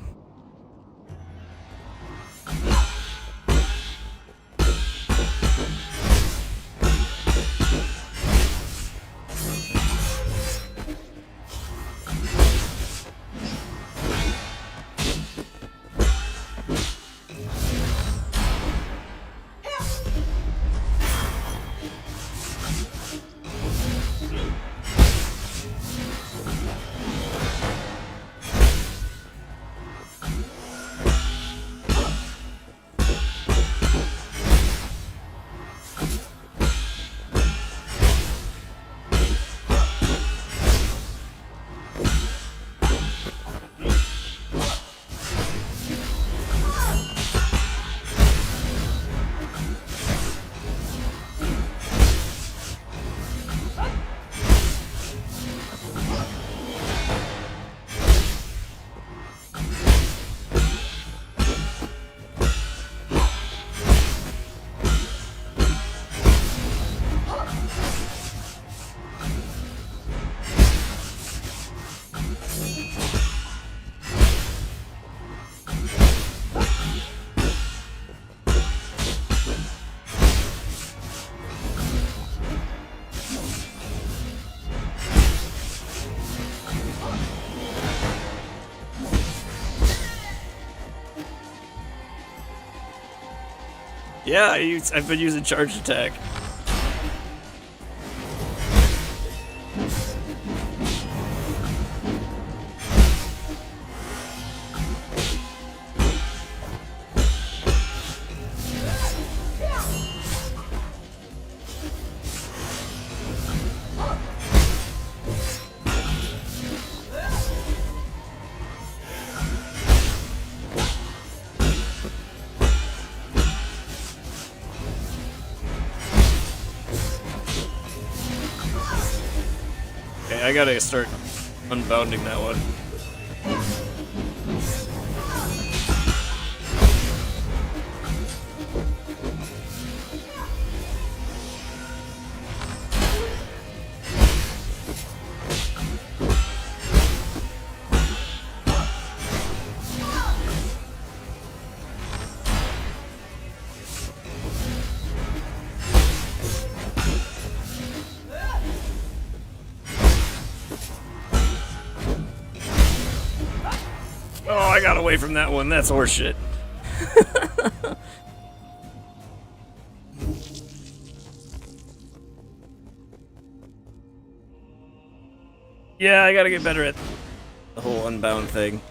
Yeah, I've been using charged attack. Okay, I gotta start unbounding that one. Oh, I got away from that one. That's horseshit. Yeah, I gotta get better at the whole unbound thing.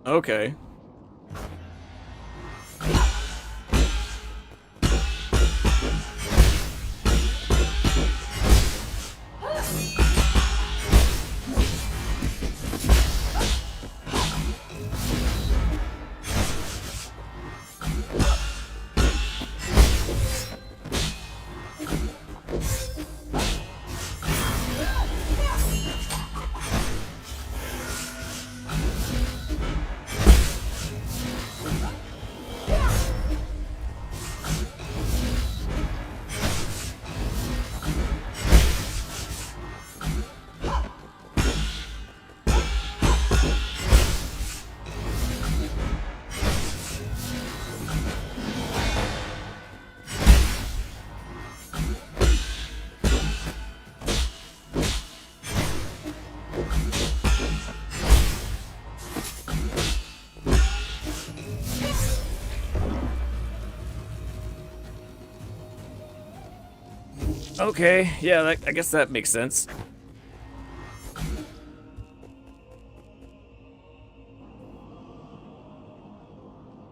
Okay. Okay, yeah, I guess that makes sense.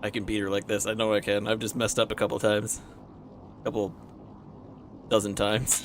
I can beat her like this. I know I can. I've just messed up a couple times. Couple dozen times.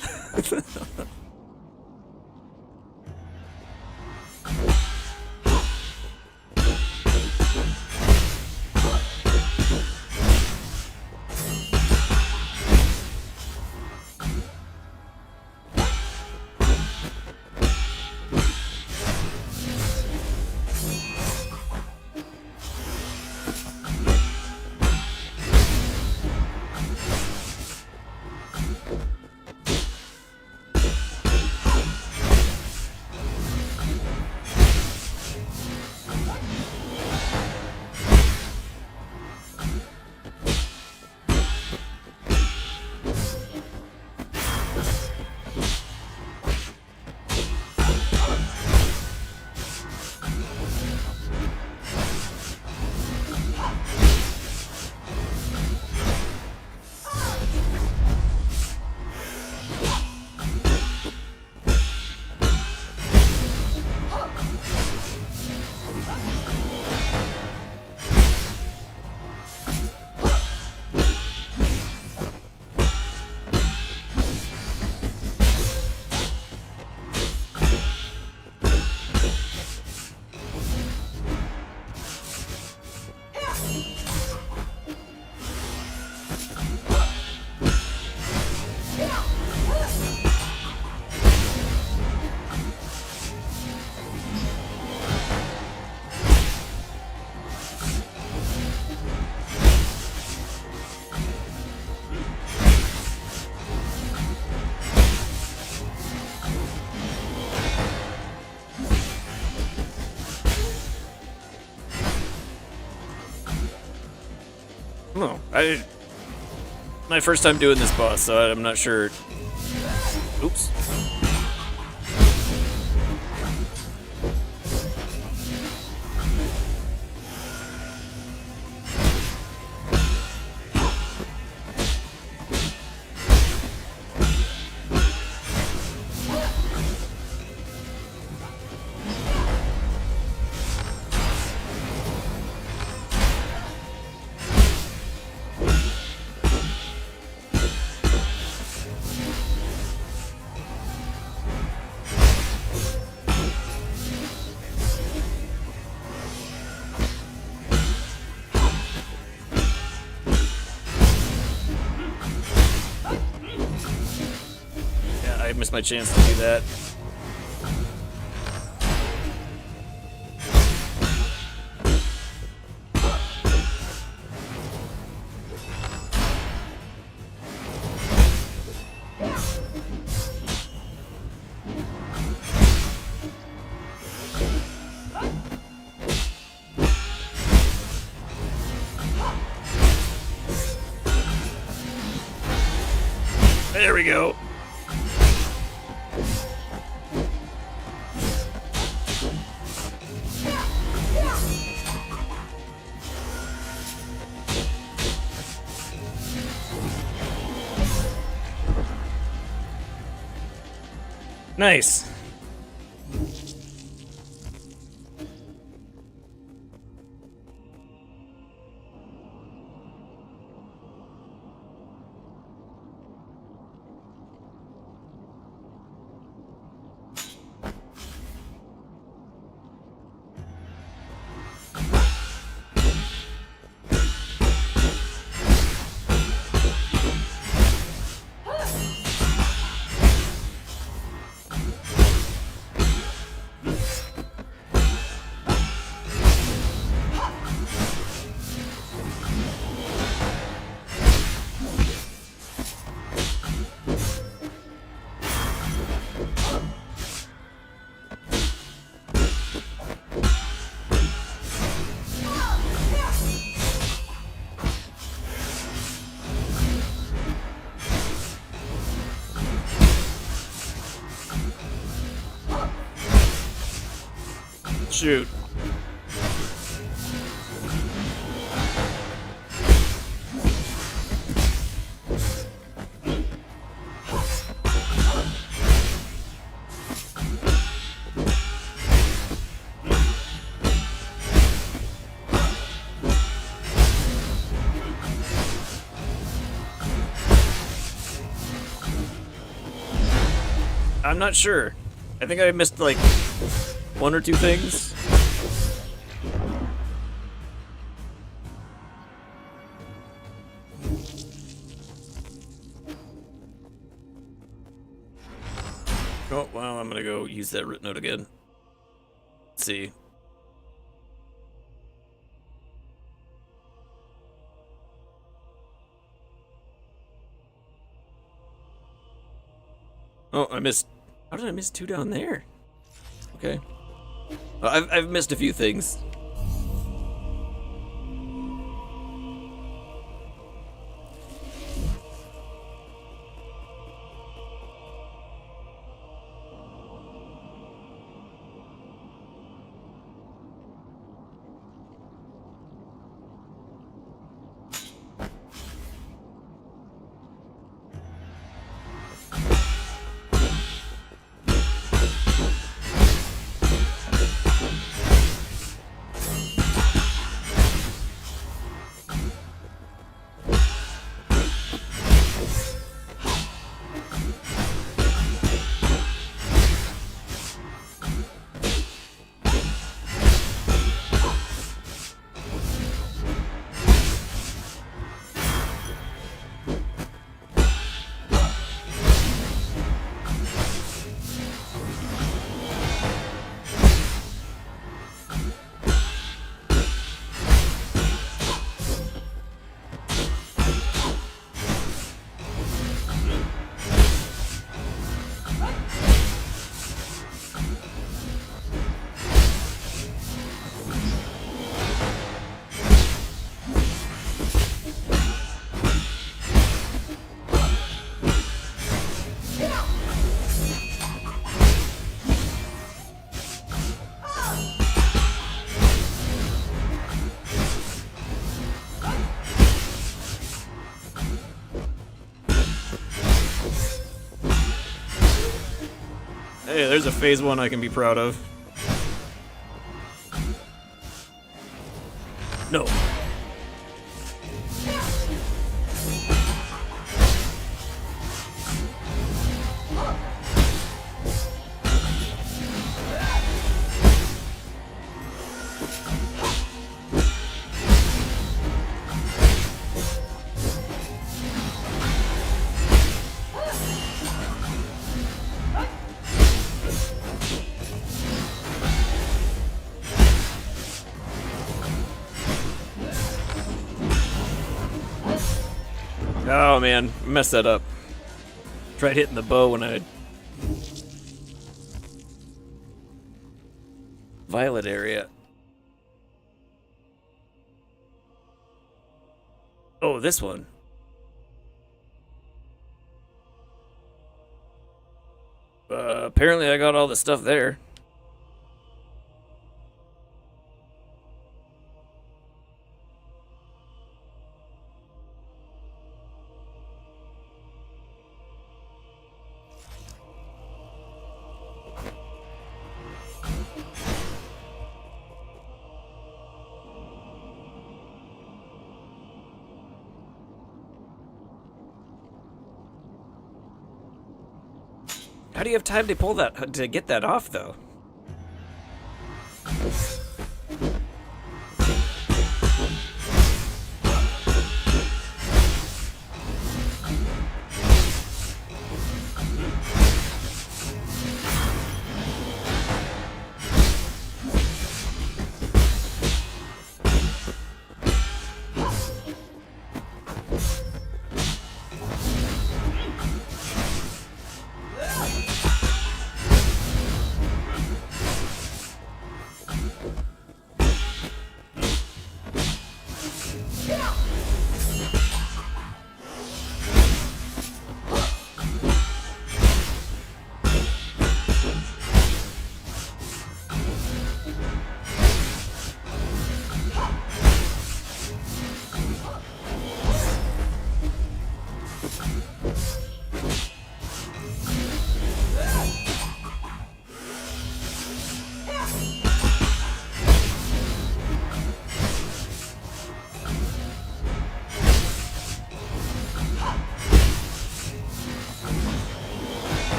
No, my first time doing this boss, so I'm not sure. Oops. Yeah, I missed my chance to do that. There we go. Nice. Shoot. I'm not sure. I think I missed like one or two things. Oh, well, I'm gonna go use that root note again. Let's see. Oh, I missed. How did I miss two down there? Okay. I've missed a few things. Hey, there's a phase 1 I can be proud of. No. Oh man, messed that up. Tried hitting the bow when I... Violet area. Oh, this one. Apparently I got all the stuff there. How do you have time to pull that, to get that off, though?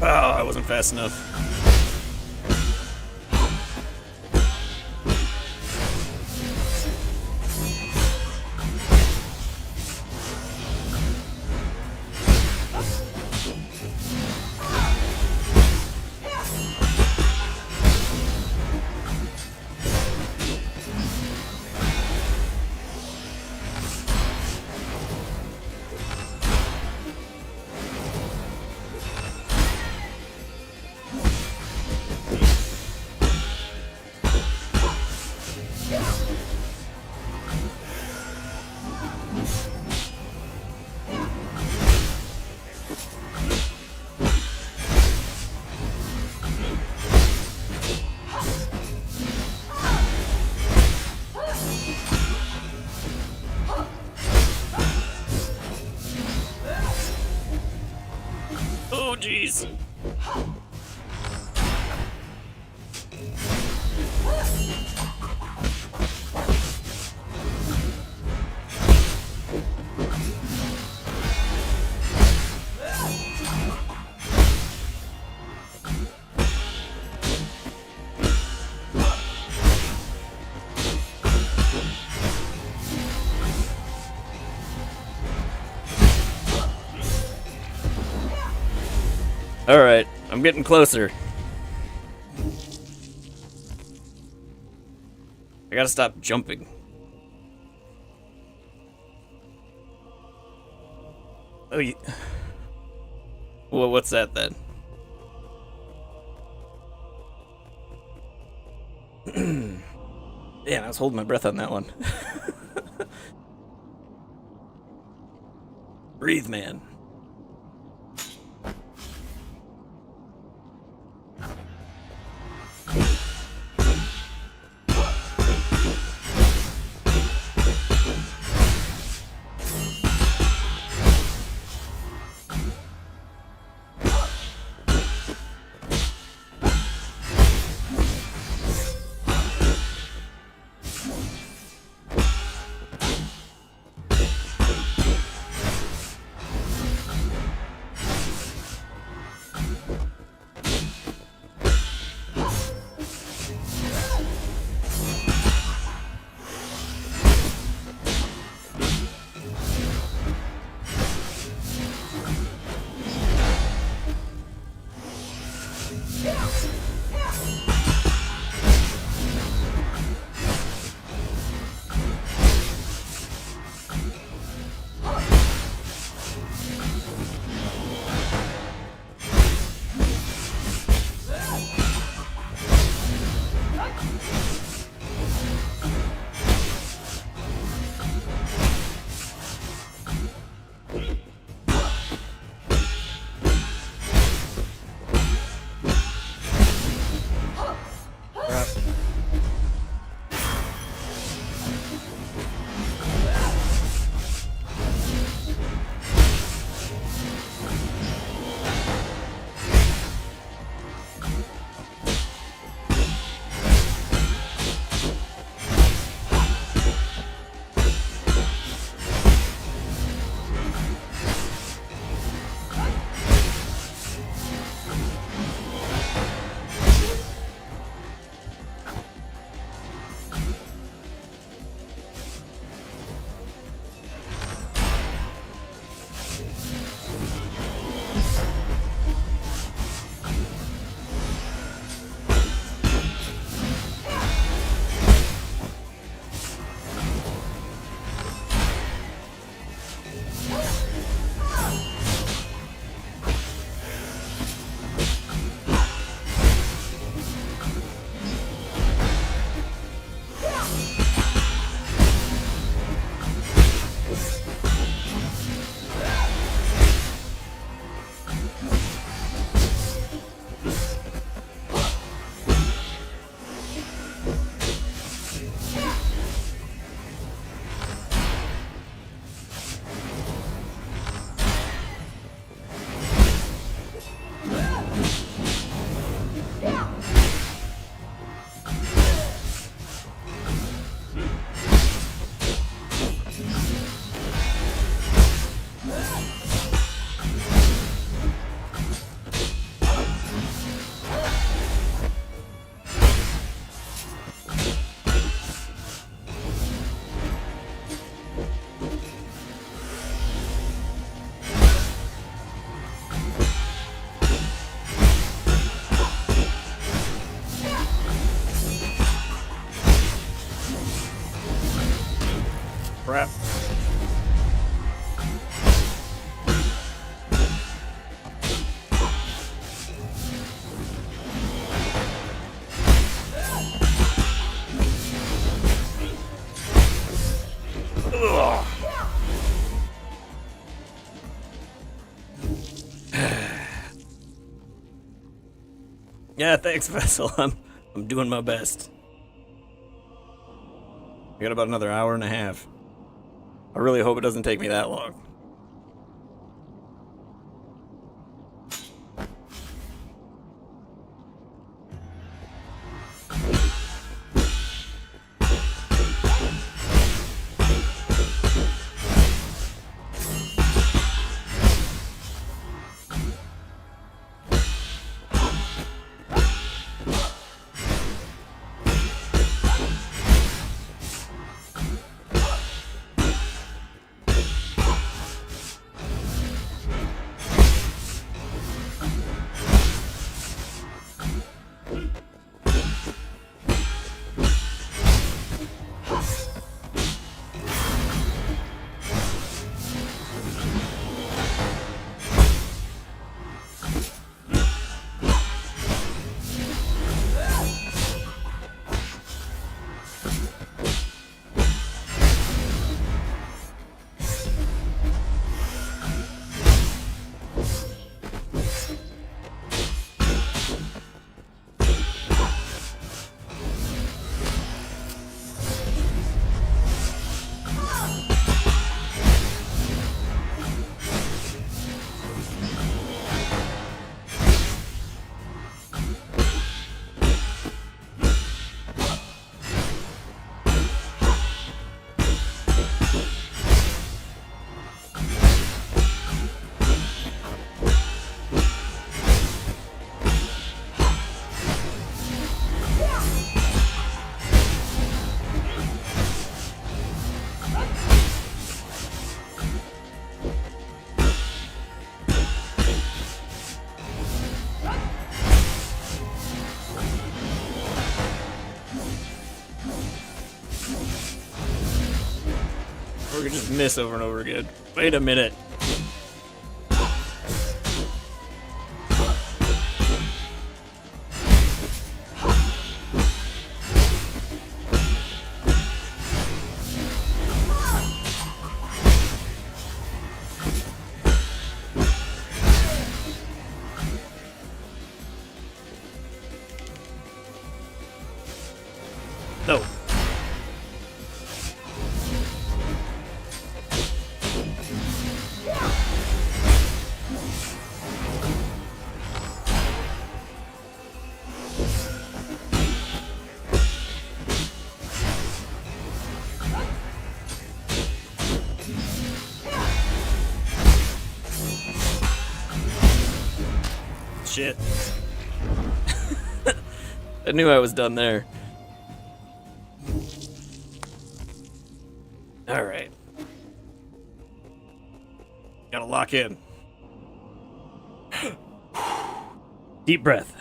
Oh, I wasn't fast enough. Oh, jeez. Alright, I'm getting closer. I gotta stop jumping. Well, what's that then? Yeah, I was holding my breath on that one. Breathe, man. Crap. Yeah, thanks, Vessel. I'm doing my best. I got about another hour and a half. I really hope it doesn't take me that long. we could just miss over and over again. Wait a minute. No. Shit. I knew I was done there. Alright. Gotta lock in. Deep breath.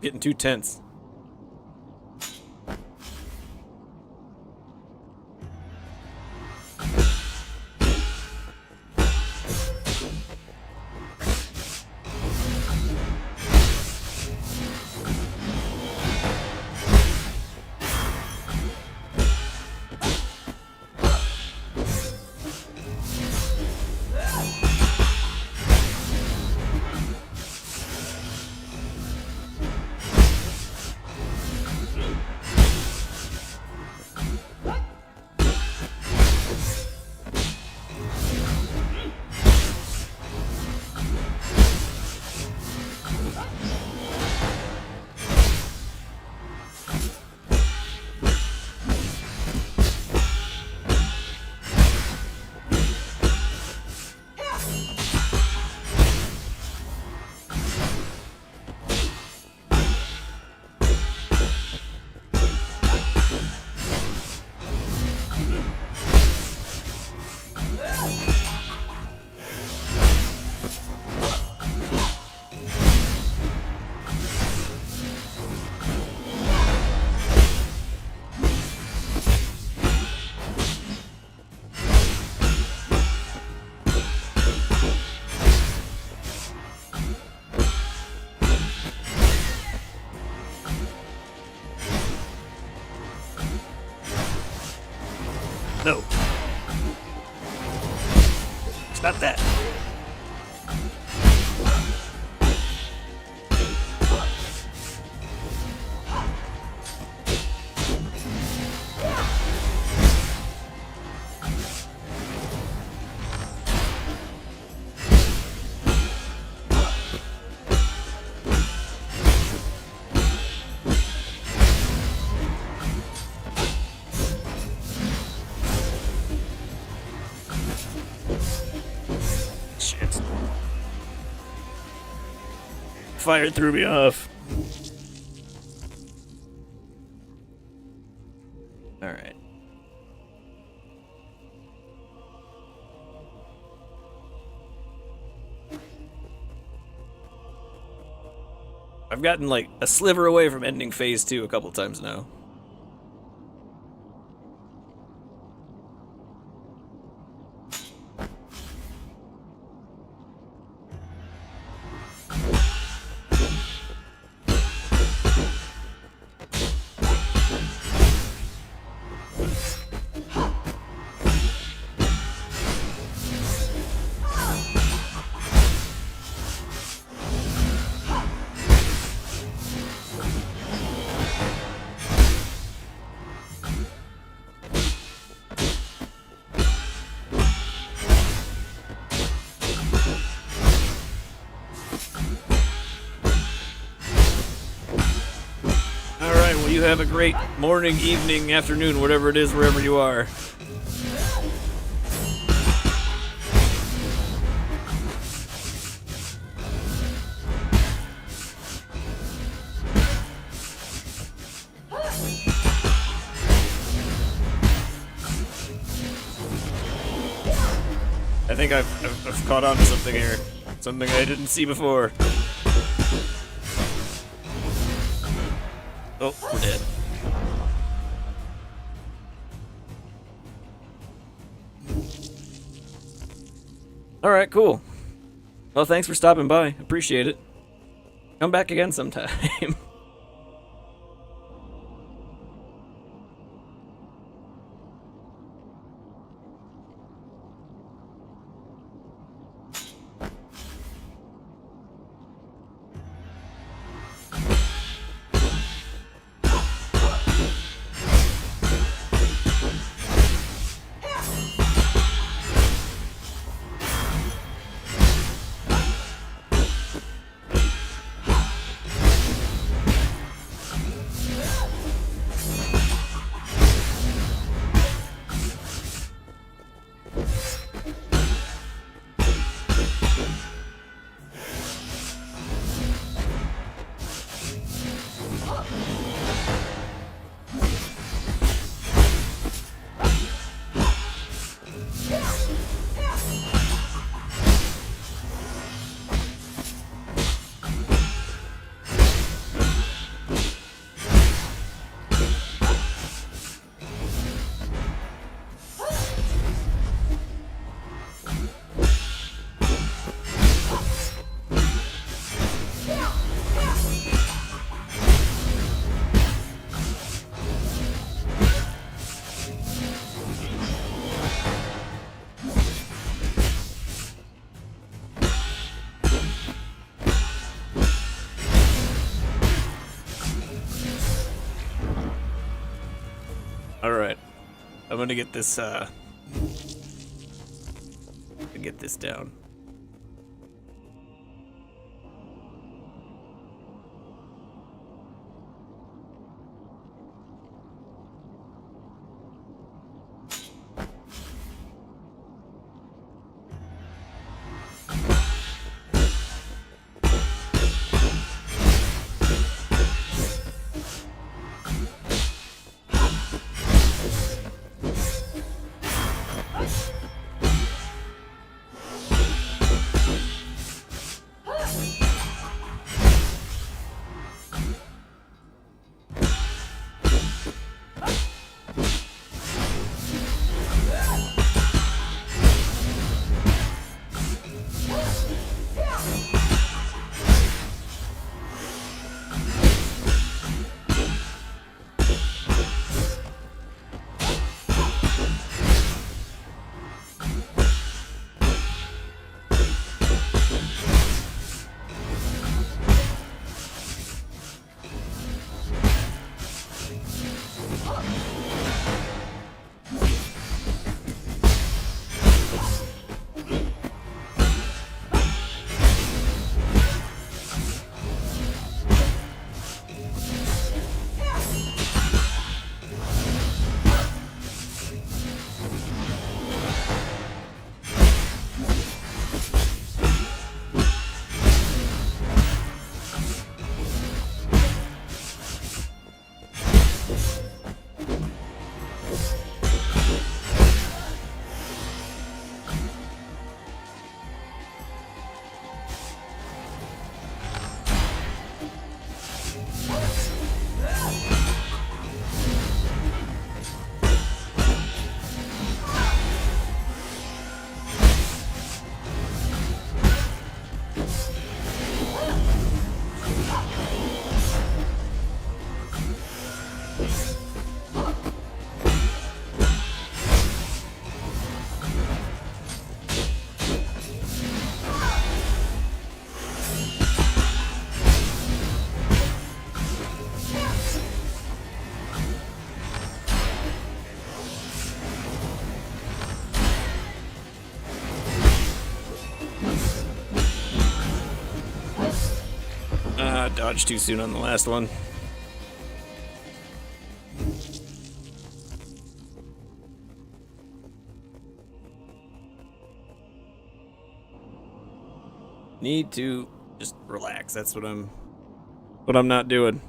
Getting too tense. No. Stop that. Shit. Fire threw me off. Alright. I've gotten like a sliver away from ending phase 2 a couple times now. Well, you have a great morning, evening, afternoon, whatever it is, wherever you are. I think I've caught on to something here. Something I didn't see before. Oh, we're dead. All right, cool. Well, thanks for stopping by. Appreciate it. Come back again sometime. All right, I'm gonna get this. Get this down. Dodged too soon on the last one. Need to just relax. That's what I'm not doing.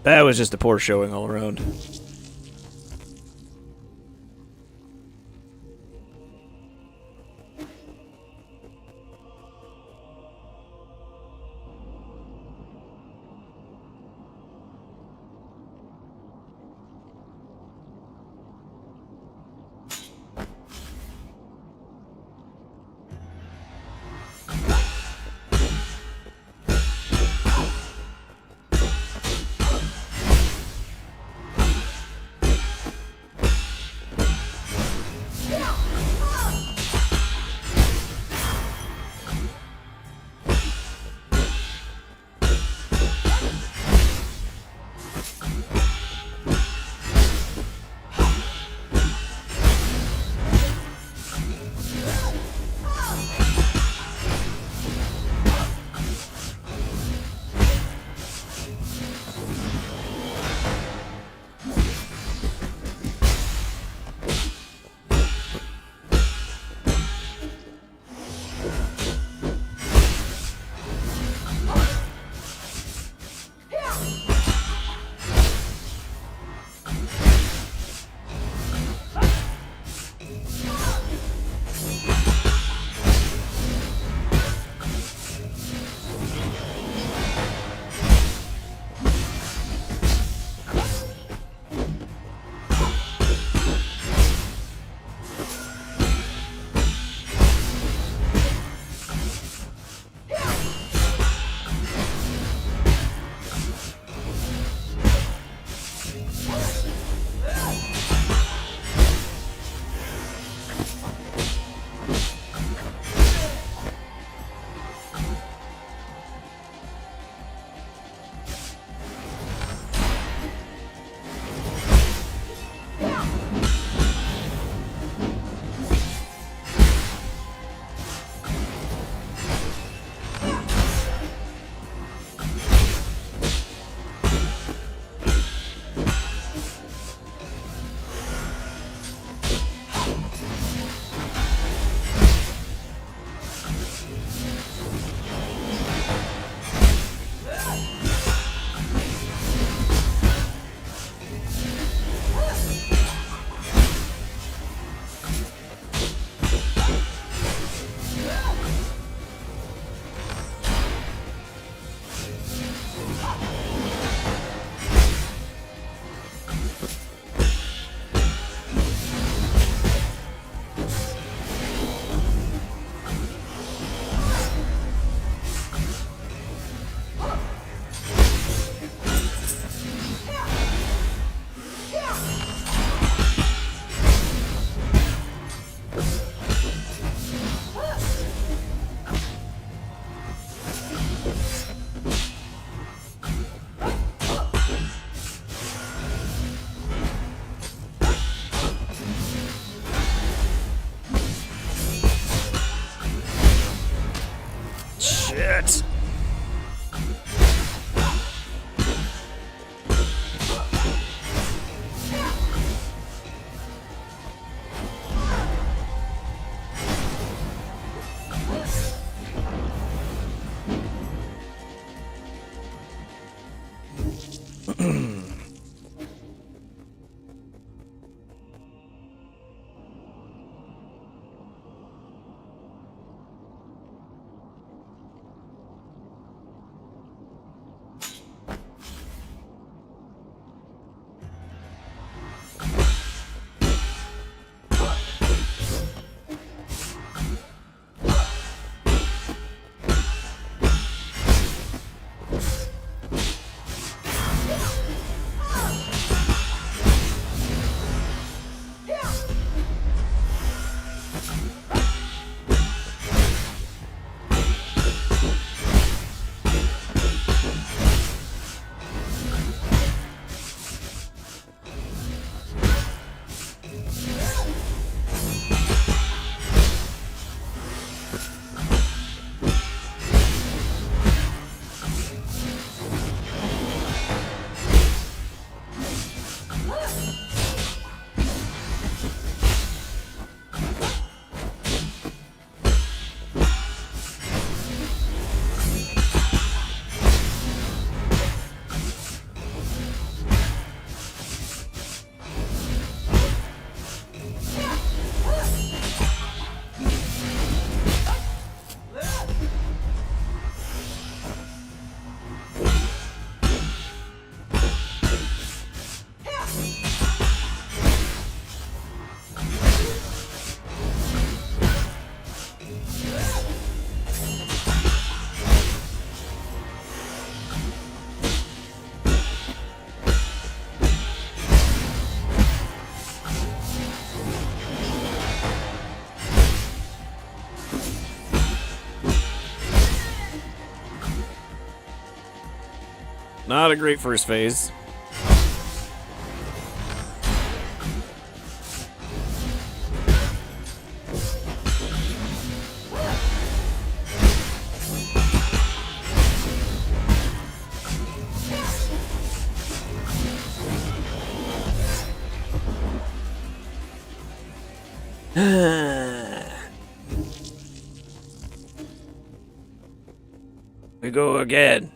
That was just a poor showing all around. Not a great first phase. We go again.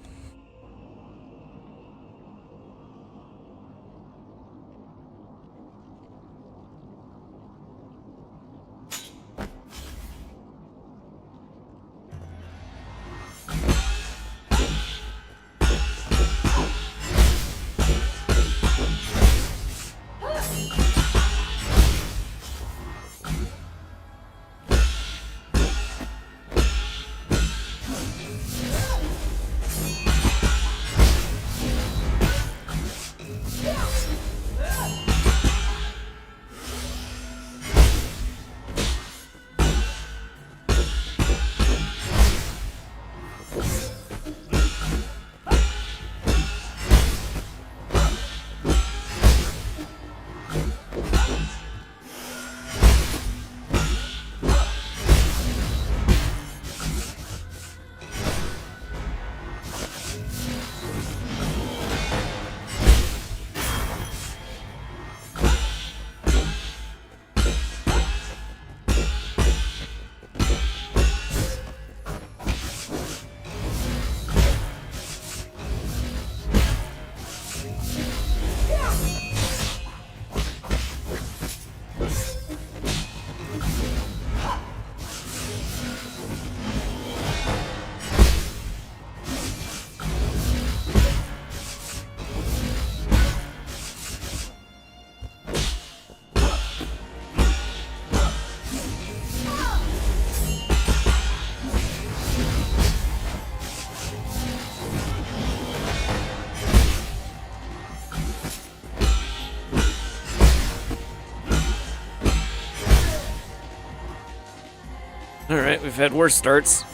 Alright, we've had worse starts.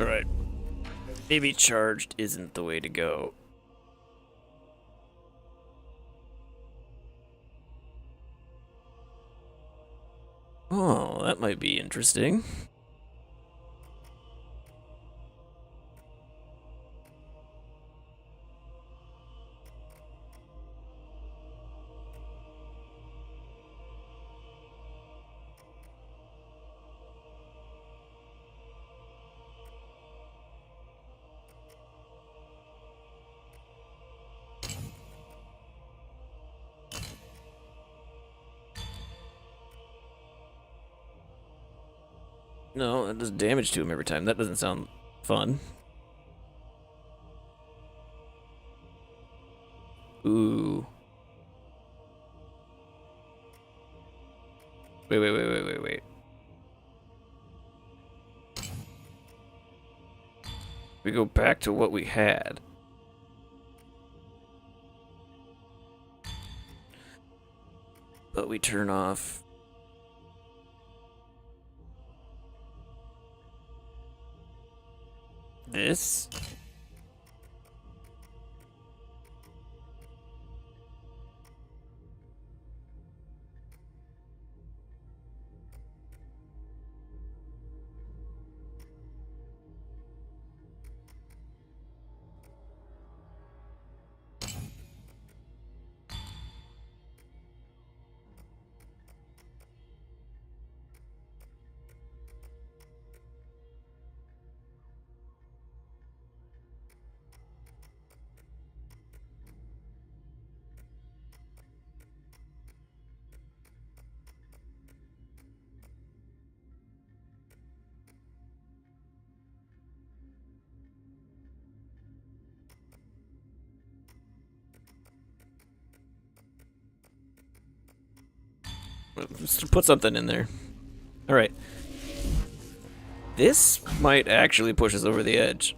Alright. Maybe charged isn't the way to go. Oh, that might be interesting. No, that does damage to him every time. That doesn't sound fun. Ooh. Wait. We go back to what we had. But we turn off this. Just put something in there. All right. This might actually push us over the edge.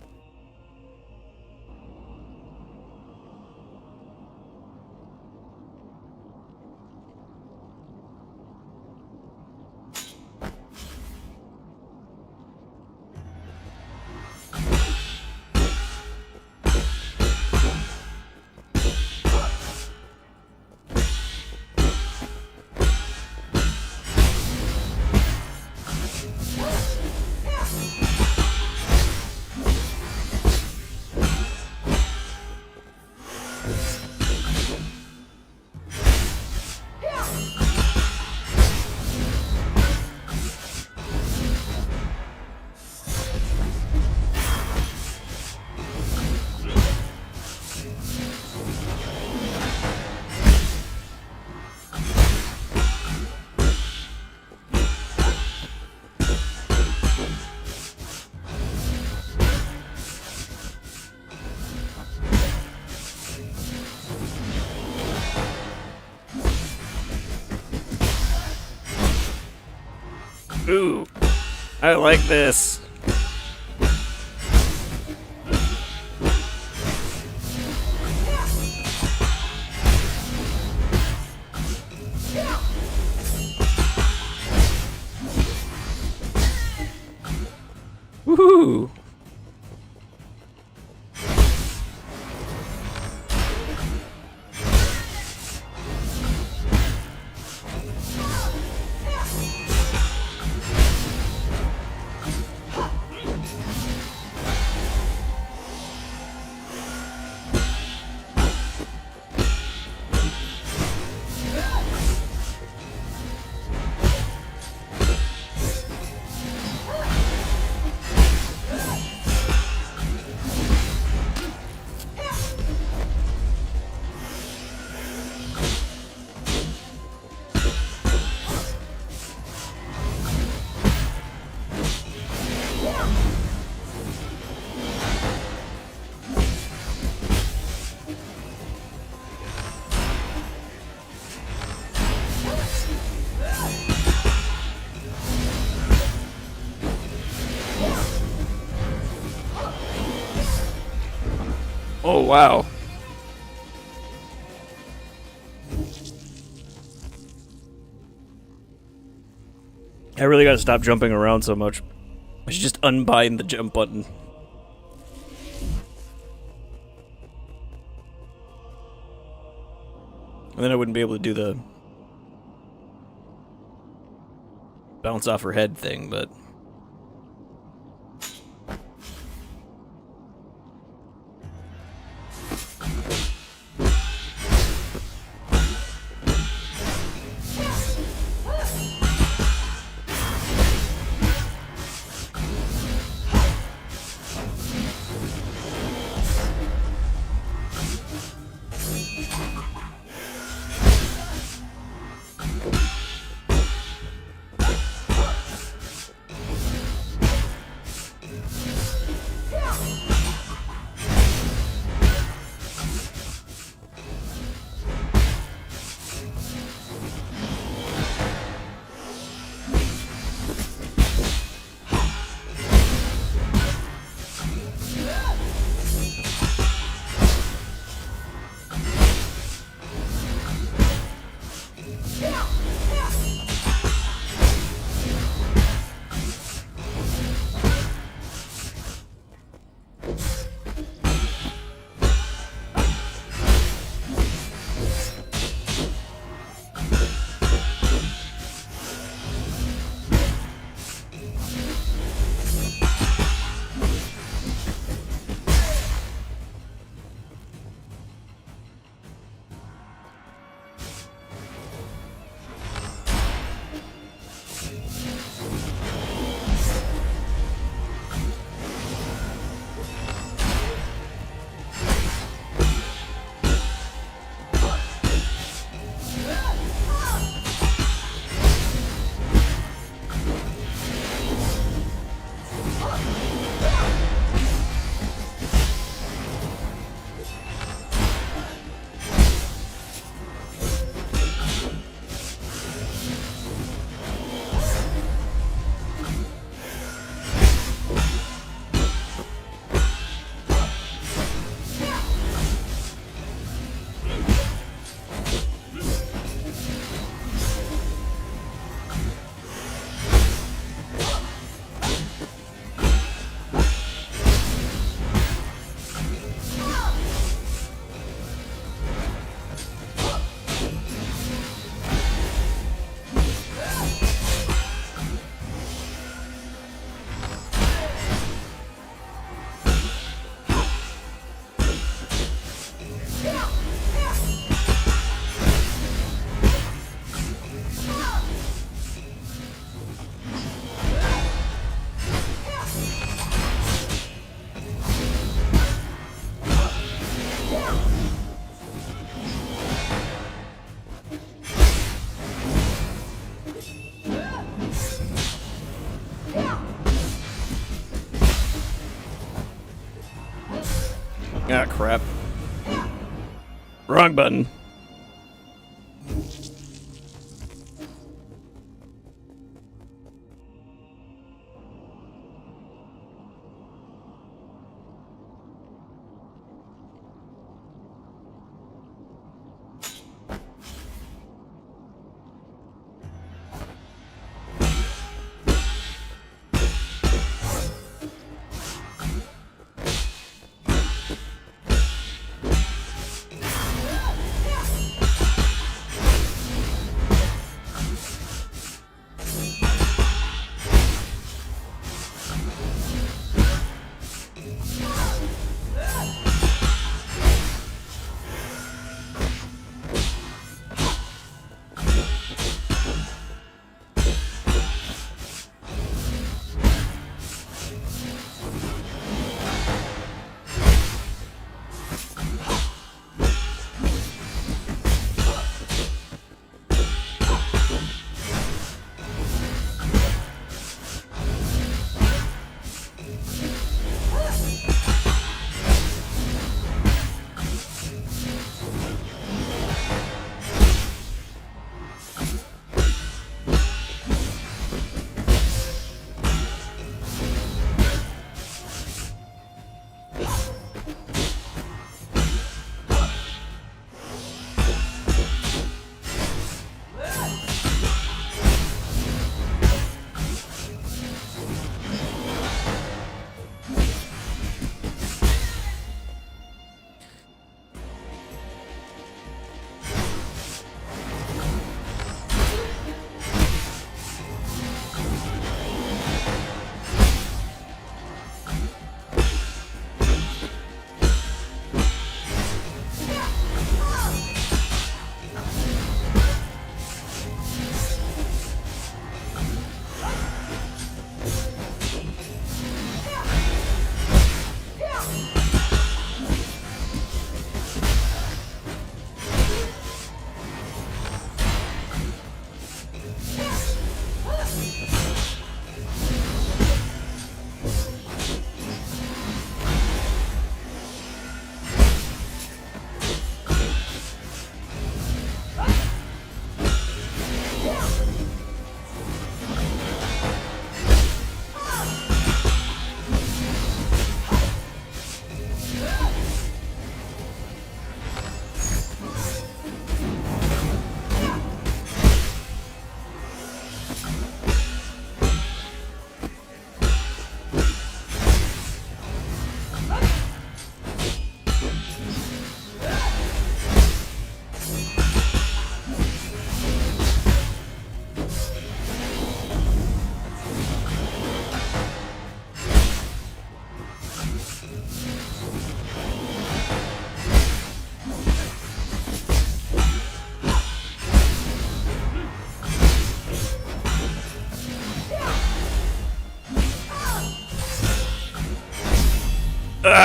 Ooh, I like this. Woohoo! Oh, wow. I really gotta stop jumping around so much. I should just unbind the jump button. And then I wouldn't be able to do the bounce off her head thing, but... Ah, crap. Wrong button.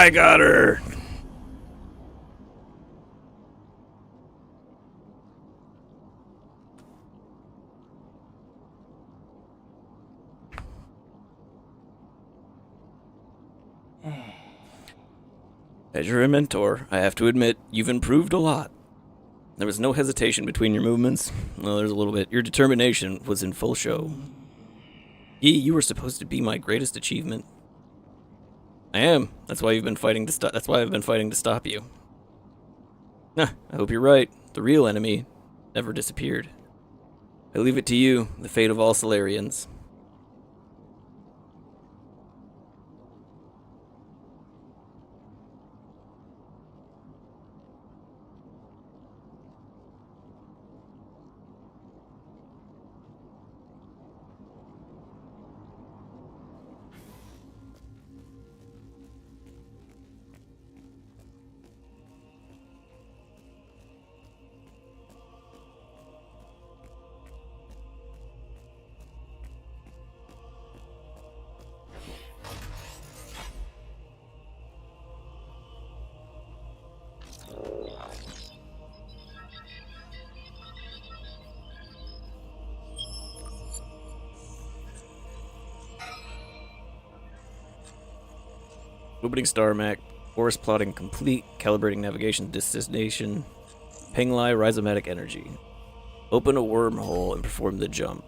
I got her. As your mentor, I have to admit, you've improved a lot. There was no hesitation between your movements. Well, there's a little bit. Your determination was in full show. You were supposed to be my greatest achievement. I am. That's why you've been fighting to stop. That's why I've been fighting to stop you. Nah, I hope you're right. The real enemy never disappeared. I leave it to you, the fate of all Solarians. Opening star, Mac. Course plotting complete. Calibrating navigation destination. Penglai rhizomatic energy. Open a wormhole and perform the jump.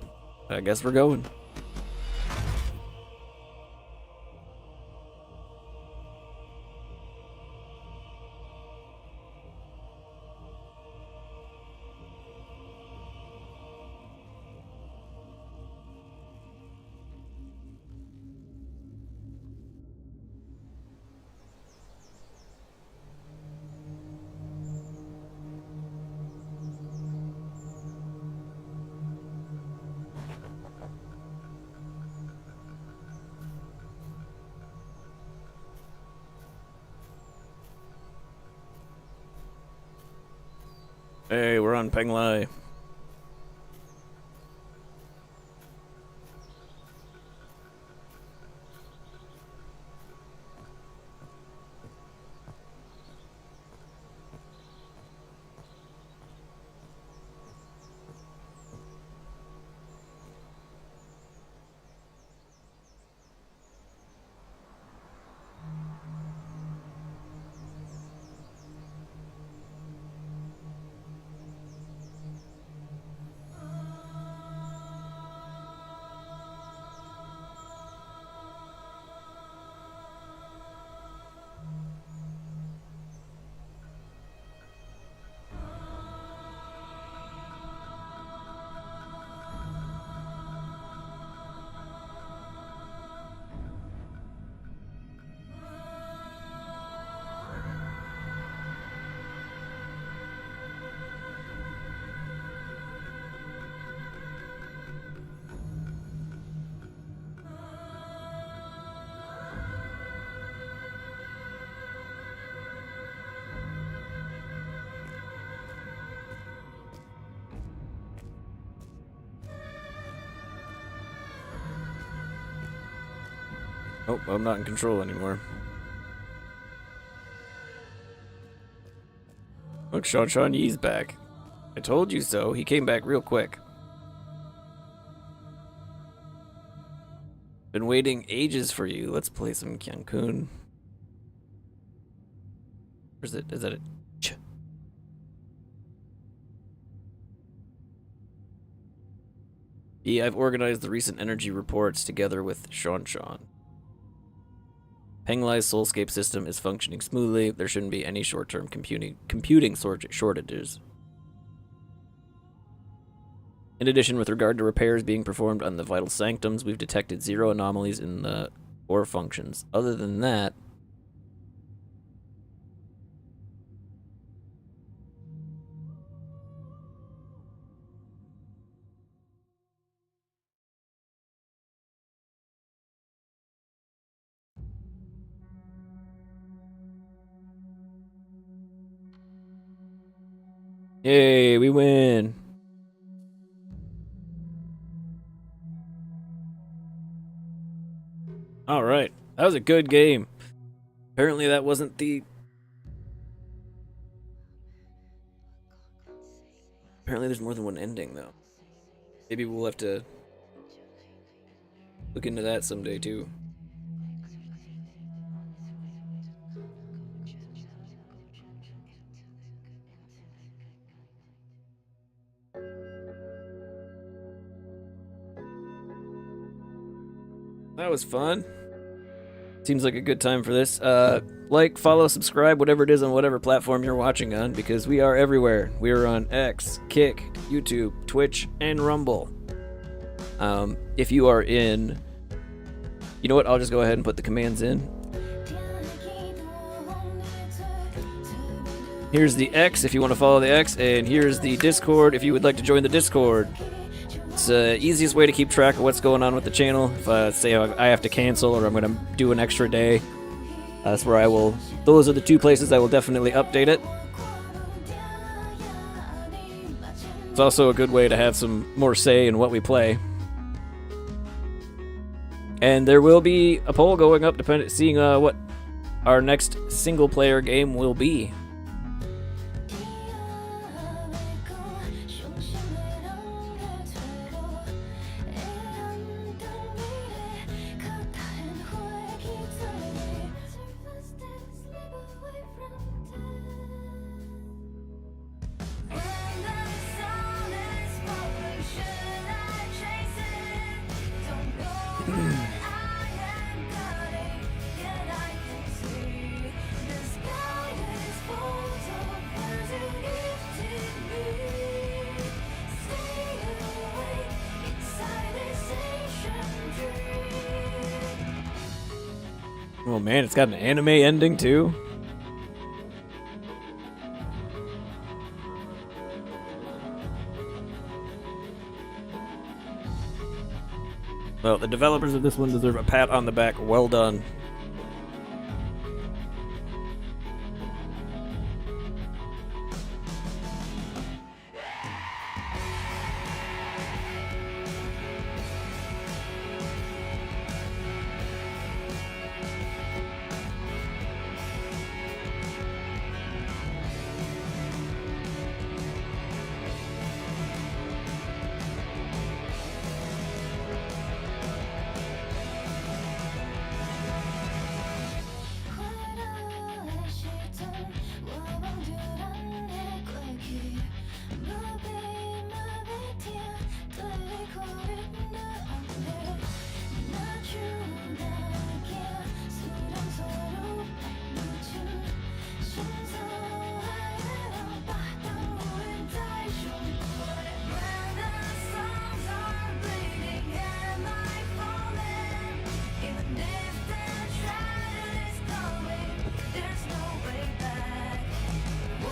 I guess we're going. Hey, we're on Penglai. Oh, I'm not in control anymore. Look, Sean Yi's back. I told you so. He came back real quick. Been waiting ages for you. Let's play some Cancun. Where's it? Is that it? Yeah, I've organized the recent energy reports together with Sean. Penglai's soulscape system is functioning smoothly. There shouldn't be any short-term computing shortages. In addition, with regard to repairs being performed on the vital sanctums, we've detected 0 anomalies in the core functions. Other than that, yay, we win. All right, that was a good game. Apparently that wasn't the... Apparently there's more than one ending, though. Maybe we'll have to look into that someday, too. That was fun. Seems like a good time for this. Like, follow, subscribe, whatever it is on whatever platform you're watching on, because we are everywhere. We are on X, Kick, YouTube, Twitch, and Rumble. If you are in... You know what? I'll just go ahead and put the commands in. Here's the X if you want to follow the X, and here's the Discord if you would like to join the Discord. It's the easiest way to keep track of what's going on with the channel. If say I have to cancel or I'm going to do an extra day, that's where I will... Those are the 2 places I will definitely update it. It's also a good way to have some more say in what we play. And there will be a poll going up seeing what our next single-player game will be. Oh man, it's got an anime ending too. Well, the developers of this one deserve a pat on the back. Well done.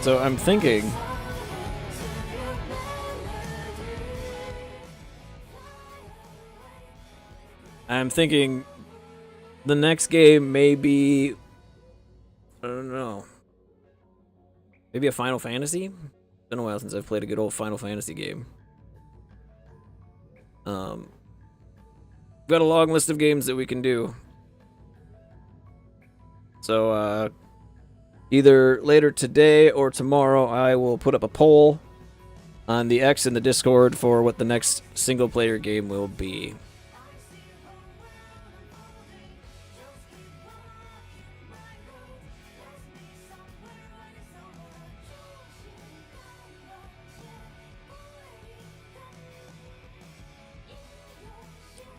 So I'm thinking the next game may be, I don't know, maybe a Final Fantasy? It's been a while since I've played a good old Final Fantasy game. Got a long list of games that we can do. So either later today or tomorrow I will put up a poll on the X and the Discord for what the next single player game will be.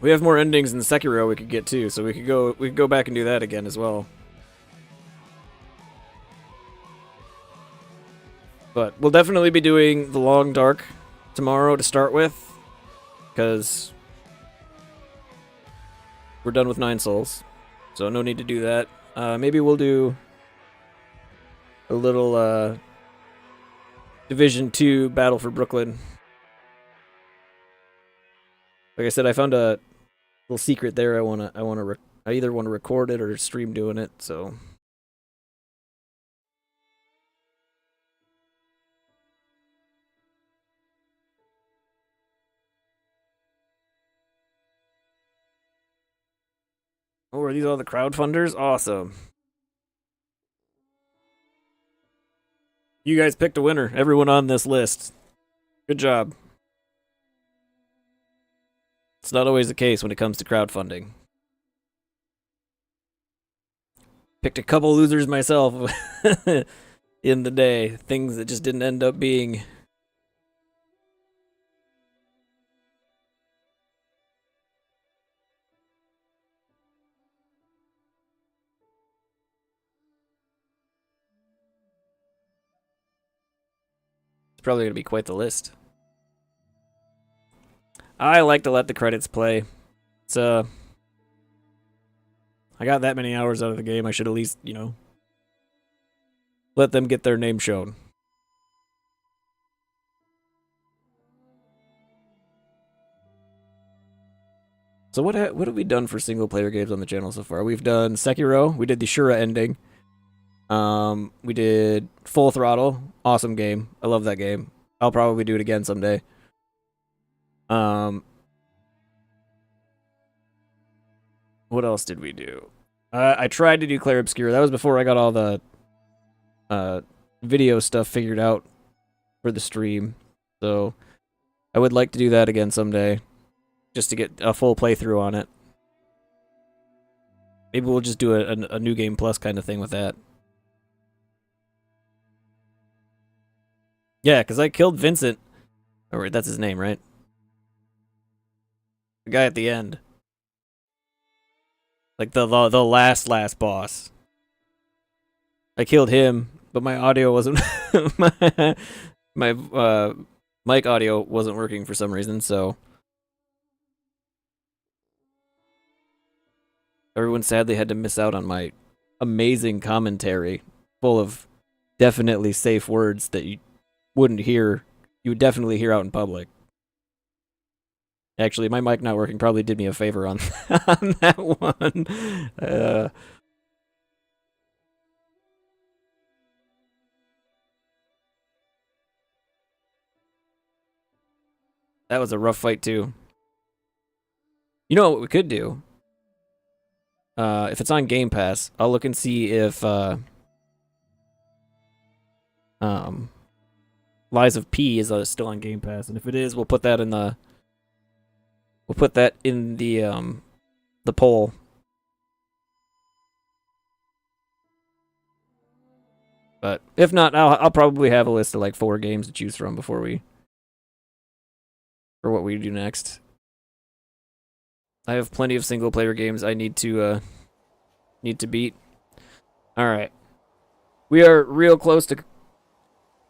We have more endings in Sekiro we could get too, so we could go back and do that again as well. But we'll definitely be doing the Long Dark tomorrow to start with, because we're done with 9 Souls, so no need to do that. Maybe we'll do a little Division 2 Battle for Brooklyn. Like I said, I found a little secret there. I either want to record it or stream doing it. So. Oh, are these all the crowdfunders? Awesome. You guys picked a winner. Everyone on this list. Good job. It's not always the case when it comes to crowdfunding. Picked a couple losers myself in the day. Things that just didn't end up being. It's probably going to be quite the list. I like to let the credits play. It's I got that many hours out of the game. I should at least, let them get their name shown. So what have we done for single player games on the channel so far? We've done Sekiro. We did the Shura ending. We did Full Throttle. Awesome game. I love that game. I'll probably do it again someday. What else did we do? I tried to do Clair Obscur. That was before I got all the video stuff figured out for the stream. So I would like to do that again someday, just to get a full playthrough on it. Maybe we'll just do a New Game Plus kind of thing with that. Yeah, because I killed Vincent. Oh, wait, that's his name, right? The guy at the end. Like the last boss. I killed him, but my audio wasn't my mic audio wasn't working for some reason, so everyone sadly had to miss out on my amazing commentary full of definitely safe words that you would definitely hear out in public. Actually, my mic not working probably did me a favor on, on that one. That was a rough fight too. You know what we could do? If it's on Game Pass, I'll look and see if Lies of P is still on Game Pass, and if it is, we'll put that in the poll. But if not, I'll probably have a list of like 4 games to choose from for what we do next. I have plenty of single player games I need to beat. All right, we are real close to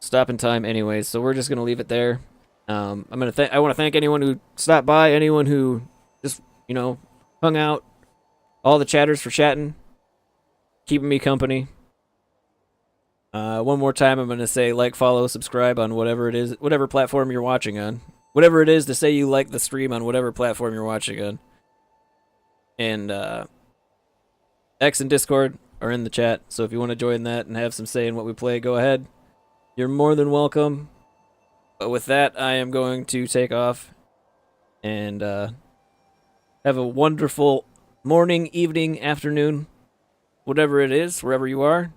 stopping time, anyways, so we're just gonna leave it there. I want to thank anyone who stopped by, anyone who just hung out, all the chatters for chatting, keeping me company. One more time, I'm gonna say like, follow, subscribe on whatever it is, whatever platform you're watching on. Whatever it is to say you like the stream on whatever platform you're watching on. And X and Discord are in the chat, so if you want to join that and have some say in what we play, go ahead. You're more than welcome. But with that, I am going to take off and have a wonderful morning, evening, afternoon, whatever it is, wherever you are.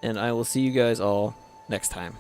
And I will see you guys all next time.